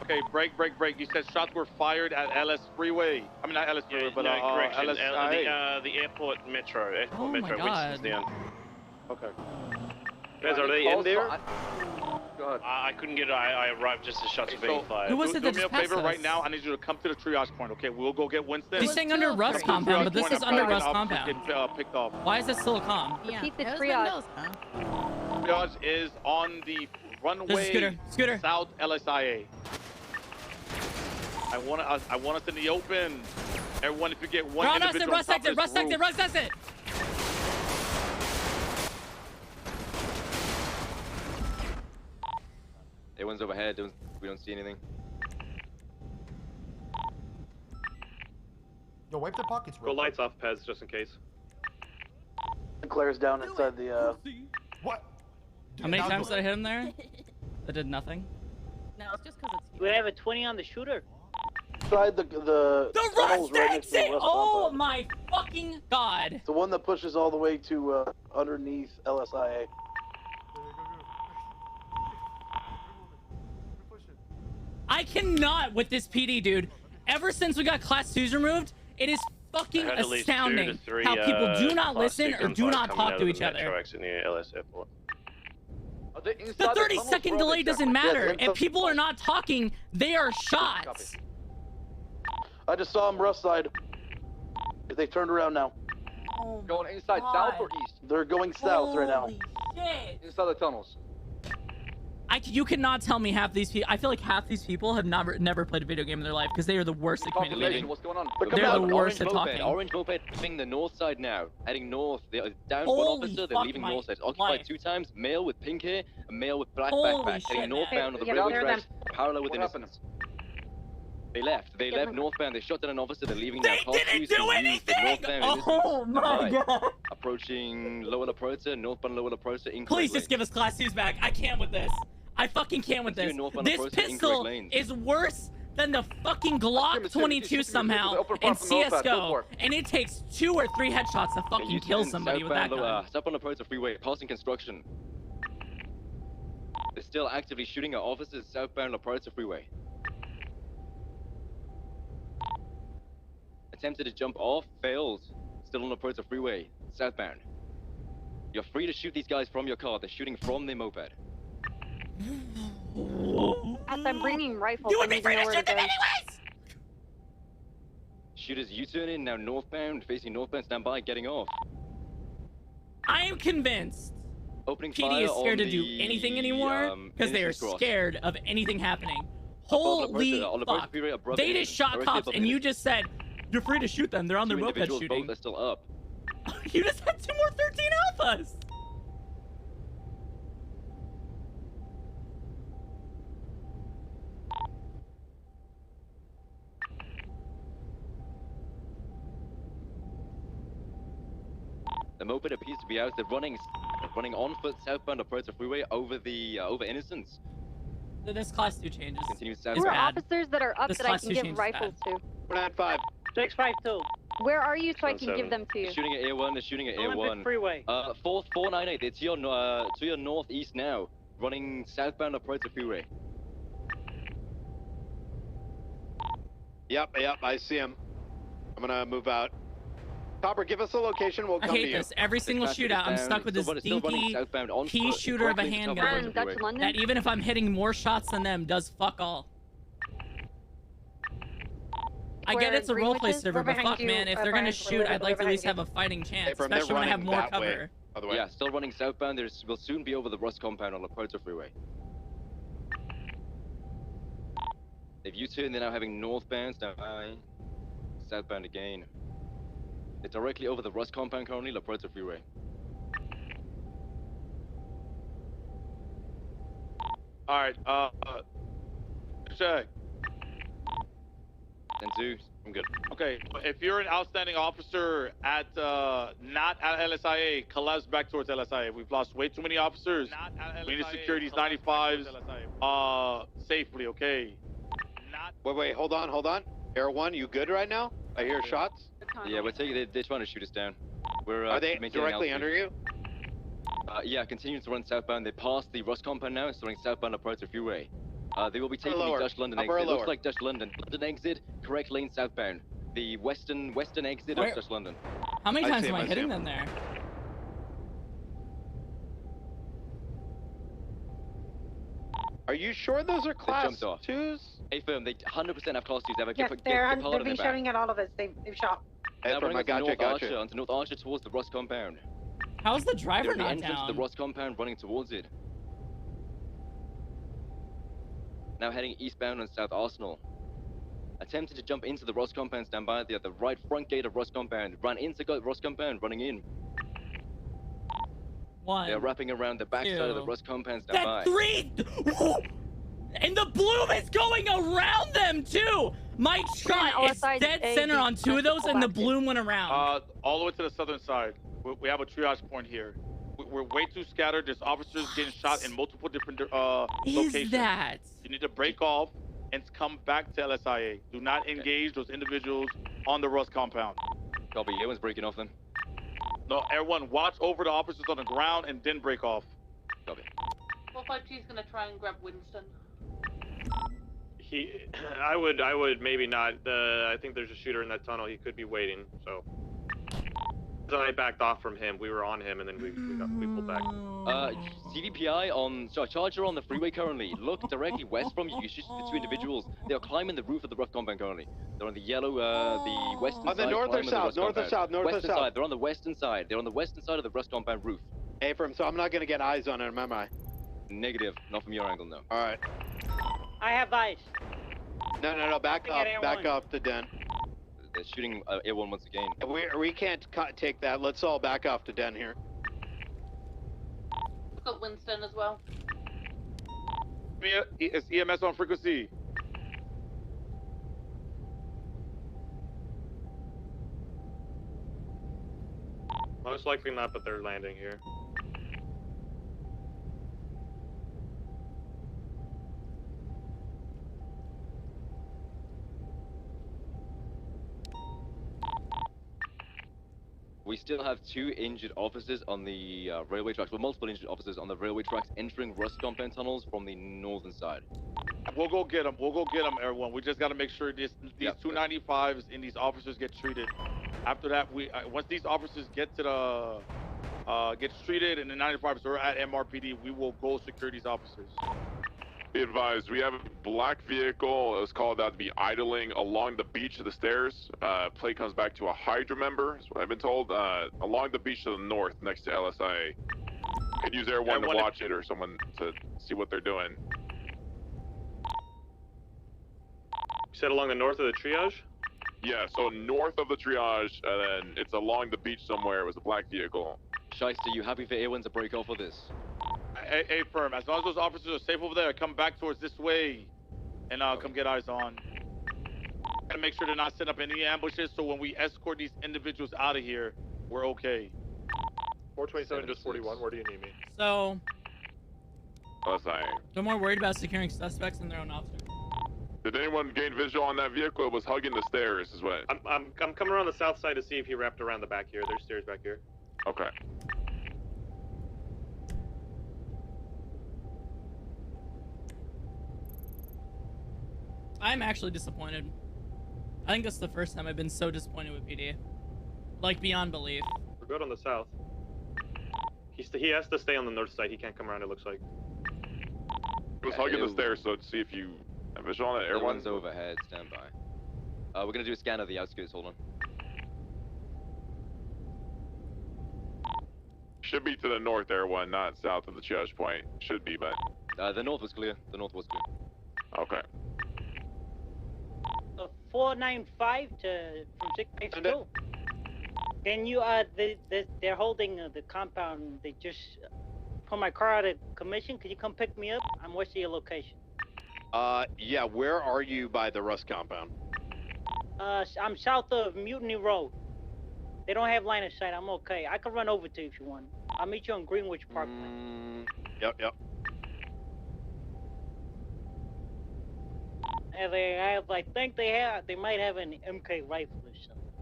Okay, break. You said shots were fired at LS Freeway. I mean, not LS Freeway, but correction. LSI. The airport metro. Oh my Metro. God. Winston's down. Okay. Guys, are they in there? Go ahead. I couldn't get it. I arrived just as shots were being fired. Who was it that Do me a just passed favor us? right now. I need you to come to the triage point. Okay, we'll go get Winston. He's staying under Rust compound, but this is under Rust compound. Get, picked off. Why is it still a com? Repeat the triage. Triage is on the runway Scooter. south LSIA. I want us in the open. Everyone, if you get one individual Rust exit. Everyone's overhead. We don't see anything. Yo, wipe their pockets, Go lights off, Pez, just in case. Claire's down inside the, What? How many times did I hit him there? That did nothing. No, it's just because it's Do we have a 20 on the shooter? Inside the tunnels Rust right next to the exit! Rust Oh compound. my fucking God! The one that pushes all the way to underneath LSIA. I cannot with this PD, dude. Ever since we got Class 2s removed, it is fucking I had at least 2 to astounding 3, how people do not Class listen 2 or do gunfire not coming talk out to of each the metro other. exit near LS Airport. Are they The inside 30-second tunnels, or are delay they doesn't separate? matter. Yes, If people are not talking, they are shots. I just saw them Rust side. They turned around now. Oh Going inside God. south or east? They're going south right now. Holy shit. Inside the tunnels. You cannot tell me half these people. I feel like half these people have never played a video game in their life because they are the worst at communicating. What's going on? They're the worst at Moped, talking. Orange moped pushing the north side now, heading north. They're down Holy one officer, they're fuck leaving my north side. Occupied life. 2 times, male with pink hair, a male with black Holy backpack, shit, heading man. northbound on the Yeah, railway clear tracks, parallel with What happened? Innocence. They left. They Get left them. northbound. They shot down an officer. They're leaving They now. Car didn't 2's do to use the anything! northbound Oh Innocence. my Right. God. Approaching Lower La Puerta, northbound Lower La Puerta, incorrect Please just lane. give us Class 2s back. I can't with this. I fucking can't with this. Continue northbound This approach to pistol incorrect lanes. is worse than the fucking Glock 22 somehow in CSGO, and it takes 2 or 3 headshots to fucking kill somebody with that gun. Southbound La Puerta freeway, passing construction. They're still actively shooting at officers southbound La Puerta freeway. Attempted to jump off, failed. Still on La Puerta freeway, southbound. You're free to shoot these guys from your car. They're shooting from their moped. As I'm bringing rifles, You I would be need to free know to where shoot to them go. anyways! Shooters U-turn in, now northbound, facing northbound, stand by, getting off. I am convinced Opening PD fire is scared on to do the, anything anymore because they are Innocence Cross. scared of anything happening. Above La Holy Puerta, on La Puerta fuck. freeway, above They Innocence, just shot directly cops above and you Innocence. just said, you're free to shoot them. They're on their 2 moped individuals, shooting. both are still up. You just had 2 more 13 alphas. The moped appears to be out. They're running on foot southbound La Puerta freeway over over Innocence. This Class 2 changes. Continue Who southbound. are officers that are up This that I Class can 2 give changes rifles to? 495. 652. Where are you so I can 7. give them to you? They're shooting at A1. They're shooting at Olympic A1. Freeway. 498. They're to your northeast now, running southbound La Puerta freeway. Yep, I see him. I'm gonna move out. Copper, give us a location. We'll I come to hate you. this. Every single shootout, I'm stuck with this dinky pea shooter of a handgun that even if I'm hitting more shots than them, does fuck all. I get it's a roleplay server, but fuck, man, if they're gonna shoot, I'd like to at least have a fighting chance, especially when I have more cover. By the way. Yeah, still running southbound. We'll soon be over the Rust compound on La Puerta freeway. They've U-turned. They're now having northbound, down by southbound again. They're directly over the Rust compound currently, La Puerta freeway. Alright, check. And 2, I'm good. Okay, if you're an outstanding officer at, not at LSIA, collapse back towards LSIA. We've lost way too many officers. We need to secure these 95s, safely, okay? Wait, hold on. Air 1, you good right now? I hear shots. Yeah, we're taking. They're trying to shoot us down. We're Are they maintaining directly altitude. under you? Yeah, continuing to run southbound. They passed the Rust compound now and starting southbound approach to Freeway. They will be taking the Dutch London exit. It looks like Dutch London. London exit, correct lane southbound. The western exit of Dutch London. How many times am I hitting them there? Are you sure those are class 2s? Hey, firm, they 100% have class 2s. Ever Yes, get they've hard been on their back. shouting at all of us. They've shot. Hey, Now firm, running I onto got you, North Archer, onto North Archer towards the Rust compound. How's the driver They're the not entrance down? to the Rust compound, running towards it. Now heading eastbound on South Arsenal. Attempting to jump into the Rust compound, stand by at the right front gate of Rust compound. Run into Rust compound, running in. One. They're wrapping around the back side of the Rust compound, stand by. Three! And the bloom is going around them too! My shot is dead center on 2 of those and the bloom went around. All the way to the southern side. We have a triage point here. We're way too scattered. There's officers getting shot in multiple different locations. That? You need to break off and come back to LSIA. Do not engage those individuals on the Rust compound. Copy. Everyone's breaking off then. No, everyone watch over the officers on the ground and then break off. Copy. 452 is gonna try and grab Winston. I would maybe not. I think there's a shooter in that tunnel. He could be waiting. So I backed off from him. We were on him, and then we pulled back. CVPI on Charger on the freeway currently. Look directly west from you. You should see the 2 individuals. They are climbing the roof of the rough compound currently. They're on the yellow, the western side. On the north or south? North or south? North or western south? side. They're on the western side. They're on the western side of the rust compound roof. Hey, firm. So I'm not gonna get eyes on him, am I? Negative. Not from your angle, no. All right. I have eyes. No. Back I up. got Back Air up the den. They're shooting Air 1 once again. We can't take that. Let's all back off the den here. We've got Winston as well. It's EMS on frequency. Most likely not, but they're landing here. We still have 2 injured officers on the railway tracks, well, multiple injured officers on the railway tracks entering rust compound tunnels from the northern side. We'll go get them. We'll go get them, everyone. We just got to make sure these 295s and these officers get treated. After that, once these officers get to the gets treated and the 95s are at MRPD, we will go secure these officers. Be advised, we have a black vehicle. It was called out to be idling along the beach of the stairs. Plate comes back to a Hydra member, is what I've been told. Along the beach to the north, next to LSIA. Could use Air 1 to watch it or someone to see what they're doing. You said along the north of the triage? Yeah, so north of the triage, and then it's along the beach somewhere. It was a black vehicle. Shyster, you happy for Air 1 to break off of this? Hey, firm. As long as those officers are safe over there, come back towards this way, and come get eyes on. Gotta make sure they're not setting up any ambushes, so when we escort these individuals out of here, we're okay. 427, just 41. Where do you need me? So, LSIA. they're more worried about securing suspects than their own officer. Did anyone gain visual on that vehicle? It was hugging the stairs, is what. I'm coming around the south side to see if he wrapped around the back here. There's stairs back here. Okay. I'm actually disappointed. I think that's the first time I've been so disappointed with PD. Like, beyond belief. We're good on the south. He has to stay on the north side. He can't come around, it looks like. It was hugging the stairs, so to see if you have visual on it. Air 1's overhead, stand by. We're gonna do a scan of the outskirts, hold on. Should be to the north, Air 1, not south of the triage point. Should be, but... The north was clear. The north was clear. Okay. 495 from 652. Can you, they're holding the compound. They just put my car out of commission. Could you come pick me up? I'm west of your location. Yeah, where are you by the rust compound? I'm south of Mutiny Road. They don't have line of sight. I'm okay. I can run over to you if you want. I'll meet you on Greenwich Parkway. Yep. And I think they might have an MK rifle or something.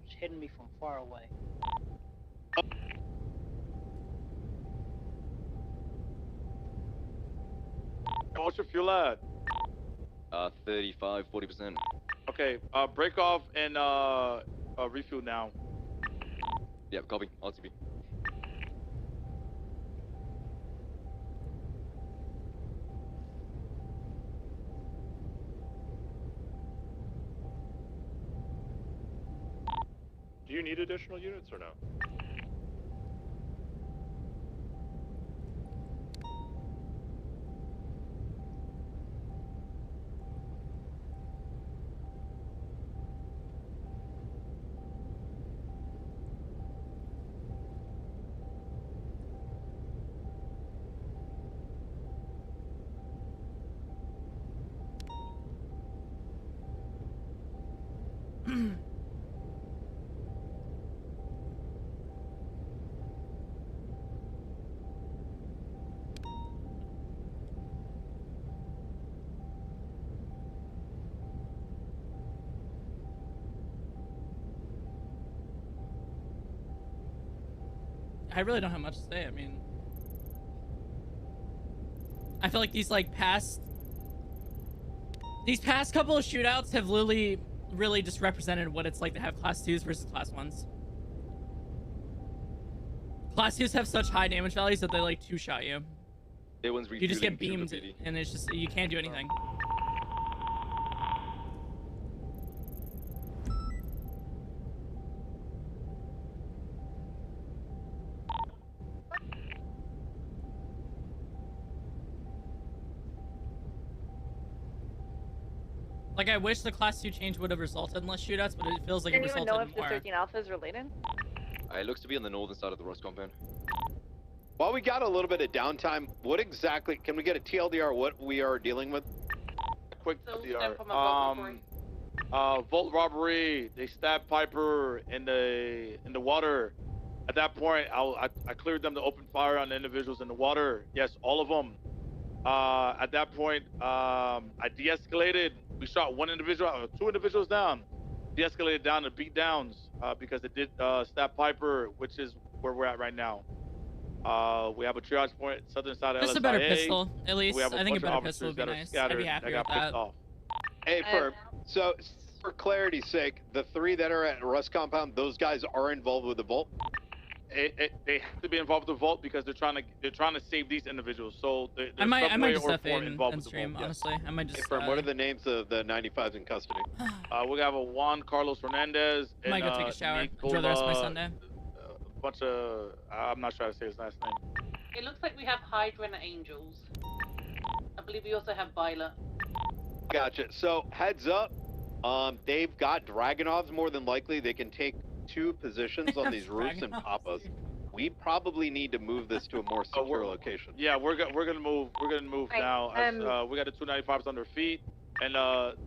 It's hitting me from far away. what's your fuel at? 35, 40%. Okay, break off and refuel now. Yep, copy. RTB. Do you need additional units or no? I really don't have much to say. I mean, I feel like these past couple of shootouts have really just represented what it's like to have class 2s versus class 1s. Class 2s have such high damage values that they like two-shot you. You just get beamed, and it's just you can't do anything. Like, I wish the class 2 change would have resulted in less shootouts, but it feels like it resulted in more. Anyone know if the 13 Alpha is related? It looks to be on the northern side of the Ross compound. While we got a little bit of downtime, what exactly, can we get a TLDR what we are dealing with? Quick TLDR. Vault robbery. They stabbed Piper in the water. At that point, I cleared them to open fire on the individuals in the water. Yes, all of them. At that point, I de-escalated. We shot one individual, two individuals down. De-escalated down to beat downs because it did stab Piper, which is where we're at right now. We have a triage point, southern side of LSIA. Just a better pistol, at least. We have I think a bunch of better pistol would be officers nice. I'd scattered be happy that got with that. picked off. Hey, so for clarity's sake, the 3 that are at Russ compound, those guys are involved with the vault? They have to be involved with the vault because they're trying to save these individuals. So I might just FA in stream, honestly. I might just. What are the names of the 95s in custody? We have a Juan Carlos Hernandez. I might go take a shower. Enjoy the rest of my Sunday. A bunch of I'm not sure how to say his last name. It looks like we have Hydra and Angels. I believe we also have Violet. Gotcha. So heads up, they've got Dragonovs more than likely. They can take 2 positions on these roofs and pop us. We probably need to move this to a more secure location. Yeah, we're gonna move. We're gonna move now. As, we got the 295s on their feet, and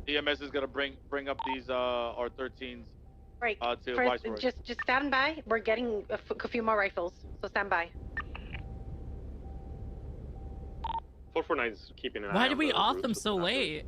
EMS is gonna bring up these R13s. Right. To First, Viceroy. just stand by. We're getting a few more rifles, so stand by. 449's keeping an eye. Why did we off them so late?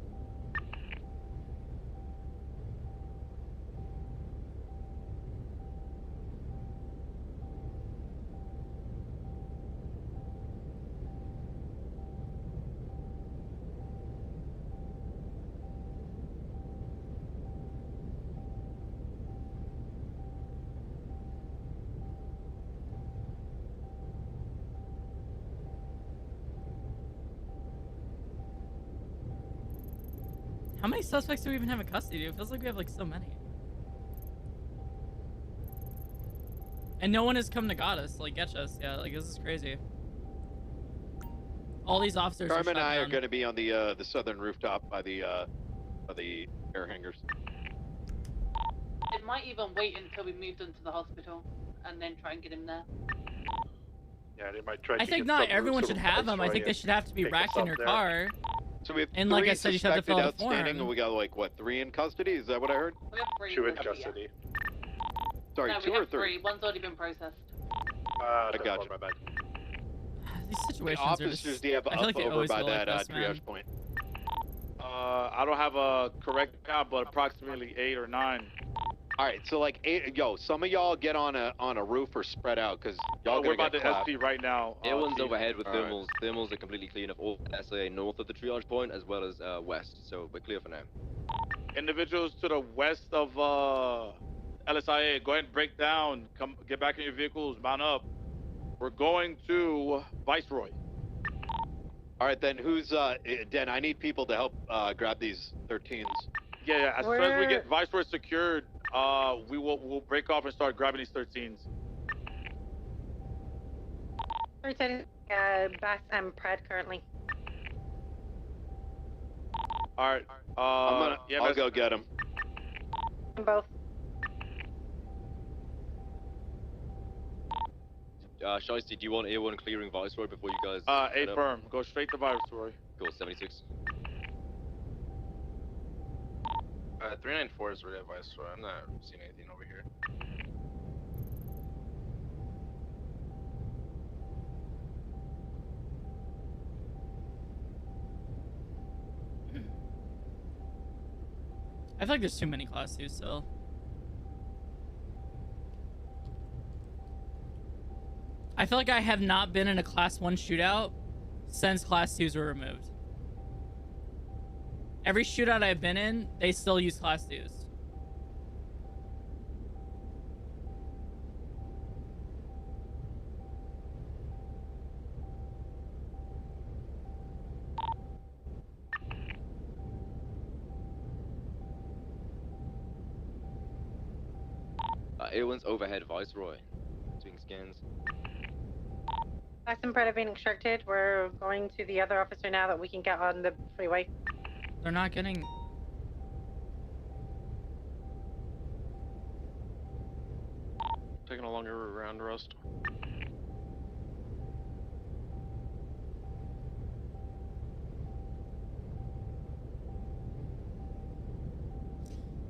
How many suspects do we even have in custody? It feels like we have so many. And no one has come to got us, get us. Yeah, this is crazy. All these officers. Carmen and I are going to be on the southern rooftop by the air hangars. It might even wait until we moved into the hospital and then try and get him there. Yeah, they might try. I think not everyone should have them. I think they should have to be racked in your car. So we have and 3 like I said, you have to fill out the form. And we got 3 in custody. Is that what I heard? We have 3 2 in custody. Sorry, no, 2 we have or 3? 3. One's already been processed. I got you. My bad. These situations the officers are just, do you have I feel like they over always by go that like this, triage man. point? I don't have a correct count, but approximately 8 or 9. All right, so like, yo, some of y'all get on a roof or spread out, cause y'all we're gonna about get to clapped. SP right now. Airone's Chief. overhead with All right. thermals. Thermals are completely clean of all SAA north of the triage point as well as west, so we're clear for now. Individuals to the west of LSIA, go ahead and break down. Come, get back in your vehicles, mount up. We're going to Viceroy. All right, then who's Den? I need people to help grab these 13s. Yeah. As soon as we get Viceroy secured, we'll break off and start grabbing these 13s. Lieutenant, Bass and Pred currently. All right. I'll go get them. Both. Shiesty, do you want A1 clearing Viceroy before you guys? A firm. Go straight to Viceroy. Cool, 76. 394 is where we have Viceroy. I'm not seeing anything over here. I feel like there's too many class 2s still. I feel like I have not been in a class 1 shootout since class 2s were removed. Every shootout I've been in, they still use class 2s. A1's overhead Viceroy. Doing scans. Bass and Pred have been extracted. We're going to the other officer now that we can get on the freeway. They're not getting... Taking a longer route around Rust.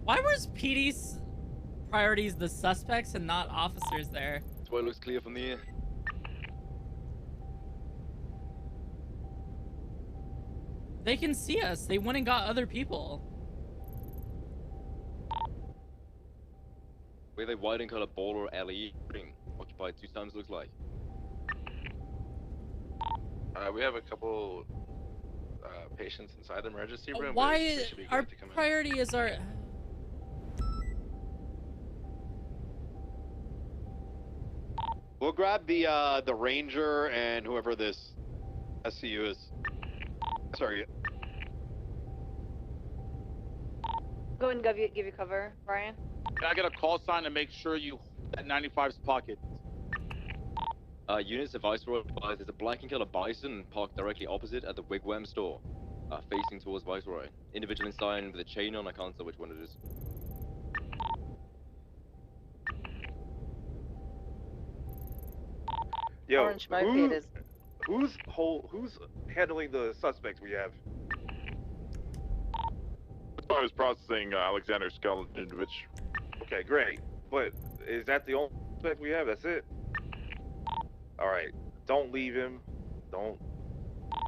Why was PD's priorities the suspects and not officers there? That's why it looks clear from the air. They can see us. They went and got other people. Where they white and color ball or LE ring occupied 2 times looks like. We have a couple patients inside the emergency room. Why they is should be good our to come in. priority is our... We'll grab the ranger and whoever this SCU is. Sorry. Go and give you cover, Brian. Can I get a call sign to make sure you at 95's pocket? Units of Viceroy, there's a black and color bison parked directly opposite at the Wigwam store, facing towards Viceroy. Individual inside with a chain on, I can't tell which one it is. Yo, Orange moped is. who's handling the suspects we have? I was processing Alexander Skeletovich. Okay, great. But is that the only suspect we have? That's it? Alright. Don't leave him. Don't.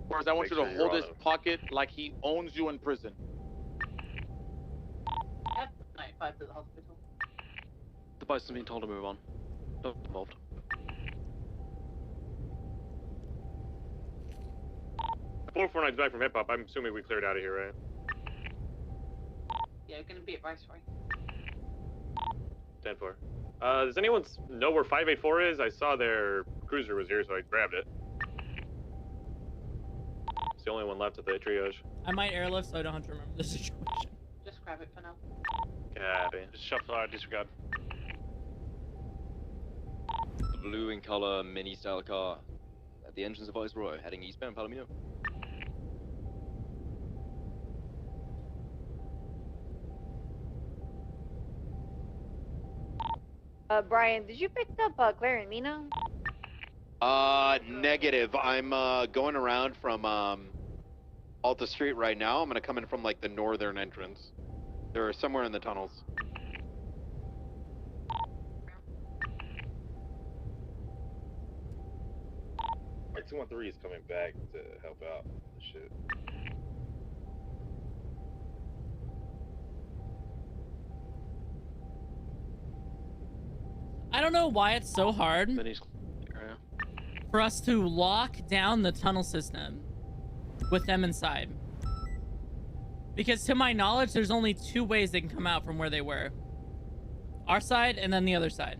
Whereas I want you to Make sure hold you're his on him. pocket like he owns you in prison. Yep, 95 to the hospital. The bison's being told to move on. Not involved. Floor 49's back from hip hop. I'm assuming we cleared out of here, right? Yeah, we're gonna be at Viceroy. 10-4. Does anyone know where 584 is? I saw their cruiser was here, so I grabbed it. It's the only one left at the triage. I might airlift, so I don't have to remember the situation. Just grab it for now. Copy. Just shuffle out, disregard. The blue in color mini style car at the entrance of Viceroy, heading eastbound Palomino. Brian, did you pick up Claire and Mina? Negative. I'm going around from Alta Street right now. I'm gonna come in from like the northern entrance. They're somewhere in the tunnels. Alright, 213 is coming back to help out. Shit. don't know why it's so hard for us to lock down the tunnel system with them inside. Because to my knowledge, there's only 2 ways they can come out from where they were. Our side and then the other side.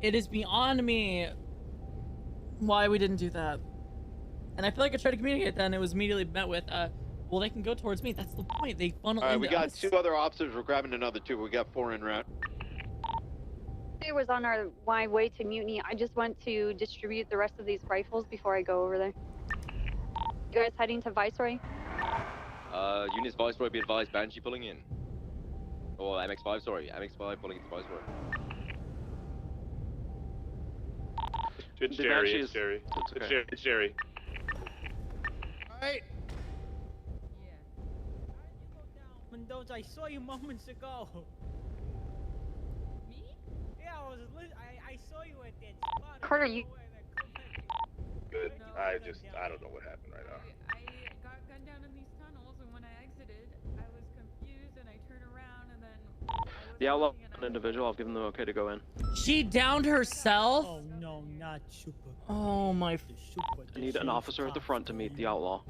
It is beyond me why we didn't do that. And I feel like I tried to communicate that and it was immediately met with, well, they can go towards me. That's the point. They funnel Alright, into we got us. 2 other officers. We're grabbing another 2. We got 4 en route. It was on my way to Mutiny. I just went to distribute the rest of these rifles before I go over there. You guys heading to Viceroy? Units Viceroy, be advised, Banshee pulling in. Or MX-5, sorry. MX-5 pulling into Viceroy. It's Jerry. It's Jerry. It's Jerry. It's Jerry. Alright. Mendoza, I saw you moments ago. Me? Yeah, I saw you at that spot. Carter, you... Good. I don't know what happened right now. I got gunned down in these tunnels, and when I exited, I was confused, and I turned around, and then... The outlaw individual, I've given them okay to go in. She downed herself? Oh no, not super. Oh my... I need an officer at the front to meet the outlaw.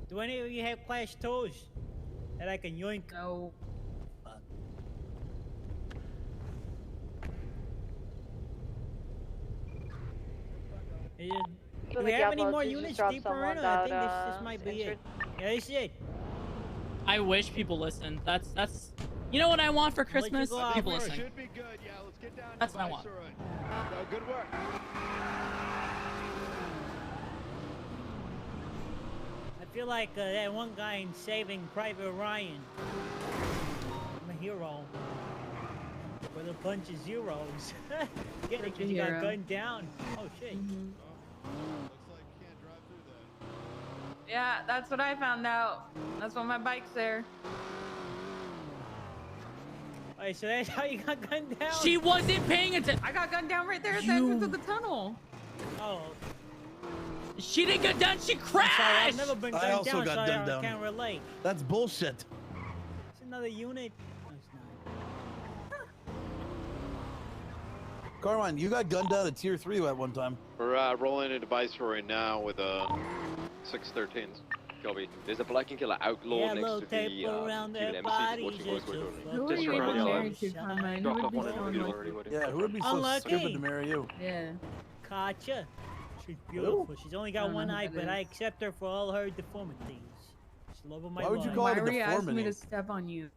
Do any of you have clash toes that I can yoink? No. Do we have any more units deeper in? I think this might be it. Yeah, this is it. I wish people listened. That's you know what I want for Christmas? People listen. Should be good. Yeah, let's get down. That's what I want. Good work. I feel like that one guy in Saving Private Ryan. I'm a hero. With a bunch of zeros. Get it, 'cause you got gunned down. Oh shit. Yeah, that's what I found out. That's why my bike's there. Alright, so that's how you got gunned down? She wasn't paying attention. I got gunned down right there at the entrance of the tunnel. Oh. She didn't get done, she crashed! I'm sorry, I've never been gunned I also down, got so gunned I down. can't relate. That's bullshit. It's another unit. No, it's not. Carmine, you got gunned down at tier 3 at one time. We're rolling into Viceroy now with 613s. Copy. There's a black and killer outlaw Yeah, next little to tape the around Cuban their embassy. bodies. Watching voice going Who are you even married to, Carmine? Who would be so unlucky? Yeah, who would be so Unlucky. stupid to marry you? Yeah. Katja. She's beautiful. She's only got one eye, but I accept her for all her deformities. She's love of my Why would you life. call it a Myri asked me deformity? to step on you.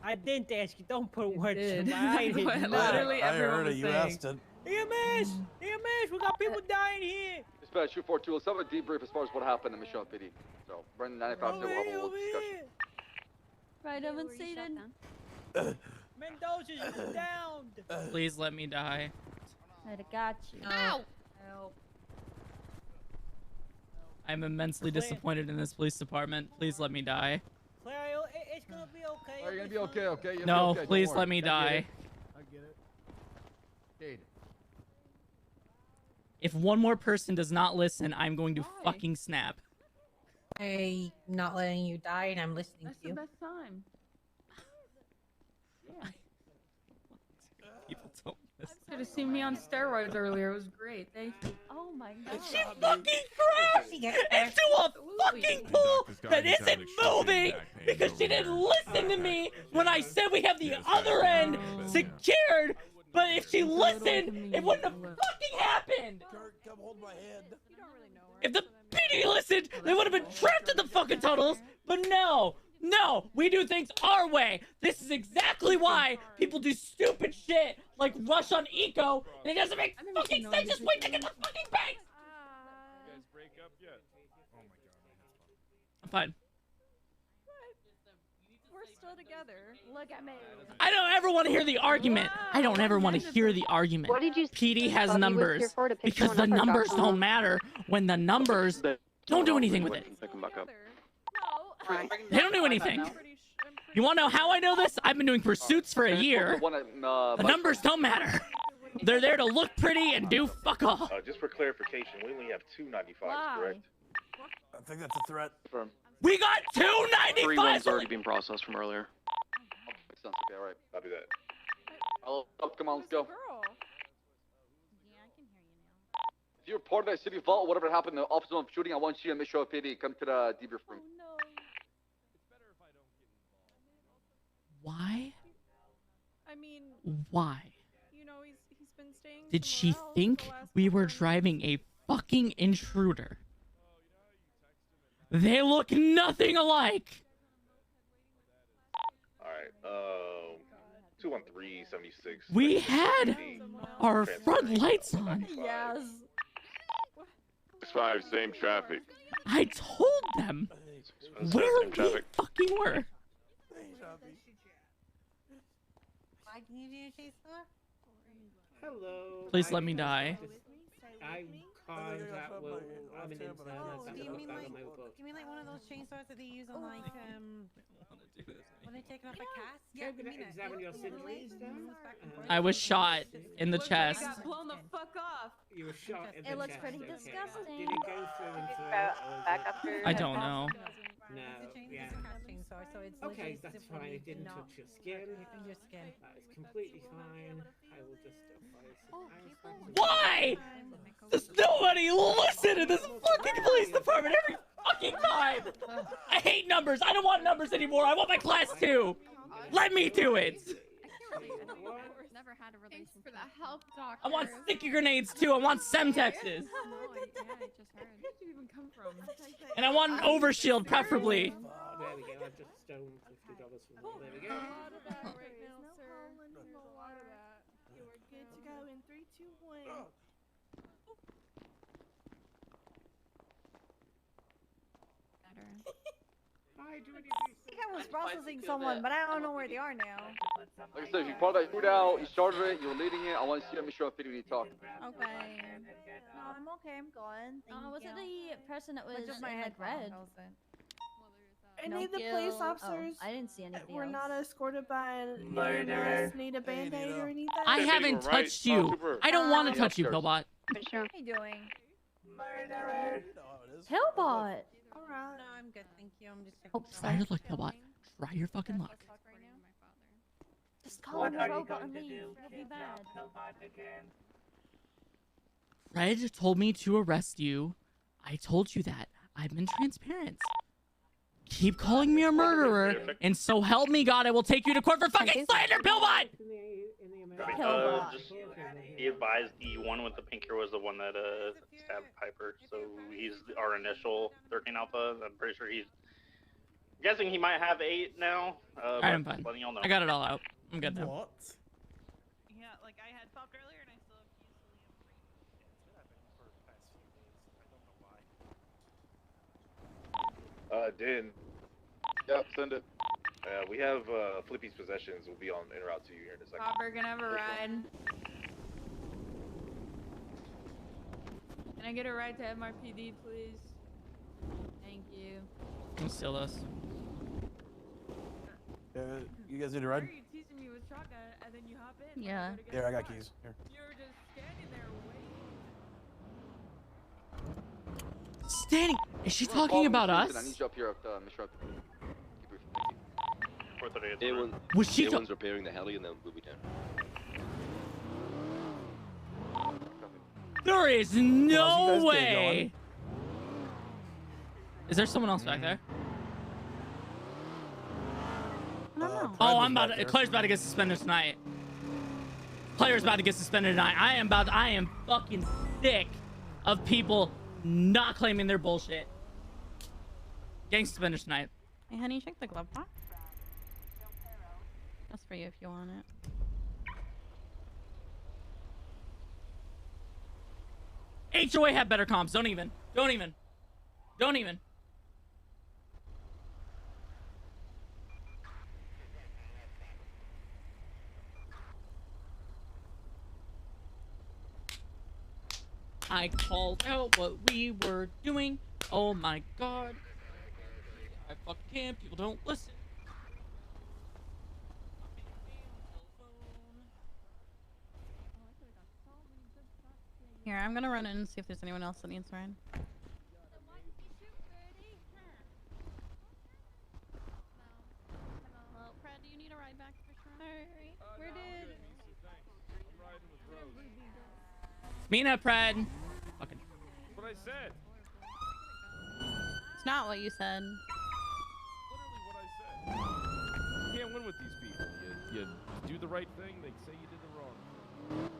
I didn't ask you. Don't put words did. in my eye. That's what literally I everyone heard it. was You saying. asked it. EMS! EMS! We got people dying here! Dispatch 242, let's have a debrief as far as what happened in Michelle PD. So, Brendan 95 Over we'll here, have a little over discussion. here! Right, Evan Satan. Mendoza's downed! Please let me die. I got you. Ow! I'm immensely disappointed in this police department. Please let me die. Clario, it's gonna be okay. You're gonna be okay, okay? You'll No, be okay. please Don't let worry. me I get die. it. I get it. Cade. If one more person does not listen, I'm going to fucking snap. I'm not letting you die, and I'm listening That's to the you. best time. People don't listen. Should have seen me on steroids earlier. It was great. Thank you. Oh my god. She fucking crashed into a fucking pool that isn't moving because she didn't listen to me when I said we have the other end secured. But if she listened, it wouldn't have fucking happened. Kurt, come hold my hand. If the PD listened, they would have been trapped in the fucking tunnels. But no, we do things our way. This is exactly why people do stupid shit like rush on eco, and it doesn't make fucking sense. Just wait to get the fucking bank. You guys break up yet? Oh my god. I'm fine. We're still together. Look at me. I don't ever want to hear the argument. I don't ever want to hear the argument. What did you PD has thought he was numbers here for, to pick because the someone up or numbers drop don't someone matter when the numbers don't do anything with it. Pick them back up. They don't do anything. You want to know how I know this? I've been doing pursuits for a year. The numbers don't matter. They're there to look pretty and do fuck all. Just for clarification, we only have 295s, correct? I think that's a threat. We got 3 one's 295. already been processed from earlier. Makes sense. Okay, all right. I'll do that. Hello, come on, let's go. Girl. If you're part of that city vault, whatever happened, the officer of shooting, I want you and Mission PD come to the debrief room. Why? I mean, Why? you know, he's been staying. Did she somewhere else think the last we couple were of driving a fucking intruder? They look nothing alike. Alright, 21376. We had our front lights on. Yes. 5, same traffic. I told them where we fucking were. Hello. Please let me die. I caused that will. I'm an incident. Do you mean like one of those chainsaws that they use on like when they're taking off a cast? Yeah, I'm gonna examine your injuries then. I was shot in the chest. got blown the fuck off. You were shot in the It looks chest, pretty okay. disgusting. Did it go through and through? Or was it... I don't know. No, yeah. Okay, that's fine. It didn't touch your skin. Your skin. That is completely fine. I will just apply some ice. Why? Does nobody listen to this fucking police department every fucking time? I hate numbers. I don't want numbers anymore. I want my class 2. Let me do it. Never had a relation for the help, doctor. I want sticky grenades too. I want Semtexes. I just heard. Where did you even come from? And I want an overshield, preferably. There we go. I've just stolen $50 from them. There we go. You are good to go in 3, 2, 1. Hi, do any of I think I was processing someone, but I don't know where they are now. Like I said, if you're part of that shootout, you started it, you're leading it, I want to see Mission PD talk. Okay. No, I'm okay. I'm good. Was it the person that was just my in head like red? Any of the police officers I didn't see anything were else. not escorted by an EMS, need a band-aid or anything? I haven't touched you. I don't want to touch you, Pillbot. How you doing? Pillbot. Alright. No, I'm good, thank you. I'm just Try your luck, Pillbot. Try your fucking luck. Just call him a robot and leave. It'll be bad. Fred told me to arrest you. I told you that. I've been transparent. Keep calling me a murderer, and so help me God, I will take you to court for fucking slander, Pillbot! Just be advised, the one with the pink hair was the one that stabbed Piper, so he's our initial 13 Alpha. I'm pretty sure he's guessing he might have 8 now. I'm fine. Letting y'all know. I got it all out. I'm good now. What? Yeah, like I had popped earlier and I still have Din. Yep, send it. We have Flippy's possessions. Will be on en route to you here in a second. Hopper, gonna have a ride. Can I get a ride to MRPD, please? Thank you. Can you steal this? You guys need a ride? Why are you teasing me with shotgun and then you hop in? Yeah. Here, I got keys. Here. You're just standing there waiting. Standing. Is she talking about us? I need you up here at Mission PD. Was she Everyone's repairing the heli and then we'll be down. There is no way. Is there someone else back there? Oh, I'm about to, Claire's about to get suspended tonight. Claire's about to get suspended tonight. I am fucking sick of people not claiming their bullshit. Getting suspended tonight. Hey, honey, check the glove box. That's for you if you want it. HOA have better comps. Don't even. I called out what we were doing. Oh my god. I fucking can't. People don't listen. Here, I'm gonna run in and see if there's anyone else that needs a ride. Where did Mina Pred. Fucking. That's what I said. It's not what you said. Literally what I said. You can't win with these people. You do the right thing, they say you did the wrong thing.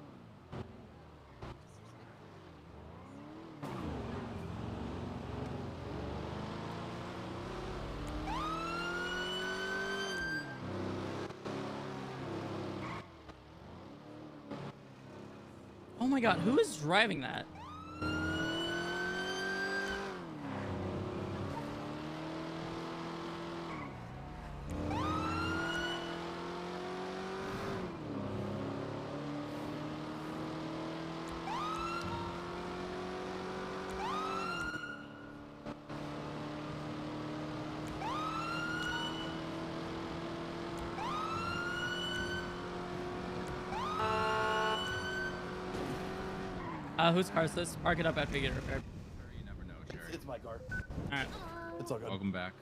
Oh my god, who is driving that? Whose car is this? Park it up after you get it repaired. You never know, Sherry. It's my car. Alright. It's all good. Welcome back.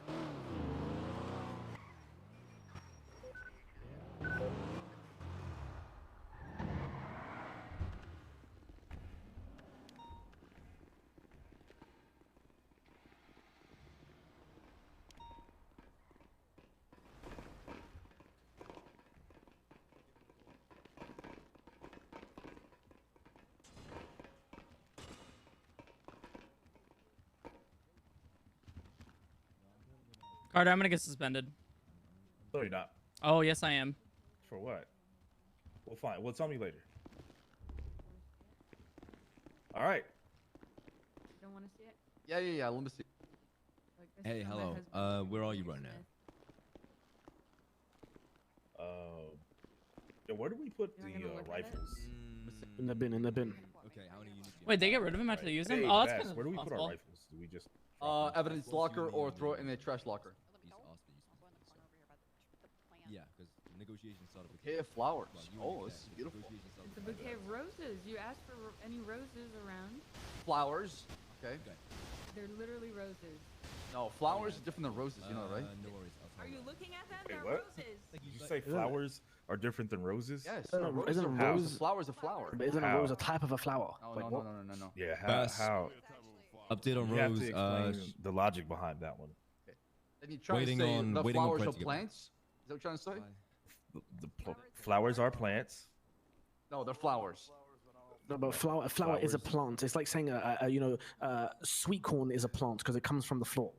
Carter, I'm gonna get suspended. No, you're not. Oh, yes, I am. For what? Well, fine. Well, tell me later. All right. You don't want to see it? Yeah. Let me see. Like, this Hey, is my hello. husband. Where are you right now? Yeah, where do we put You're not the gonna look at it? rifles? In the bin. Okay, how many units? Wait, they get rid of him after they use him? Hey, Oh, that's Bass, kind of where do we put our responsible. rifles? Do we just? Evidence locker or throw it in a trash locker. Yeah, because negotiations started with. Bouquet of flowers. Well, you Oh, knew this that. is beautiful. Negotiations started It's a with- bouquet of roses. You asked for any roses around. Flowers. Okay. They're literally roses. No, flowers are different than roses. You know, right? No worries. I'll Are you looking at them? Wait, They're what? roses. Did you say flowers are different than roses? Yes. Isn't a How? rose? A flower's a flower. But isn't a rose a type of a flower? No, Like no, what? no. Yeah. Bass. How? Update on You have Rose. to explain the logic behind that one. Then you try Waiting to say on- the waiting on flowers Brett are to get back. plants. Is that what you're trying to say? Flowers are plants. No, they're flowers. No, but flower is a plant. It's like saying sweet corn is a plant because it comes from the floor.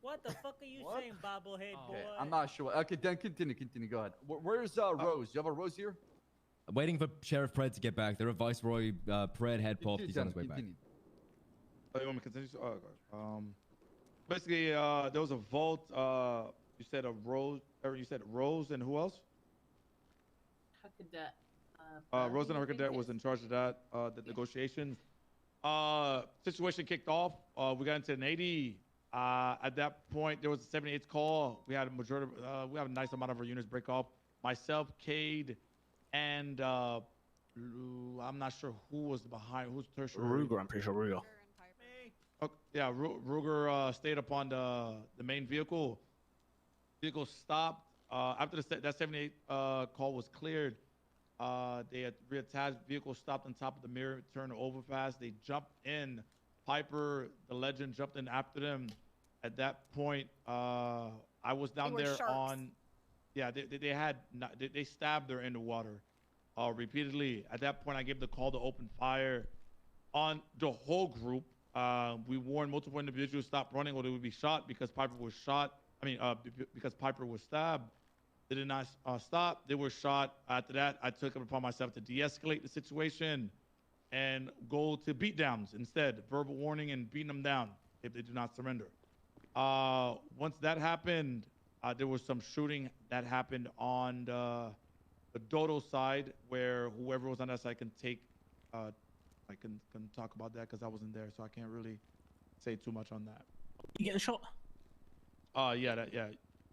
What the fuck are you saying, bobblehead boy? Okay, I'm not sure. Okay, then continue. Go ahead. Where's Rose? You have a Rose here? Waiting for Sheriff Pred to get back. There are Viceroy Pred head pop. He's on his way back. Oh, you want me to continue? Oh, okay. Basically, there was a vault. You said a Rose, or you said Rose, and who else? Rose and her cadet was in charge of that. The negotiations. Situation kicked off. We got into an 80. At that point, there was a 78th call. We had a majority. We have a nice amount of our units break off. Myself, Cade, and I'm not sure who was behind. Who's tertiary? Ruger, I'm pretty sure Ruger. Okay, yeah, Ruger stayed up on the main vehicle. Vehicle stopped. After that 78 call was cleared, they had reattached. Vehicle stopped on top of the mirror, turned overpass. They jumped in. Piper, the legend, jumped in after them. At that point, I was down were there sharks. on. Yeah, they stabbed her in the water repeatedly. At that point, I gave the call to open fire on the whole group. We warned multiple individuals to stop running or they would be shot because Piper was shot. Because Piper was stabbed. They did not stop. They were shot. After that, I took it upon myself to de-escalate the situation and go to beatdowns instead. Verbal warning and beating them down if they do not surrender. Once that happened, there was some shooting that happened on the Dodo side where whoever was on that side can take I can talk about that because I wasn't there, so I can't really say too much on that. You getting shot? Yeah.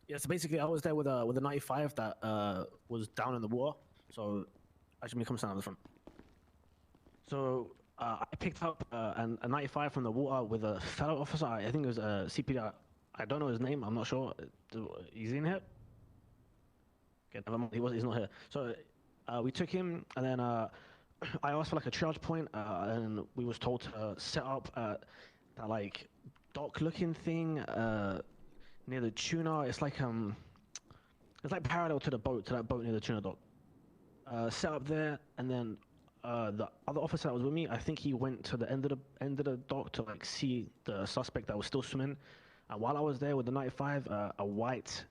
Yeah, so basically I was there with a 95 that was down in the water. So actually, let me come stand on the front. So I picked up a 95 from the water with a fellow officer. I think it was a CPD. I don't know his name. I'm not sure. He's in here. Okay, never mind. He's not here. So we took him, and then I asked for like a charge point, and we was told to set up that like dock-looking thing near the tuna. It's like parallel to that boat near the tuna dock. Set up there, and then the other officer that was with me, I think he went to the end of the dock to like see the suspect that was still swimming. And while I was there with the 95, a white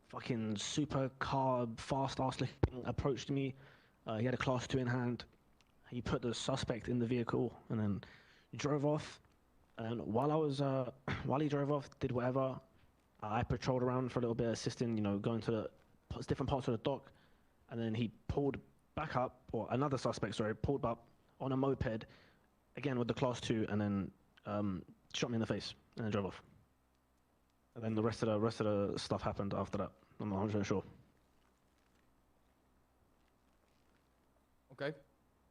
fucking super car fast ass looking approached me. He had a class 2 in hand. He put the suspect in the vehicle and then drove off. And while he drove off, did whatever. I patrolled around for a little bit, assisting, going to the different parts of the dock. And then he pulled back up, or another suspect, sorry, pulled up on a moped, again with the class 2, and then shot me in the face and then drove off. And then the rest of the stuff happened after that. I'm not 100% sure. Okay.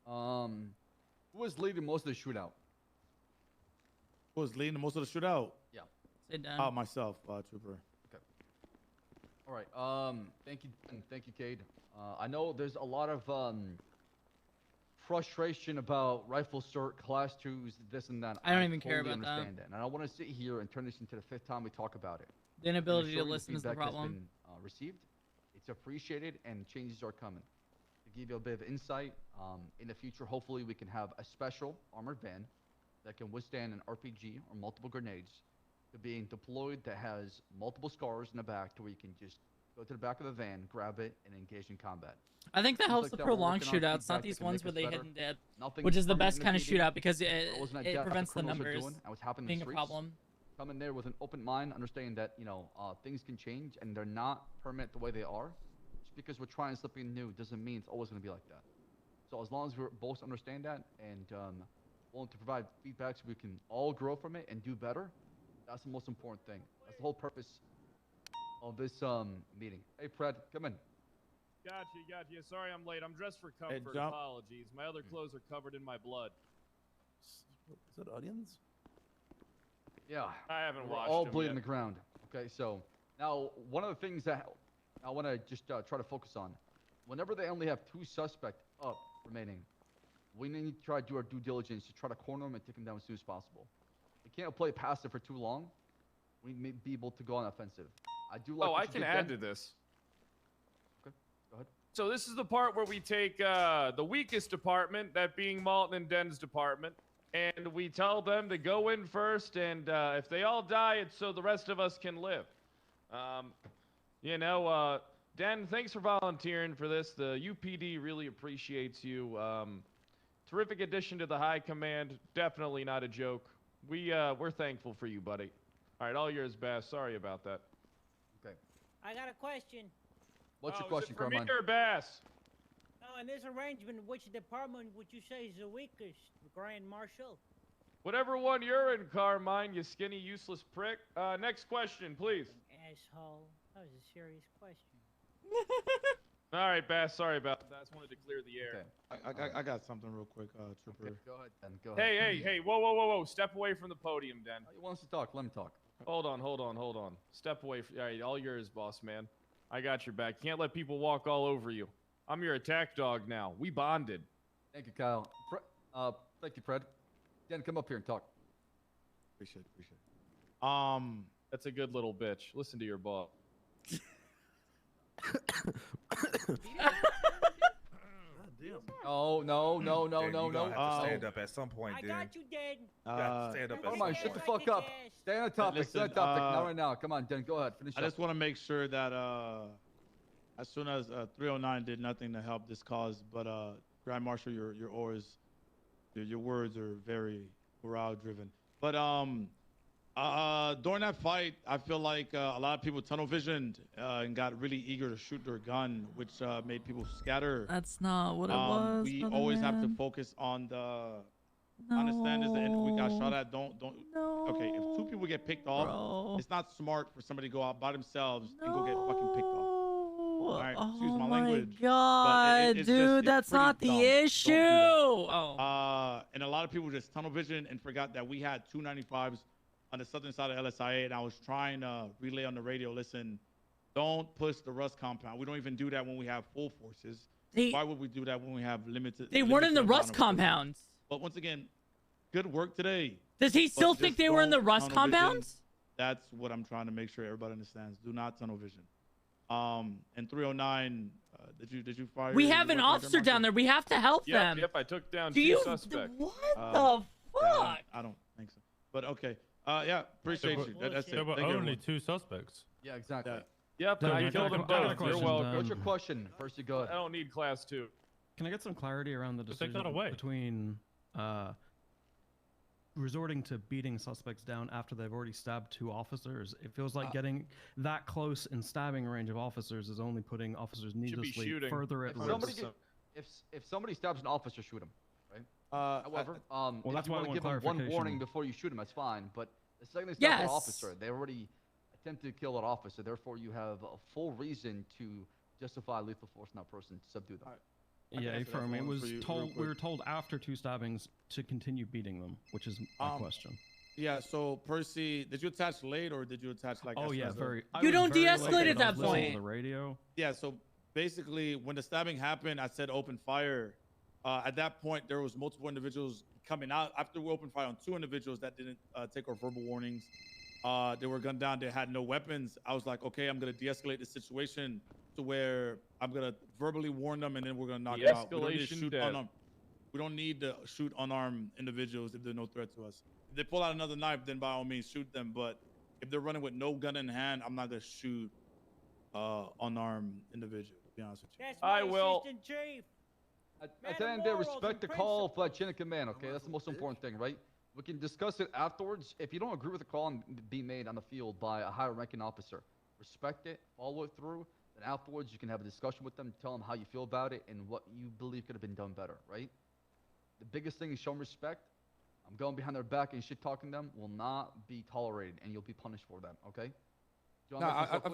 Who was leading most of the shootout? Who was leading most of the shootout? Yeah. Sit down. Myself, Trooper. Okay. All right. Thank you, Cade. I know there's a lot of frustration about rifle cert, class 2s, this and that. I don't even care totally about that. understand And I don't want to sit here and turn this into the 5th time we talk about it. The inability to Majority of listen is the feedback has problem. been, received. It's appreciated, and changes are coming. To give you a bit of insight, in the future, hopefully we can have a special armored van that can withstand an RPG or multiple grenades to being deployed, that has multiple scars in the back to where you can just go to the back of the van, grab it, and engage in combat. I think that Things helps like the that we're prolonged working on, shootouts, feedback not that these can ones make where us they better. hit and dead, Nothing which is the permanent best in kind of PD. shootout because It wasn't a it death that prevents the criminals are numbers doing, and what's happening in being the a streets. problem. Come in there with an open mind, understanding that things can change and they're not permanent the way they are. Just because we're trying something new doesn't mean it's always going to be like that. So as long as we both understand that and willing to provide feedback so we can all grow from it and do better, that's the most important thing. That's the whole purpose of this meeting. Hey, Fred, come in. Gotcha. Sorry I'm late. I'm dressed for comfort. Jump. Apologies. My other clothes are covered in my blood. Is that onions? Yeah. I haven't We're washed all them bleeding yet. the ground. Okay, so now one of the things that I want to just try to focus on, whenever they only have 2 suspects up remaining, we need to try to do our due diligence to try to corner them and take them down as soon as possible. We can't play passive for too long. We may be able to go on offensive. I do like. Oh, what I you can did, add Ben. to this. Okay, go ahead. So this is the part where we take the weakest department, that being Malton and Den's department, and we tell them to go in first, and if they all die, it's so the rest of us can live. Den, thanks for volunteering for this. The UPD really appreciates you. Terrific addition to the high command. Definitely not a joke. We're thankful for you, buddy. All right, all yours, Bass. Sorry about that. Okay. I got a question. What's your Oh, question, is it for me Carmine? or Bass? Oh, in this arrangement, which department would you say is the weakest, Grand Marshal? Whatever one you're in, Carmine, you skinny, useless prick. Next question, please. Asshole. That was a serious question. All right, Bass. Sorry about that. I just wanted to clear the air. I got something real quick, Trooper. Okay, go ahead, then. Go ahead. Hey, whoa. Step away from the podium, Den. He wants to talk. Let him talk. Hold on. Step away. All right, all yours, boss man. I got your back. Can't let people walk all over you. I'm your attack dog now. We bonded. Thank you, Kyle. Thank you, Fred. Dan, come up here and talk. Appreciate it. That's a good little bitch. Listen to your boss. Oh, no. Stand up at some point, dude. I got you, Dan. Stand up at Come some on, point. shut the fuck up. Stay on the topic. Listen, Stay on the topic. Not right now. Come on, Dan. Go ahead. Finish I up. just want to make sure that as soon as 309 did nothing to help this cause, but Grand Marshal, your words are very morale driven. But during that fight, I feel like a lot of people tunnel visioned and got really eager to shoot their gun, which made people scatter. That's not what it was. We brother always have to man. focus on the. Understand is that if we got shot at, don't. Okay, if 2 people get picked off, Bro. it's not smart for somebody to go out by themselves and go get fucking picked off. All right, excuse Oh my my language. god, it's dude, it's that's pretty not the dumb. Don't do issue. that. Oh. And a lot of people just tunnel vision and forgot that we had 295s on the southern side of LSIA, and I was trying to relay on the radio, listen, Don't push the Rust compound. We don't even do that when we have full forces. Why would we do that when we have limited? They weren't in the limited Rust amount of forces? compounds. But once again, good work today. Does he But still think just they were in the don't Rust tunnel vision. compounds? That's what I'm trying to make sure everybody understands. Do not tunnel vision. And 309, did you fire? We your have an weapon officer Marcus? down there. We have to help Yep, them. yep, I took down Do two you? suspects. What Yeah, the fuck? I don't think so. But okay. Yeah, appreciate you. That's it. There were Thank you, only everyone. 2 suspects. Yeah, exactly. Yep, No, I I killed got them a both. You're question, welcome. What's your question? First, you go ahead. I don't need class 2. Can I get some clarity around the Just take decision that away. between resorting to beating suspects down after they've already stabbed 2 officers? It feels like getting that close in stabbing range of officers is only putting officers needlessly shooting. further at If risk. somebody, if somebody stabs an officer, shoot him. Right. However, well, if that's you why I want to want give them one warning clarification. before you shoot him, that's fine. But the second they stab Yes. an officer, they already attempted to kill that officer. Therefore, you have a full reason to justify lethal force on that person to subdue them. Yeah, answer that firm. It one was for you real told. We quick. were told after 2 stabbings to continue beating them, which is my question. Yeah, so Percy, did you attach late or did you attach like? Oh yeah, as a- very. I You was don't very de-escalate late, at but I that was listening to point. The radio. Yeah, so basically, when the stabbing happened, I said open fire. At that point, there was multiple individuals coming out. After we opened fire on 2 individuals that didn't take our verbal warnings, they were gunned down. They had no weapons. I was like, okay, I'm gonna de-escalate the situation to where I'm gonna verbally warn them, and then we're gonna knock them out. We don't need to De-escalation shoot dead. unarmed. We don't need to shoot unarmed individuals if they're no threat to us. If they pull out another knife, then by all means shoot them. But if they're running with no gun in hand, I'm not gonna shoot unarmed individuals. To be honest with you. That's I my will- assistant chief. At the end of the day, respect the call for that chain of command, okay? That's the most important thing, right? We can discuss it afterwards. If you don't agree with the call and be made on the field by a higher ranking officer, respect it, follow it through. Then afterwards, you can have a discussion with them, tell them how you feel about it and what you believe could have been done better, right? The biggest thing is show them respect. I'm going behind their back and shit talking them will not be tolerated, and you'll be punished for that, okay? Do you No, wanna make I this feel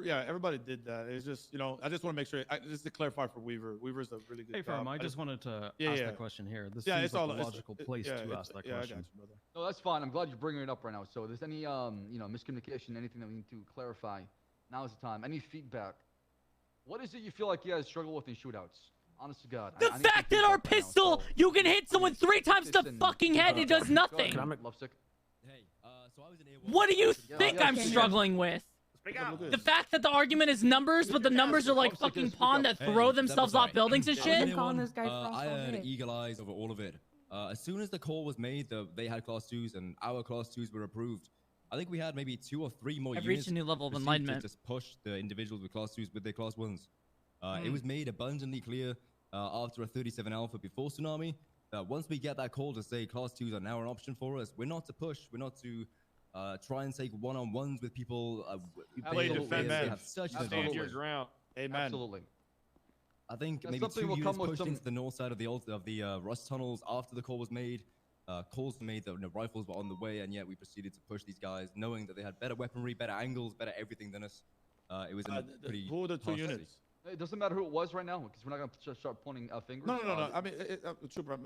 clear? like everybody did that. It's just, you know, I just want to make sure, just to clarify for Weaver. Weaver's a really good Hey, job. firm. I just wanted to Yeah, ask yeah. the question here. This Yeah, seems it's like all- the it's- logical it- place yeah, to it's- ask that yeah, I got question. you, brother. No, that's fine. I'm glad you're bringing it up right now. So if there's any, miscommunication, anything that we need to clarify, now is the time. Any feedback? What is it you feel like you guys struggle with in shootouts? Honest to God. The I need some fact that our feedback right now, pistol, so- you can hit someone 3 times the Listen, fucking head, it does go ahead, nothing. Lovesick. Hey, so I was in A1. What do you Yeah, think yeah, I'm yeah. struggling with? Speak out. The fact that the argument is numbers, but the numbers are like Lovesick, fucking speak pawn up. that throw Hey, themselves that was off buildings and I was in shit. calling A1, this guy Frost I all had day. eagle eyes over all of it. As soon as the call was made that they had class 2s and our class 2s were approved, I think we had maybe 2 or 3 more I've units reached a new level of proceed enlightenment. to just push the individuals with class 2s with their class 1s. It was made abundantly clear after a 37 Alpha before Tsunami that once we get that call to say class 2s are now an option for us, we're not to push, we're not to try and take one-on-ones with people. Play they defend man. have such Stand advantage. your ground. Amen. Absolutely. I think Yeah, maybe something 2 will units come with pushed some- into the north side of the Rust tunnels after the call was made. Calls were made that rifles were on the way, and yet we proceeded to push these guys, knowing that they had better weaponry, better angles, better everything than us. It was in a pretty Who are the 2 harsh units? city. It doesn't matter who it was right now because we're not going to start pointing fingers. No. I mean, Trooper,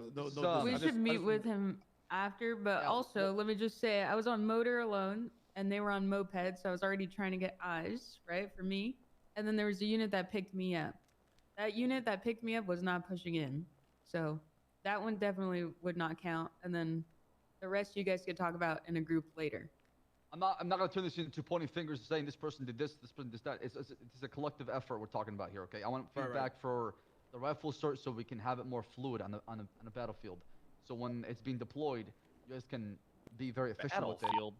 We should meet with him after, but also let me just say I was on motor alone and they were on moped, so I was already trying to get eyes right for me. And then there was a unit that picked me up. That unit that picked me up was not pushing in, so that one definitely would not count. And then the rest you guys could talk about in a group later. I'm not going to turn this into pointing fingers and saying this person did this person did that. It's a collective effort we're talking about here, okay? I want feedback for the rifle search so we can have it more fluid on the battlefield. So when it's being deployed, you guys can be very efficient with it. Battlefield.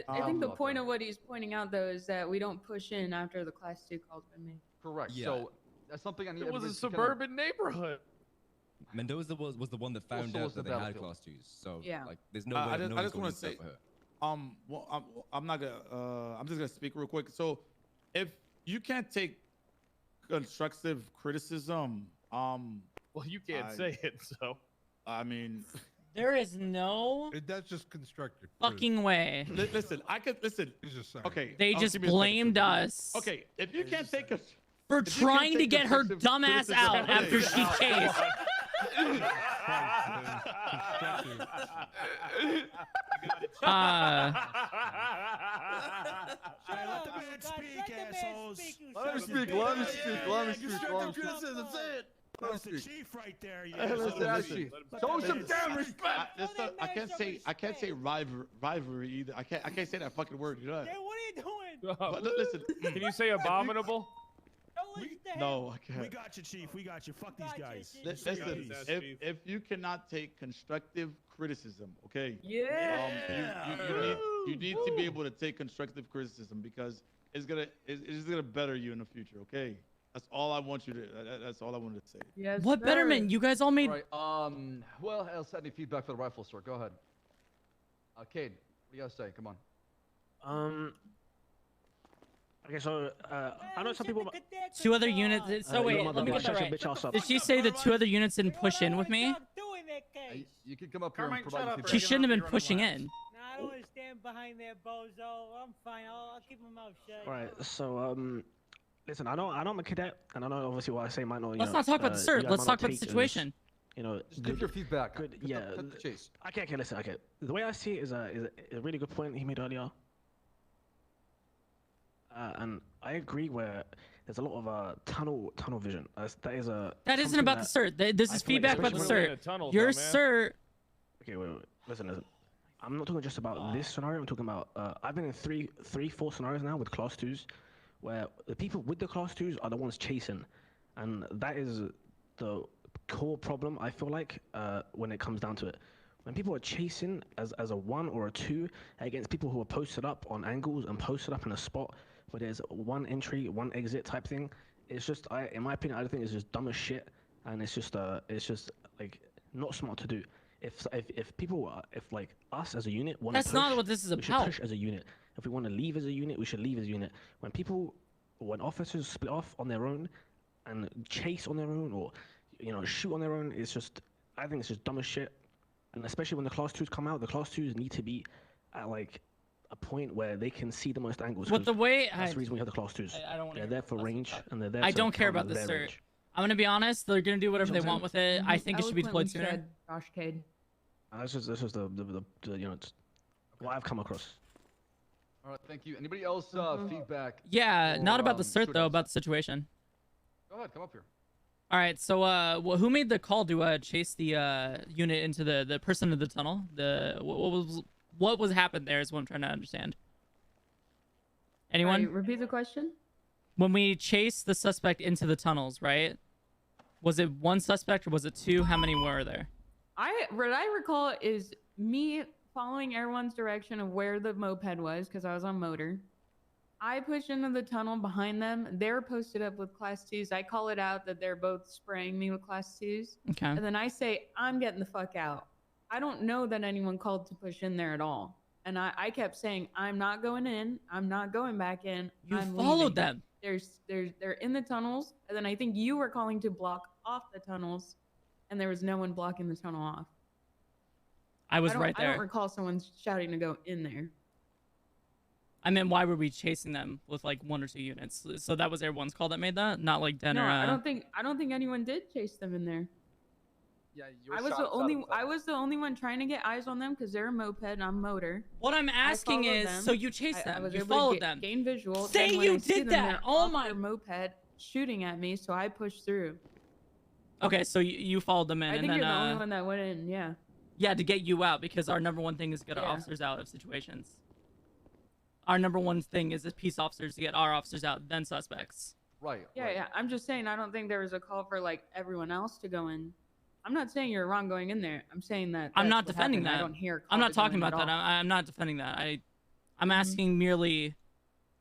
I think the point of what he's pointing out though is that we don't push in after the class 2 call's been made. Correct. Yeah. So that's something I need. It was a everybody to kinda- suburban neighborhood. Mendoza was the one that found Also out was that the they had battlefield. class 2s. So Yeah. like, there's no way I of just knowing want to going say, for her. well, I'm not gonna. I'm just gonna speak real quick. So, if you can't take constructive criticism, well, you can't say it. So, I mean, There is no That's just constructive. fucking way. listen. I could listen. Okay. They just give me a second, blamed Trooper. us Okay, if you can't take a for if you can't trying to take get her constructive dumbass criticism- out after she chased. Let the man speak, assholes. Let him speak. Let him speak. Let him speak. Constructive criticism. That's it. That's the chief right there. You Listen. Show some damn respect. I can't say rivalry either. I can't say that fucking word. You know that? Hey, what are you doing? But listen. Can you say abominable? No, I can't. We got you, chief. We got you. Fuck these guys. Listen, if you cannot take constructive criticism, okay? Yeah. You need to be able to take constructive criticism because it's gonna better you in the future, okay? That's all I want you to. That's all I wanted to say. Yes, What sir. betterment? You guys all made. All right. Who else had any feedback for the rifle store? Go ahead. Cade, what do you guys say? Come on. Okay, so I know some people. 2 other units. So wait, let me get that right. Did she say the 2 other units didn't push in with me? You can come up here and provide feedback. She shouldn't have been pushing in. Nah, I don't want to stand behind there, bozo. I'm fine. I'll keep my mouth shut. All right, so listen, I know I'm a cadet, and I know obviously what I say might not. Let's not talk about the cert. you guys Let's might talk not about the take as, situation. Just give your feedback. Good, Cut yeah. the chase. Okay, listen. Okay, the way I see it is a really good point he made earlier. And I agree where there's a lot of tunnel vision. That isn't about the cert. This is feedback about the cert. Your cert. Okay, wait. Listen. I'm not talking just about this scenario. I'm talking about I've been in three, 4 scenarios now with class 2s, where the people with the class 2s are the ones chasing, and that is the core problem. I feel like when it comes down to it, when people are chasing as a 1 or a 2 against people who are posted up on angles and posted up in a spot where there's 1 entry, 1 exit type thing, it's just in my opinion, I think it's just dumb as shit, and it's just like not smart to do. If people if like us as a unit want to push, that's not what this is we should about. push as a unit. If we want to leave as a unit, we should leave as a unit. When officers split off on their own and chase on their own, or shoot on their own, I think it's just dumb as shit. And especially when the class 2s come out, the class 2s need to be at like a point where they can see the most angles. With the way that's the reason we have the class 2s. I don't want they're there for range, and they're there. I to don't care cover about the their cert. range. I'm gonna be honest. They're gonna do whatever they want with it. I think it should be deployed sooner. Said, Josh Cade. This is the it's what I've come across. All right, thank you. Anybody else feedback? Yeah, for, not about the cert though. shootouts? About the situation. Go ahead, come up here. All right. So, who made the call to chase the unit into the person in the tunnel? What was happened there is what I'm trying to understand. Anyone? Sorry, repeat the question. When we chased the suspect into the tunnels, right? Was it 1 suspect or was it 2? How many were there? What I recall is me following everyone's direction of where the moped was because I was on motor. I push into the tunnel behind them. They're posted up with class 2s. I call it out that they're both spraying me with class 2s. Okay. And then I say, I'm getting the fuck out. I don't know that anyone called to push in there at all. And I kept saying, I'm not going in. I'm not going back in. You I'm followed leaving. them. They're in the tunnels. And then I think you were calling to block off the tunnels. And there was no one blocking the tunnel off. I was right there. I don't recall someone shouting to go in there. I mean, why were we chasing them with like 1 or 2 units? So that was everyone's call that made that, not like Den No, or. I don't think anyone did chase them in there. Yeah, I was the only one trying to get eyes on them because they're a moped and I'm motor. What I'm asking is, so you chased them, you followed them. Gain visual. Say then when you I see did them, that. they're Oh off my. their moped shooting at me, so I pushed through. Okay, so you followed them in, I and think then you're the only one that went in. Yeah. Yeah, to get you out because our number 1 thing is to get our officers out of situations. Our number 1 thing is as peace officers to get our officers out, then suspects. Right. Yeah. I'm just saying I don't think there was a call for like everyone else to go in. I'm not saying you're wrong going in there. I'm saying that. I'm that's not what defending happened. that. I don't hear. I'm not call to talking go in about at that. all. I'm not defending that. I'm asking merely.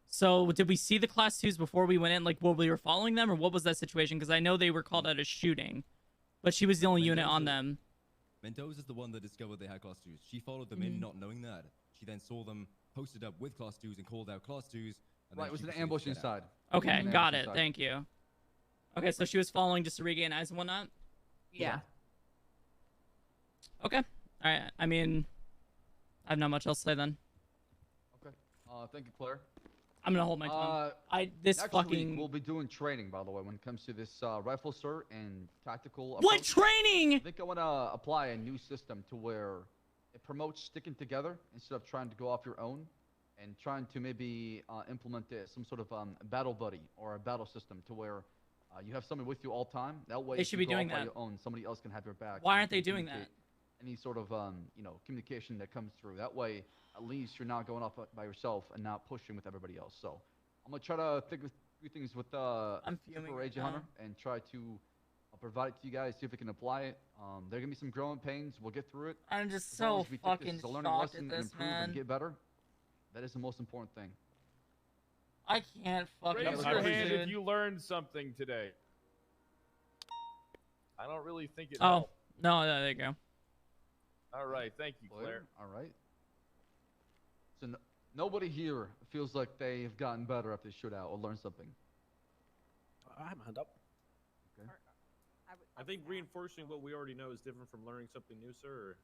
So did we see the class 2s before we went in? Like, while we were following them, or what was that situation? Because I know they were called out as shooting, but she was the only unit on them. Mendoza is the one that discovered they had class 2s. She followed them in, not knowing that. She then saw them posted up with class 2s and called out class 2s. And Right, it was an ambush inside. Okay, got it. Thank you. Okay, so she was following just to regain eyes and whatnot? Yeah. Okay. All right. I mean, I have not much else to say then. Okay. Thank you, Claire. I'm gonna hold my tongue. This Next fucking. week we'll be doing training, by the way, when it comes to this rifle cert and tactical. What approach. training? I think I want to apply a new system to where it promotes sticking together instead of trying to go off your own, and trying to maybe implement some sort of battle buddy or a battle system to where you have somebody with you all time. That way, They if should you be go doing off by that. your own, somebody else can have your back. Why and aren't they can doing that? communicate Any sort of communication that comes through. That way, at least you're not going off by yourself and not pushing with everybody else. So I'm gonna try to think of a few things with I'm fuming Super right Agent Hunter and try to provide it to you guys. See if we can apply it. There are gonna be some growing pains. We'll get through it. I'm just As long so as we take fucking this as a learning shocked lesson at and this, improve man. and get better. That is the most important thing. I can't fucking. Raise your hand if you learned something today. I don't really think it Oh helped. no, there you go. All right, thank you, Claire. All right. So nobody here feels like they've gotten better after this shootout or learned something. I have my hand up. Okay. I think reinforcing what we already know is different from learning something new, sir. Or,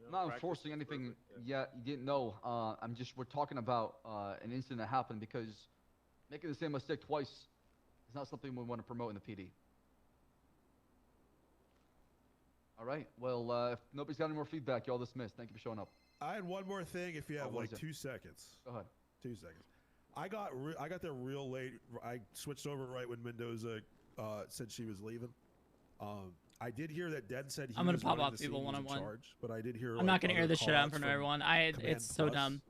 I'm not enforcing anything yet. You didn't know. We're talking about an incident that happened because making the same mistake twice is not something we want to promote in the PD. All right. Well, if nobody's got any more feedback, y'all dismissed. Thank you for showing up. I had one more thing. If you have what like is it? 2 seconds. Go ahead. 2 seconds. I got there real late. I switched over right when Mendoza said she was leaving. I did hear that Den said he I'm gonna was pop running off the scene, people he was in one-on-one. charge, but I did hear. I'm like, not gonna other air this shit out in call-outs front of from everyone. Command It's so Plus. dumb.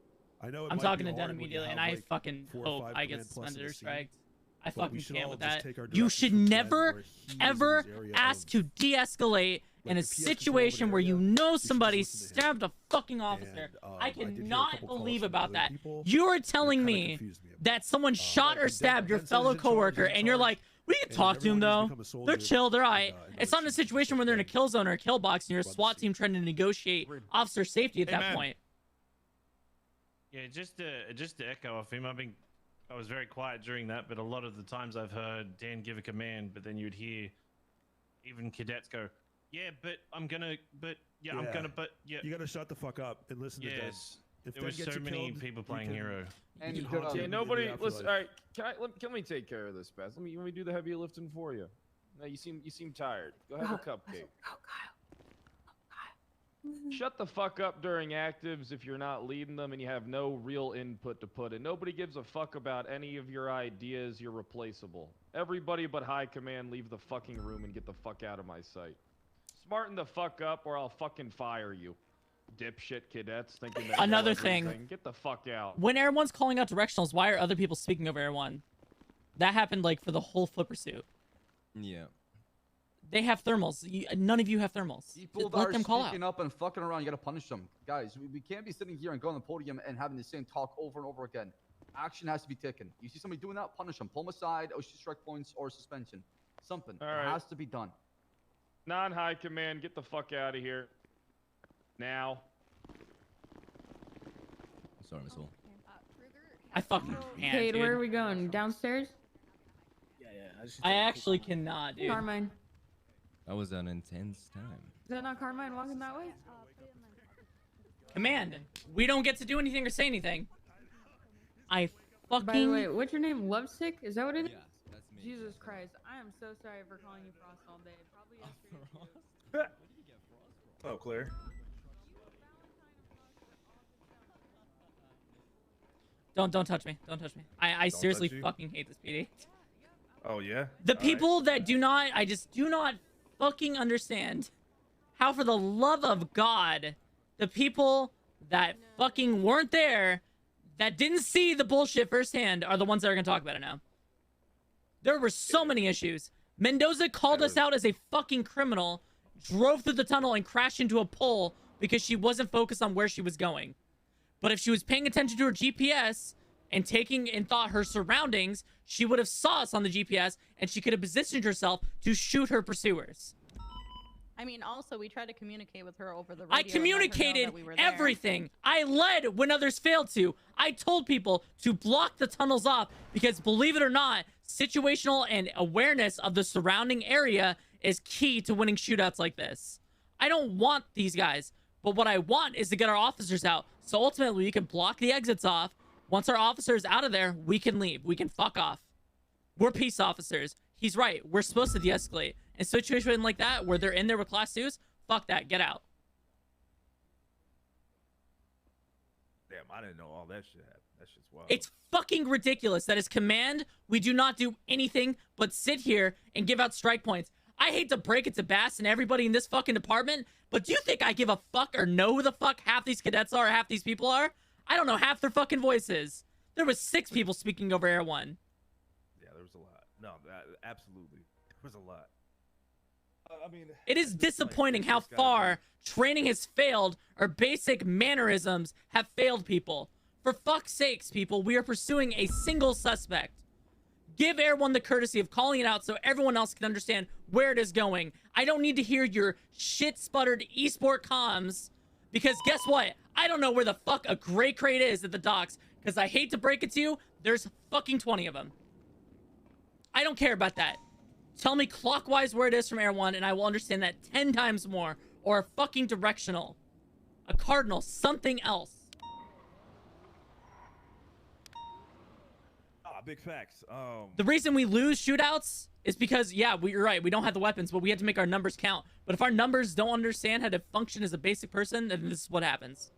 I know it I'm might talking be to Den hard when you immediately, and have, I like, fucking 4 or hope 5 I get Command Plus in suspended the or scene. striked. I But we fucking should can't all with just that. take our You directions should from Ken, never, where he is in ever his area ask of, to de-escalate in a the PS controlled situation where you area. know You should somebody just listen to him. stabbed a fucking officer. I did hear a cannot couple calls believe from about other that. people You are that telling kinda me confused me that someone shot or Den stabbed your said he's fellow in charge, coworker, he's in and you're charge, like, we can and talk to him everyone has though. become a They're soldier, chill, they're and, alright. It's not in a situation where they're in a kill zone or a kill box and you're a SWAT team trying to negotiate officer safety at Hey, that man. point. Yeah, just to echo off him, I was very quiet during that, but a lot of the times I've heard Dan give a command, but then you'd hear even cadets go, "Yeah, but I'm gonna, but yeah, I'm gonna, but yeah." You gotta shut the fuck up and listen to Den. Yes, If there Den was gets so you many killed, people you playing can- hero. you can haunt him Yeah, in nobody. the Listen. afterlife. All right. Can we take care of this, Beth? Let me do the heavy lifting for you. No, you seem tired. Go have a cupcake. Shut the fuck up during actives if you're not leading them and you have no real input to put in. Nobody gives a fuck about any of your ideas. You're replaceable. Everybody but high command leave the fucking room and get the fuck out of my sight. Smarten the fuck up or I'll fucking fire you. Dipshit cadets thinking that Another you're everything. thing. Get the fuck out. When Air One's calling out directionals, why are other people speaking over Air One? That happened like for the whole flip pursuit. Yeah. They have thermals. None of you have thermals. People that Let are them call out. speaking up and fucking around, you gotta punish them. Guys, we can't be sitting here and going on the podium and having the same talk over and over again. Action has to be taken. You see somebody doing that, punish them. Pull them aside, OC strike points, or suspension. Something. All It right. has to be done. Non-high command, get the fuck out of here. Now. Sorry, Miss Hall. I fucking can't, Kate, dude. where are we going? Downstairs? Yeah. I actually cannot, dude. Carmine. That was an intense time. Is that not Carmine walking that way? Command. We don't get to do anything or say anything. I fucking. By the way, what's your name? Lovesick? Is that what it is? Yeah, that's me. Jesus Christ. I am so sorry for calling you Frost all day. Probably yesterday. too. Oh, Claire. Don't touch me. Don't touch me. I Don't seriously touch you? fucking hate this PD. Oh yeah. The All people that do not, I just do not fucking understand how, for the love of God, the people that fucking weren't there, that didn't see the bullshit firsthand, are the ones that are gonna talk about it now. There were so many issues. Mendoza called us out as a fucking criminal, drove through the tunnel and crashed into a pole because she wasn't focused on where she was going. But if she was paying attention to her GPS and taking in thought her surroundings, she would have saw us on the GPS and she could have positioned herself to shoot her pursuers. I mean, also, we tried to communicate with her over the radio. I and let her know communicated that we were there. everything. I led when others failed to. I told people to block the tunnels off because, believe it or not, situational and awareness of the surrounding area is key to winning shootouts like this. I don't want these guys, but what I want is to get our officers out, so ultimately we can block the exits off, Once our officer is out of there, we can leave. We can fuck off. We're peace officers. He's right. We're supposed to de-escalate. In a situation like that, where they're in there with class 2s, fuck that. Get out. Damn, I didn't know all that shit happened. That shit's wild. It's fucking ridiculous that as command, we do not do anything but sit here and give out strike points. I hate to break it to Bass and everybody in this fucking department, but do you think I give a fuck or know who the fuck half these cadets are or half these people are? I don't know half their fucking voices. There was 6 people speaking over Air 1. Yeah, there was a lot. No, absolutely. There was a lot. I mean, it is disappointing how far training has failed or basic mannerisms have failed people. For fuck's sakes, people, we are pursuing a single suspect. Give Air 1 the courtesy of calling it out so everyone else can understand where it is going. I don't need to hear your shit-sputtered esport comms, because guess what? I don't know where the fuck a gray crate is at the docks, because I hate to break it to you, there's fucking 20 of them. I don't care about that. Tell me clockwise where it is from Air 1, and I will understand that 10 times more. Or a fucking directional. A cardinal. Something else. Big facts. The reason we lose shootouts is because, yeah, you're right. We don't have the weapons, but we have to make our numbers count. But if our numbers don't understand how to function as a basic person, then this is what happens.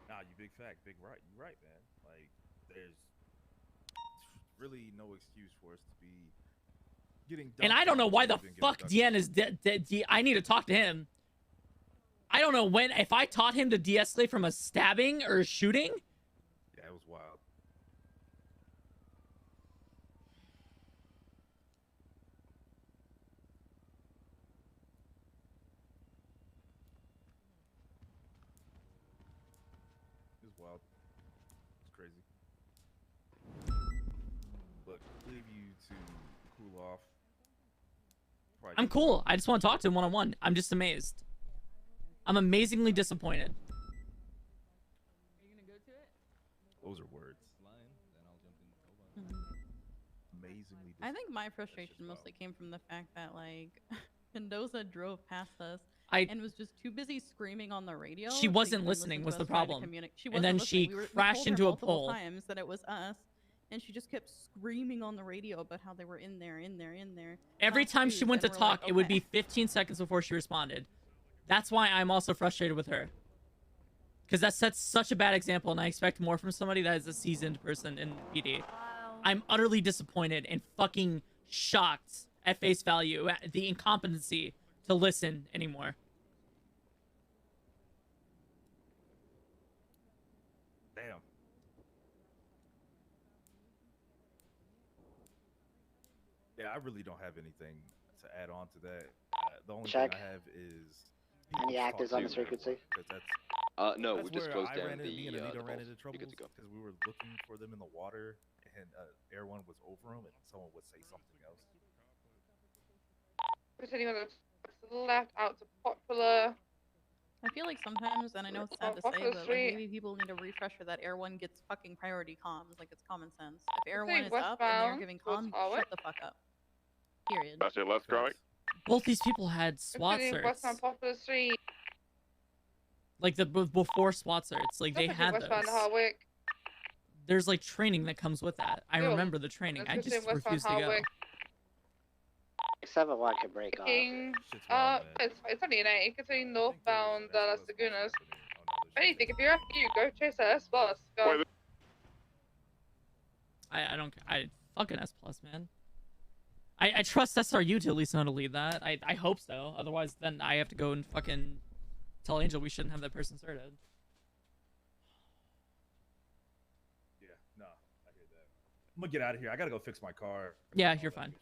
Nah, you big fact. Big right. You're right, man. Like, there's really no excuse for us to be getting. And I don't know why the fuck Dien is I need to talk to him. I don't know if I taught him to de-escalate from a stabbing or a shooting. Yeah, it was wild. It was wild. It's crazy. Look, leave you to cool off. I'm cool. I just want to talk to him one-on-one. I'm just amazed. I'm amazingly disappointed. Those are words. Amazingly. I think my frustration mostly came from the fact that, like, Mendoza drove past us and was just too busy screaming on the radio. She wasn't listening was the problem. And then she crashed into a pole. Times that it was us, and she just kept screaming on the radio about how they were in there. Every time she went to talk, it would be 15 seconds before she responded. That's why I'm also frustrated with her. Because that sets such a bad example, and I expect more from somebody that is a seasoned person in PD. I'm utterly disappointed and fucking shocked at face value at the incompetency to listen anymore. Damn. Yeah, I really don't have anything to add on to that. The only thing I have is any actors on this frequency. No, That's we just where closed I down ran into, me and the Anita ran vaults. into You're troubles good to go. because we were looking for them in the water, and Air 1 was over them, and someone would say something else. Is anyone that's left out to popular? I feel like sometimes, and I know it's sad to say, but like, maybe people need a refresher that Air 1 gets fucking priority comms. Like, it's common sense. If Air 1 is up and they're giving comms, shut the fuck up. Period. That's it, let's go. Both these people had SWAT certs. Westbound Popular Street. Like the before SWAT certs. Like they had those. Westbound Harwick. There's like training that comes with that. I remember the training. I just refuse to go. 7-1 can break off. It's only an 8 between northbound Las Lagunas. If anything, if you're after you, go chase that S plus. Go. I fucking S plus, man. I trust SRU to at least know how to lead that. I hope so. Otherwise, then I have to go and fucking tell Angel we shouldn't have that person started. Yeah, no, I hear that. I'm gonna get out of here. I gotta go fix my car. Yeah, you're fine.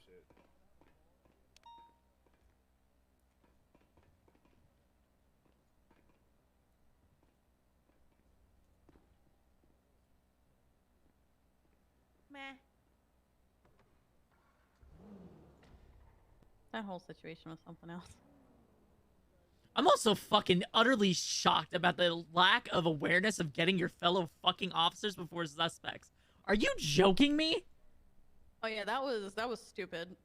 Meh. That whole situation was something else. I'm also fucking utterly shocked about the lack of awareness of getting your fellow fucking officers before suspects. Are you joking me? Oh yeah, that was stupid.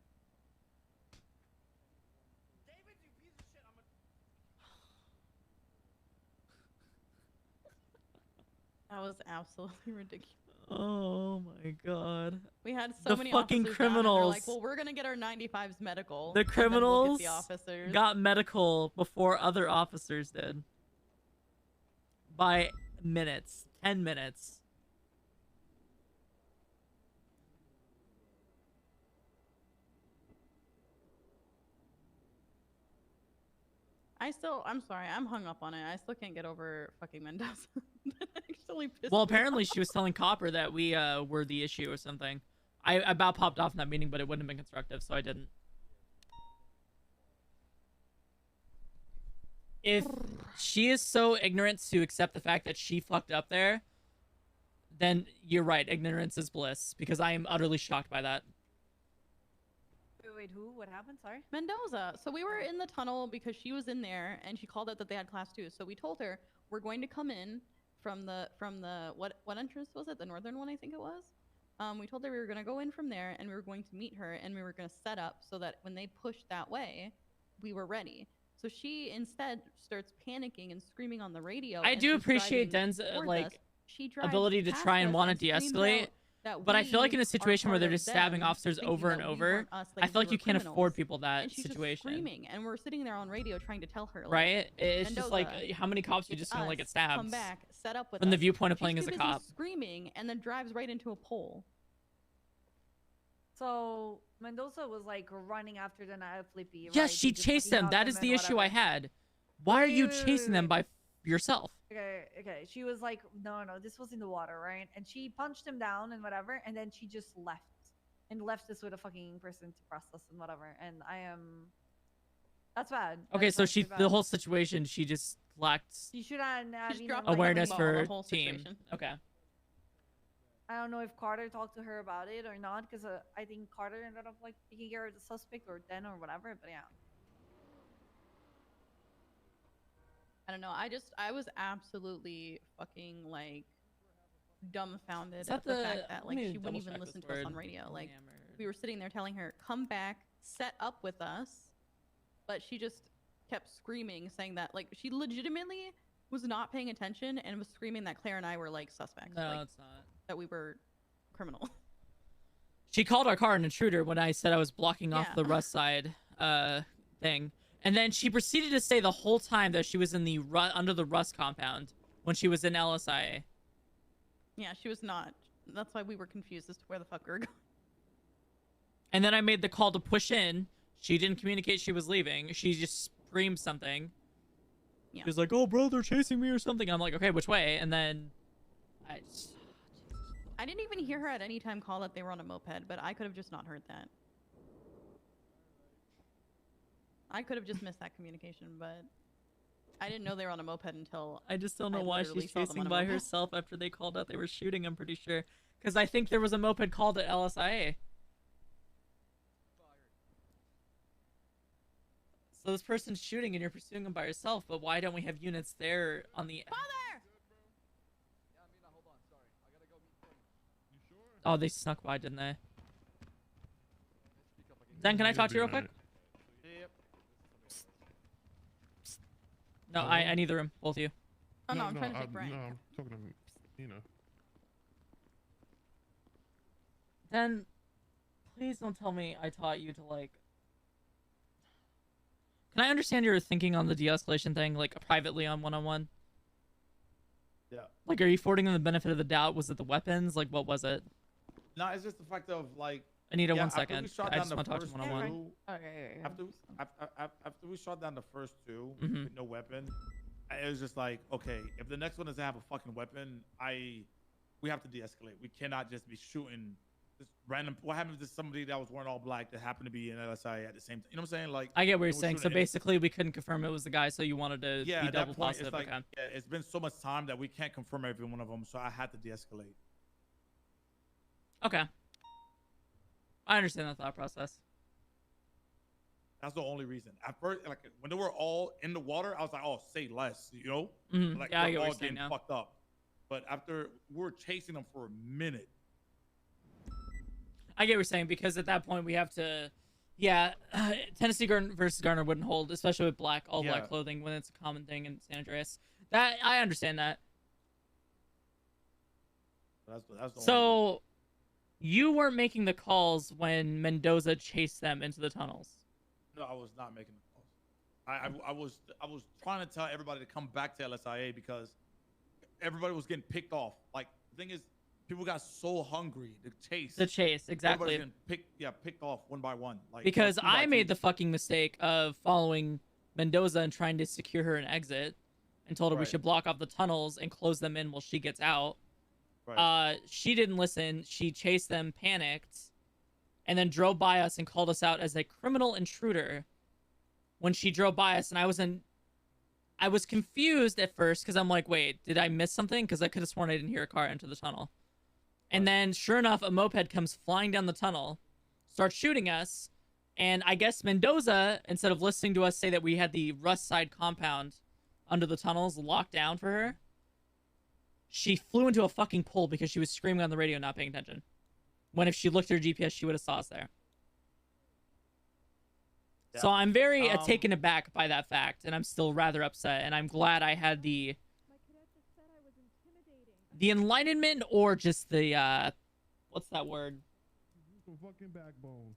That was absolutely ridiculous. Oh my god. We had so The many fucking officers down, and they're like, criminals. well, we're gonna get our 95s medical. The and then we'll criminals get the officers. got medical before other officers did. By minutes. 10 minutes. I'm sorry, I'm hung up on it. I still can't get over fucking Mendoza. That actually pissed Well, me apparently off. she was telling Copper that we were the issue or something. I about popped off in that meeting, but it wouldn't have been constructive, so I didn't. If she is so ignorant to accept the fact that she fucked up there, then you're right, ignorance is bliss, because I am utterly shocked by that. Wait, who? What happened? Sorry. Mendoza. So we were in the tunnel because she was in there and she called out that they had class 2. So we told her we're going to come in from the what entrance was it? The northern one, I think it was. We told her we were going to go in from there and we were going to meet her and we were going to set up so that when they pushed that way, we were ready. So she instead starts panicking and screaming on the radio. I and do she's appreciate driving Den's towards like us. She drives ability to past try and us want to screams de-escalate. out that But I feel like in we a situation are where they're part just of stabbing them, officers thinking over and that we over, weren't us, I thinking feel like we you were can't criminals. afford people that And she's situation. just screaming, and we're sitting there on radio trying to tell her, like, Right? It's just like, Mendoza, how many cops you just gonna like get us, stabbed? Come back, set up with From the us. viewpoint of She's playing too as a busy cop. screaming, and then drives right into a pole. So Mendoza was like running after the Flippy. Yes, right? she He just chased fucking them. hugged That him is and the issue I whatever. had. Why are you Wait, chasing them by yourself? Okay. She was like, no, this was in the water, right? And she punched him down and whatever, and then she just left us with a fucking person to process and whatever. And that's bad. Okay, That's so actually the bad. whole situation, she just lacked She should have awareness for team. Okay. I don't know if Carter talked to her about it or not, because I think Carter ended up like taking care of the suspect or Den or whatever. But yeah. I don't know. I was absolutely fucking like dumbfounded Is that at the the- fact that let like me she wouldn't even double-check listen this to us on word. radio. Like we were sitting there telling her, "Come back, set up with us," but she just kept screaming, saying that like she legitimately was not paying attention and was screaming that Claire and I were like suspects. No, like, it's not. That we were criminal. She called our car an intruder when I said I was blocking off Yeah. the Rust side thing. And then she proceeded to say the whole time that she was in the under the Rust compound when she was in LSIA. Yeah, she was not. That's why we were confused as to where the fuck we were going. And then I made the call to push in. She didn't communicate she was leaving. She just screamed something. Yeah. She was like, "Oh, bro, they're chasing me or something." I'm like, "Okay, which way?" And then I didn't even hear her at any time call that they were on a moped, but I could have just not heard that. I could have just missed that communication, but I didn't know they were on a moped until I just don't know I why literally she's saw them chasing on a by moped. herself after they called out they were shooting. I'm pretty sure. Because I think there was a moped called at LSIA. So this person's shooting and you're pursuing them by yourself, but why don't we have units there on the... Oh, they snuck by, didn't they? Dan, can I talk to you real quick? Yep. No, I need the room. Both of you. Oh no, I'm trying to take Brian. No, I'm talking to, you know. Then, please don't tell me I taught you to, like... Can I understand your thinking on the de-escalation thing, like, privately on one-on-one? Yeah. Like, are you affording them the benefit of the doubt? Was it the weapons? Like, what was it? No, it's just the fact of like. Anita, yeah, one after we second. shot I down just the want to talk to first one-on-one. two- Okay. After we shot down the first two Mhm. with no weapon, it was just like, okay, if the next one doesn't have a fucking weapon, we have to de-escalate. We cannot just be shooting just random. What happens if somebody that was wearing all black that happened to be in LSI at the same time? You know what I'm saying? Like I get what you're we're saying. So shooting at- basically, we couldn't confirm it was the guy, so you wanted to yeah, be at double that point, positive. it's like, Okay. yeah, it's been so much time that we can't confirm every one of them, so I had to de-escalate. Okay. I understand that thought process. That's the only reason. At first, like when they were all in the water, I was like, "Oh, say less," you know? Mhm. Like Yeah, I we're get what all you're saying getting now. fucked up. But after we were chasing them for a minute. I get what you're saying, because at that point we have to, yeah, Tennessee versus Garner wouldn't hold, especially with all black Yeah. clothing when it's a common thing in San Andreas. That I understand that. That's the only So, you weren't making the calls when Mendoza chased them into the tunnels. No, I was not making the calls. I was trying to tell everybody to come back to LSIA because everybody was getting picked off. Like the thing is, people got so hungry to chase. The chase, exactly. Everybody's getting picked off one by one. Like Because two by I made two. the fucking mistake of following Mendoza and trying to secure her an exit, and told her we Right. should block off the tunnels and close them in while she gets out. Right. She didn't listen. She chased them, panicked, and then drove by us and called us out as a criminal intruder when she drove by us. And I was confused at first because I'm like, wait, did I miss something? Because I could have sworn I didn't hear a car enter the tunnel. And then, sure enough, a moped comes flying down the tunnel, starts shooting us, and I guess Mendoza, instead of listening to us say that we had the Rust Side compound under the tunnels locked down for her, she flew into a fucking pole because she was screaming on the radio, not paying attention. When if she looked at her GPS, she would have saw us there. So I'm very taken aback by that fact, and I'm still rather upset, and I'm glad I had the enlightenment, or just the what's that word? Some fucking backbone.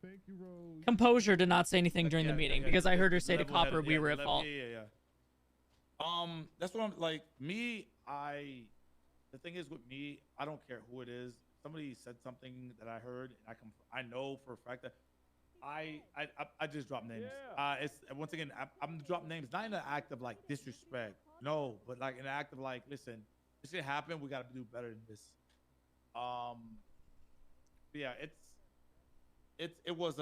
Thank you, Rose. Composure to not say anything during the meeting, because I heard her say to Copper we were at fault. Yeah. That's what I'm like. The thing is with me, I don't care who it is. Somebody said something that I heard, and I know for a fact that I just drop names. It's once again, I'm dropping names, not in an act of like disrespect, no, but like in an act of like, listen, this shit happened. We got to do better than this. Yeah, it was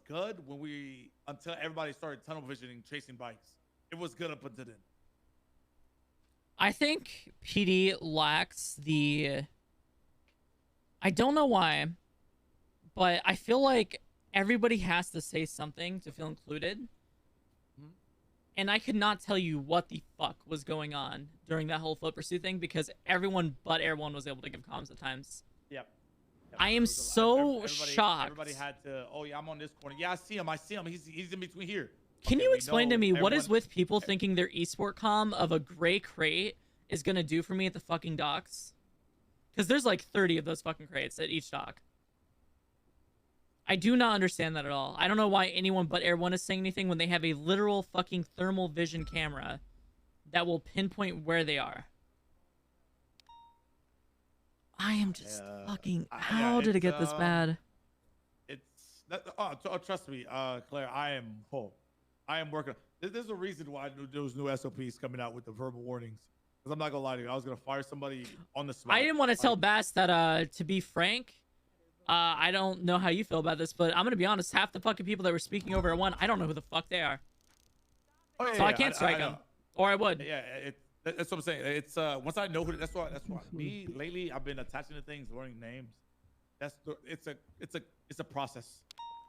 good when until everybody started tunnel visioning, chasing bikes. It was good up until then. I think PD lacks I don't know why, but I feel like everybody has to say something to feel included. And I could not tell you what the fuck was going on during that whole foot pursuit thing because everyone but Air One was able to give comms at times. Yep. I am so Everybody shocked. Everybody had to. Oh yeah, I'm on this corner. Yeah, I see him. He's in between here. Can you explain to me what is everyone- with people thinking their esport comm of a gray crate is gonna do for me at the fucking docks? Because there's like 30 of those fucking crates at each dock. I do not understand that at all. I don't know why anyone but Air One is saying anything when they have a literal fucking thermal vision camera that will pinpoint where they are. I am just fucking. How did it get this bad? Trust me, Claire. I am working. There's a reason why those new SOPs coming out with the verbal warnings. Because I'm not gonna lie to you, I was gonna fire somebody on the spot. I didn't want to tell Bass that. To be frank, I don't know how you feel about this, but I'm gonna be honest. Half the fucking people that were speaking over at one, I don't know who the fuck they are. So I can't strike them, or I would. Yeah, that's what I'm saying. It's once I know who. That's why. Me lately, I've been attaching to things, learning names. It's a process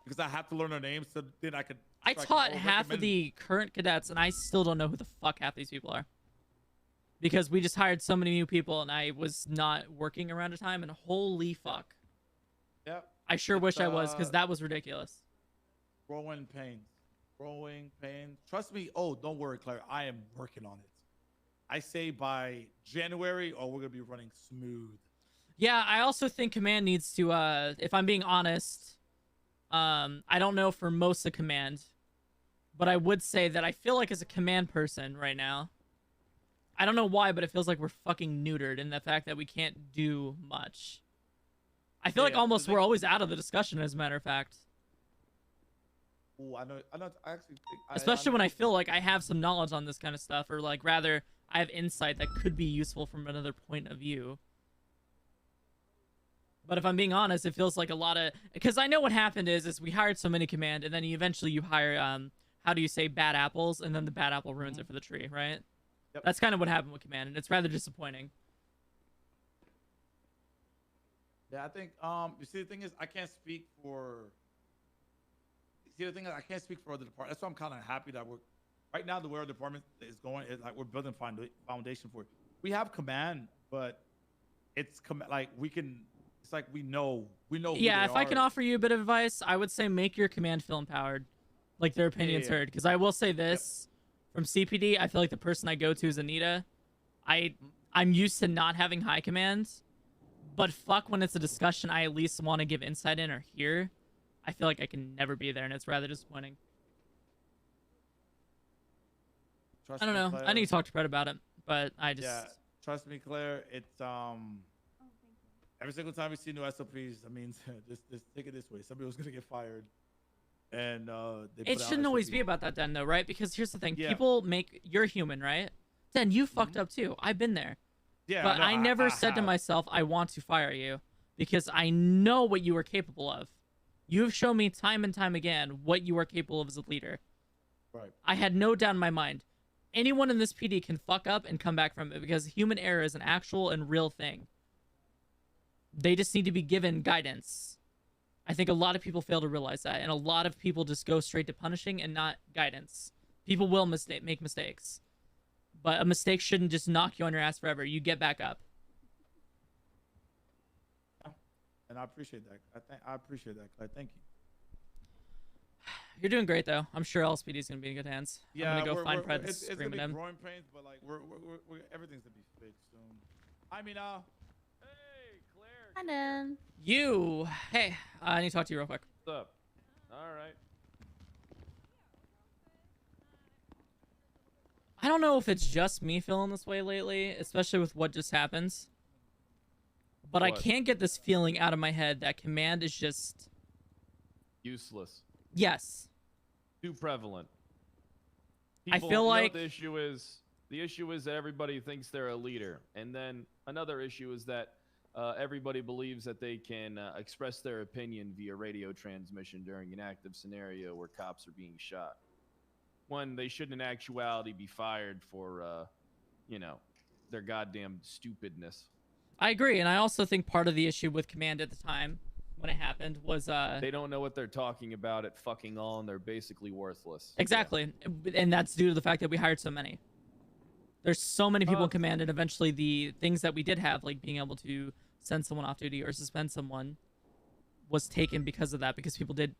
because I have to learn their names so then I could. I taught half of the current cadets, and I still don't know who the fuck half these people are. Because we just hired so many new people, and I was not working around a time, and holy fuck. Yep. I sure wish I was, because that was ridiculous. Growing pains. Trust me. Oh, don't worry, Claire. I am working on it. I say by January, we're gonna be running smooth. Yeah, I also think Command needs to, if I'm being honest, I don't know for most of Command, but I would say that I feel like as a Command person right now, I don't know why, but it feels like we're fucking neutered in the fact that we can't do much. I feel like almost we're always out of the discussion, as a matter of fact. Ooh, I know. I actually think. Especially when I feel like I have some knowledge on this kind of stuff, or like rather, I have insight that could be useful from another point of view. But if I'm being honest, it feels like a lot of, because I know what happened is we hired so many Command, and then eventually you hire how do you say, bad apples, and then the bad apple ruins it for the tree, right? Yep. That's kind of what happened with Command, and it's rather disappointing. Yeah, I think. You see, the thing is, I can't speak for. See, the thing is, I can't speak for other departments. That's why I'm kind of happy that we're right now. The way our department is going is like we're building foundation for it. We have Command, but it's like we can. It's like we know. Yeah, if I can offer you a bit of advice, I would say make your Command feel empowered, like their opinions heard. Because I will say this, from CPD, I feel like the person I go to is Anita. I I'm used to not having high command, but fuck when it's a discussion I at least want to give insight in or hear. I feel like I can never be there, and it's rather disappointing. Trust I don't me, know. Claire. I need to talk to Brett about it, but I just... Yeah, trust me, Claire. It's every single time we see new SOPs, that means just take it this way. Somebody was gonna get fired, and they It put out shouldn't always SOPs. be about that, Den, though, right? Because here's the thing. Yeah. People make... You're human, right? Den, you fucked up, too. I've been there. Yeah, But no, I never I said to have. myself, I want to fire you. Because I know what you are capable of. You have shown me time and time again what you are capable of as a leader. Right. I had no doubt in my mind. Anyone in this PD can fuck up and come back from it because human error is an actual and real thing. They just need to be given guidance. I think a lot of people fail to realize that, and a lot of people just go straight to punishing and not guidance. People will make mistakes, but a mistake shouldn't just knock you on your ass forever. You get back up. And I appreciate that. I appreciate that, Claire. Thank you. You're doing great, though. I'm sure LSPD is going to be in good hands. Yeah, I'm going to go find Pred and it's scream gonna at be him. growing pains, but like everything's gonna be fixed soon. I mean, Hi, Dan. You. Hey, I need to talk to you real quick. What's up? All right. I don't know if it's just me feeling this way lately, especially with what just happened. But I What? can't get this feeling out of my head that command is just... Useless. Yes. Too prevalent. I feel like- the issue is that everybody thinks they're a leader, and then another issue is that everybody believes that they can express their opinion via radio transmission during an active scenario where cops are being shot, when they should in actuality be fired for their goddamn stupidness. I agree, and I also think part of the issue with command at the time when it happened was They don't know what they're talking about at fucking all, and they're basically worthless. exactly, and that's due to the fact that we hired so many. There's so many people in command, and eventually the things that we did have, like being able to send someone off duty or suspend someone, was taken because of that, because people did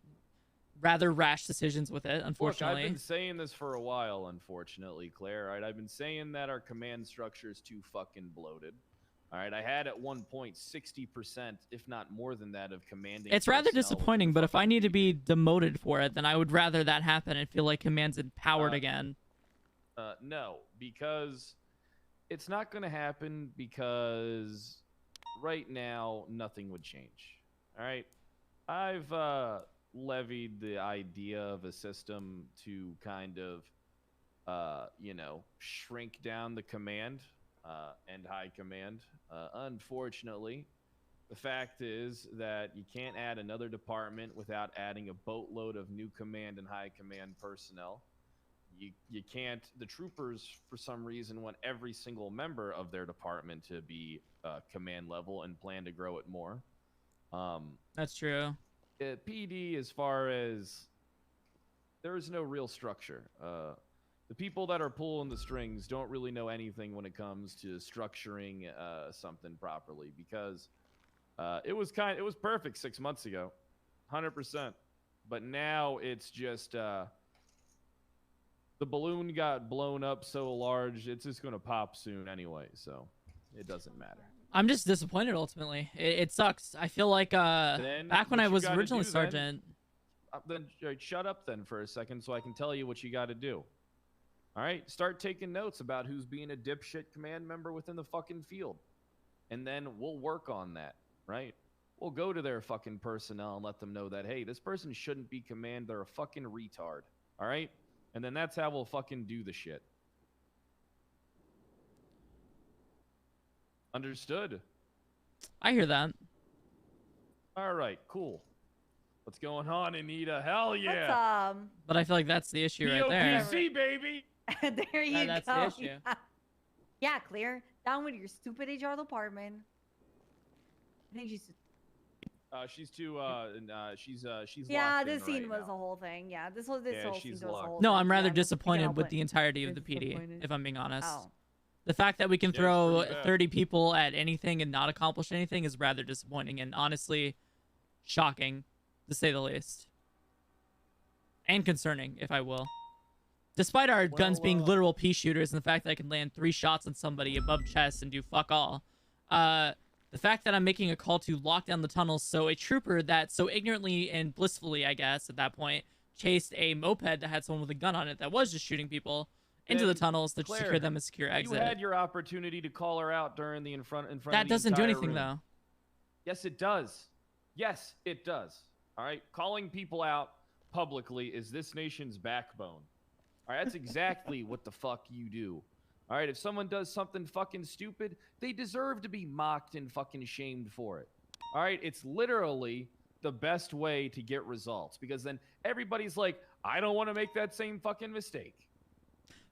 rather rash decisions with it, unfortunately. Look, I've been saying this for a while, unfortunately, Claire. Right? I've been saying that our command structure is too fucking bloated. All right, I had at one point 60%, if not more than that, of commanding. It's rather personnel disappointing, but if I need to be demoted for it, then I would rather that happen and feel like command's empowered again. No, because it's not going to happen, because right now nothing would change. All right, I've levied the idea of a system to kind of, shrink down the command and high command. Unfortunately, the fact is that you can't add another department without adding a boatload of new command and high command personnel. You can't. The troopers, for some reason, want every single member of their department to be command level and plan to grow it more. That's true. PD, as far as there is no real structure. The people that are pulling the strings don't really know anything when it comes to structuring something properly, because it was perfect 6 months ago, 100%. But now it's just the balloon got blown up so large, it's just gonna pop soon anyway, so it doesn't matter. I'm just disappointed ultimately. It sucks. I feel like Then back when what I you was gotta originally do then- sergeant. Then shut up then for a second so I can tell you what you got to do. All right, start taking notes about who's being a dipshit command member within the fucking field, and then we'll work on that. Right? We'll go to their fucking personnel and let them know that, hey, this person shouldn't be command. They're a fucking retard. All right, and then that's how we'll fucking do the shit. Understood? I hear that. All right, cool. What's going on, Anita? Hell yeah. What's But I feel like that's the issue right there. POPC, baby. there you That's go. the issue. Yeah, clear. Down with your stupid HR department. I think she's. She's too. She's. Yeah, locked this in scene right was now. a whole thing. Yeah, this whole Yeah, scene she's was a locked. whole No, thing. I'm rather Yeah, disappointed help with it. the entirety of the PD, Disappointed. if I'm being honest. Oh. The fact that we can Yeah, it's throw pretty bad. 30 people at anything and not accomplish anything is rather disappointing and honestly shocking, to say the least. And concerning, if I will. Despite our guns being Well, literal pea shooters and the fact that I can land 3 shots on somebody above chest and do fuck all, the fact that I'm making a call to lock down the tunnels so a trooper that so ignorantly and blissfully, I guess, at that point, chased a moped that had someone with a gun on it that was just shooting people into the Then, tunnels to Claire, secure them a secure exit. You had your opportunity to call her out during the in front That of the doesn't do entire anything, room. though. Yes, it does. Yes, it does. All right, calling people out publicly is this nation's backbone. All right, that's exactly what the fuck you do. All right, if someone does something fucking stupid, they deserve to be mocked and fucking shamed for it. All right, it's literally the best way to get results because then everybody's like, I don't want to make that same fucking mistake.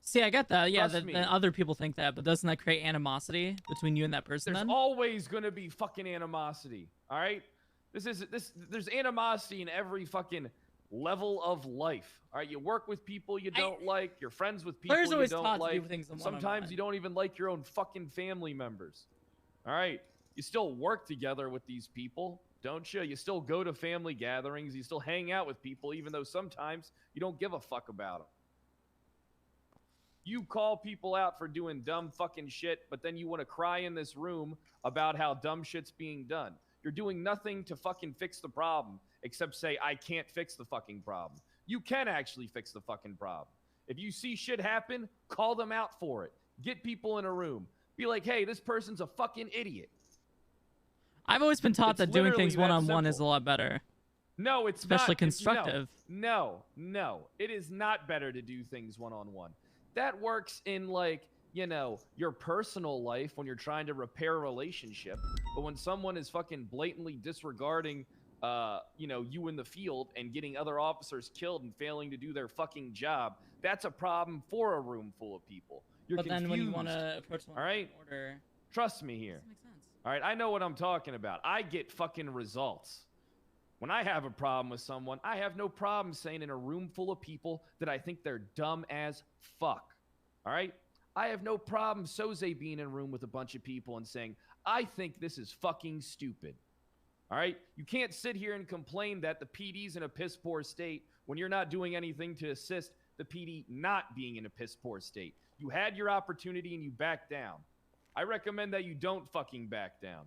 See, I get that. Yeah, Trust me. then other people think that, but doesn't that create animosity between you and that person There's then? always gonna be fucking animosity. All right, there's animosity in every fucking level of life. All right, you work with people you don't like, you're friends with people Claire's you always don't taught to like. do things in Sometimes one-on-one. you don't even like your own fucking family members. All right, you still work together with these people, don't you? You still go to family gatherings, you still hang out with people, even though sometimes you don't give a fuck about them. You call people out for doing dumb fucking shit, but then you want to cry in this room about how dumb shit's being done. You're doing nothing to fucking fix the problem, except say, I can't fix the fucking problem. You can actually fix the fucking problem. If you see shit happen, call them out for it. Get people in a room. Be like, hey, this person's a fucking idiot. I've always been taught It's that doing literally things that one-on-one is a simple. lot better. No, it's Especially not. constructive. No. It is not better to do things one-on-one. That works in, like, you know, your personal life when you're trying to repair a relationship. But when someone is fucking blatantly disregarding, you know, you in the field and getting other officers killed and failing to do their fucking job, that's a problem for a room full of people. You're But confused. then when you want to approach someone all right? in order... Trust me here. Doesn't make sense. All right, I know what I'm talking about. I get fucking results. When I have a problem with someone, I have no problem saying in a room full of people that I think they're dumb as fuck. All right? I have no problem Soze being in a room with a bunch of people and saying, I think this is fucking stupid. All right? You can't sit here and complain that the PD's in a piss poor state when you're not doing anything to assist the PD not being in a piss poor state. You had your opportunity and you backed down. I recommend that you don't fucking back down.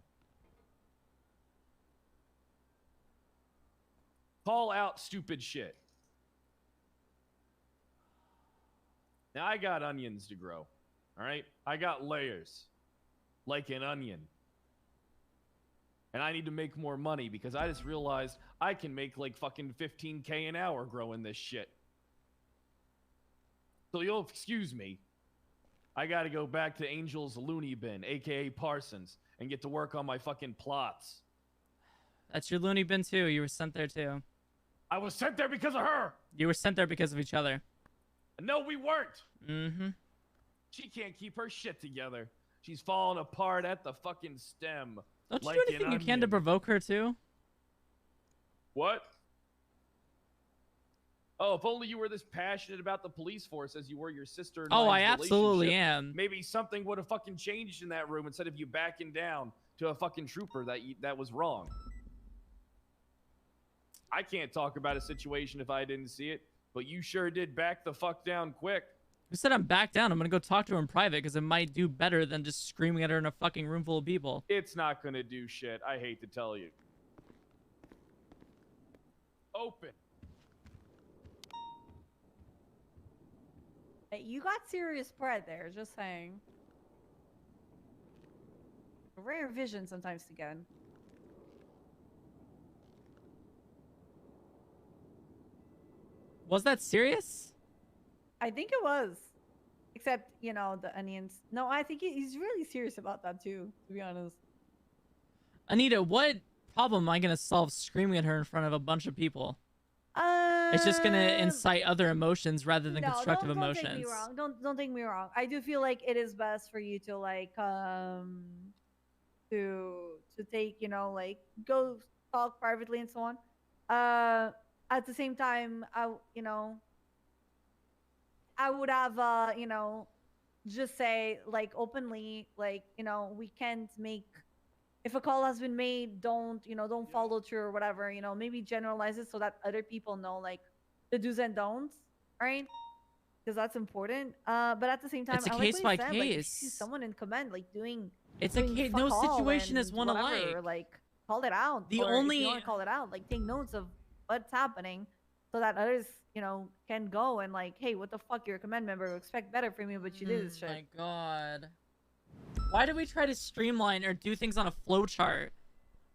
Call out stupid shit. Now, I got onions to grow, all right? I got layers, like an onion. And I need to make more money because I just realized I can make like fucking 15K an hour growing this shit. So you'll excuse me. I gotta go back to Angel's loony bin, aka Parsons, and get to work on my fucking plots. That's your loony bin, too. You were sent there, too. I was sent there because of her! You were sent there because of each other. No, we weren't! Mm-hmm. She can't keep her shit together. She's falling apart at the fucking stem. Don't you like do an anything you can to onion. provoke her, too? What? Oh, if only you were this passionate about the police force as you were your sister. Oh, I absolutely relationship, am. Maybe something would have fucking changed in that room instead of you backing down to a fucking trooper that was wrong. I can't talk about a situation if I didn't see it, but you sure did back the fuck down quick. Who said I'm back down? I'm gonna go talk to her in private because it might do better than just screaming at her in a fucking room full of people. It's not gonna do shit. I hate to tell you. Open. Hey, you got serious spread there, just saying. A rare vision sometimes to get. Was that serious? I think it was. Except, you know, the onions. No, I think he's really serious about that too, to be honest. Anita, what problem am I gonna solve screaming at her in front of a bunch of people? It's just gonna incite other emotions rather than constructive don't emotions. Take me wrong. Don't take me wrong. I do feel like it is best for you to like to take, you know, like go talk privately and so on. At the same time, I would have you know, just say like openly, like, you know, we can't make, if a call has been made, don't follow through or whatever, you know, maybe generalize it so that other people know like the do's and don'ts, right? because that's important. But at the same time, It's a I like case what you by said. Like, if you see case. someone in command like doing, It's a doing case. fuck No all situation is and one whatever, alike. like call it out. The Or if only- you want to call it out, like take notes of what's happening, so that others, you know, can go and like, hey, what the fuck? You're a command member. We expect better from you, but you did this shit. My God. Why do we try to streamline or do things on a flowchart?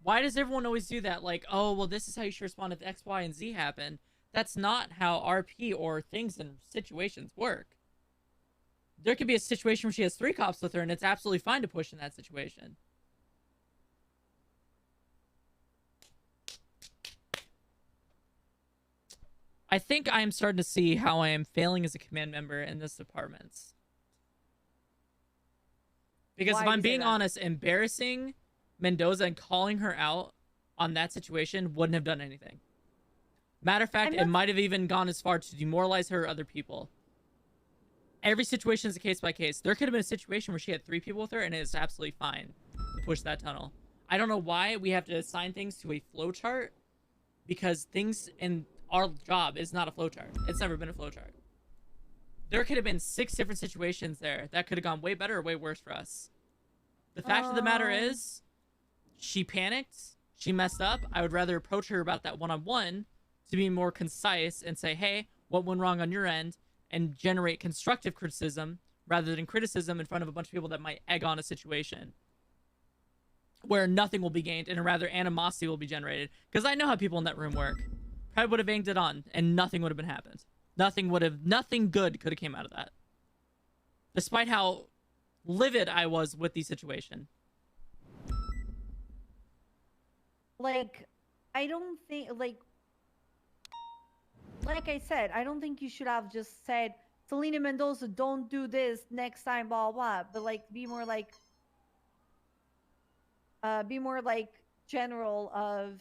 Why does everyone always do that? Like, oh, well, this is how you should respond if X, Y, and Z happen. That's not how RP or things and situations work. There could be a situation where she has 3 cops with her, and it's absolutely fine to push in that situation. I think I am starting to see how I am failing as a command member in this department. Because Why if do I'm you say being that? honest, embarrassing Mendoza and calling her out on that situation wouldn't have done anything. Matter of fact, it might have even gone as far to demoralize her or other people. Every situation is a case by case. There could have been a situation where she had 3 people with her, and it is absolutely fine to push that tunnel. I don't know why we have to assign things to a flowchart, because things in our job is not a flowchart. It's never been a flowchart. There could have been 6 different situations there that could have gone way better or way worse for us. The fact of the matter is, she panicked. She messed up. I would rather approach her about that one-on-one to be more concise and say, hey, what went wrong on your end? And generate constructive criticism rather than criticism in front of a bunch of people that might egg on a situation where nothing will be gained and rather animosity will be generated. Because I know how people in that room work. Probably would have egged it on and nothing would have been happened. Nothing good could have came out of that. Despite how livid I was with the situation. Like, I don't think, like I said, I don't think you should have just said, Selena Mendoza, don't do this next time, blah, blah, but like, be more like general of,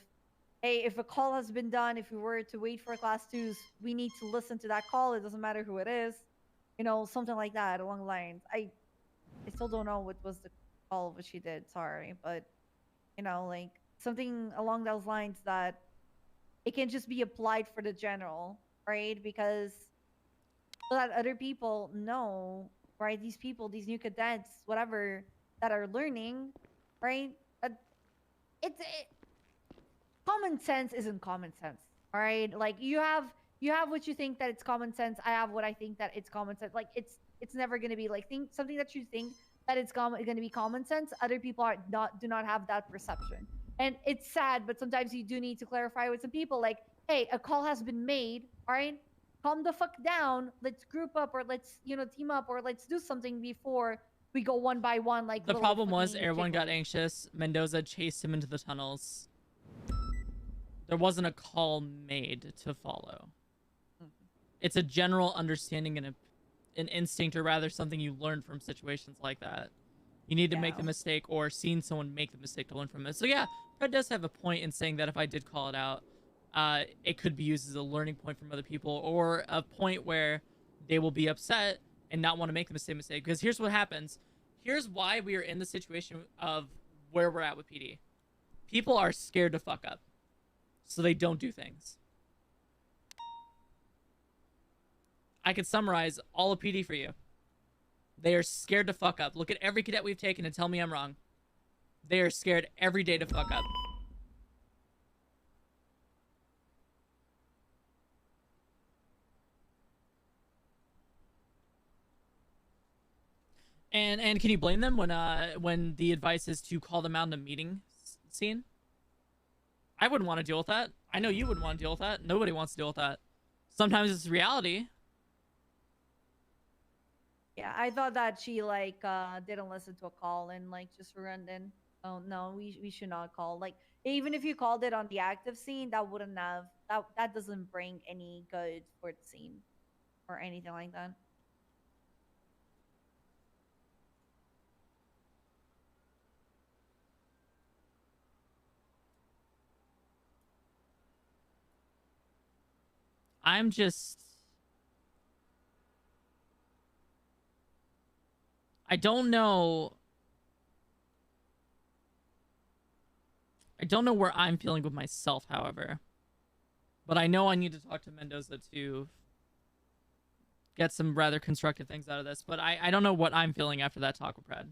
hey, if a call has been done, if we were to wait for class 2s, we need to listen to that call. It doesn't matter who it is. You know, something like that along the lines. I still don't know what was the call of what she did. Sorry. But, you know, like something along those lines that it can just be applied for the general, right? Because so that other people know, right? These people, these new cadets, whatever, that are learning, right? Common sense isn't common sense, all right? Like you have what you think that it's common sense. I have what I think that it's common sense. Like it's never gonna be like something that you think that it's gonna be common sense. Other people do not have that perception, and it's sad. But sometimes you do need to clarify with some people. Like, hey, a call has been made. All right, calm the fuck down. Let's group up, or let's team up, or let's do something before we go one by one. Like the problem was everyone got anxious. Mendoza chased him into the tunnels. There wasn't a call made to follow. It's a general understanding and an instinct, or rather something you learn from situations like that. You need to make the mistake or seen someone make the mistake to learn from it. So yeah, Fred does have a point in saying that if I did call it out, it could be used as a learning point from other people, or a point where they will be upset and not want to make the same mistake. Because here's what happens. Here's why we are in the situation of where we're at with PD. People are scared to fuck up, so they don't do things. I could summarize all of PD for you. They are scared to fuck up. Look at every cadet we've taken and tell me I'm wrong. They are scared every day to fuck up. And can you blame them when the advice is to call them out in a meeting scene? I wouldn't want to deal with that. I know you wouldn't want to deal with that. Nobody wants to deal with that. Sometimes it's reality. Yeah, I thought that she like didn't listen to a call and like just ran in. Oh no, we should not call. Like even if you called it on the active scene, that wouldn't have that doesn't bring any good for the scene or anything like that. I'm just... I don't know where I'm feeling with myself, however. But I know I need to talk to Mendoza to get some rather constructive things out of this. But I don't know what I'm feeling after that talk with Pred.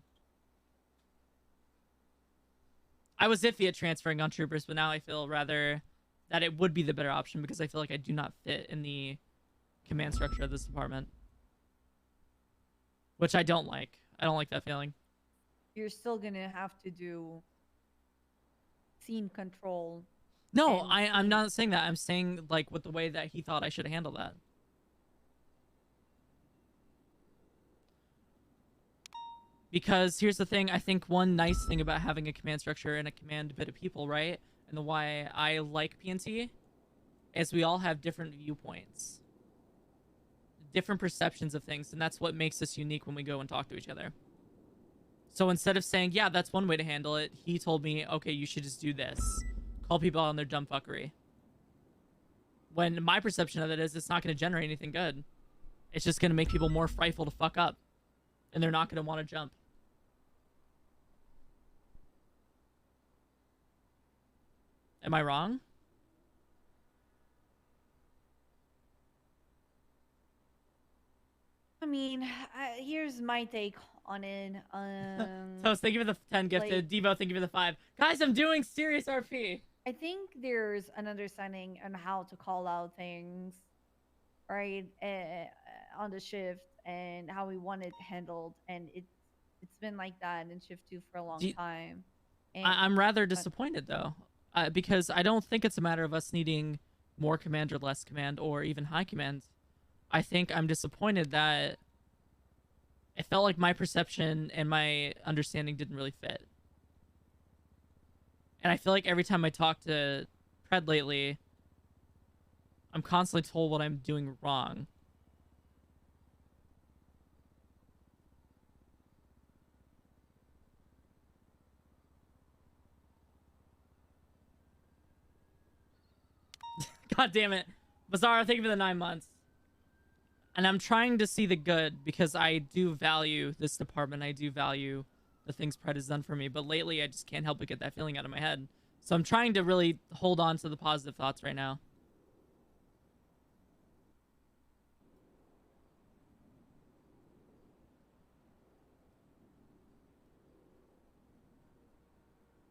I was iffy at transferring on troopers, but now I feel rather that it would be the better option because I feel like I do not fit in the command structure of this department. Which I don't like. I don't like that feeling. You're still gonna have to do scene control. No, and I'm not saying that. I'm saying like with the way that he thought I should handle that. Because here's the thing, I think one nice thing about having a command structure and a command bit of people, right? And the why I like PNT is we all have different viewpoints. Different perceptions of things, and that's what makes us unique when we go and talk to each other. So instead of saying, yeah, that's one way to handle it, he told me, okay, you should just do this. Call people out on their dumb fuckery. When my perception of it is, it's not going to generate anything good. It's just going to make people more frightful to fuck up. And they're not going to want to jump. Am I wrong? I mean, here's my take on it. Toast, thank you for the 10 gifted. like- Devo, thank you for the 5. Guys, I'm doing serious RP. I think there's an understanding on how to call out things, right, on the shift and how we want it handled, and it's been like that in shift 2 for a long time. And, I'm rather disappointed though, because I don't think it's a matter of us needing more command or less command or even high command. I think I'm disappointed that it felt like my perception and my understanding didn't really fit. And I feel like every time I talk to Pred lately, I'm constantly told what I'm doing wrong. God damn it. Bizarro, thank you for the 9 months. And I'm trying to see the good because I do value this department. I do value the things Pred has done for me. But lately, I just can't help but get that feeling out of my head. So I'm trying to really hold on to the positive thoughts right now.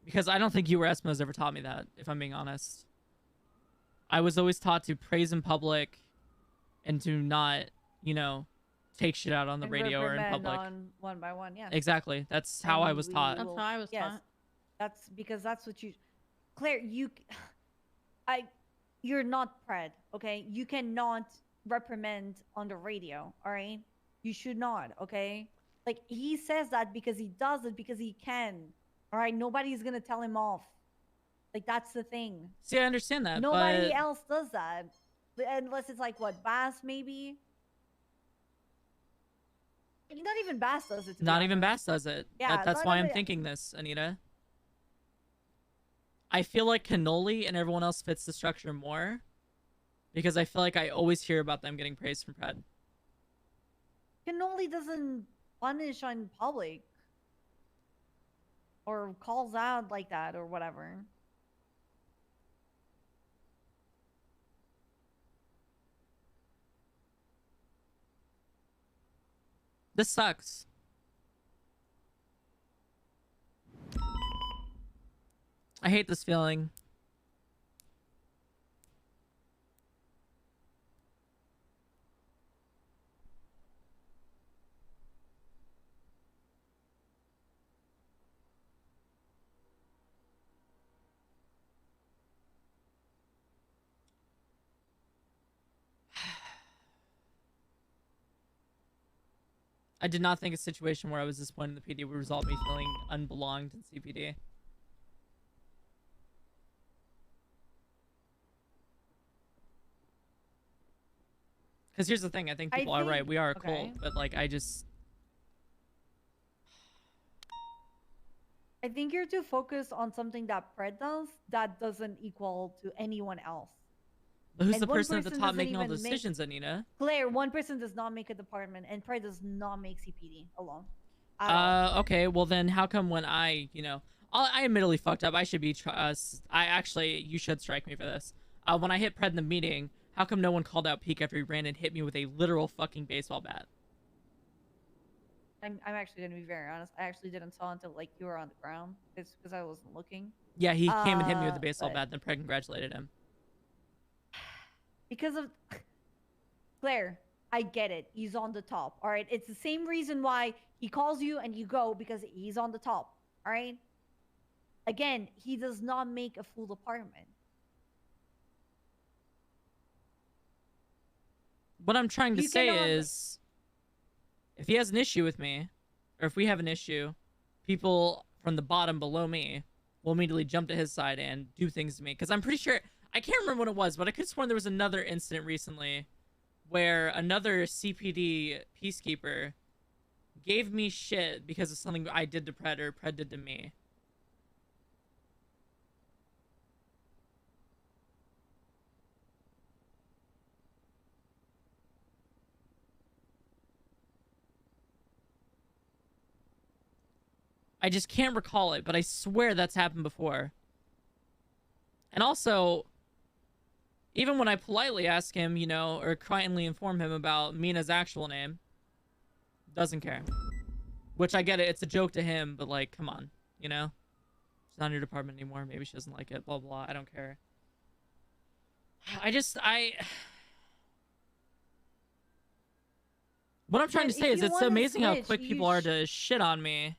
Because I don't think you or Esma has ever taught me that, if I'm being honest. I was always taught to praise in public and to not, you know, take shit out on the and radio or in reprimand public. on one by one, yeah. Exactly. That's how I was taught. That's how I was taught. That's because that's what you, Claire. You're not Pred, okay? You cannot reprimand on the radio, all right? You should not, okay? Like he says that because he does it because he can, all right? Nobody's gonna tell him off. Like that's the thing. See, I understand that. Nobody but... else does that, unless it's like what Bass maybe. Not even Bass does it. Not even Bass does it. Yeah, that's not why I'm even- thinking this, Anita. I feel like Cannoli and everyone else fits the structure more because I feel like I always hear about them getting praised from Pred. Cannoli doesn't punish on public or calls out like that or whatever. This sucks. I hate this feeling. I did not think a situation where I was disappointed in the PD would result in me feeling unbelonged in CPD. Because here's the thing, I think people are right. We are a cult, but like I think you're too focused on something that Pred does that doesn't equal to anyone else. But who's And the one person at the person top doesn't making all even decisions, Anita? Claire, one person does not make a department, and Pred does not make CPD alone. At all. Okay, well then how come when I, you know, I admittedly fucked up. I should be, you should strike me for this. When I hit Pred in the meeting, how How come no one called out Peek after he ran and hit me with a literal fucking baseball bat? I'm actually gonna be very honest. I actually didn't saw until like you were on the ground. It's because I wasn't looking. Yeah, he came and hit me with the baseball But bat, then Pred congratulated him. because of Claire, I get it. He's on the top. All right. It's the same reason why he calls you and you go, because he's on the top. All right. Again, he does not make a full apartment. What I'm trying to You say cannot- is, if he has an issue with me, or if we have an issue, people from the bottom below me will immediately jump to his side and do things to me. Because I'm pretty sure, I can't remember what it was, but I could have sworn there was another incident recently where another CPD peacekeeper gave me shit because of something I did to Pred or Pred did to me. I just can't recall it, but I swear that's happened before. And also, even when I politely ask him, you know, or quietly inform him about Mina's actual name, doesn't care. Which I get it, it's a joke to him, but like, come on, you know? She's not in your department anymore, maybe she doesn't like it, blah, blah, I don't care. What I'm trying to But say if is you it's wanna amazing how switch, quick you people are to shit on me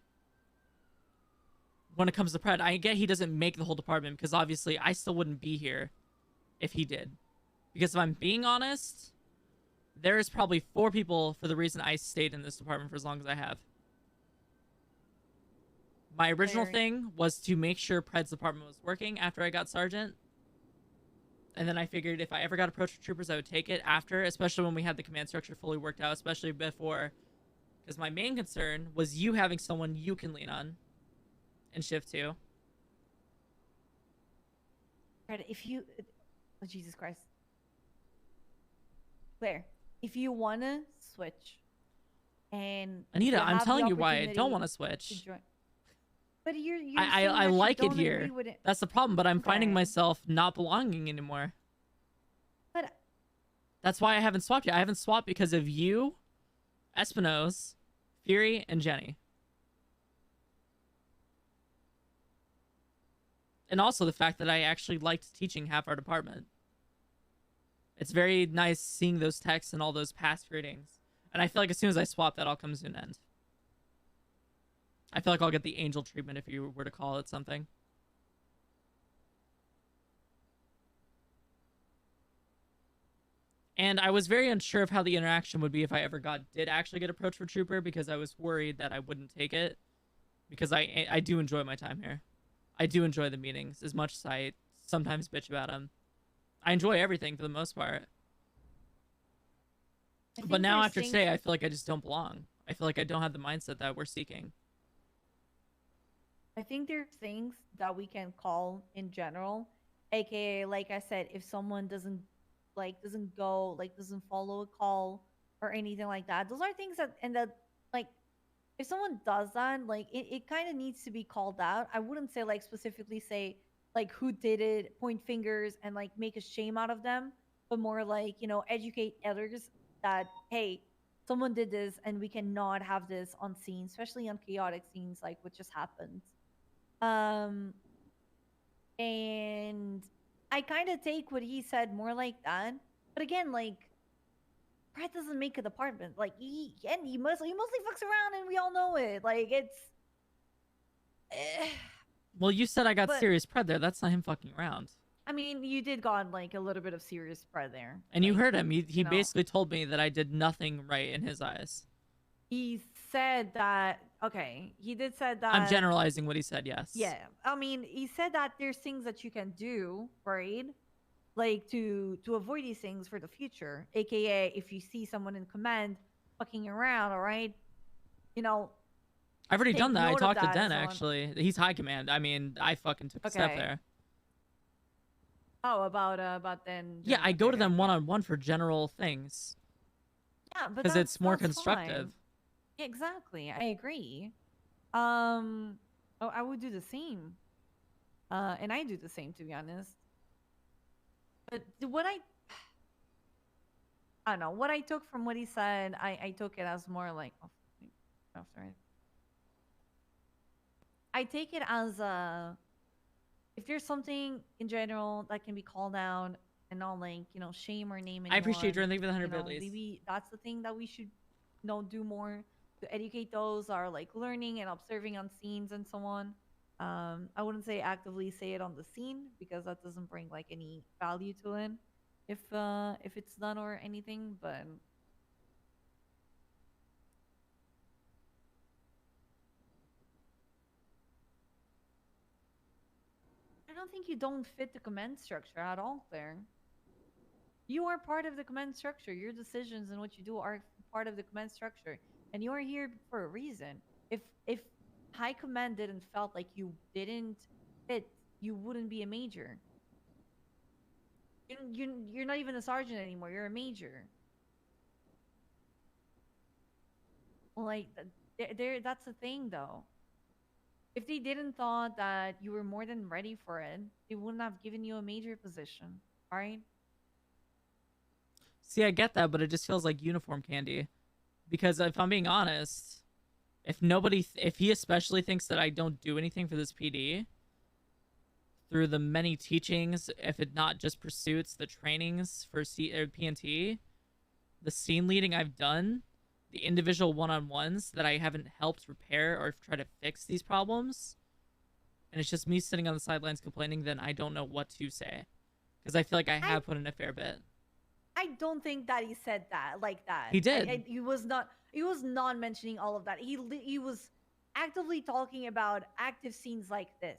when it comes to Pred. I get he doesn't make the whole department because obviously I still wouldn't be here if he did. Because if I'm being honest, there is probably 4 people for the reason I stayed in this department for as long as I have. My original thing was to make sure Pred's department was working after I got sergeant. And then I figured if I ever got approached with troopers, I would take it after, especially when we had the command structure fully worked out, especially before. Because my main concern was you having someone you can lean on in shift 2. Fred, if you, oh, Jesus Christ, Claire, if you wanna switch, and Anita, you I'm have telling the you why I don't opportunity want to to switch. join- But you're I saying that you like it don't agree here. with it. That's the problem, but I'm finding Okay. myself not belonging anymore. But That's why I haven't swapped yet. I haven't swapped because of you, Espinosa, Fury, and Jenny. And also the fact that I actually liked teaching half our department. It's very nice seeing those texts and all those past readings. And I feel like as soon as I swap, that all comes to an end. I feel like I'll get the angel treatment if you were to call it something. And I was very unsure of how the interaction would be if I ever did actually get approached for trooper, because I was worried that I wouldn't take it. Because I do enjoy my time here. I do enjoy the meetings as much as I sometimes bitch about them. I enjoy everything for the most part. But now after today, I feel like I just don't belong. I feel like I don't have the mindset that we're seeking. I think there's things that we can call in general, aka, like I said, if someone doesn't go, like doesn't follow a call or anything like that, those are things that, and that, like, if someone does that, like it kind of needs to be called out. I wouldn't say like specifically say like who did it, point fingers, and like make a shame out of them, but more like, you know, educate others that, hey, someone did this and we cannot have this on scene, especially on chaotic scenes like what just happened. And I kind of take what he said more like that, but again, like, Brad doesn't make a department. Like he mostly fucks around, and we all know it. Like it's. Well, you said I got But- serious Pred there. That's not him fucking around. I mean, you did got like a little bit of serious spread there. And you Like, heard him. He you know. basically told me that I did nothing right in his eyes. He said that. Okay, he did said that. I'm generalizing what he said, yes. Yeah, I mean, he said that there's things that you can do, right? Like to avoid these things for the future. AKA, if you see someone in command fucking around, all right, you know. I've already take done that. I note of talked to that Den, and so on. actually. He's high command. I mean, I fucking took a step Okay. there. Oh, about then. Yeah, I go to them one-on-one for general things. Yeah, but Because it's more that's constructive. fine. Yeah, exactly. I agree. Oh, I would do the same. And I do the same, to be honest. But what I don't know. What I took from what he said, I took it as more like, oh, sorry. I take it as if there's something in general that can be called out and not like, shame or name anyone. I appreciate you. Thank you for the 100 bit, Lise. Maybe that's the thing that we should, do more to educate those that are like learning and observing on scenes and so on. I wouldn't say actively say it on the scene because that doesn't bring like any value to it if it's done or anything, but I don't think you don't fit the command structure at all, Claire. You are part of the command structure. Your decisions and what you do are part of the command structure, and you are here for a reason. If high command didn't felt like you didn't fit, you wouldn't be a major. You're not even a sergeant anymore. You're a major. Like that's the thing, though. If they didn't thought that you were more than ready for it, they wouldn't have given you a major position, right? See, I get that, but it just feels like uniform candy. Because if I'm being honest, if he especially thinks that I don't do anything for this PD, through the many teachings, if it not just pursuits, the trainings for PNT, the scene leading I've done, the individual one-on-ones that I haven't helped repair or try to fix these problems, and it's just me sitting on the sidelines complaining, then I don't know what to say. Because I feel like I have put in a fair bit. I don't think that he said that like that. He did. He was not mentioning all of that. He was actively talking about active scenes like this,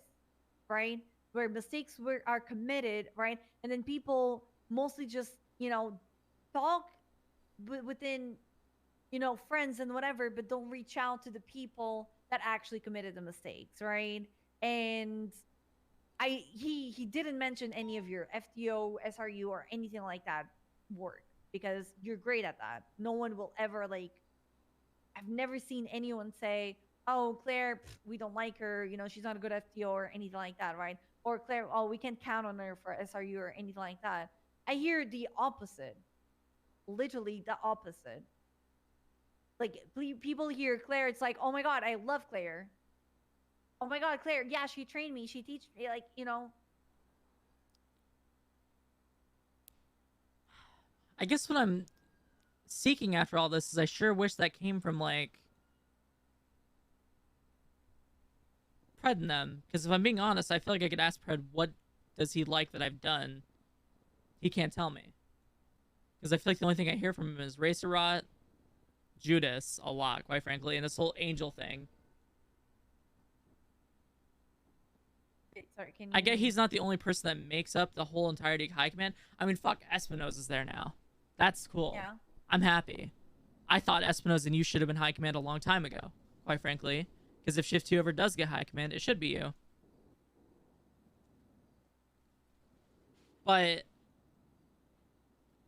right? Where mistakes are committed, right? And then people mostly just, talk within, friends and whatever, but don't reach out to the people that actually committed the mistakes, right? And he didn't mention any of your FTO, SRU, or anything like that work because you're great at that. No one will ever I've never seen anyone say, "Oh, Claire, we don't like her. She's not a good FTO or anything like that," right? Or Claire, "Oh, we can't count on her for SRU or anything like that." I hear the opposite, literally the opposite. Like people hear Claire, it's like, "Oh my god, I love Claire. Oh my god, Claire, yeah, she trained me. She teach me, I guess what I'm seeking after all this is I sure wish that came from Pred and them. Because if I'm being honest, I feel like I could ask Pred what does he like that I've done. He can't tell me. Because I feel like the only thing I hear from him is Racer Rot, Judas a lot, quite frankly, and this whole Angel thing. Sorry, I get he's not the only person that makes up the whole entirety of High Command. I mean, fuck, Espinosa is there now. That's cool. Yeah. I'm happy. I thought Espinosa and you should have been High Command a long time ago, quite frankly. Because if Shift 2 ever does get High Command, it should be you. But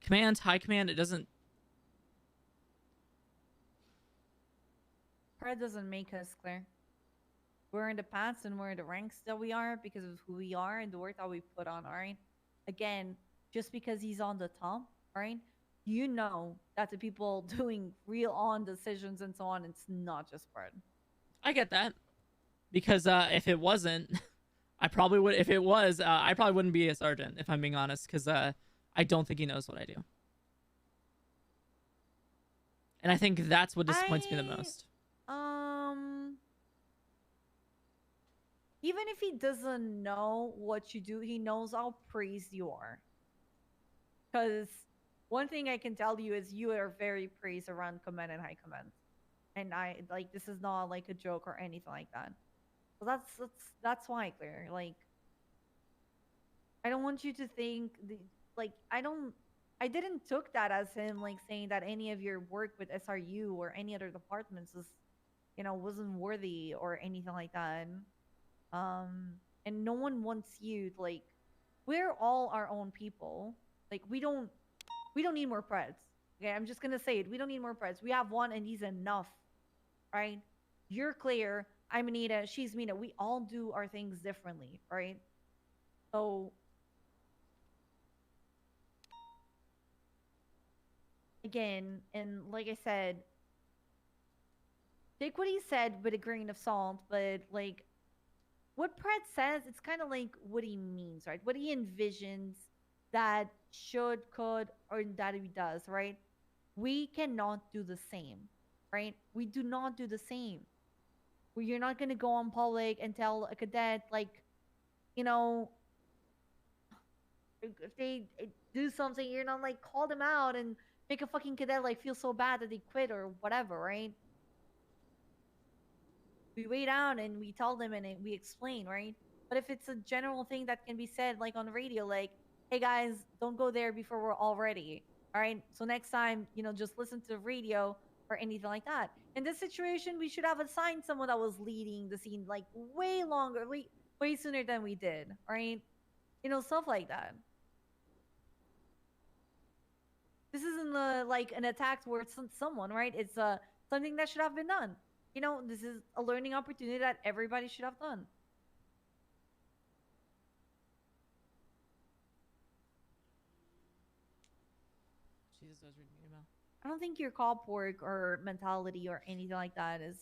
Command, High Command, it doesn't... Pred doesn't make us, Claire. We're in the past and we're in the ranks that we are because of who we are and the work that we put on, alright? Again, just because he's on the top, alright? You know that the people doing real on decisions and so on, it's not just Pred. I get that. Because if it wasn't, I probably would. If it was, I probably wouldn't be a sergeant, if I'm being honest. Because I don't think he knows what I do. And I think that's what disappoints me the most. Even if he doesn't know what you do, he knows how praised you are. Because one thing I can tell you is you are very praised around command and high command. And this is not like a joke or anything like that. So that's why, Claire. I don't want you to think I didn't took that as him saying that any of your work with SRU or any other departments is, wasn't worthy or anything like that. And no one wants you to we're all our own people. We don't need more Preds. Okay, I'm just gonna say it. We don't need more Preds. We have one and he's enough. Right? You're Claire, I'm Anita, she's Mina. We all do our things differently, right? So again, and like I said, take what he said with a grain of salt, but like what Pratt says, it's kind of like what he means, right? What he envisions that should, could, or that he does, right? We cannot do the same, right? We do not do the same. You're not going to go on public and tell a cadet, like, you know, if they do something, you're not like call them out and make a fucking cadet like feel so bad that they quit or whatever, right? We wait out and we tell them and we explain, right? But if it's a general thing that can be said like on the radio, like, hey guys, don't go there before we're all ready. All right. So next time, just listen to the radio or anything like that. In this situation, we should have assigned someone that was leading the scene like way longer, way sooner than we did. Right. Stuff like that. This isn't like an attack towards someone, right? It's something that should have been done. This is a learning opportunity that everybody should have done. Jesus, I was reading your email. I don't think your call pork or mentality or anything like that is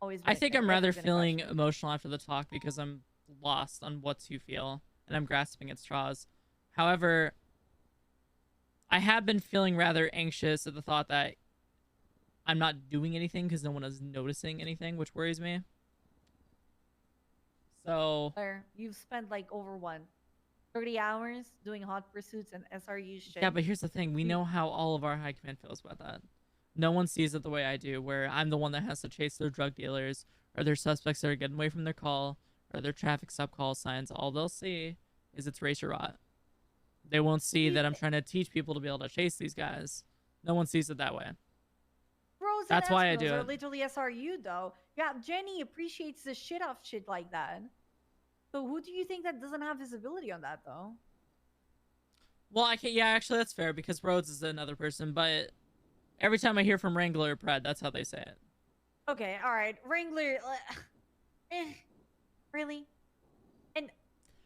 always. I think I'm rather feeling emotional after the talk because I'm lost on what to feel and I'm grasping at straws. However, I have been feeling rather anxious at the thought that I'm not doing anything because no one is noticing anything, which worries me. So you've spent like over 30 hours doing hot pursuits and SRU shit. Yeah, but here's the thing. We know how all of our high command feels about that. No one sees it the way I do, where I'm the one that has to chase their drug dealers or their suspects that are getting away from their call or their traffic stop call signs. All they'll see is it's race or rot. They won't see that I'm trying to teach people to be able to chase these guys. No one sees it that way. Rose That's and why I Eskimos do are it. literally SRU though. Yeah, Jenny appreciates the shit off shit like that. So who do you think that doesn't have visibility on that though? Well, I can't. Yeah, actually, that's fair because Rhodes is another person. But every time I hear from Wrangler or Pred, that's how they say it. Okay, all right, Wrangler. Really? And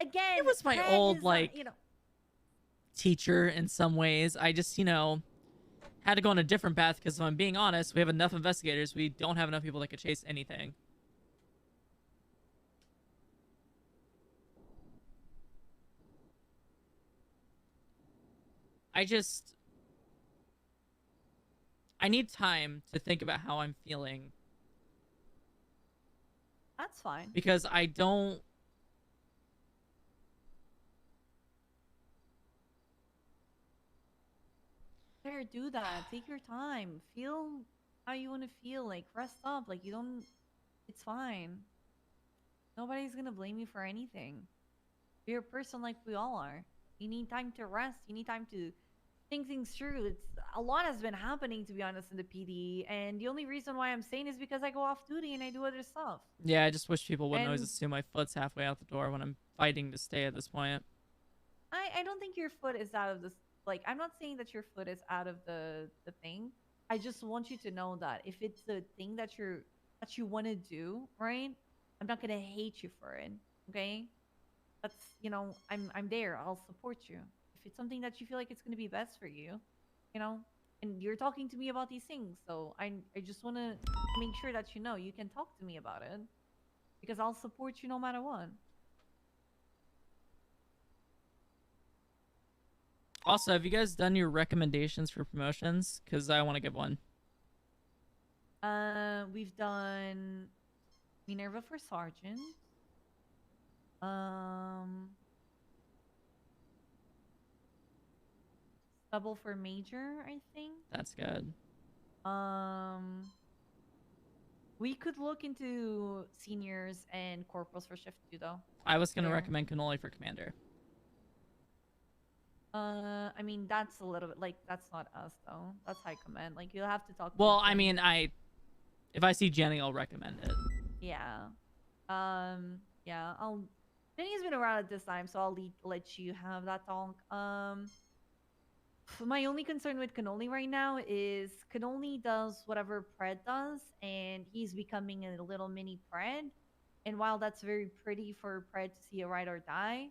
again, It was my Pred old is like not, teacher in some ways. I just had to go on a different path because if I'm being honest, we have enough investigators. We don't have enough people that could chase anything. I need time to think about how I'm feeling. That's fine. Because I don't... There, do that. Take your time. Feel how you want to feel. Like, rest up. Like, you don't... It's fine. Nobody's gonna blame you for anything. You're a person like we all are. You need time to rest. You need time to think things through. It's a lot has been happening, to be honest, in the PD, and the only reason why I'm saying is because I go off duty and I do other stuff. Yeah, I just wish people wouldn't always And- assume my foot's halfway out the door when I'm fighting to stay at this point. I don't think your foot is out of this. Like, I'm not saying that your foot is out of the thing. I just want you to know that if it's the thing that you want to do, right? I'm not gonna hate you for it. Okay? That's I'm there. I'll support you. If it's something that you feel like it's gonna be best for you, and you're talking to me about these things, so I just want to make sure that you can talk to me about it because I'll support you no matter what. Also, have you guys done your recommendations for promotions? Because I want to give one. We've done Minerva for sergeant. Stubble for major, I think. That's good. We could look into seniors and corporals for shift 2 though. I was going to There. recommend cannoli for commander. I mean that's a little bit like that's not us though. That's high command. Like you'll have to talk. Well, to I Jenny. mean, if I see Jenny, I'll recommend it. Yeah. Yeah. Jenny's been around at this time, so I'll let you have that talk. My only concern with Cannoli right now is Cannoli does whatever Pred does, and he's becoming a little mini Pred. And while that's very pretty for Pred to see a ride or die,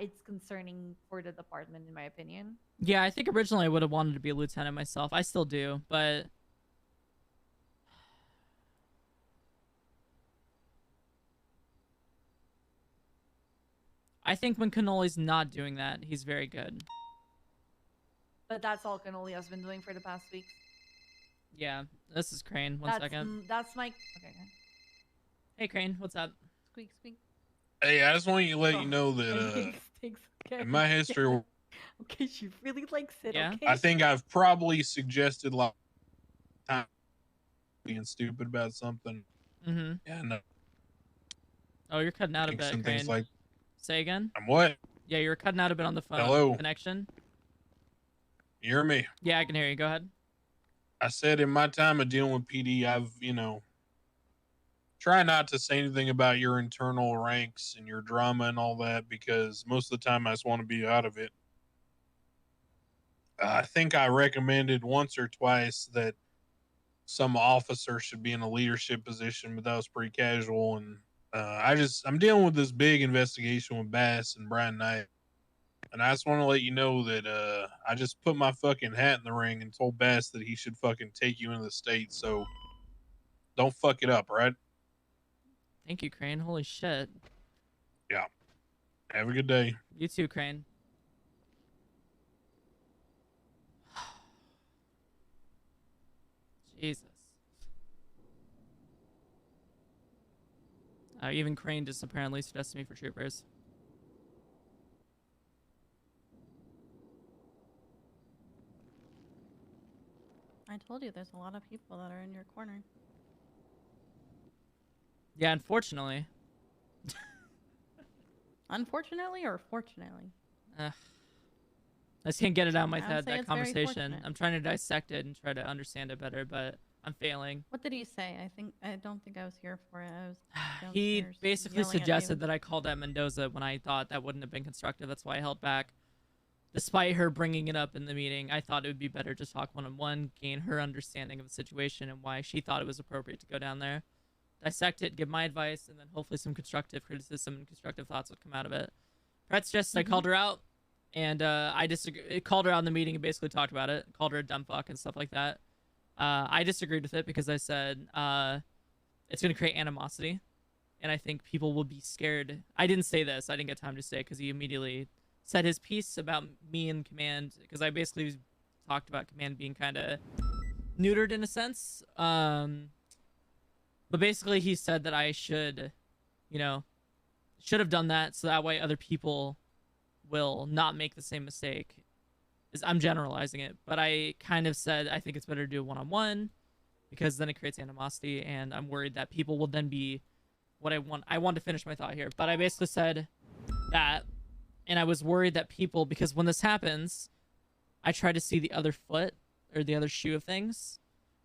it's concerning for the department, in my opinion. Yeah, I think originally I would have wanted to be a lieutenant myself. I still do, but I think when Cannoli's not doing that, he's very good. But that's all Cannoli has been doing for the past week. Yeah, this is Crane. One second. That's my. Okay. Hey, Crane, what's up? Squeak, squeak. Hey, I just want to let you know And that thanks, in my history, Okay, she really likes it. Yeah? Okay. I think I've probably suggested like time being stupid about something. Mm-hmm. Yeah, no. Oh, you're cutting out a Think bit, some Crane. things like Say again? I'm what? Yeah, you were cutting out a bit on the phone. Hello? Connection? You hear me? Yeah, I can hear you. Go ahead. I said in my time of dealing with PD, I've, try not to say anything about your internal ranks and your drama and all that because most of the time I just want to be out of it. I think I recommended once or twice that some officer should be in a leadership position, but that was pretty casual. And I'm dealing with this big investigation with Bass and Brian Knight. And I just want to let you know that I just put my fucking hat in the ring and told Bass that he should fucking take you into the state. So don't fuck it up, right? Thank you, Crane. Holy shit. Yeah. Have a good day. You too, Crane. Jesus. Even Crane just apparently suggested me for troopers. I told you there's a lot of people that are in your corner. Yeah, unfortunately. Unfortunately or fortunately? I just can't get it out of my I would head, say that it's very conversation. fortunate. I'm trying to dissect it and try to understand it better, but I'm failing. What did he say? I don't think I was here for it. I was He downstairs basically yelling at suggested you. that I called out Mendoza when I thought that wouldn't have been constructive. That's why I held back. Despite her bringing it up in the meeting, I thought it would be better to talk one-on-one, gain her understanding of the situation and why she thought it was appropriate to go down there, dissect it, give my advice, and then hopefully some constructive criticism and constructive thoughts would come out of it. Pratt's just, I called her out, and I called her out in the meeting and basically talked about it, called her a dumb fuck and stuff like that. I disagreed with it because I said it's going to create animosity, and I think people will be scared. I didn't say this. I didn't get time to say it because he immediately said his piece about me and Command, because I basically talked about Command being kind of neutered in a sense. But basically he said that I should, should have done that so that way other people will not make the same mistake. I'm generalizing it, but I kind of said I think it's better to do a one-on-one because then it creates animosity, and I'm worried that people will then be what I want. I want to finish my thought here, but I basically said that. And I was worried that people, because when this happens, I try to see the other foot or the other shoe of things.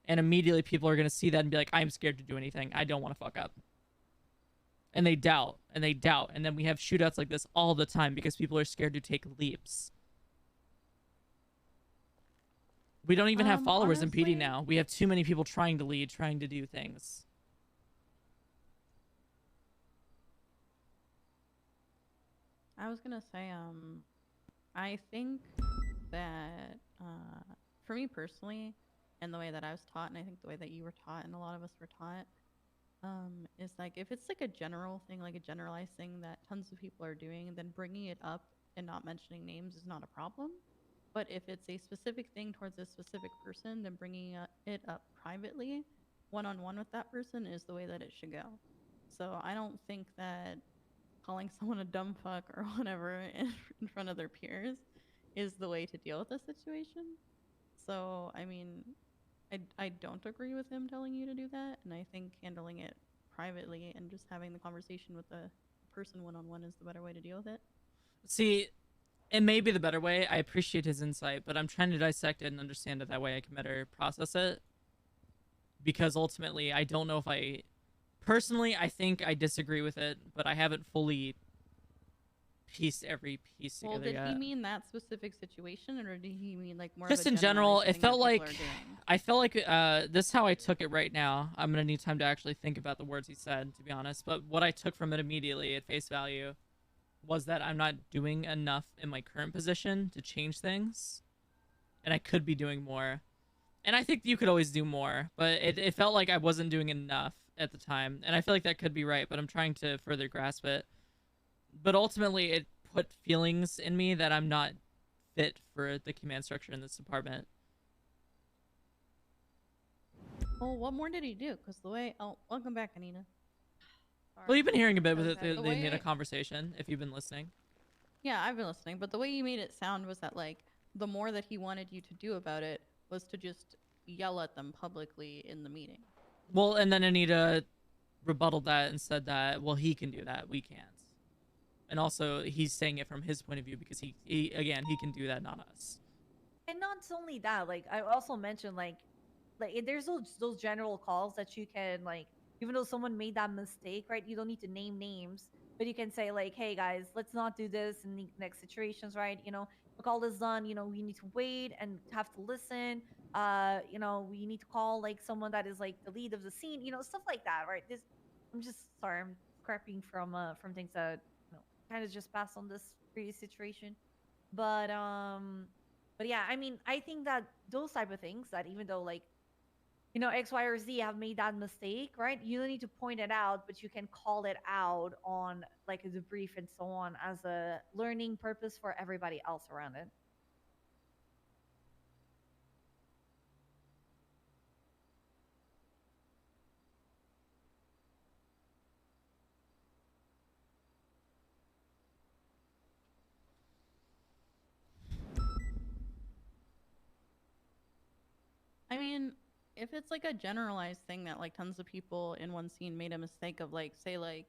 And immediately people are going to see that and be like, I'm scared to do anything. I don't want to fuck up. And they doubt and they doubt. And then we have shootouts like this all the time because people are scared to take leaps. We don't even have followers in PD now. We have too many people trying to lead, trying to do things. I was gonna say, I think that for me personally, and the way that I was taught, and I think the way that you were taught, and a lot of us were taught, is like if it's like a general thing, like a generalized thing that tons of people are doing, then bringing it up and not mentioning names is not a problem. But if it's a specific thing towards a specific person, then bringing it up privately, one-on-one with that person, is the way that it should go. So I don't think that calling someone a dumb fuck or whatever in front of their peers is the way to deal with the situation. So, I mean, I don't agree with him telling you to do that, and I think handling it privately and just having the conversation with the person one-on-one is the better way to deal with it. See, it may be the better way. I appreciate his insight, but I'm trying to dissect it and understand it that way I can better process it. Because ultimately, I don't know if I... Personally, I think I disagree with it, but I haven't fully pieced every piece together Well, did yet. he mean that specific situation, or did he mean like more Just of a in general, generalized it thing felt that like... people are doing? I felt like this is how I took it right now. I'm going to need time to actually think about the words he said, to be honest. But what I took from it immediately at face value was that I'm not doing enough in my current position to change things, and I could be doing more. And I think you could always do more, but it felt like I wasn't doing enough at the time, and I feel like that could be right, but I'm trying to further grasp it. But ultimately, it put feelings in me that I'm not fit for the command structure in this department. Well, what more did he do? Because the way... Oh, welcome back, Anita. Well, you've been hearing a bit with it. Okay. They made a conversation, if you've been listening. Yeah, I've been listening, but the way you made it sound was that, like, the more that he wanted you to do about it was to just yell at them publicly in the meeting. Well, and then Anita rebutted that and said that, well, he can do that, we can't. And also, he's saying it from his point of view because he again, he can do that, not us. And not only that, like I also mentioned, like there's those general calls that you can, like, even though someone made that mistake, right? You don't need to name names, but you can say like, hey guys, let's not do this in the next situations, right? You know, the call is done. You know, we need to wait and have to listen. You know, we need to call like someone that is like the lead of the scene. You know, stuff like that, right? This, I'm just sorry, I'm scrapping from things that, you know, kind of just passed on this previous situation, but yeah, I mean, I think that those type of things, that even though like, you know, X, Y, or Z have made that mistake, right? You don't need to point it out, but you can call it out on like a debrief and so on as a learning purpose for everybody else around it. I mean, if it's like a generalized thing that like tons of people in one scene made a mistake of, like, say like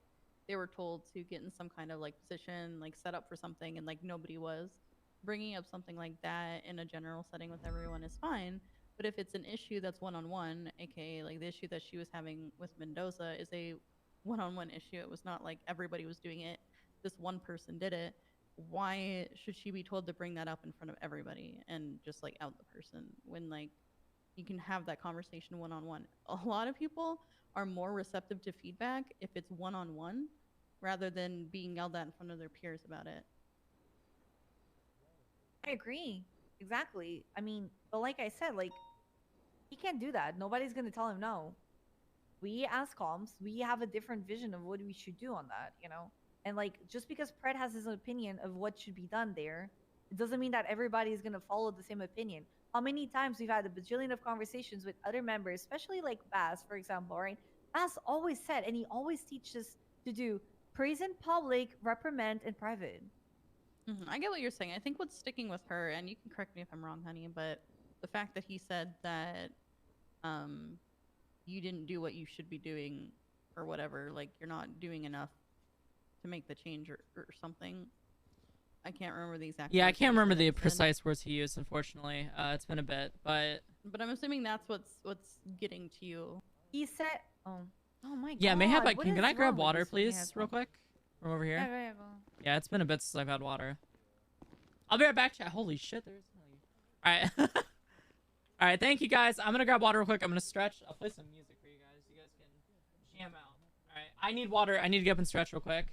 they were told to get in some kind of like position, like set up for something, and like nobody was, bringing up something like that in a general setting with everyone is fine. But if it's an issue that's one-on-one, aka like the issue that she was having with Mendoza is a one-on-one issue, it was not like everybody was doing it, this one person did it, why should she be told to bring that up in front of everybody and just like out the person when like you can have that conversation one-on-one? A lot of people are more receptive to feedback if it's one-on-one rather than being yelled at in front of their peers about it. I agree. Exactly. I mean, but like I said, like, he can't do that. Nobody's gonna tell him no. We as comms, we have a different vision of what we should do on that, you know? And like, just because Pred has his opinion of what should be done there, it doesn't mean that everybody is gonna follow the same opinion. How many times we've had a bajillion of conversations with other members, especially like Baz, for example, right? Baz always said, and he always teaches to do praise in public, reprimand in private. I get what you're saying. I think what's sticking with her, and you can correct me if I'm wrong, honey, but the fact that he said that you didn't do what you should be doing or whatever, like you're not doing enough to make the change or something. I can't remember the exact Yeah, I words can't he remember said the instead. precise words he used, unfortunately. It's been a bit, but I'm assuming that's what's getting to you. He said, oh my yeah, god. mayhap what can is I grab wrong with water, this fucking please, headphone? real quick, from over here? Yeah, go ahead, go. Yeah, it's been a bit since I've had water. I'll be right back, chat. Holy shit, there's all right. All right, thank you guys. I'm gonna grab water real quick. I'm gonna stretch. I'll play some music for you guys. You guys can jam out. All right, I need water. I need to get up and stretch real quick.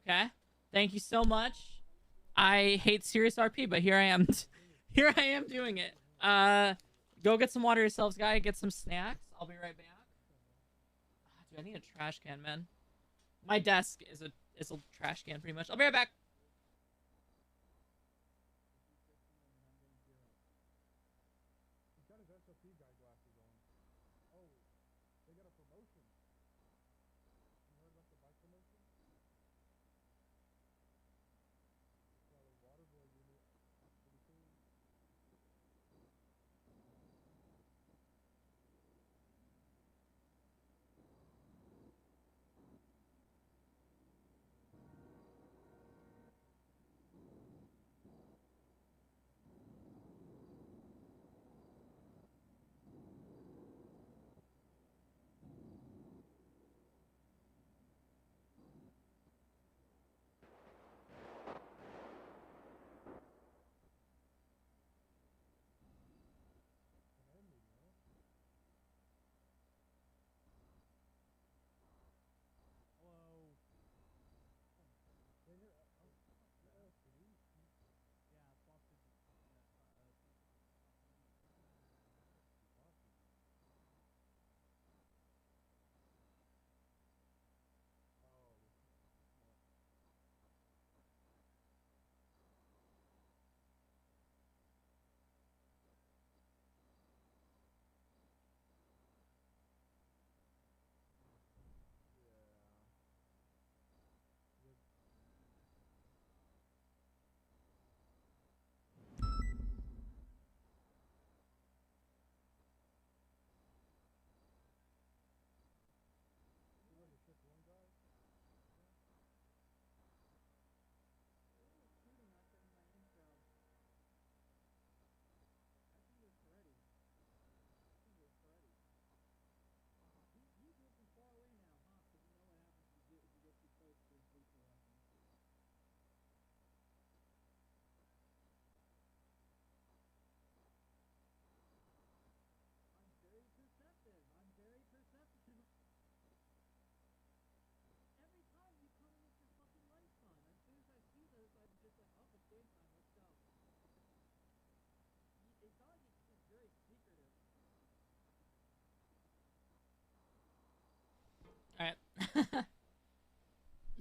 Okay. Thank you so much. I hate serious RP, but here I am. Here I am doing it. Go get some water yourselves, guys. Get some snacks. I'll be right back. Dude, I need a trash can, man. My desk is a trash can, pretty much. I'll be right back.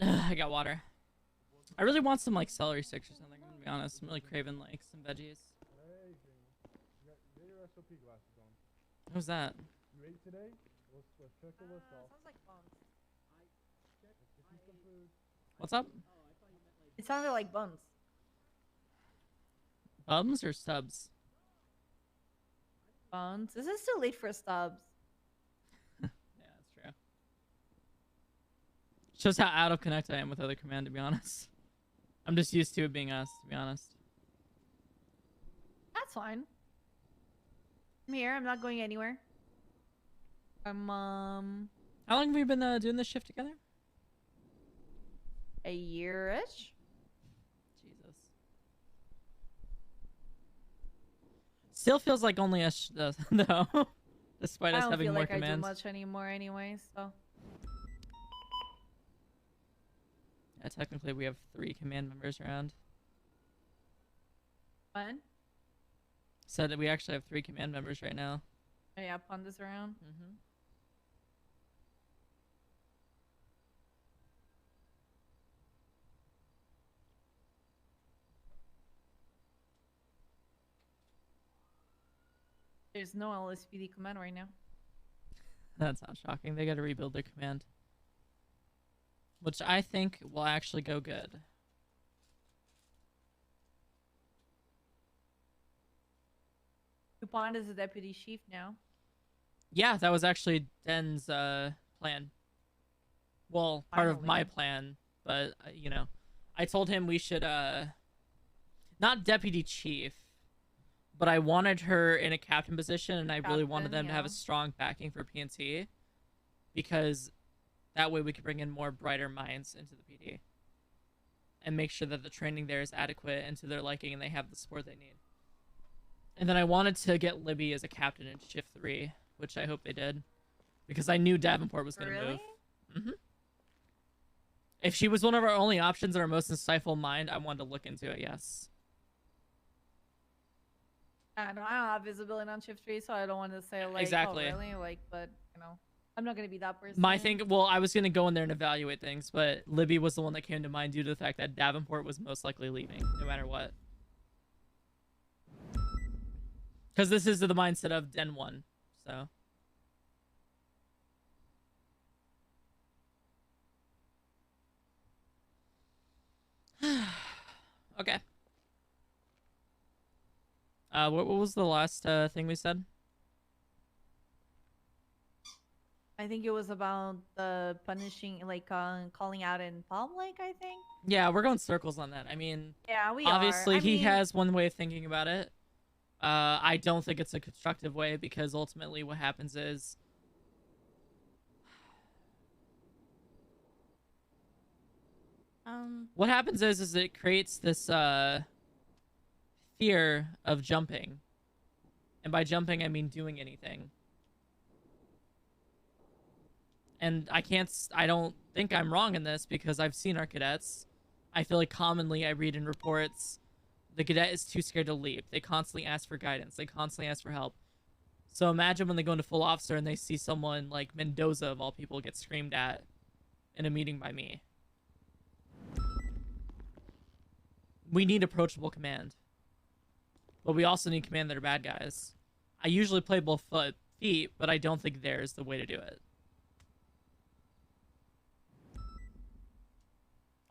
I got water. I really want some like celery sticks or something. I'm gonna be honest. I'm really craving like some veggies. Get your SOP glasses on. Who's that? You ate today? Let's check the list off. Sounds like bones. Get you some food. What's up? It sounded like bones. Bums or subs? Bones. Is it still late for stubs? Yeah, that's true. Shows how out of connect I am with other command, to be honest. I'm just used to it being us, to be honest. That's fine. I'm here. I'm not going anywhere. How long have we been doing this shift together? A year-ish. Jesus. Still feels like only us, though. Despite I us don't having feel more like commands. I do much anymore anyway, so. Yeah, technically we have 3 command members around. Fun. Said that we actually have 3 command members right now. Oh, yeah, Panda's around. Mm-hmm. There's no LSPD command right now. That's not shocking. They gotta rebuild their command. Which I think will actually go good. Pond is the deputy chief now. Yeah, that was actually Den's plan. Well, part of my plan, but you know, I told him we should not deputy chief, but I wanted her in a captain position, and I really wanted them to have a strong backing for PNC, because that way we could bring in more brighter minds into the PD and make sure that the training there is adequate and to their liking, and they have the support they need. And then I wanted to get Libby as a captain in Shift 3, which I hope they did, because I knew Davenport was going to move. Mm-hmm. If she was one of our only options in our most insightful mind, I wanted to look into it, yes. I don't have visibility on Shift 3, so I don't want to say, like, Exactly. oh, really? Like, but, you know, I'm not going to be that person. My thing, well, I was going to go in there and evaluate things, but Libby was the one that came to mind due to the fact that Davenport was most likely leaving, no matter what. Because this is the mindset of Den 1, so. Okay. What was the last thing we said? I think it was about the punishing, like, calling out in public, I think. Yeah, we're going circles on that. I mean, yeah, we obviously are. he has one way of thinking about it. I don't think it's a constructive way, because ultimately what happens is what happens is it creates this fear of jumping. And by jumping, I mean doing anything. And I don't think I'm wrong in this, because I've seen our cadets. I feel like commonly I read in reports, the cadet is too scared to leave. They constantly ask for guidance. They constantly ask for help. So imagine when they go into full officer and they see someone like Mendoza, of all people, get screamed at in a meeting by me. We need approachable command. But we also need command that are bad guys. I usually play both feet, but I don't think there's the way to do it.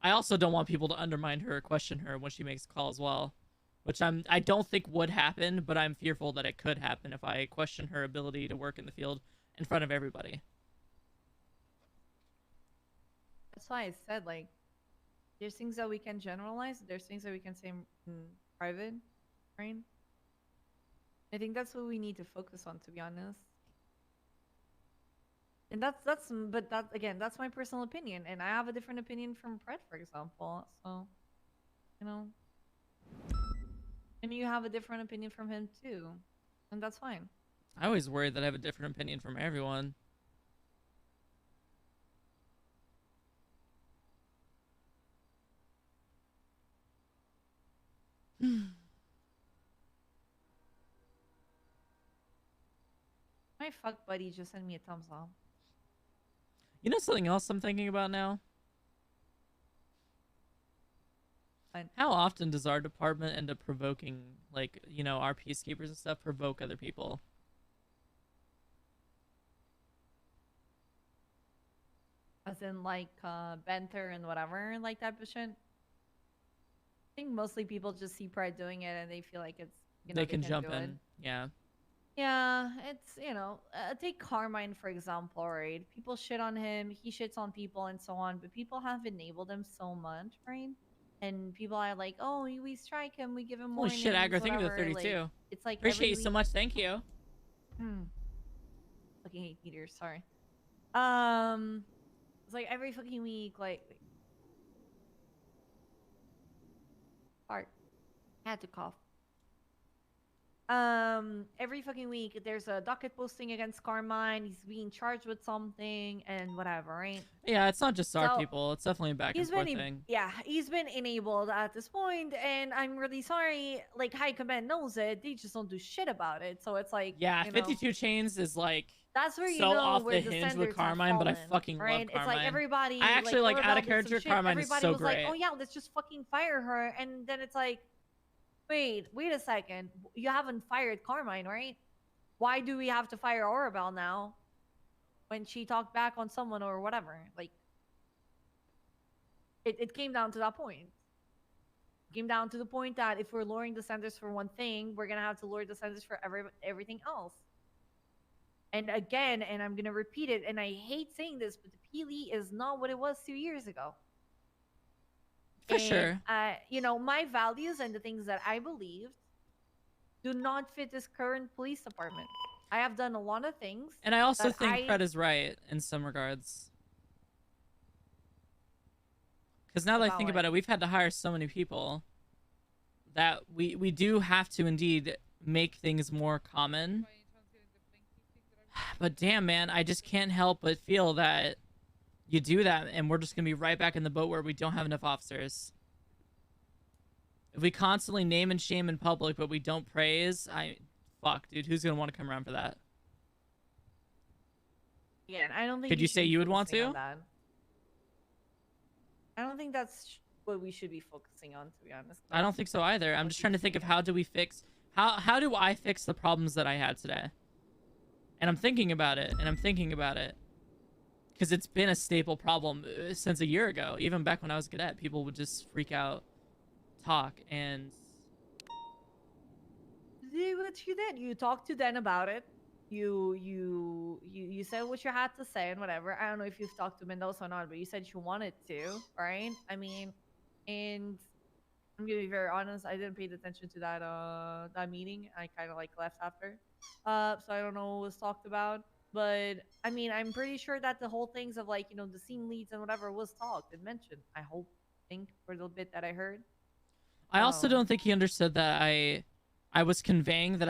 I also don't want people to undermine her or question her when she makes a call as well, which I don't think would happen, but I'm fearful that it could happen if I question her ability to work in the field in front of everybody. That's why I said, like, there's things that we can generalize. There's things that we can say in private, right? I think that's what we need to focus on, to be honest. And but that, again, that's my personal opinion, and I have a different opinion from Fred, for example. So, you know, and you have a different opinion from him too, and that's fine. I always worry that I have a different opinion from everyone. My fuck buddy just sent me a thumbs up. You know something else I'm thinking about now? How often does our department end up provoking, like, you know, our peacekeepers and stuff provoke other people? As in, like, Benter and whatever, like that shit. I think mostly people just see Pride doing it and they feel like it's, you know, They can jump do it. in. Yeah. Yeah, it's, you know, take Carmine, for example, right? People shit on him, he shits on people and so on, but people have enabled him so much, right? And people are like, oh, we strike him, we give him Holy warnings, shit, Aggro, thank you for the whatever. 32. Like, it's like Appreciate every you so week- much, thank you. Fucking hate meters, sorry. It's like every fucking week, like, fart. I had to cough. Every fucking week there's a docket posting against Carmine. He's being charged with something and whatever, right? Yeah, it's not just our So, people. It's definitely a back and He's forth been, thing. yeah, he's been enabled at this point, and I'm really sorry. Like, High Command knows it. They just don't do shit about it. So it's like, Yeah, you know, 52 chains is like that's where you so know off where the the hinge with standards have Carmine, but I fallen, fucking right? love Carmine. It's like everybody. I actually like Lorabelle out of did some character. shit. Carmine Everybody is so was great. like, oh yeah, let's just fucking fire her, and then it's like, wait a second, you haven't fired Carmine, right? Why do we have to fire Orabelle now when she talked back on someone or whatever? Like, it came down to that point. It came down to the point that if we're lowering the standards for one thing, we're gonna have to lower the standards for everything else. And again, and I'm gonna repeat it, and I hate saying this, but the PLE is not what it was 2 years ago. For sure. You know, my values and the things that I believed do not fit this current police department. I have done a lot of things. And I also that think Fred is right in some regards. Because now that I About think what? about it, we've had to hire so many people that we do have to indeed make things more common. But damn, man, I just can't help but feel that you do that and we're just going to be right back in the boat where we don't have enough officers. If we constantly name and shame in public, but we don't praise, fuck, dude, who's going to want to come around for that? Yeah, I don't think. Could you should say be you would want focusing on to? that. I don't think that's what we should be focusing on, to be honest. I don't think so either. I'm just trying to think of how do we fix, how do I fix the problems that I had today? And I'm thinking about it, because it's been a staple problem since a year ago. Even back when I was a cadet, people would just freak out, talk, and Do what you did. You talked to Dan about it. You said what you had to say and whatever. I don't know if you've talked to Mendoza or not, but you said you wanted to, right? I mean, and I'm gonna be very honest. I didn't pay attention to that meeting. I kind of like left after, so I don't know what was talked about. But I mean, I'm pretty sure that the whole things of, like, you know, the scene leads and whatever was talked and mentioned. I think for the bit that I heard. I also don't think he understood that I was conveying that